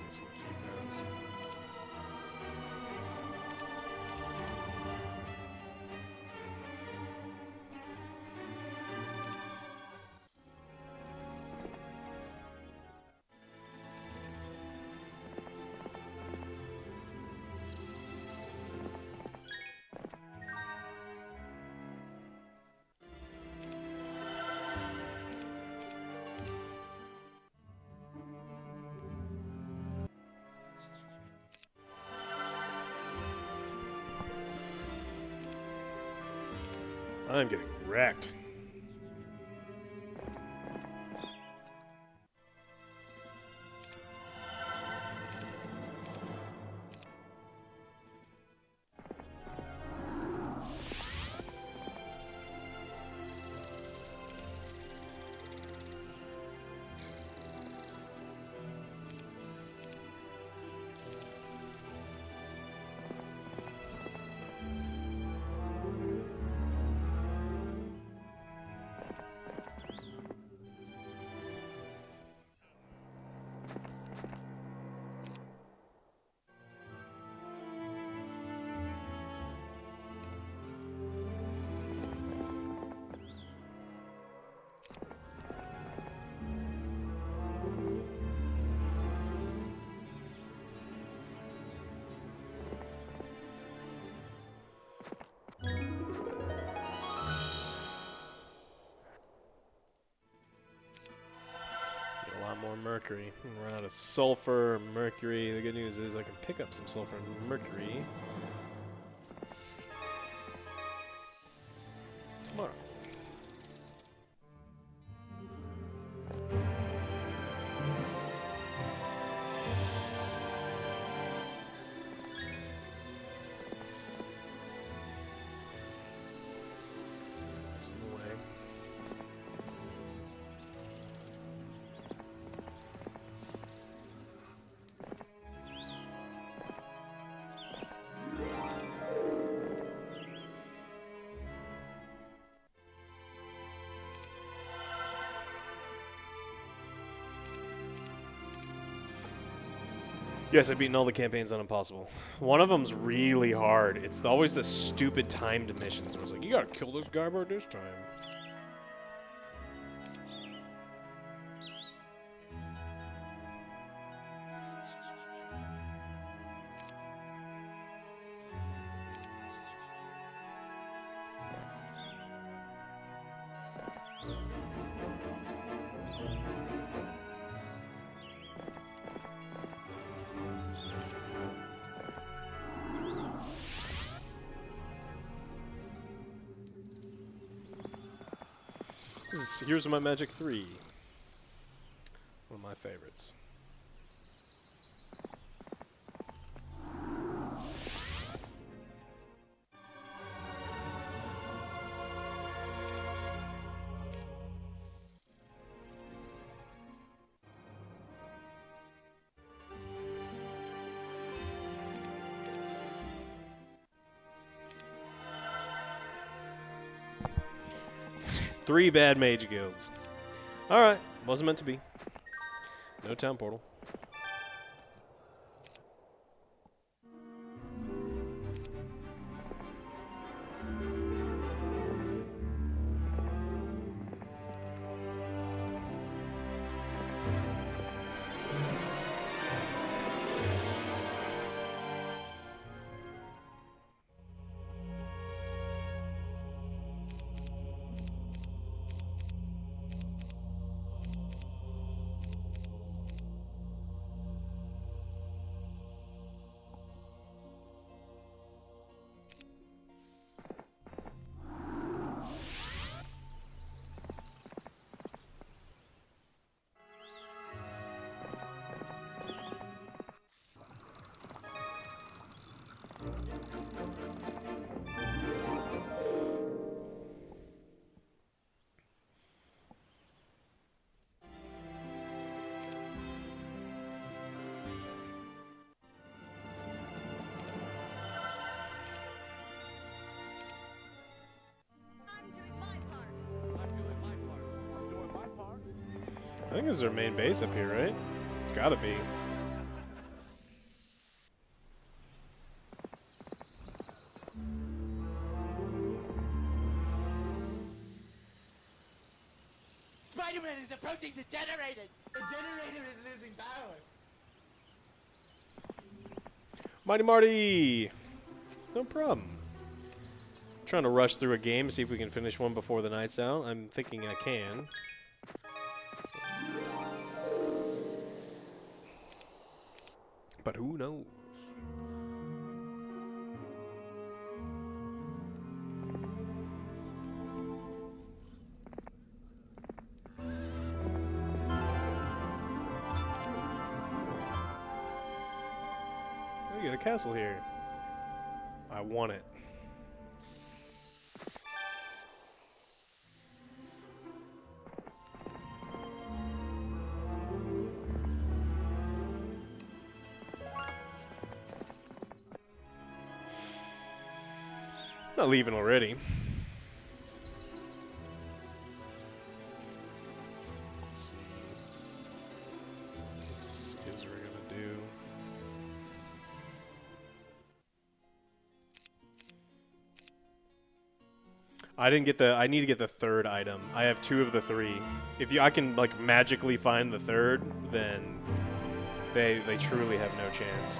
Some keypads. I'm getting wrecked. More mercury. Run out of sulfur, mercury. The good news is I can pick up some sulfur and mercury tomorrow. Just in the way. Yes, I've beaten all the campaigns on Impossible. One of them's really hard. It's always the stupid timed missions where it's like, you gotta kill this guy by this time. This is Here's My Magic 3. One of my favorites. Three bad mage guilds. Alright, wasn't meant to be. No town portal. I'm doing my part. I'm doing my part. I'm doing my part. I think this is their main base up here, right? It's gotta be. Spider-Man is approaching the generators. The generator is losing power. Mighty Marty! No problem. Trying to rush through a game, see if we can finish one before the night's out. I'm thinking I can. But who knows? Oh, you got a castle here. I want it. Not leaving already. Let's see. What's Isra gonna do? I didn't get the. I need to get the third item. I have two of the three. If I can like magically find the third, then they truly have no chance.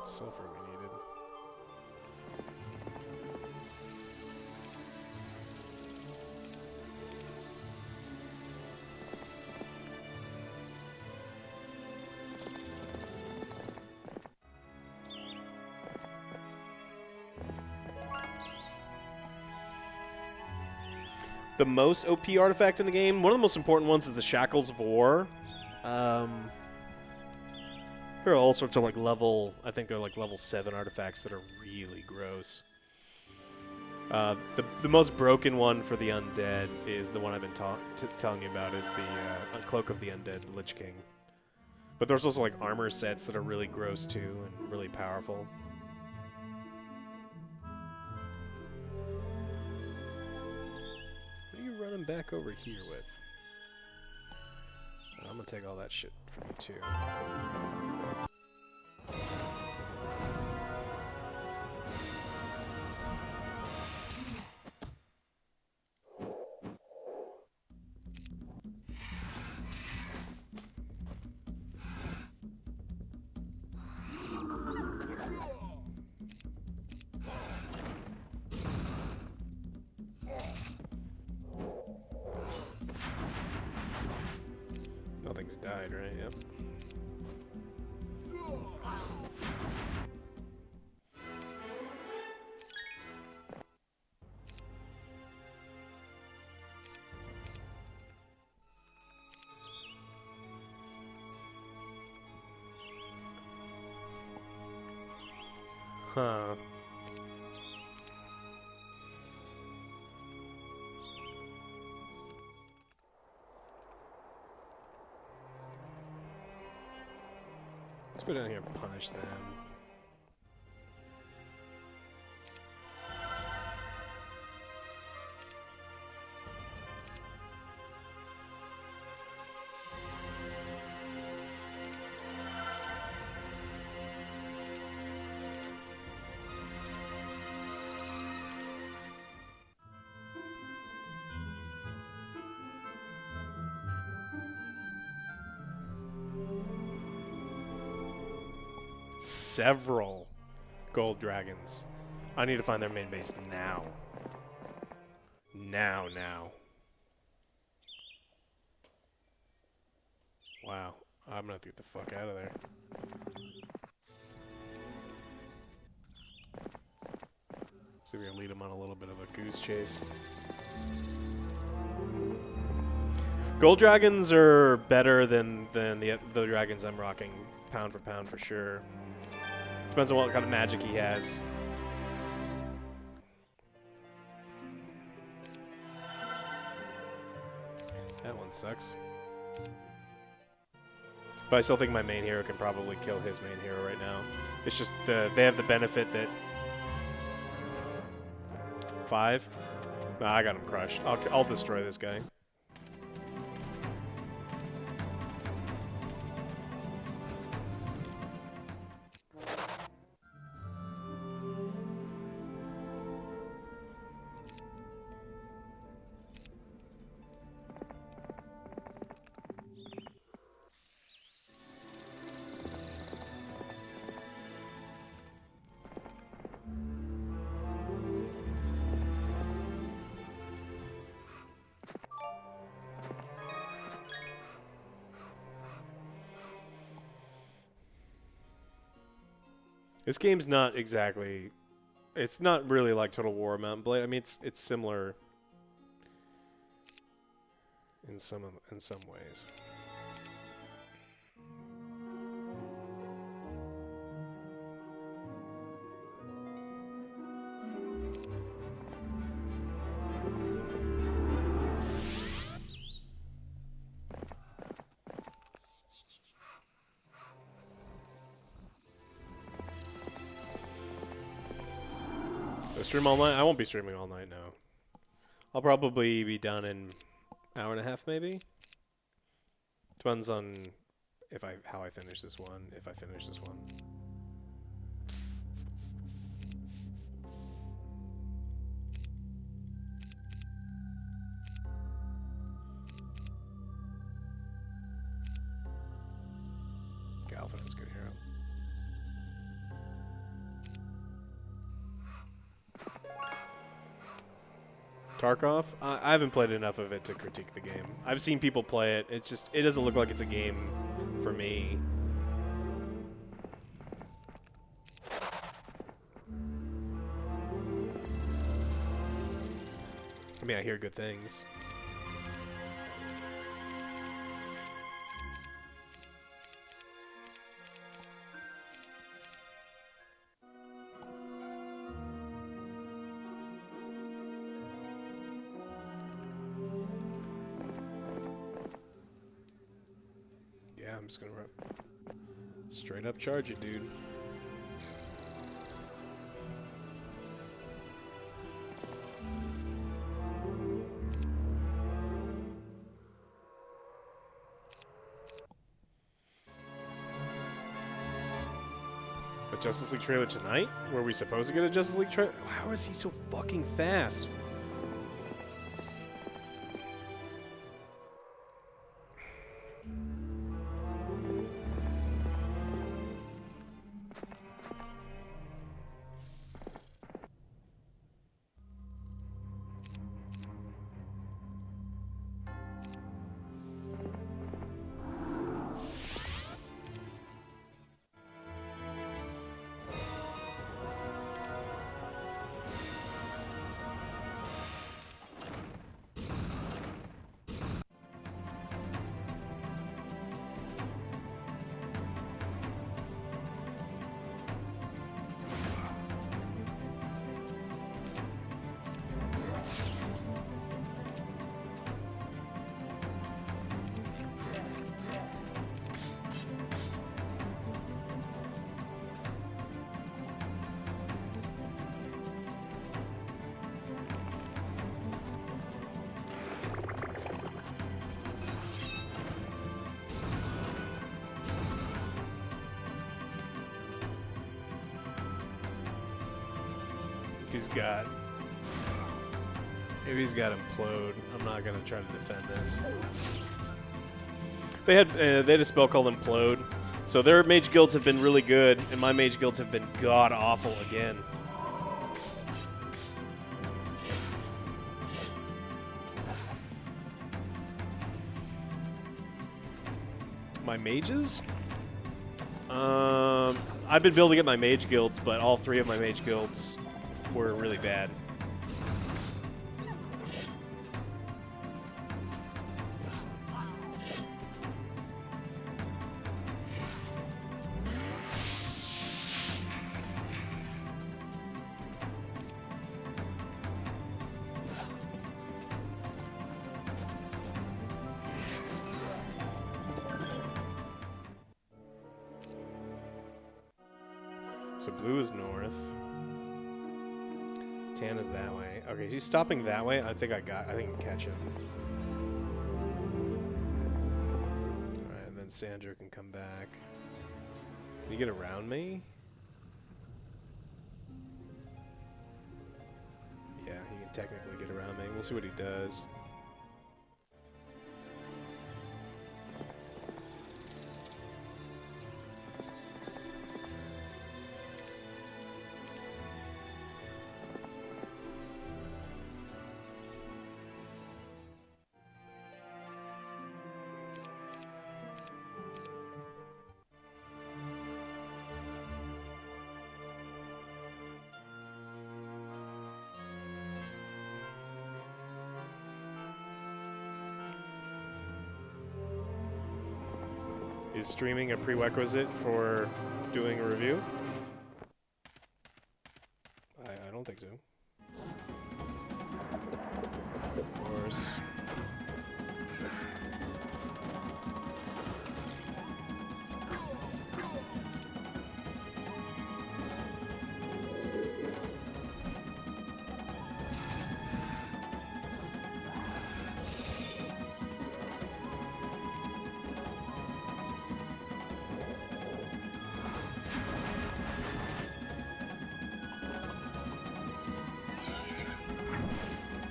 Sulfur we needed. The most OP artifact in the game, one of the most important ones is the Shackles of War. There are all sorts of like level, I think they're like level 7 artifacts that are really gross. The most broken one for the undead is the one I've been telling you about, is the Cloak of the Undead Lich King. But there's also like armor sets that are really gross too and really powerful. What are you running back over here with? I'm gonna take all that shit from you too. Nothing's died, right? Yep. Huh. Let's go down here and punish them. Several gold dragons. I need to find their main base now. Now. Wow. I'm gonna have to get the fuck out of there. See if we can lead them on a little bit of a goose chase. Gold dragons are better than the dragons I'm rocking, pound for sure. Depends on what kind of magic he has. That one sucks. But I still think my main hero can probably kill his main hero right now. It's just they have the benefit that 5. Nah, I got him crushed. I'll destroy this guy. This game's not exactly. It's not really like Total War Mountain Blade. I mean, it's similar in some ways. Stream all night? I won't be streaming all night, no. I'll probably be done in an hour and a half, maybe. Depends on how I finish this one. If I finish this one. Galvin is a good hero. Tarkov? I haven't played enough of it to critique the game. I've seen people play it. It's just, it doesn't look like it's a game for me. I mean, I hear good things. I'm just gonna straight up charge it, dude. A Justice League trailer tonight? Were we supposed to get a Justice League trailer? How is he so fucking fast? he's got... If he's got Implode, I'm not gonna try to defend this. They had a spell called Implode, so their mage guilds have been really good, and my mage guilds have been god awful again. My mages? I've been building up my mage guilds, but all 3 of my mage guilds were really bad. So blue is north. Tan is that way. Okay, he's stopping that way. I think I can catch him. Alright, and then Sandra can come back. Can you get around me? Yeah, he can technically get around me. We'll see what he does. Is streaming a prerequisite for doing a review? I don't think so. Of course.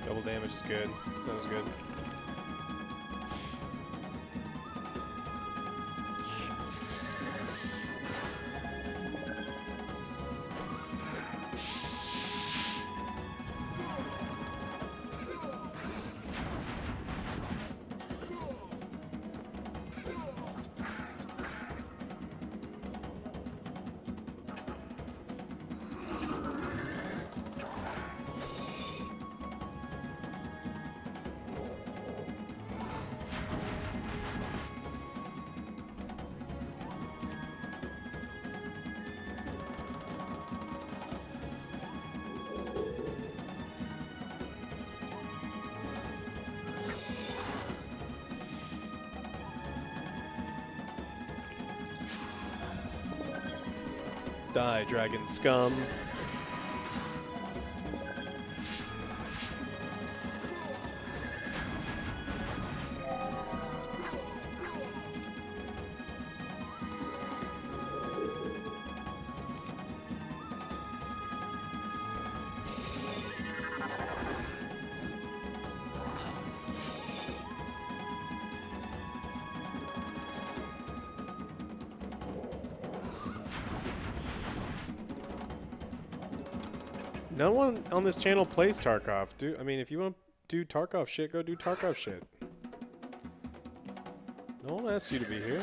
Double damage is good. That was good. Die, dragon scum. No one on this channel plays Tarkov. I mean, if you want to do Tarkov shit, go do Tarkov shit. No one asks you to be here.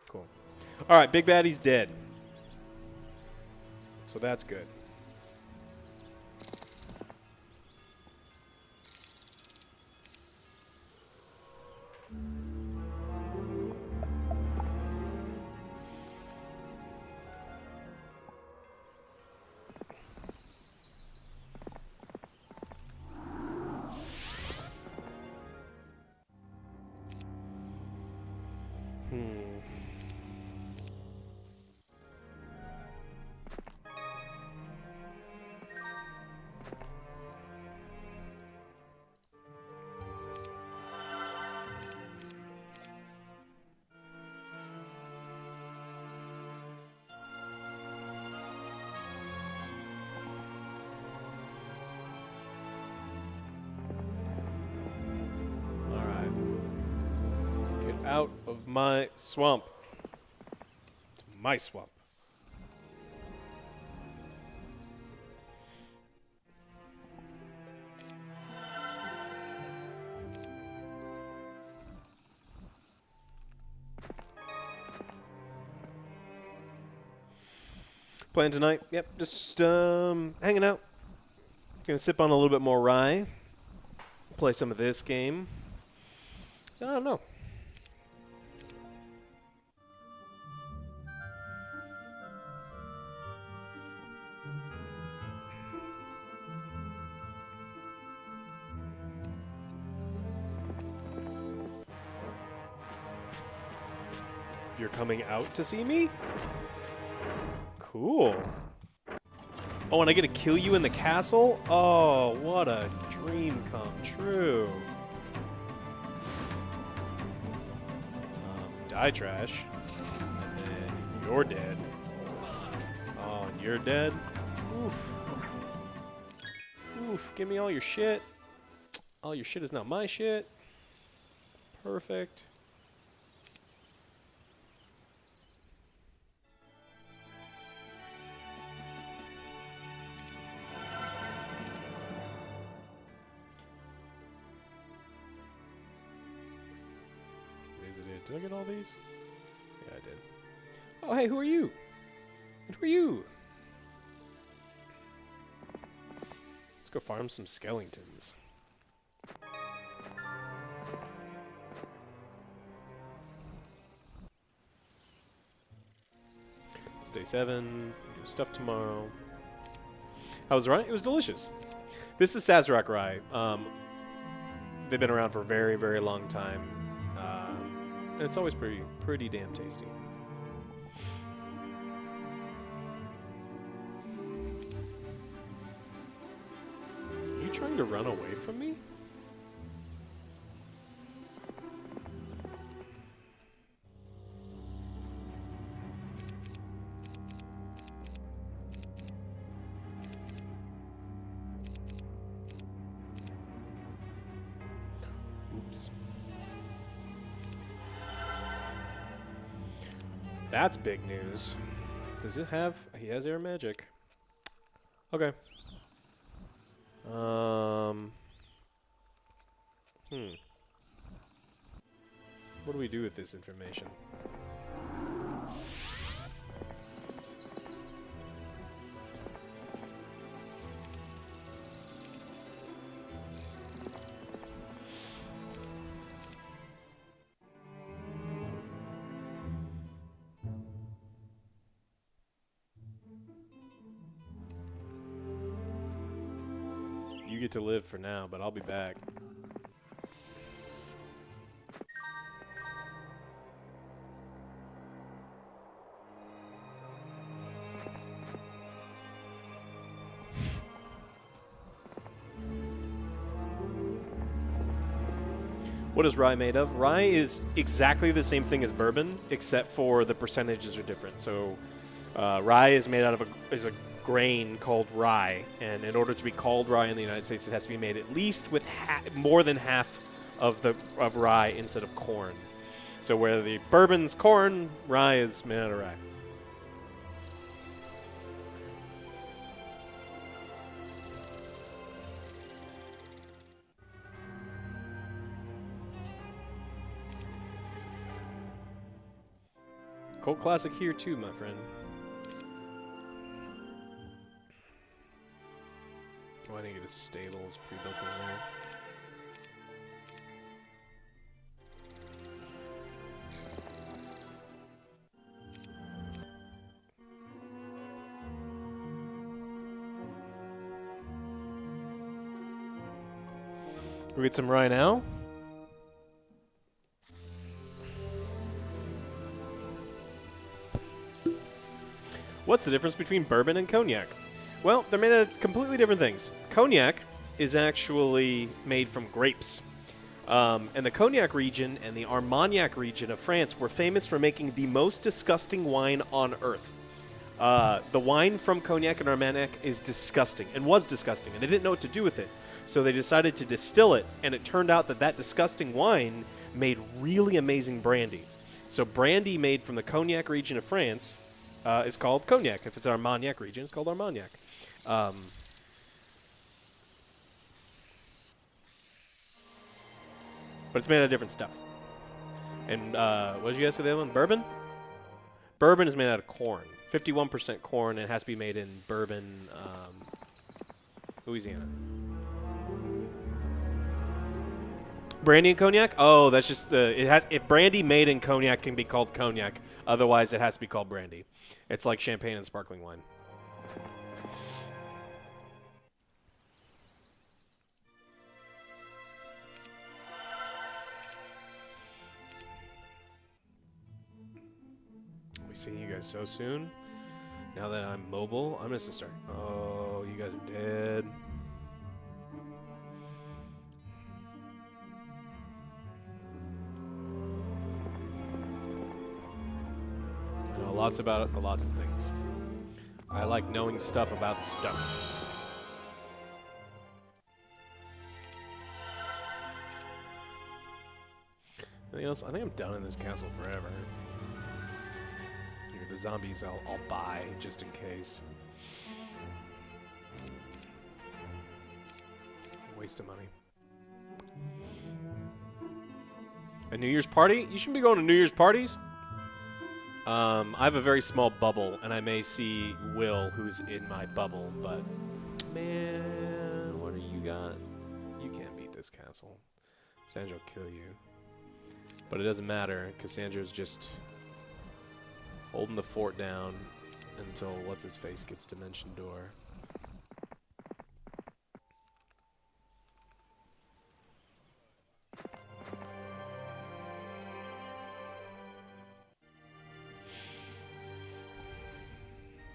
Cool. Alright, Big Baddie's dead. So that's good. out of my swamp. It's my swamp. Playing tonight? Yep, just hanging out. Gonna sip on a little bit more rye. Play some of this game. I don't know. You're coming out to see me? Cool. Oh, and I get to kill you in the castle? Oh, what a dream come true. Die trash. And then you're dead. Oh, and you're dead? Oof. Oof, give me all your shit. All your shit is not my shit. Perfect. Did I get all these? Yeah, I did. Oh, hey, who are you? And who are you? Let's go farm some skeletons. It's day 7. Do stuff tomorrow. How was rye? It was delicious. This is Sazerac rye. They've been around for a very, very long time. And it's always pretty damn tasty. Are you trying to run away from me? Oops. That's big news. Does it have... He has air magic. Okay. What do we do with this information? You get to live for now, but I'll be back. What is rye made of? Rye is exactly the same thing as bourbon, except for the percentages are different. So, rye is made out of a grain called rye, and in order to be called rye in the United States, it has to be made at least with more than half of rye instead of corn. So, where the bourbon's corn, rye is made out of rye. Cult classic here too, my friend. Oh, I didn't get a stables pre-built in there. We get some rye now. What's the difference between bourbon and cognac? Well, they're made out of completely different things. Cognac is actually made from grapes. And the Cognac region and the Armagnac region of France were famous for making the most disgusting wine on earth. The wine from Cognac and Armagnac is disgusting, and was disgusting, and they didn't know what to do with it. So they decided to distill it, and it turned out that disgusting wine made really amazing brandy. So brandy made from the Cognac region of France is called Cognac. If it's Armagnac region, it's called Armagnac. But it's made out of different stuff. And what did you guys say the other one? Bourbon? Bourbon is made out of corn. 51% corn, and it has to be made in Bourbon, Louisiana. Brandy and cognac? Oh, that's just if brandy made in cognac can be called cognac. Otherwise, it has to be called brandy. It's like champagne and sparkling wine. I'll be seeing you guys so soon. Now that I'm mobile, I'm just gonna start. Oh, you guys are dead. I know lots about it, lots of things. I like knowing stuff about stuff. Anything else? I think I'm done in this castle forever. Here, the zombies I'll buy just in case. Waste of money. A New Year's party? You shouldn't be going to New Year's parties. I have a very small bubble, and I may see Will, who's in my bubble, but man, what do you got? You can't beat this castle. Sandra will kill you. But it doesn't matter, because Sandra's just holding the fort down until what's-his-face gets Dimension Door.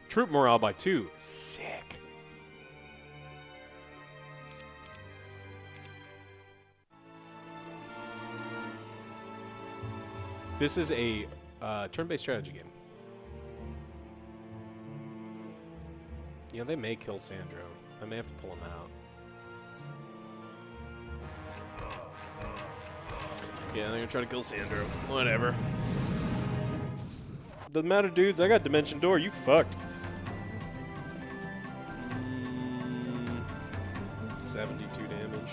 Troop morale by 2. Sick. This is a turn-based strategy game. You know, they may kill Sandro. I may have to pull him out. Yeah, they're gonna try to kill Sandro. Whatever. Doesn't matter, dudes. I got Dimension Door. You fucked. 72 damage.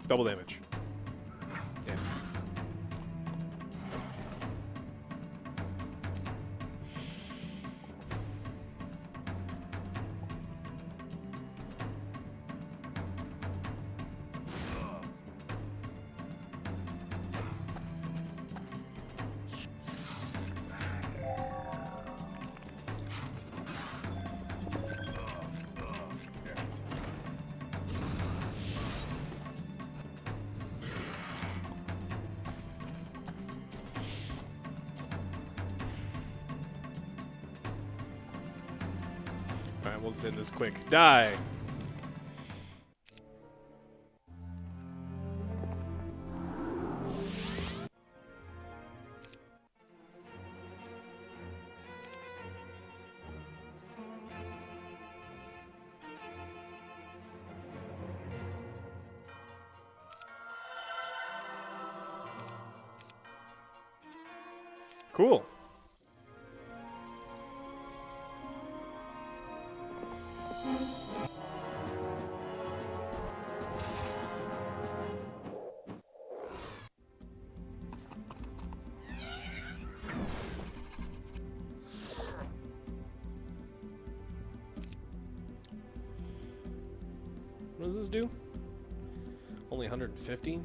Double damage. Damn. Alright, we'll just end this quick. Die! Cool. What does this do? Only 150?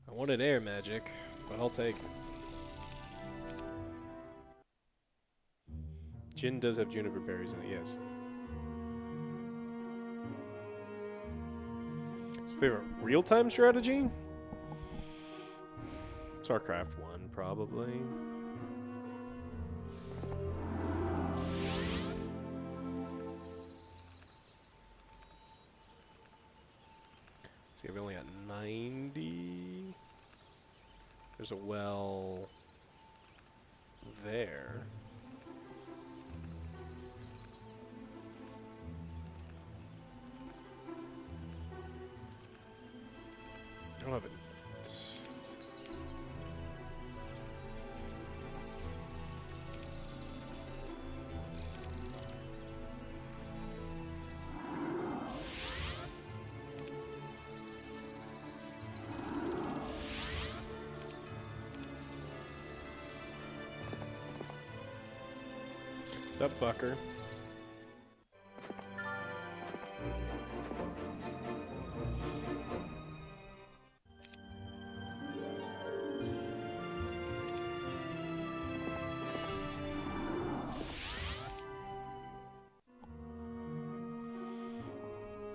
I wanted air magic, but I'll take it. Gin does have juniper berries in it, yes. It's favorite real-time strategy? StarCraft 1, probably. See, I've only got 90. There's a well there. I don't have it. What's up, fucker?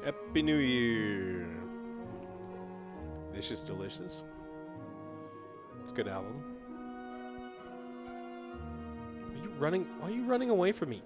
Happy New Year. Vicious Delicious. It's a good album. Are you running? Why are you running away from me?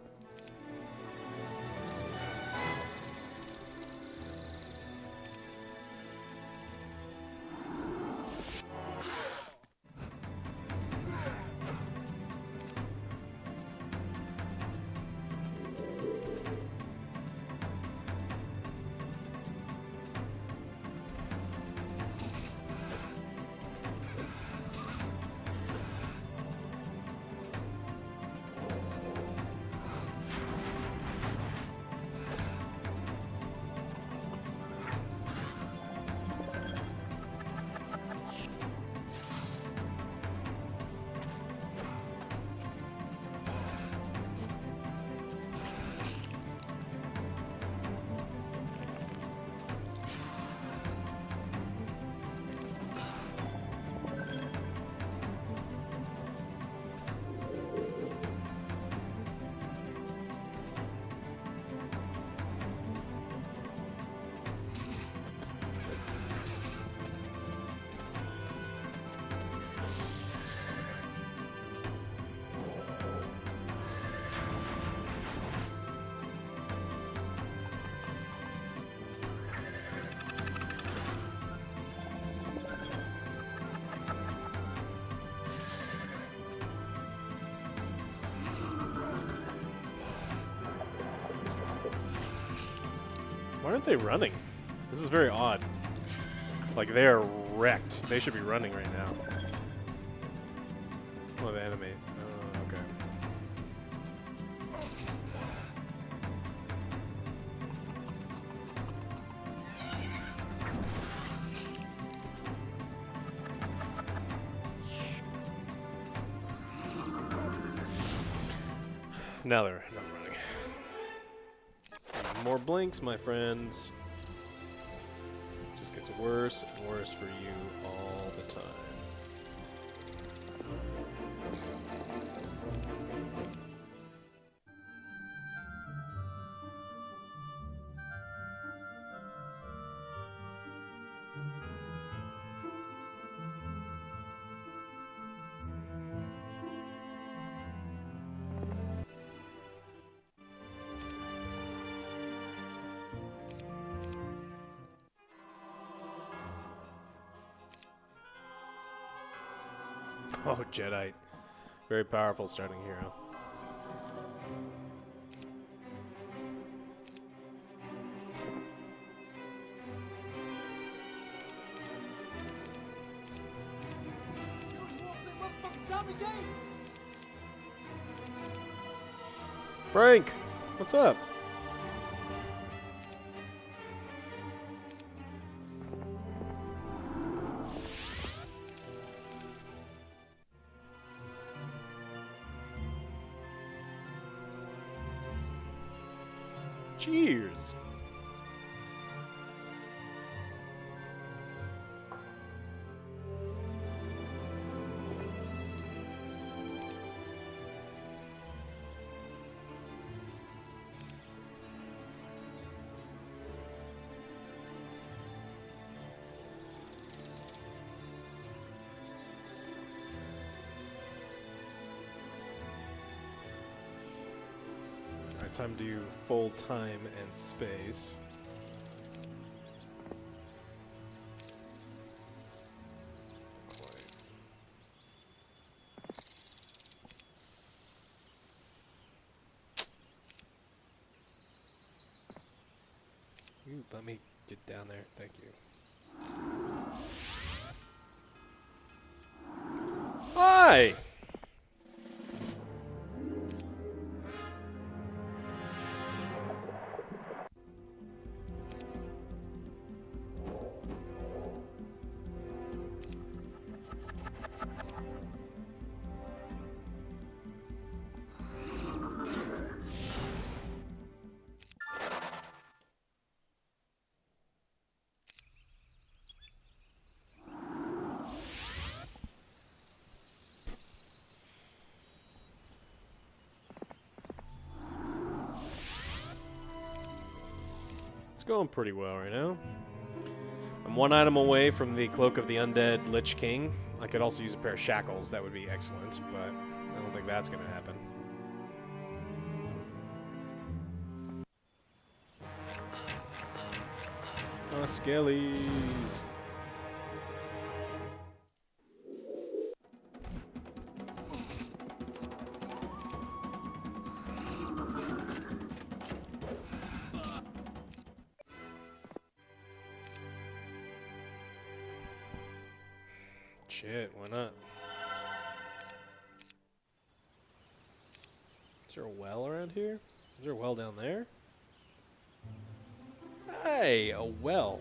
Why aren't they running? This is very odd. Like, they are wrecked. They should be running right now. Oh, the enemy. Oh, okay. Now they're not running. More blinks, my friends. Just gets worse and worse for you all the time. Oh, Jedi. Very powerful starting hero. Frank, what's up? Cheers. Alright, time to do full time and space. You let me get down there. Thank you. Hi! It's going pretty well right now. I'm one item away from the Cloak of the Undead Lich King. I could also use a pair of shackles. That would be excellent, but I don't think that's going to happen. Oh, skellies. Shit, why not? Is there a well around here? Is there a well down there? Hey, a well.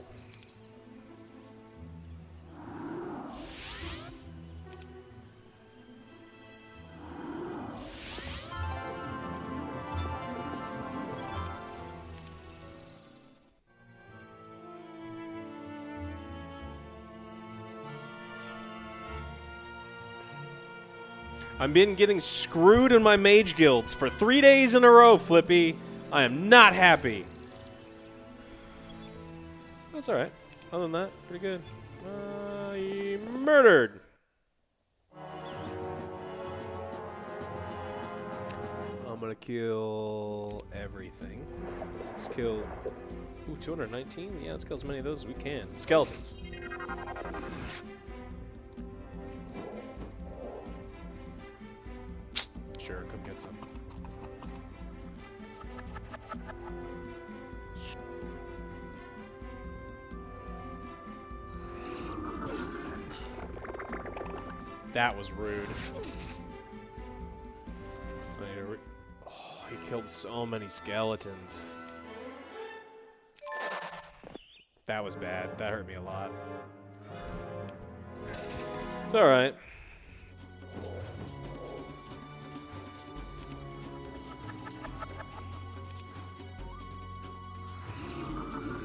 I've been getting screwed in my mage guilds for 3 days in a row, Flippy. I am not happy. That's alright. Other than that, pretty good. Murdered. I'm gonna kill everything. Let's kill... Ooh, 219? Yeah, let's kill as many of those as we can. Skeletons. Sure, come get some. That was rude. Oh, he killed so many skeletons. That was bad. That hurt me a lot. It's alright.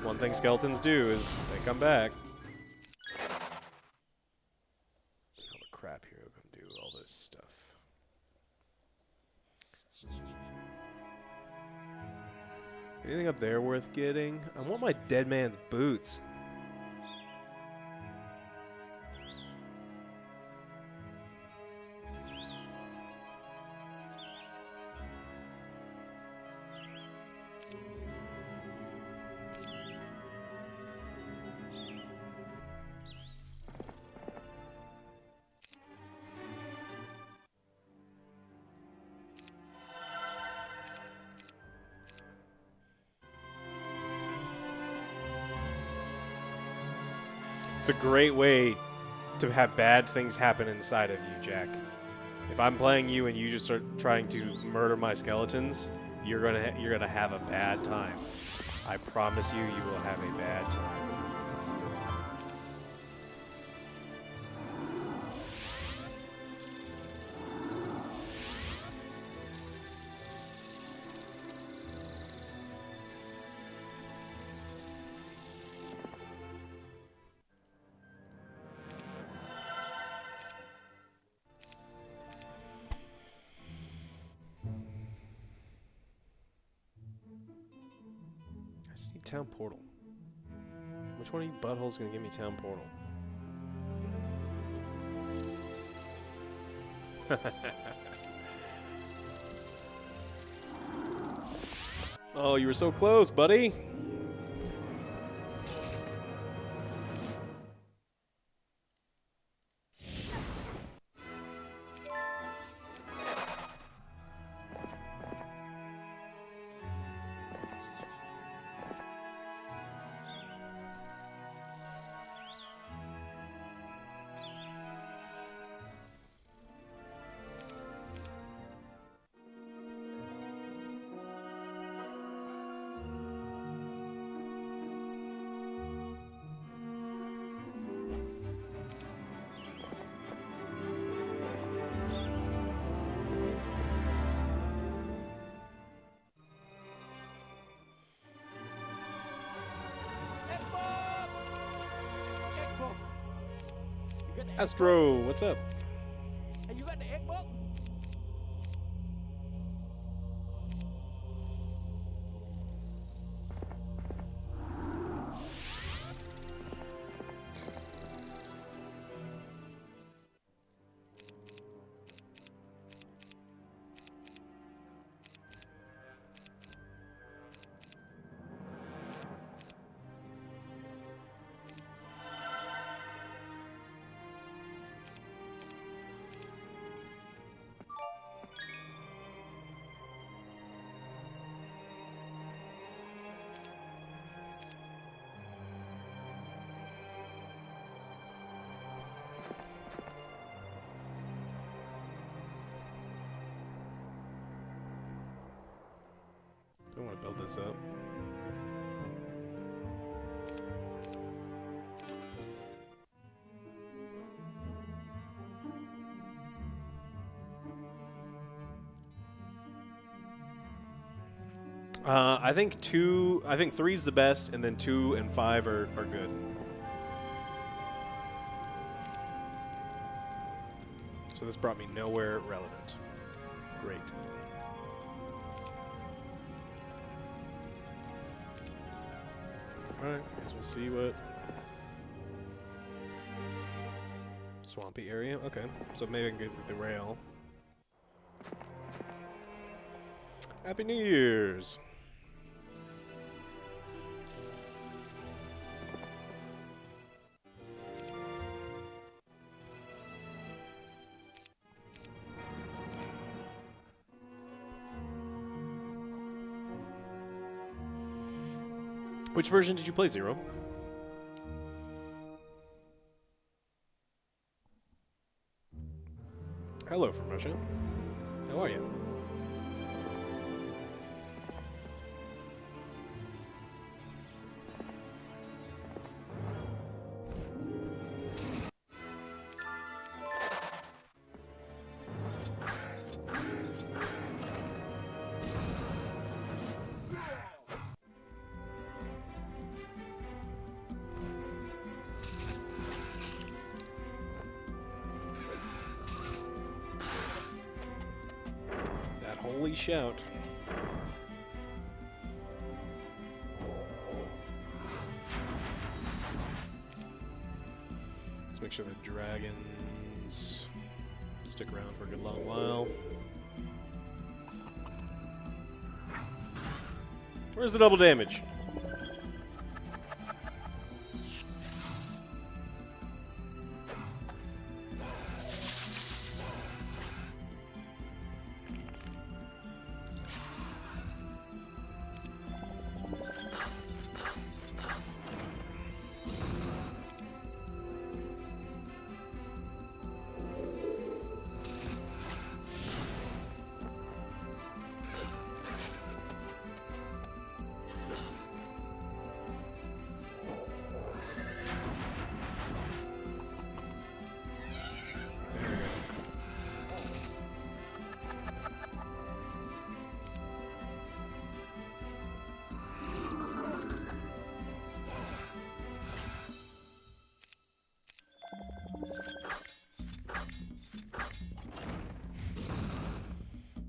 One thing skeletons do is they come back. All the crap here can do all this stuff. Anything up there worth getting? I want my dead man's boots. It's a great way to have bad things happen inside of you, Jack. If I'm playing you and you just start trying to murder my skeletons, you're gonna have a bad time. I promise you, you will have a bad time. I just need town portal. Which one of you buttholes gonna give me town portal? Oh, you were so close, buddy. You got the egg Astro, what's up? bug? Hey, you got the egg bug? I want to build this up. I think three's the best, and then 2 and 5 are good. So this brought me nowhere relevant. Great. Alright, guess we'll see what... Swampy area? Okay, so maybe I can get the rail. Happy New Year's! Which version did you play, Zero? Hello from Russia. How are you? Holy shout. Let's make sure the dragons stick around for a good long while. Where's the double damage?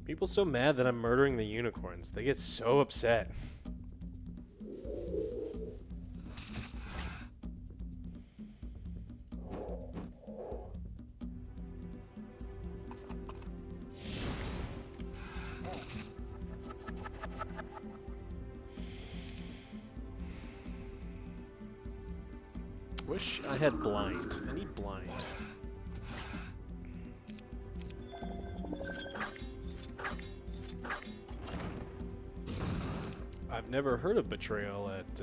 People so mad that I'm murdering the unicorns. They get so upset. Wish I had blind. I need blind. I've never heard of Betrayal at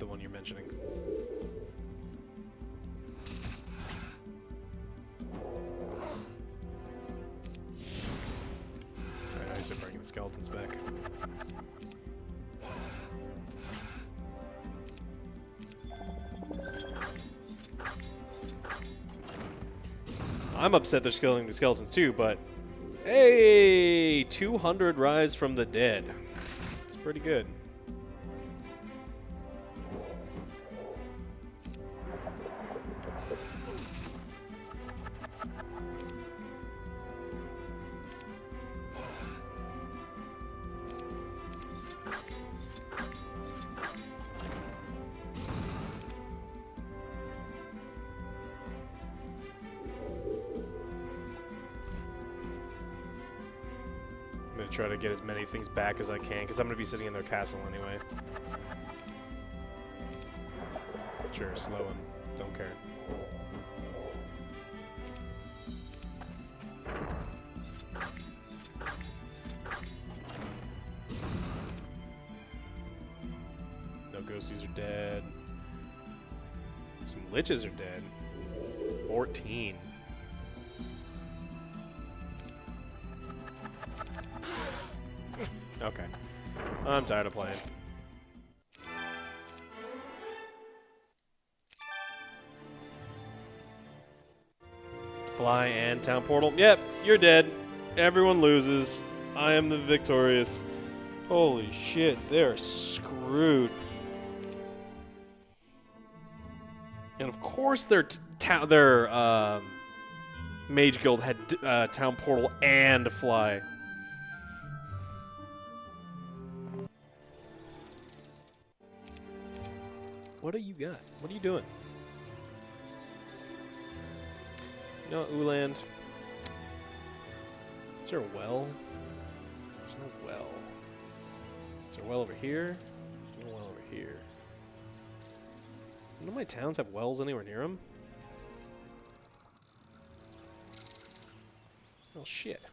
the one you're mentioning. Alright, I should bring the skeletons back. I'm upset they're killing the skeletons too, but hey, 200 rise from the dead. It's pretty good. try to get as many things back as I can, because I'm going to be sitting in their castle anyway. Sure, slow him. Don't care. No ghosties are dead. Some liches are dead. 14. Okay. I'm tired of playing. Fly and town portal. Yep, you're dead. Everyone loses. I am the victorious. Holy shit, they're screwed. And of course their Mage Guild had town portal and fly. What do you got? What are you doing? No, Uland. Is there a well? There's no well. Is there a well over here? There's no well over here. None of my towns have wells anywhere near them. Oh, shit.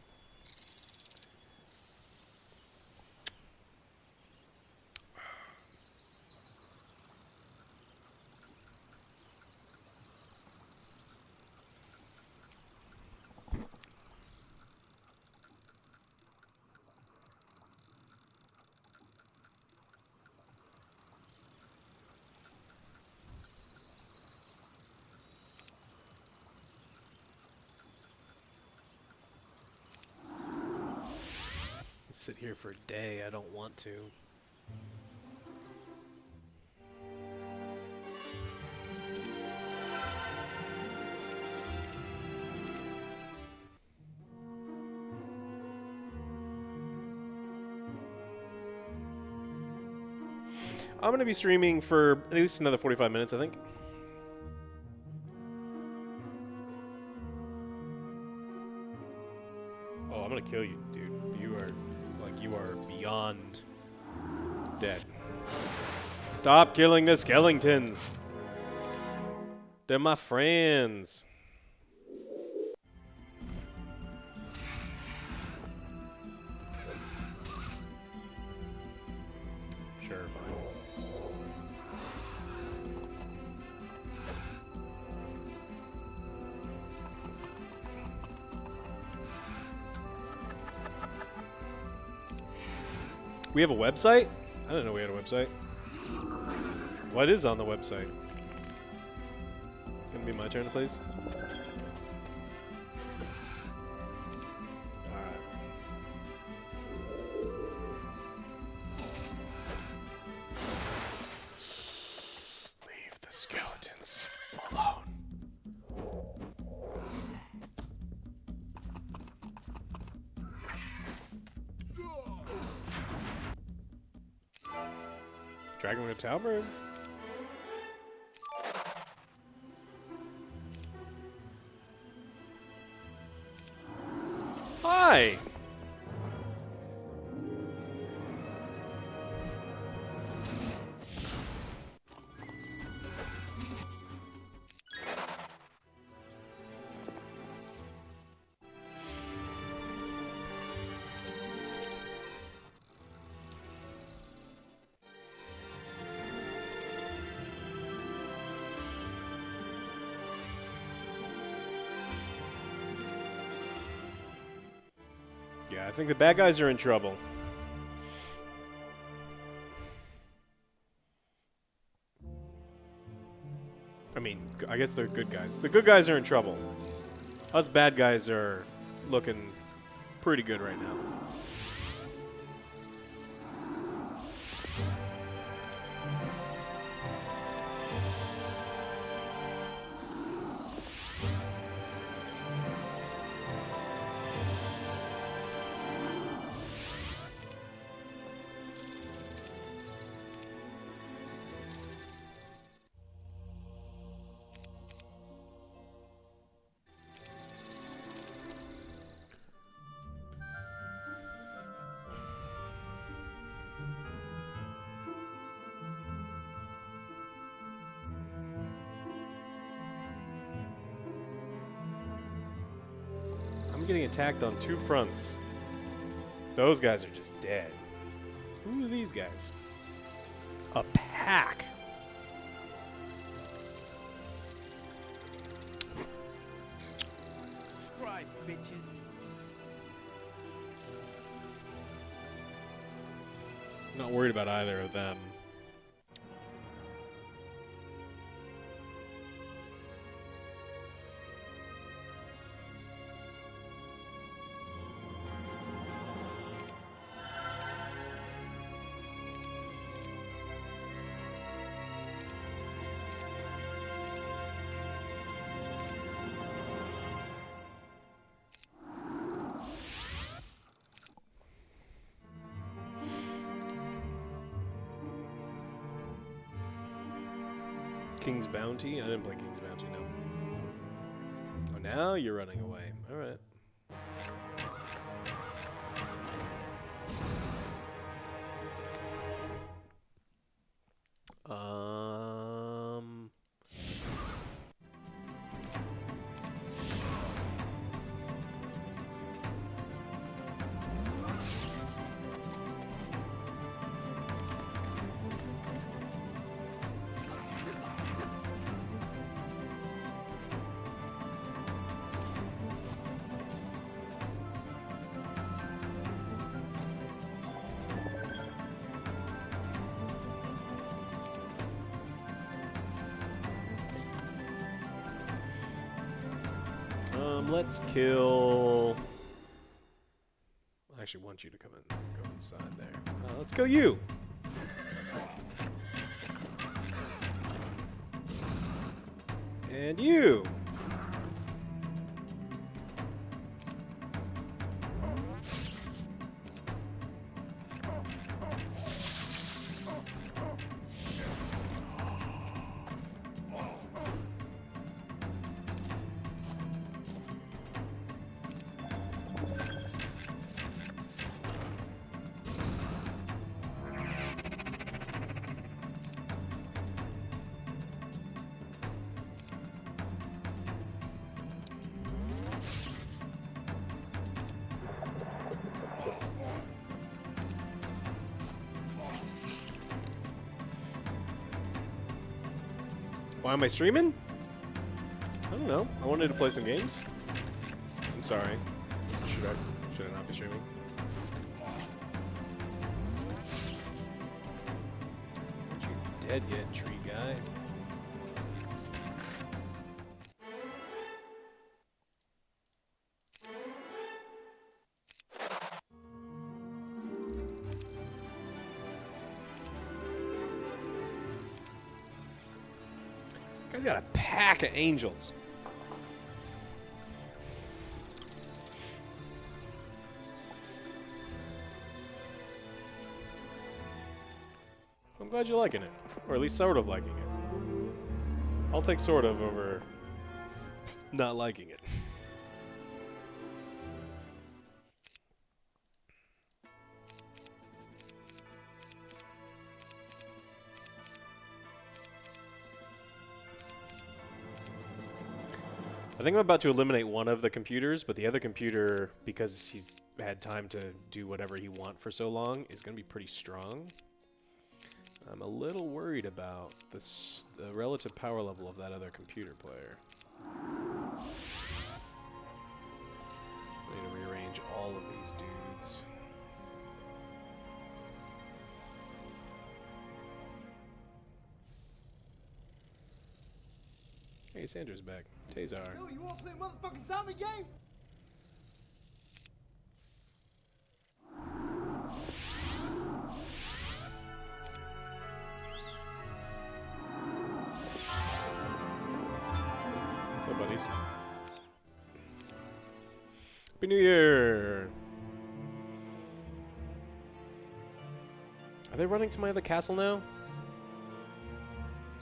Sit here for a day. I don't want to. I'm going to be streaming for at least another 45 minutes, I think. Oh, I'm going to kill you, dude. You are beyond dead. Stop killing the skeletons. They're my friends. Sure, fine. We have a website? I didn't know we had a website. What is on the website? Gonna be my turn, please? Alright. Leave the skeletons alone. Dragon with a Talbert? Hi! Yeah, I think the bad guys are in trouble. I mean, I guess they're good guys. The good guys are in trouble. Us bad guys are looking pretty good right now. getting attacked on 2 fronts. Those guys are just dead. Who are these guys? A pack. Subscribe, bitches. Not worried about either of them. King's Bounty? I didn't play King's Bounty, no. Oh, now you're running away. Alright. Um... let's kill... I actually want you to go inside there. Let's kill you! And you! Why am I streaming? I don't know. I wanted to play some games. I'm sorry. Should I not be streaming? Aren't you dead yet, tree guy? Guy's got a pack of angels. I'm glad you're liking it. Or at least sort of liking it. I'll take sort of over not liking it. I think I'm about to eliminate one of the computers, but the other computer, because he's had time to do whatever he wants for so long, is going to be pretty strong. I'm a little worried about the relative power level of that other computer player. I need to rearrange all of these dudes. Hey, Sandra's back. Tazar. Yo, you wanna play a motherfucking zombie game? What's up, buddies? Happy New Year! Are they running to my other castle now?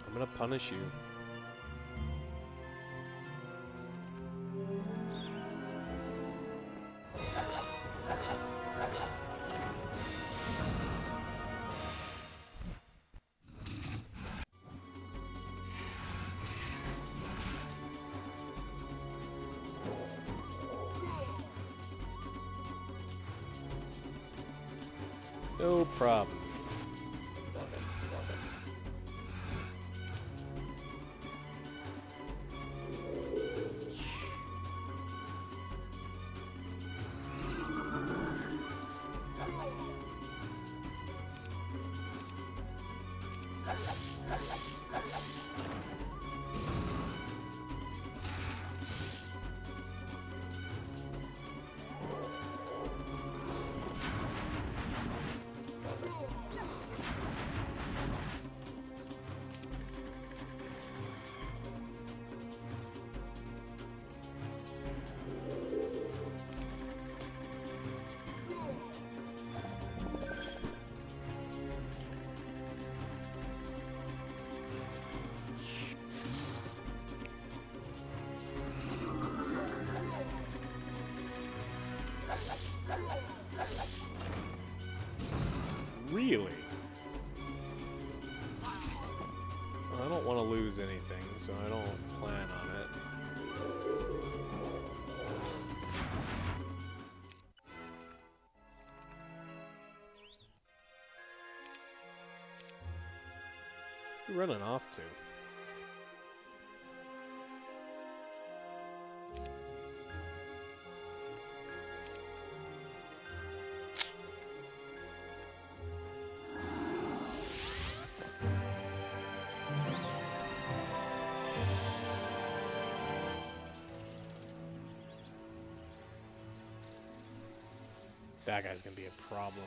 I'm gonna punish you. No problem. Really? I don't want to lose anything, so I don't plan on it. Who you running off to? That guy's gonna be a problem.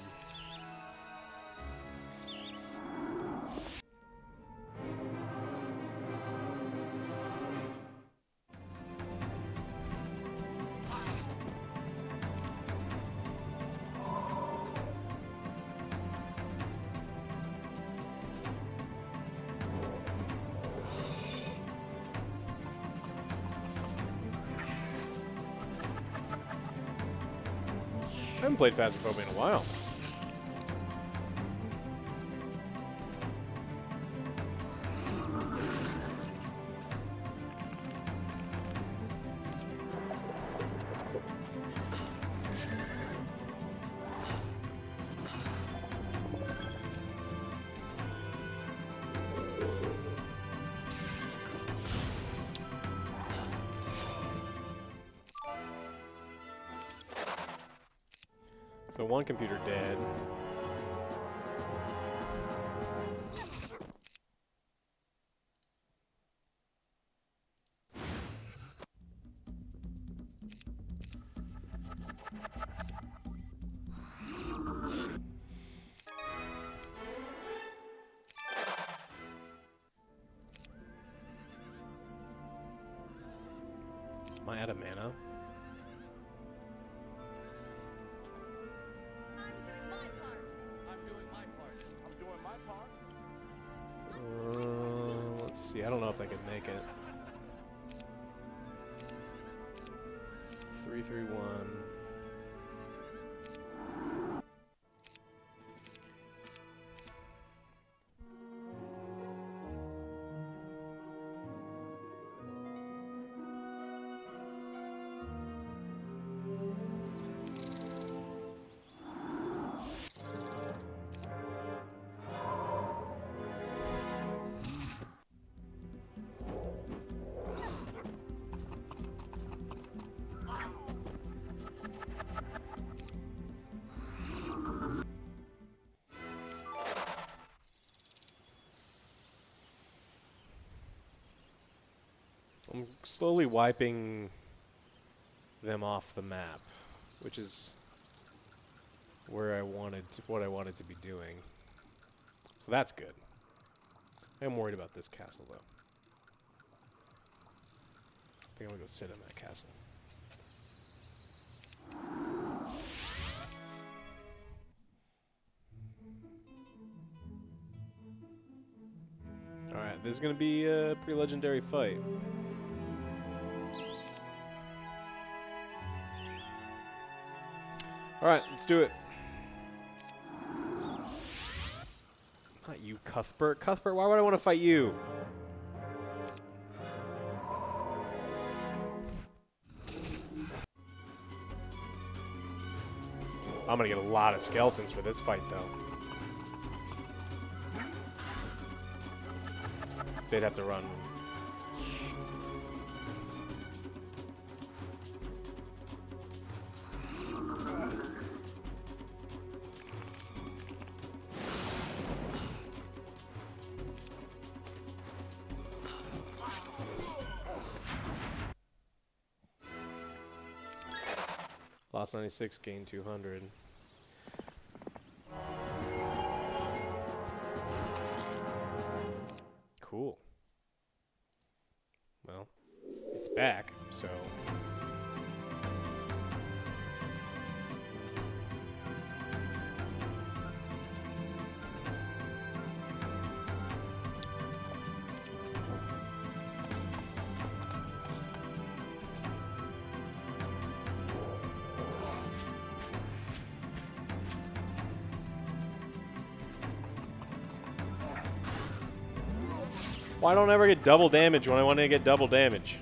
I haven't played Phasmophobia in a while. So one computer dead. Am I out of mana? I'm doing my part. I'm doing my part. Let's see. I don't know if I can make it. 3-3-1. I'm slowly wiping them off the map, which is where I wanted to, what I wanted to be doing. So that's good. I am worried about this castle though. I think I'm gonna go sit in that castle. Alright, this is gonna be a pretty legendary fight. Alright, let's do it. Not you, Cuthbert. Cuthbert, why would I want to fight you? I'm gonna get a lot of skeletons for this fight, though. They'd have to run. Lost 96, gained 200. Cool. Well, it's back, so... Why don't I ever get double damage when I want to get double damage?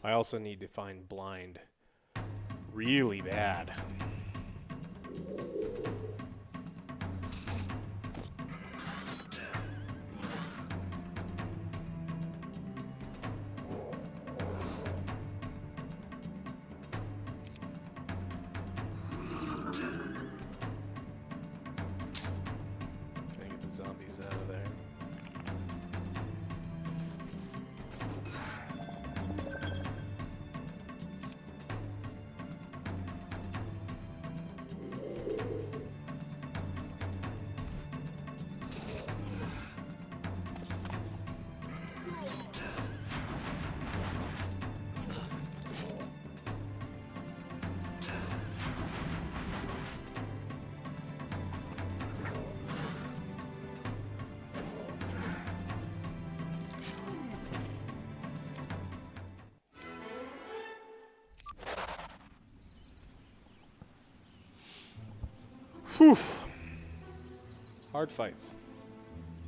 I also need to find blind really bad. Gotta get the zombies out of there. Whew. Hard fights.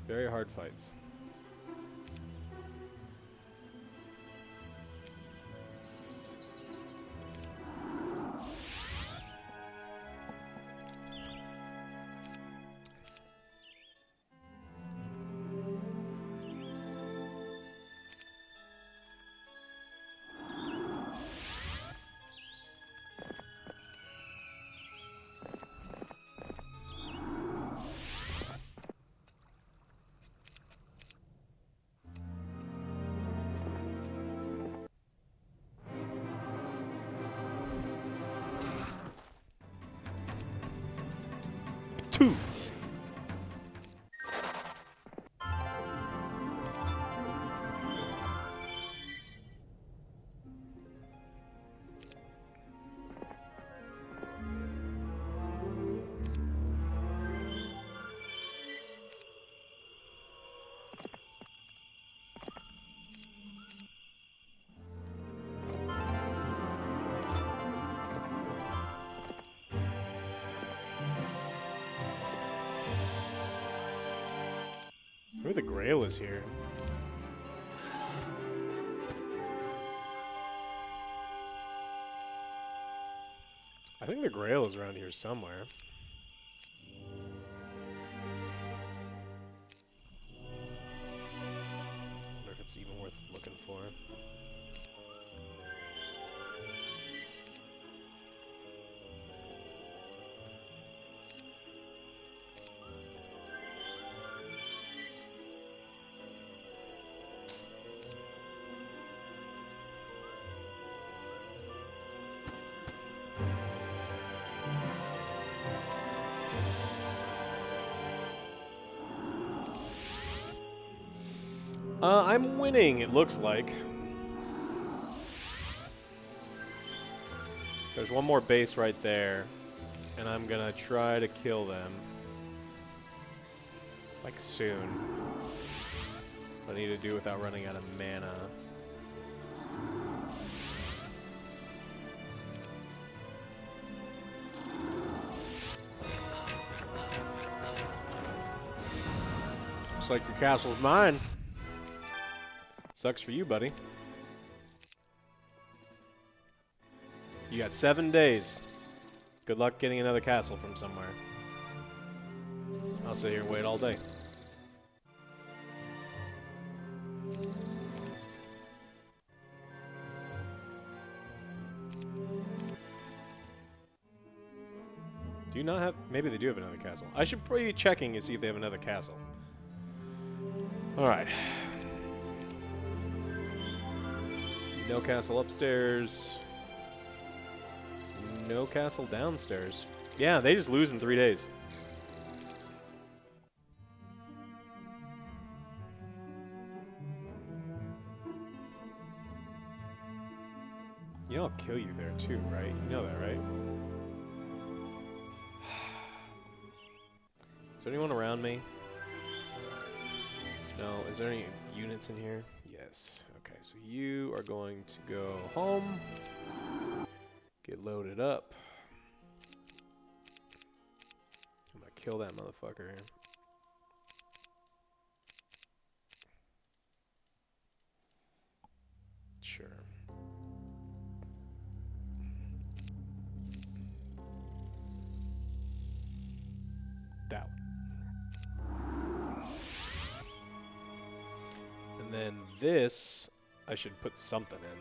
Very hard fights. Two. Maybe the Grail is here. I think the Grail is around here somewhere. I wonder if it's even worth looking for. I'm winning, it looks like. There's one more base right there, and I'm gonna try to kill them. Like, soon. I need to do it without running out of mana. Looks like your castle's mine. Sucks for you, buddy. You got 7 days. Good luck getting another castle from somewhere. I'll sit here and wait all day. Do you not have... Maybe they do have another castle. I should probably be checking to see if they have another castle. Alright. No castle upstairs. No castle downstairs. Yeah, they just lose in 3 days. You know I'll kill you there too, right? You know that, right? Is there anyone around me? No. Is there any units in here? Yes. Okay, so you are going to go home. Get loaded up. I'm gonna kill that motherfucker here. Sure. That one. And then this, I should put something in.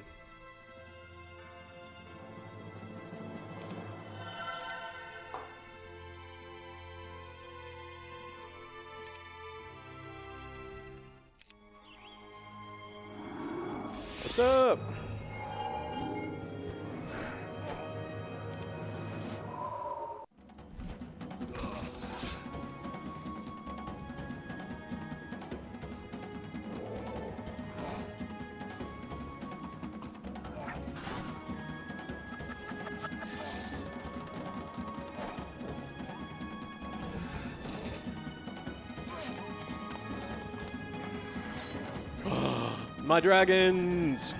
What's up? My dragons!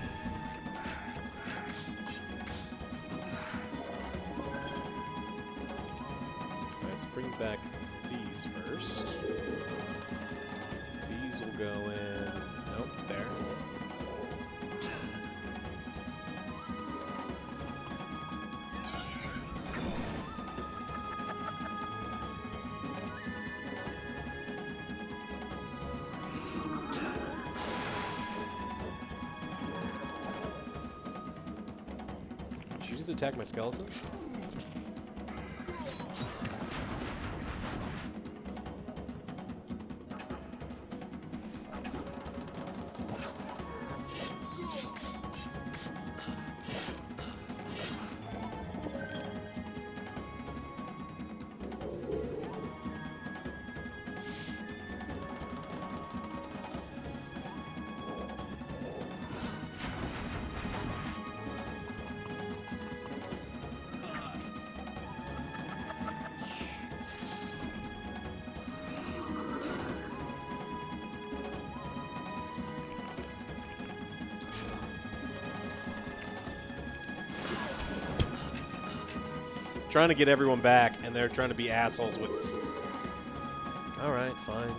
Let's bring back these first. These will go in... Nope, there. Did you just attack my skeletons? Trying to get everyone back, and they're trying to be assholes with... Alright, fine.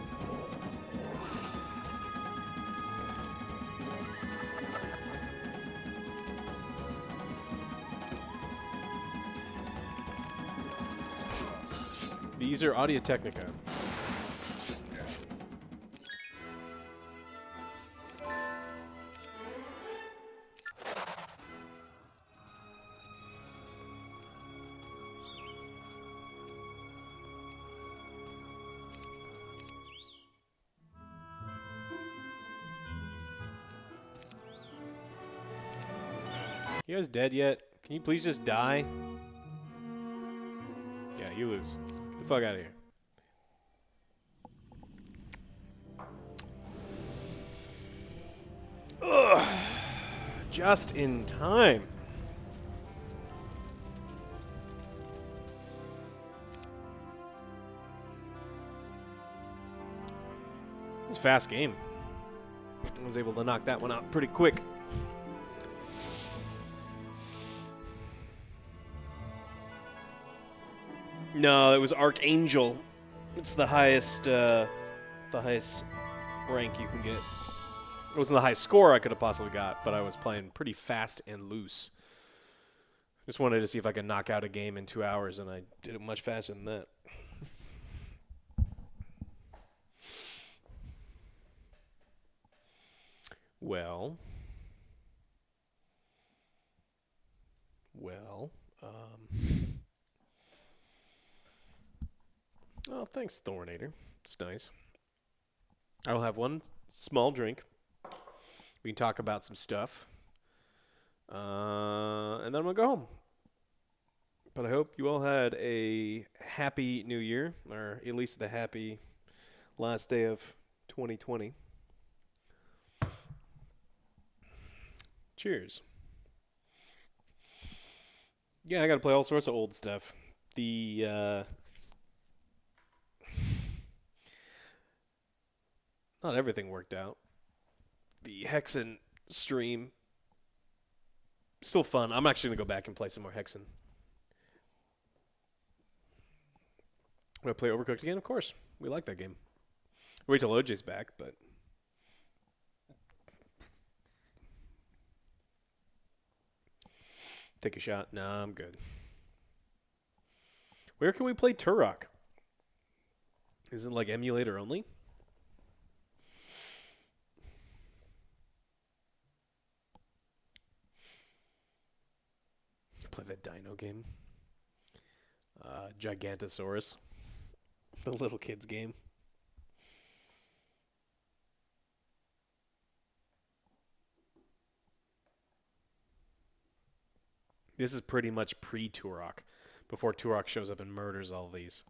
These are Audio Technica. You guys dead yet? Can you please just die? Yeah, you lose. Get the fuck out of here. Ugh. Just in time. It's a fast game. I was able to knock that one out pretty quick. No, it was Archangel. It's the highest rank you can get. It wasn't the highest score I could have possibly got, but I was playing pretty fast and loose. Just wanted to see if I could knock out a game in 2 hours, and I did it much faster than that. Well, oh, thanks, Thornator. It's nice. I will have one small drink. We can talk about some stuff. And then I'm going to go home. But I hope you all had a happy new year, or at least the happy last day of 2020. Cheers. Yeah, I got to play all sorts of old stuff. Not everything worked out. The Hexen stream, still fun. I'm actually going to go back and play some more Hexen. I'm going to play Overcooked again? Of course. We like that game. Wait till OJ's back, but... Take a shot. Nah, I'm good. Where can we play Turok? Is it like emulator only? Play that dino game. Gigantosaurus. The little kids game. This is pretty much pre-Turok, before Turok shows up and murders all these.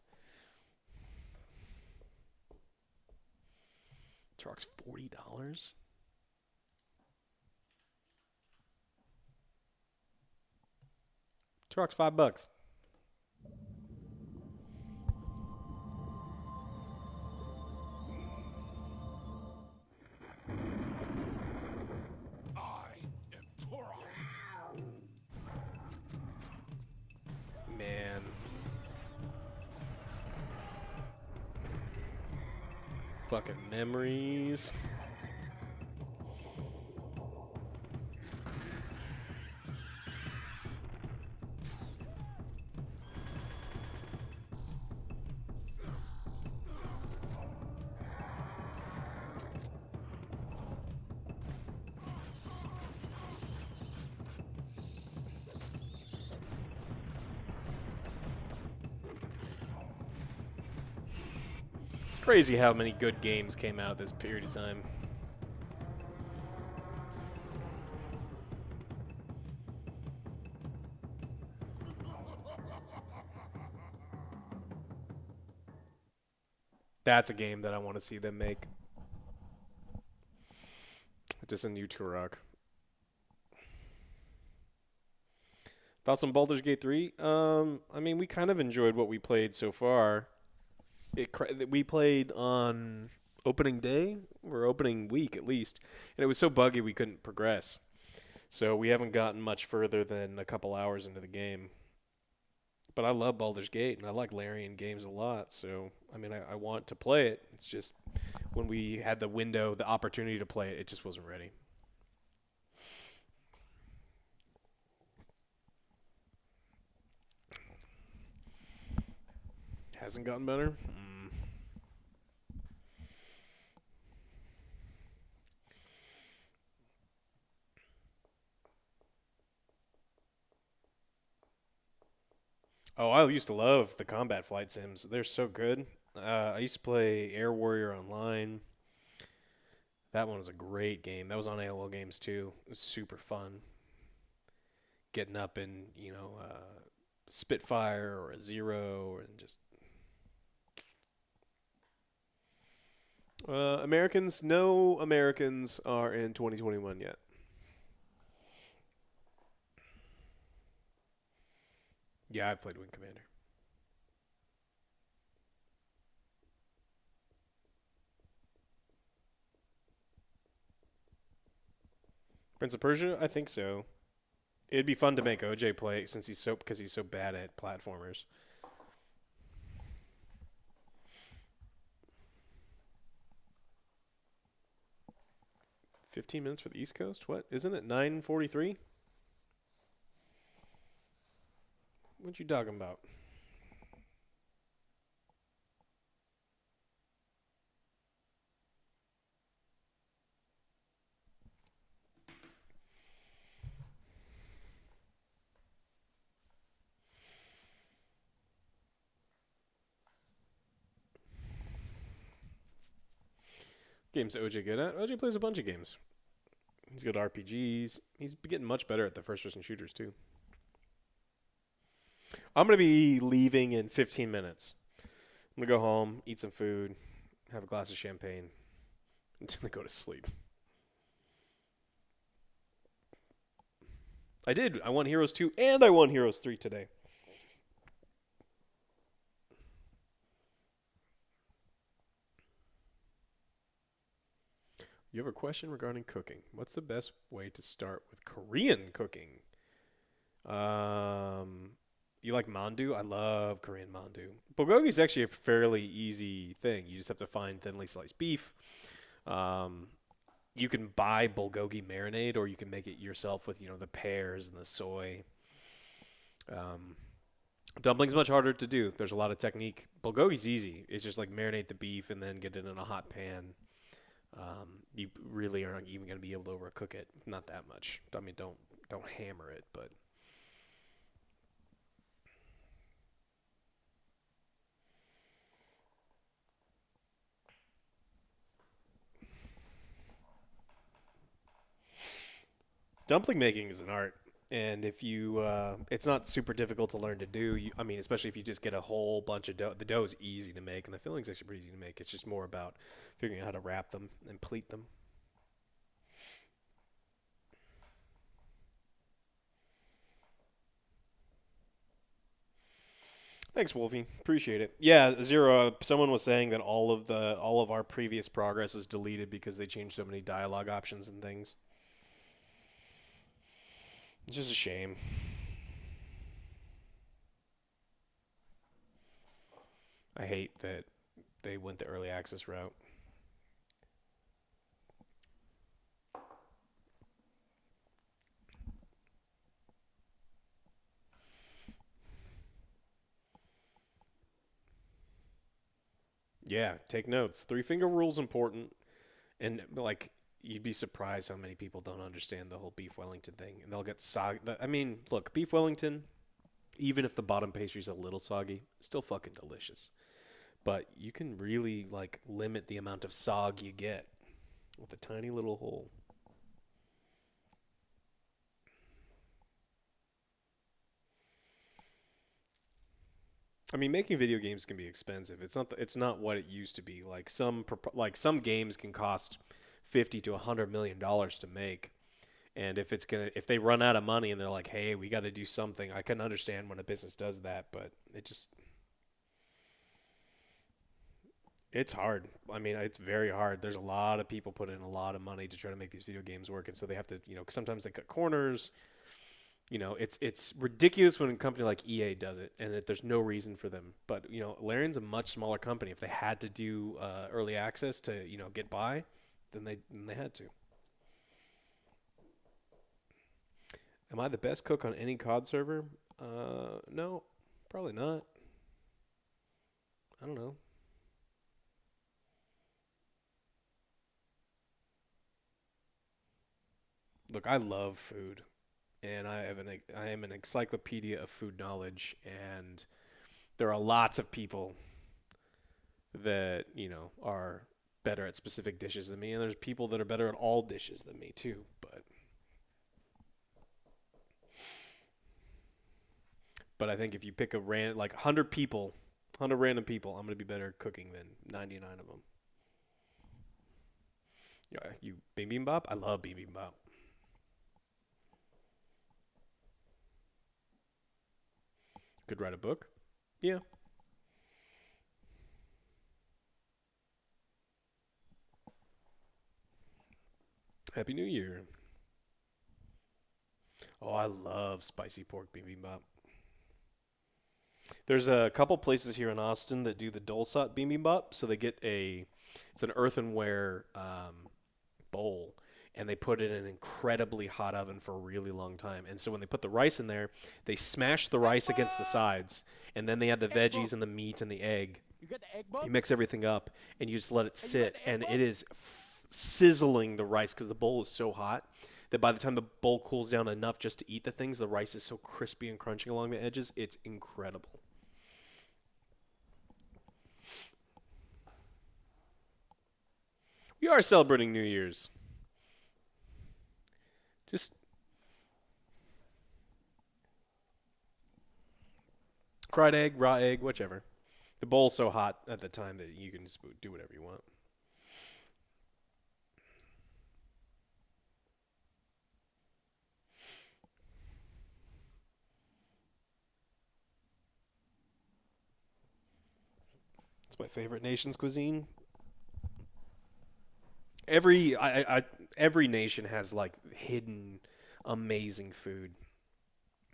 Turok's $40? Turok's $5. Man. Fucking memories. Crazy how many good games came out this period of time. That's a game that I want to see them make. Just a new Turok. Thoughts on Baldur's Gate 3? I mean, we kind of enjoyed what we played so far. We played on opening day or opening week at least, and it was so buggy we couldn't progress. So we haven't gotten much further than a couple hours into the game. But I love Baldur's Gate, and I like Larian games a lot. So, I mean, I want to play it. It's just when we had the window, the opportunity to play it, it just wasn't ready. Hasn't gotten better? Oh, I used to love the combat flight sims. They're so good. I used to play Air Warrior Online. That one was a great game. That was on AOL Games too. It was super fun. Getting up in, Spitfire or a Zero and just... Americans, no Americans are in 2021 yet. Yeah, I've played Wing Commander. Prince of Persia, I think so. It'd be fun to make OJ play since because he's so bad at platformers. 15 minutes for the East Coast? What? Isn't it 9:43? What you talking about? Games OJ good at? OJ plays a bunch of games. He's good at RPGs. He's getting much better at the first-person shooters too. I'm gonna be leaving in 15 minutes. I'm gonna go home, eat some food, have a glass of champagne, until I go to sleep. I did. I won Heroes 2 and I won Heroes 3 today. You have a question regarding cooking. What's the best way to start with Korean cooking? You like mandu? I love Korean mandu. Bulgogi is actually a fairly easy thing. You just have to find thinly sliced beef. Um, you can buy bulgogi marinade, or you can make it yourself with the pears and the soy. Um, Dumpling's much harder to do. There's a lot of technique. Bulgogi's easy. It's just like marinate the beef and then get it in a hot pan. You really aren't even going to be able to overcook it. Not that much. I mean, don't hammer it, but dumpling making is an art. And if you, it's not super difficult to learn to do. I mean, especially if you just get a whole bunch of dough. The dough is easy to make, and the filling's actually pretty easy to make. It's just more about figuring out how to wrap them and pleat them. Thanks, Wolfie. Appreciate it. Yeah, Zero. Someone was saying that all of our previous progress is deleted because they changed so many dialogue options and things. It's just a shame. I hate that they went the early access route. Yeah, take notes. Three finger rule's important, and like you'd be surprised how many people don't understand the whole beef Wellington thing, and they'll get soggy. I mean, look, beef Wellington, even if the bottom pastry's a little soggy, still fucking delicious. But you can really like limit the amount of sog you get with a tiny little hole. I mean, making video games can be expensive. It's not what it used to be. Like some games can cost 50 to $100 million to make. And if they run out of money and they're like, "Hey, we got to do something." I can understand when a business does that, but it's hard. I mean, it's very hard. There's a lot of people put in a lot of money to try to make these video games work, and so they have to, sometimes they cut corners. It's ridiculous when a company like EA does it, and that there's no reason for them. But Larian's a much smaller company. If they had to do early access to get by, then they had to. Am I the best cook on any COD server? No, probably not. I don't know. Look, I love food, and I am an encyclopedia of food knowledge, and there are lots of people that are better at specific dishes than me, and there's people that are better at all dishes than me too. But I think if you pick like 100 people, 100 random people, I'm gonna be better at cooking than 99 of them. You bibimbap? I love bibimbap. Could write a book? Yeah. Happy New Year. Oh, I love spicy pork bibimbap. There's a couple places here in Austin that do the Dulsat bibimbap. So they get it's an earthenware bowl, and they put it in an incredibly hot oven for a really long time. And so when they put the rice in there, they smash the rice against the sides, and then they add the veggies and the meat and the egg. You got the egg You bug? mix everything up, and you just let it Hey, you got sit, the egg and bug? it is sizzling the rice because the bowl is so hot that by the time the bowl cools down enough just to eat the things, the rice is so crispy and crunchy along the edges. It's incredible. We are celebrating New Year's. Just fried egg, raw egg, whichever. The bowl's so hot at the time that you can just do whatever you want. It's my favorite nation's cuisine. Every nation has like hidden amazing food.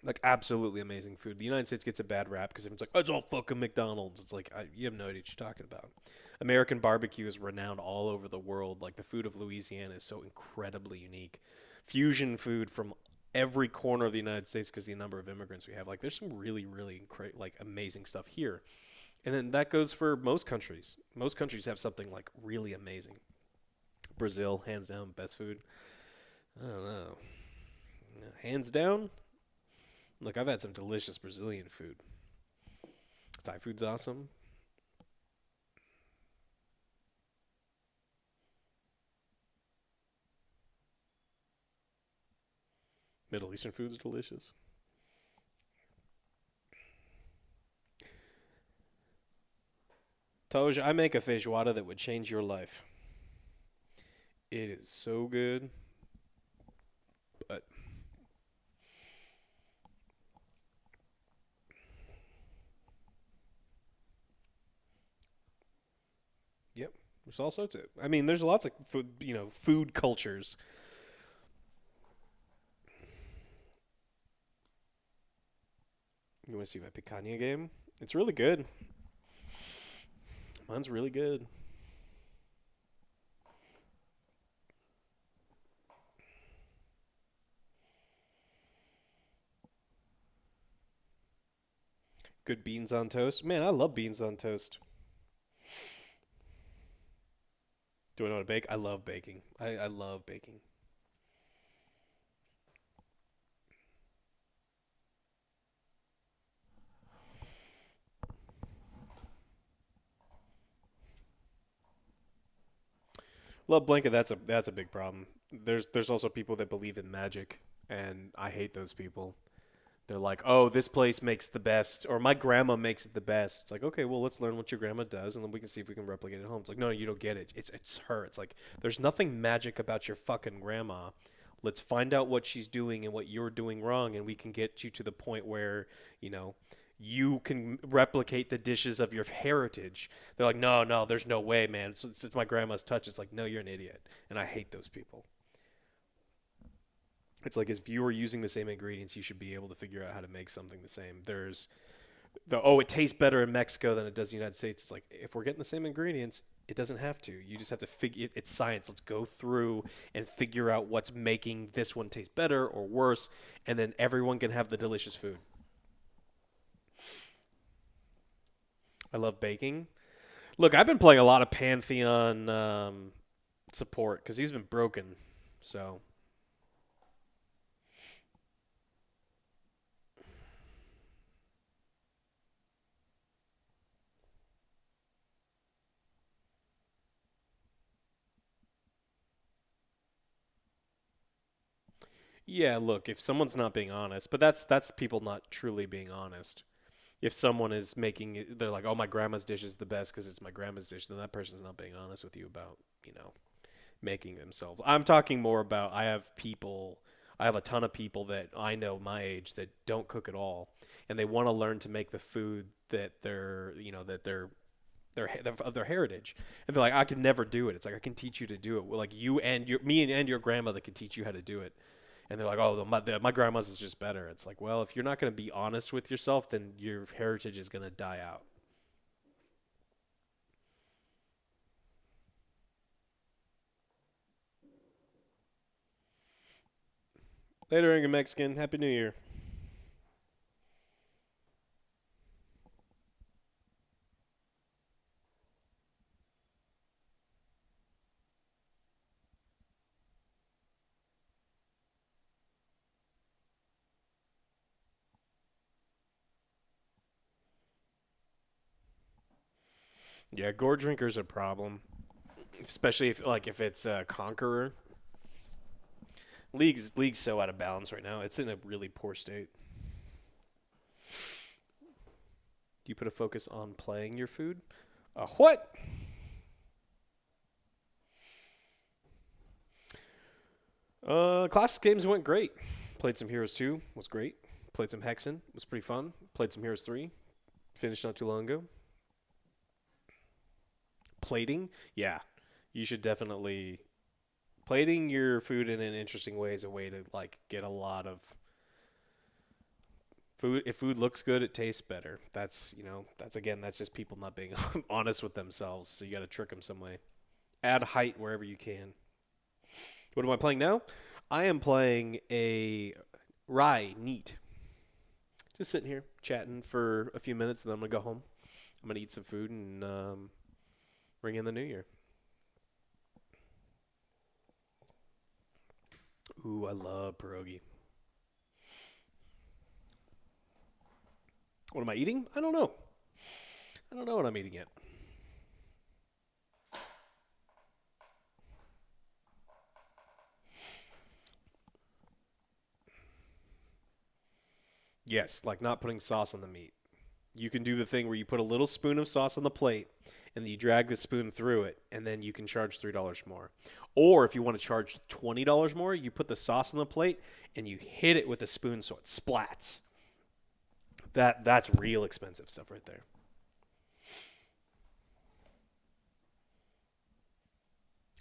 Like absolutely amazing food. The United States gets a bad rap because everyone's like, "Oh, it's all fucking McDonald's." It's like you have no idea what you're talking about. American barbecue is renowned all over the world. Like the food of Louisiana is so incredibly unique. Fusion food from every corner of the United States because the number of immigrants we have. Like there's some really really like amazing stuff here. And then that goes for most countries. Most countries have something like really amazing. Brazil, hands down, best food. I don't know. Hands down, look, I've had some delicious Brazilian food. Thai food's awesome. Middle Eastern food's delicious. Toj, I make a feijoada that would change your life. It is so good, but yep, there's all sorts of. I mean, there's lots of food, food cultures. You want to see my picanha game? It's really good. Mine's really good. Good beans on toast. Man, I love beans on toast. Do I know how to bake? I love baking. I love baking. Love blanket. That's a big problem. There's also people that believe in magic, and I hate those people. They're like, oh, this place makes the best, or my grandma makes it the best. It's like, okay, well, let's learn what your grandma does, and then we can see if we can replicate it at home. It's like, no, you don't get it. It's her. It's like, there's nothing magic about your fucking grandma. Let's find out what she's doing and what you're doing wrong, and we can get you to the point where, you know, you can replicate the dishes of your heritage. They're like, no, no, there's no way, man. It's my grandma's touch. It's like, no, you're an idiot, and I hate those people. It's like if you are using the same ingredients, you should be able to figure out how to make something the same. There's it tastes better in Mexico than it does in the United States. It's like if we're getting the same ingredients, it doesn't have to. You just have to figure. It's science. Let's go through and figure out what's making this one taste better or worse, and then everyone can have the delicious food. I love baking. Look, I've been playing a lot of Pantheon support because he's been broken. So yeah, look, if someone's not being honest, but that's people not truly being honest. If someone is making it, they're like, "Oh, my grandma's dish is the best because it's my grandma's dish," then that person's not being honest with you about, making themselves. I'm talking more about I have people, I have a ton of people that I know my age that don't cook at all, and they want to learn to make the food that they're, that of their heritage, and they're like, I can never do it. It's like I can teach you to do it. Well, like me and your grandmother can teach you how to do it, and they're like, oh, my grandma's is just better. It's like, well, if you're not going to be honest with yourself, then your heritage is going to die out. Later, Angry Mexican. Happy New Year. Yeah, gore drinker's a problem, especially if it's a Conqueror. League's so out of balance right now. It's in a really poor state. Do you put a focus on playing your food? What? Classic games went great. Played some Heroes 2, was great. Played some Hexen, was pretty fun. Played some Heroes 3, finished not too long ago. Plating, yeah. You should definitely plating your food in an interesting way is a way to like get a lot of food. If food looks good, it tastes better. That's just people not being honest with themselves. So you got to trick them some way. Add height wherever you can. What am I playing now? I am playing a Rye Neat. Just sitting here chatting for a few minutes, and then I'm gonna go home. I'm gonna eat some food and bring in the new year. Ooh, I love pierogi. What am I eating? I don't know. I don't know what I'm eating yet. Yes, like not putting sauce on the meat. You can do the thing where you put a little spoon of sauce on the plate and you drag the spoon through it, and then you can charge $3 more. Or if you want to charge $20 more, you put the sauce on the plate and you hit it with a spoon so it splats. That's real expensive stuff right there.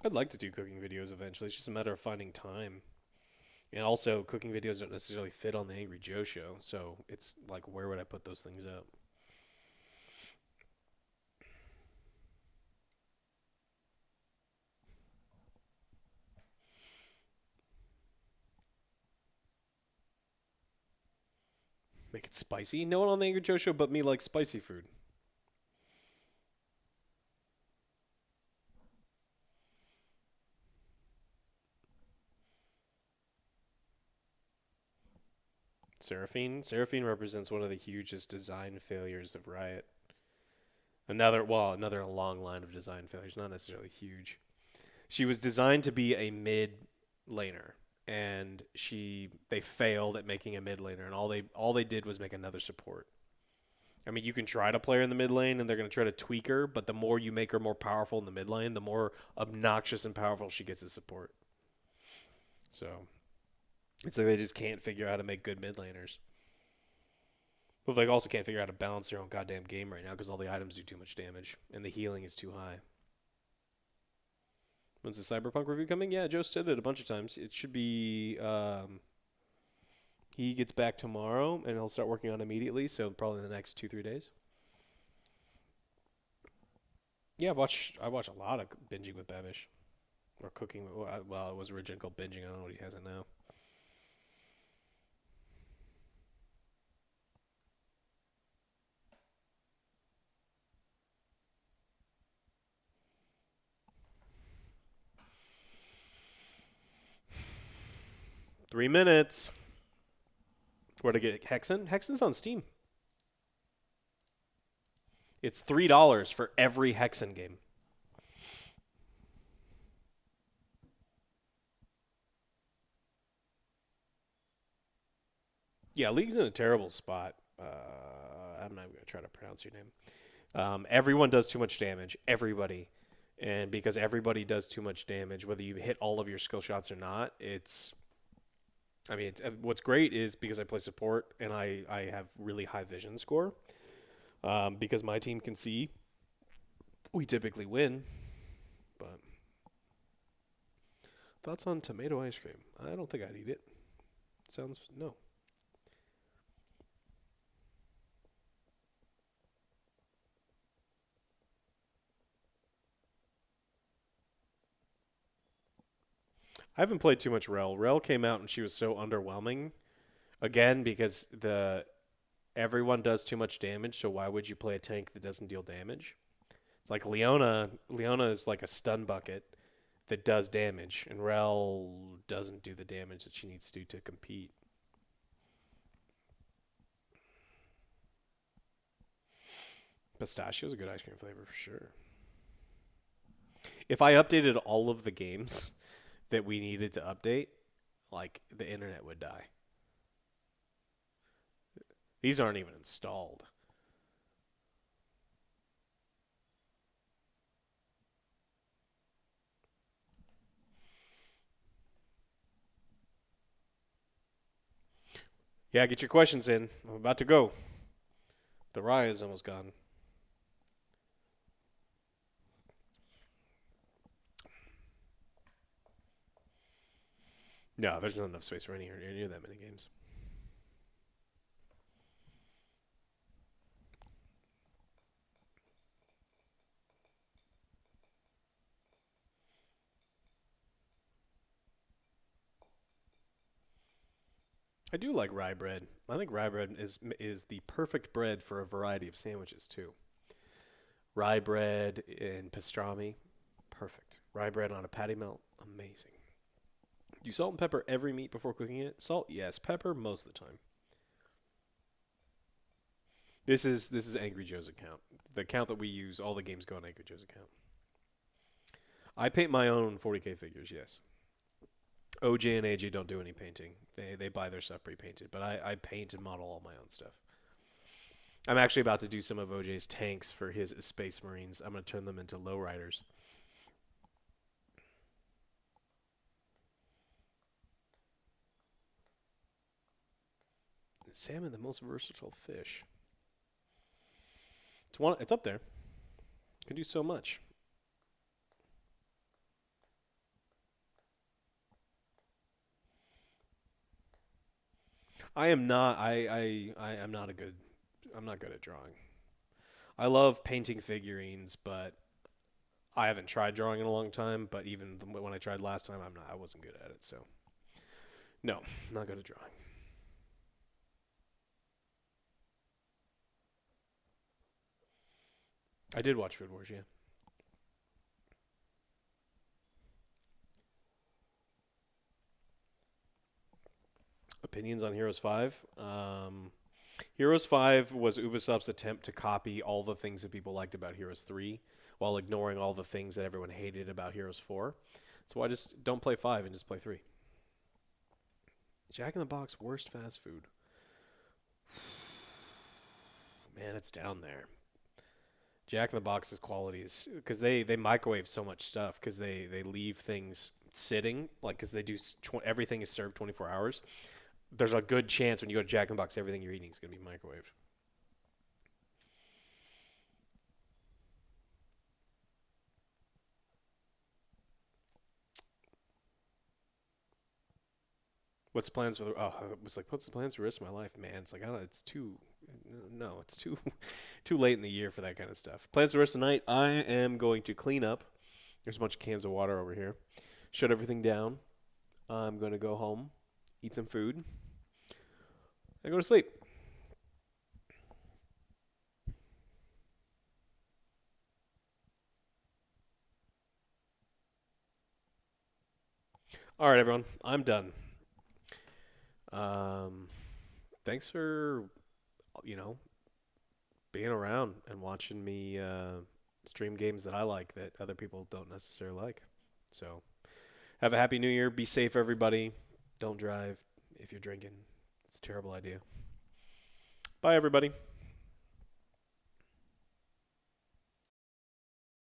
I'd like to do cooking videos eventually. It's just a matter of finding time. And also, cooking videos don't necessarily fit on the Angry Joe show, so it's like, where would I put those things up? Make it spicy? No one on the Angry Joe show but me likes spicy food. Seraphine represents one of the hugest design failures of Riot. Another long line of design failures, not necessarily huge. She was designed to be a mid laner, and they failed at making a mid laner, and all they did was make another support. I mean, you can try to play her in the mid lane, and they're going to try to tweak her, but the more you make her more powerful in the mid lane, the more obnoxious and powerful she gets as support. So it's like they just can't figure out how to make good mid laners. But they also can't figure out how to balance their own goddamn game right now because all the items do too much damage, and the healing is too high. When's the Cyberpunk review coming? Yeah, Joe said it a bunch of times. It should be... he gets back tomorrow, and he'll start working on it immediately, so probably in the next 2-3 days. Yeah, I watch a lot of binging with Babish. Or cooking. Well, it was originally called binging. I don't know what he has it now. Three minutes. Where to get Hexen? Hexen's on Steam. It's $3 for every Hexen game. Yeah, League's in a terrible spot. I'm not going to try to pronounce your name. Everyone does too much damage. Everybody. And because everybody does too much damage, whether you hit all of your skill shots or not, what's great is because I play support and I have really high vision score. Because my team can see, we typically win. But thoughts on tomato ice cream? I don't think I'd eat it. Sounds no. I haven't played too much Rel. Rel came out and she was so underwhelming. Again, because the everyone does too much damage, so why would you play a tank that doesn't deal damage? It's like Leona. Leona is like a stun bucket that does damage, and Rel doesn't do the damage that she needs to compete. Pistachio's a good ice cream flavor for sure. If I updated all of the games that we needed to update, like the internet would die. These aren't even installed. Yeah, get your questions in. I'm about to go. The rye is almost gone. No, there's not enough space for any of that many games. I do like rye bread. I think rye bread is the perfect bread for a variety of sandwiches too. Rye bread and pastrami, perfect. Rye bread on a patty melt, amazing. Do you salt and pepper every meat before cooking it? Salt, yes. Pepper, most of the time. This is Angry Joe's account. The account that we use, all the games go on Angry Joe's account. I paint my own 40K figures, yes. OJ and AJ don't do any painting. They buy their stuff pre-painted, but I paint and model all my own stuff. I'm actually about to do some of OJ's tanks for his Space Marines. I'm going to turn them into lowriders. Salmon, the most versatile fish. It's up there. Can do so much. I am not. I'm not a good. I'm not good at drawing. I love painting figurines, but I haven't tried drawing in a long time. But even when I tried last time, I'm not. I wasn't good at it. So no, not good at drawing. I did watch Food Wars, yeah. Opinions on Heroes 5. Heroes 5 was Ubisoft's attempt to copy all the things that people liked about Heroes 3 while ignoring all the things that everyone hated about Heroes 4. So I just don't play 5 and just play 3. Jack in the Box, worst fast food. Man, it's down there. Jack in the Box's quality is because they microwave so much stuff because they leave things sitting, like because they do everything is served 24 hours. There's a good chance when you go to Jack in the Box, everything you're eating is going to be microwaved. What's the plans for the? Oh, it was like, what's the plans for the rest of my life, man? It's like I don't. It's too. No, it's too, too late in the year for that kind of stuff. Plans for the rest of the night. I am going to clean up. There's a bunch of cans of water over here. Shut everything down. I'm going to go home, eat some food, and go to sleep. All right, everyone. I'm done. Um, thanks for, being around and watching me stream games that I like that other people don't necessarily like. So, have a happy new year. Be safe, everybody. Don't drive if you're drinking. It's a terrible idea. Bye, everybody.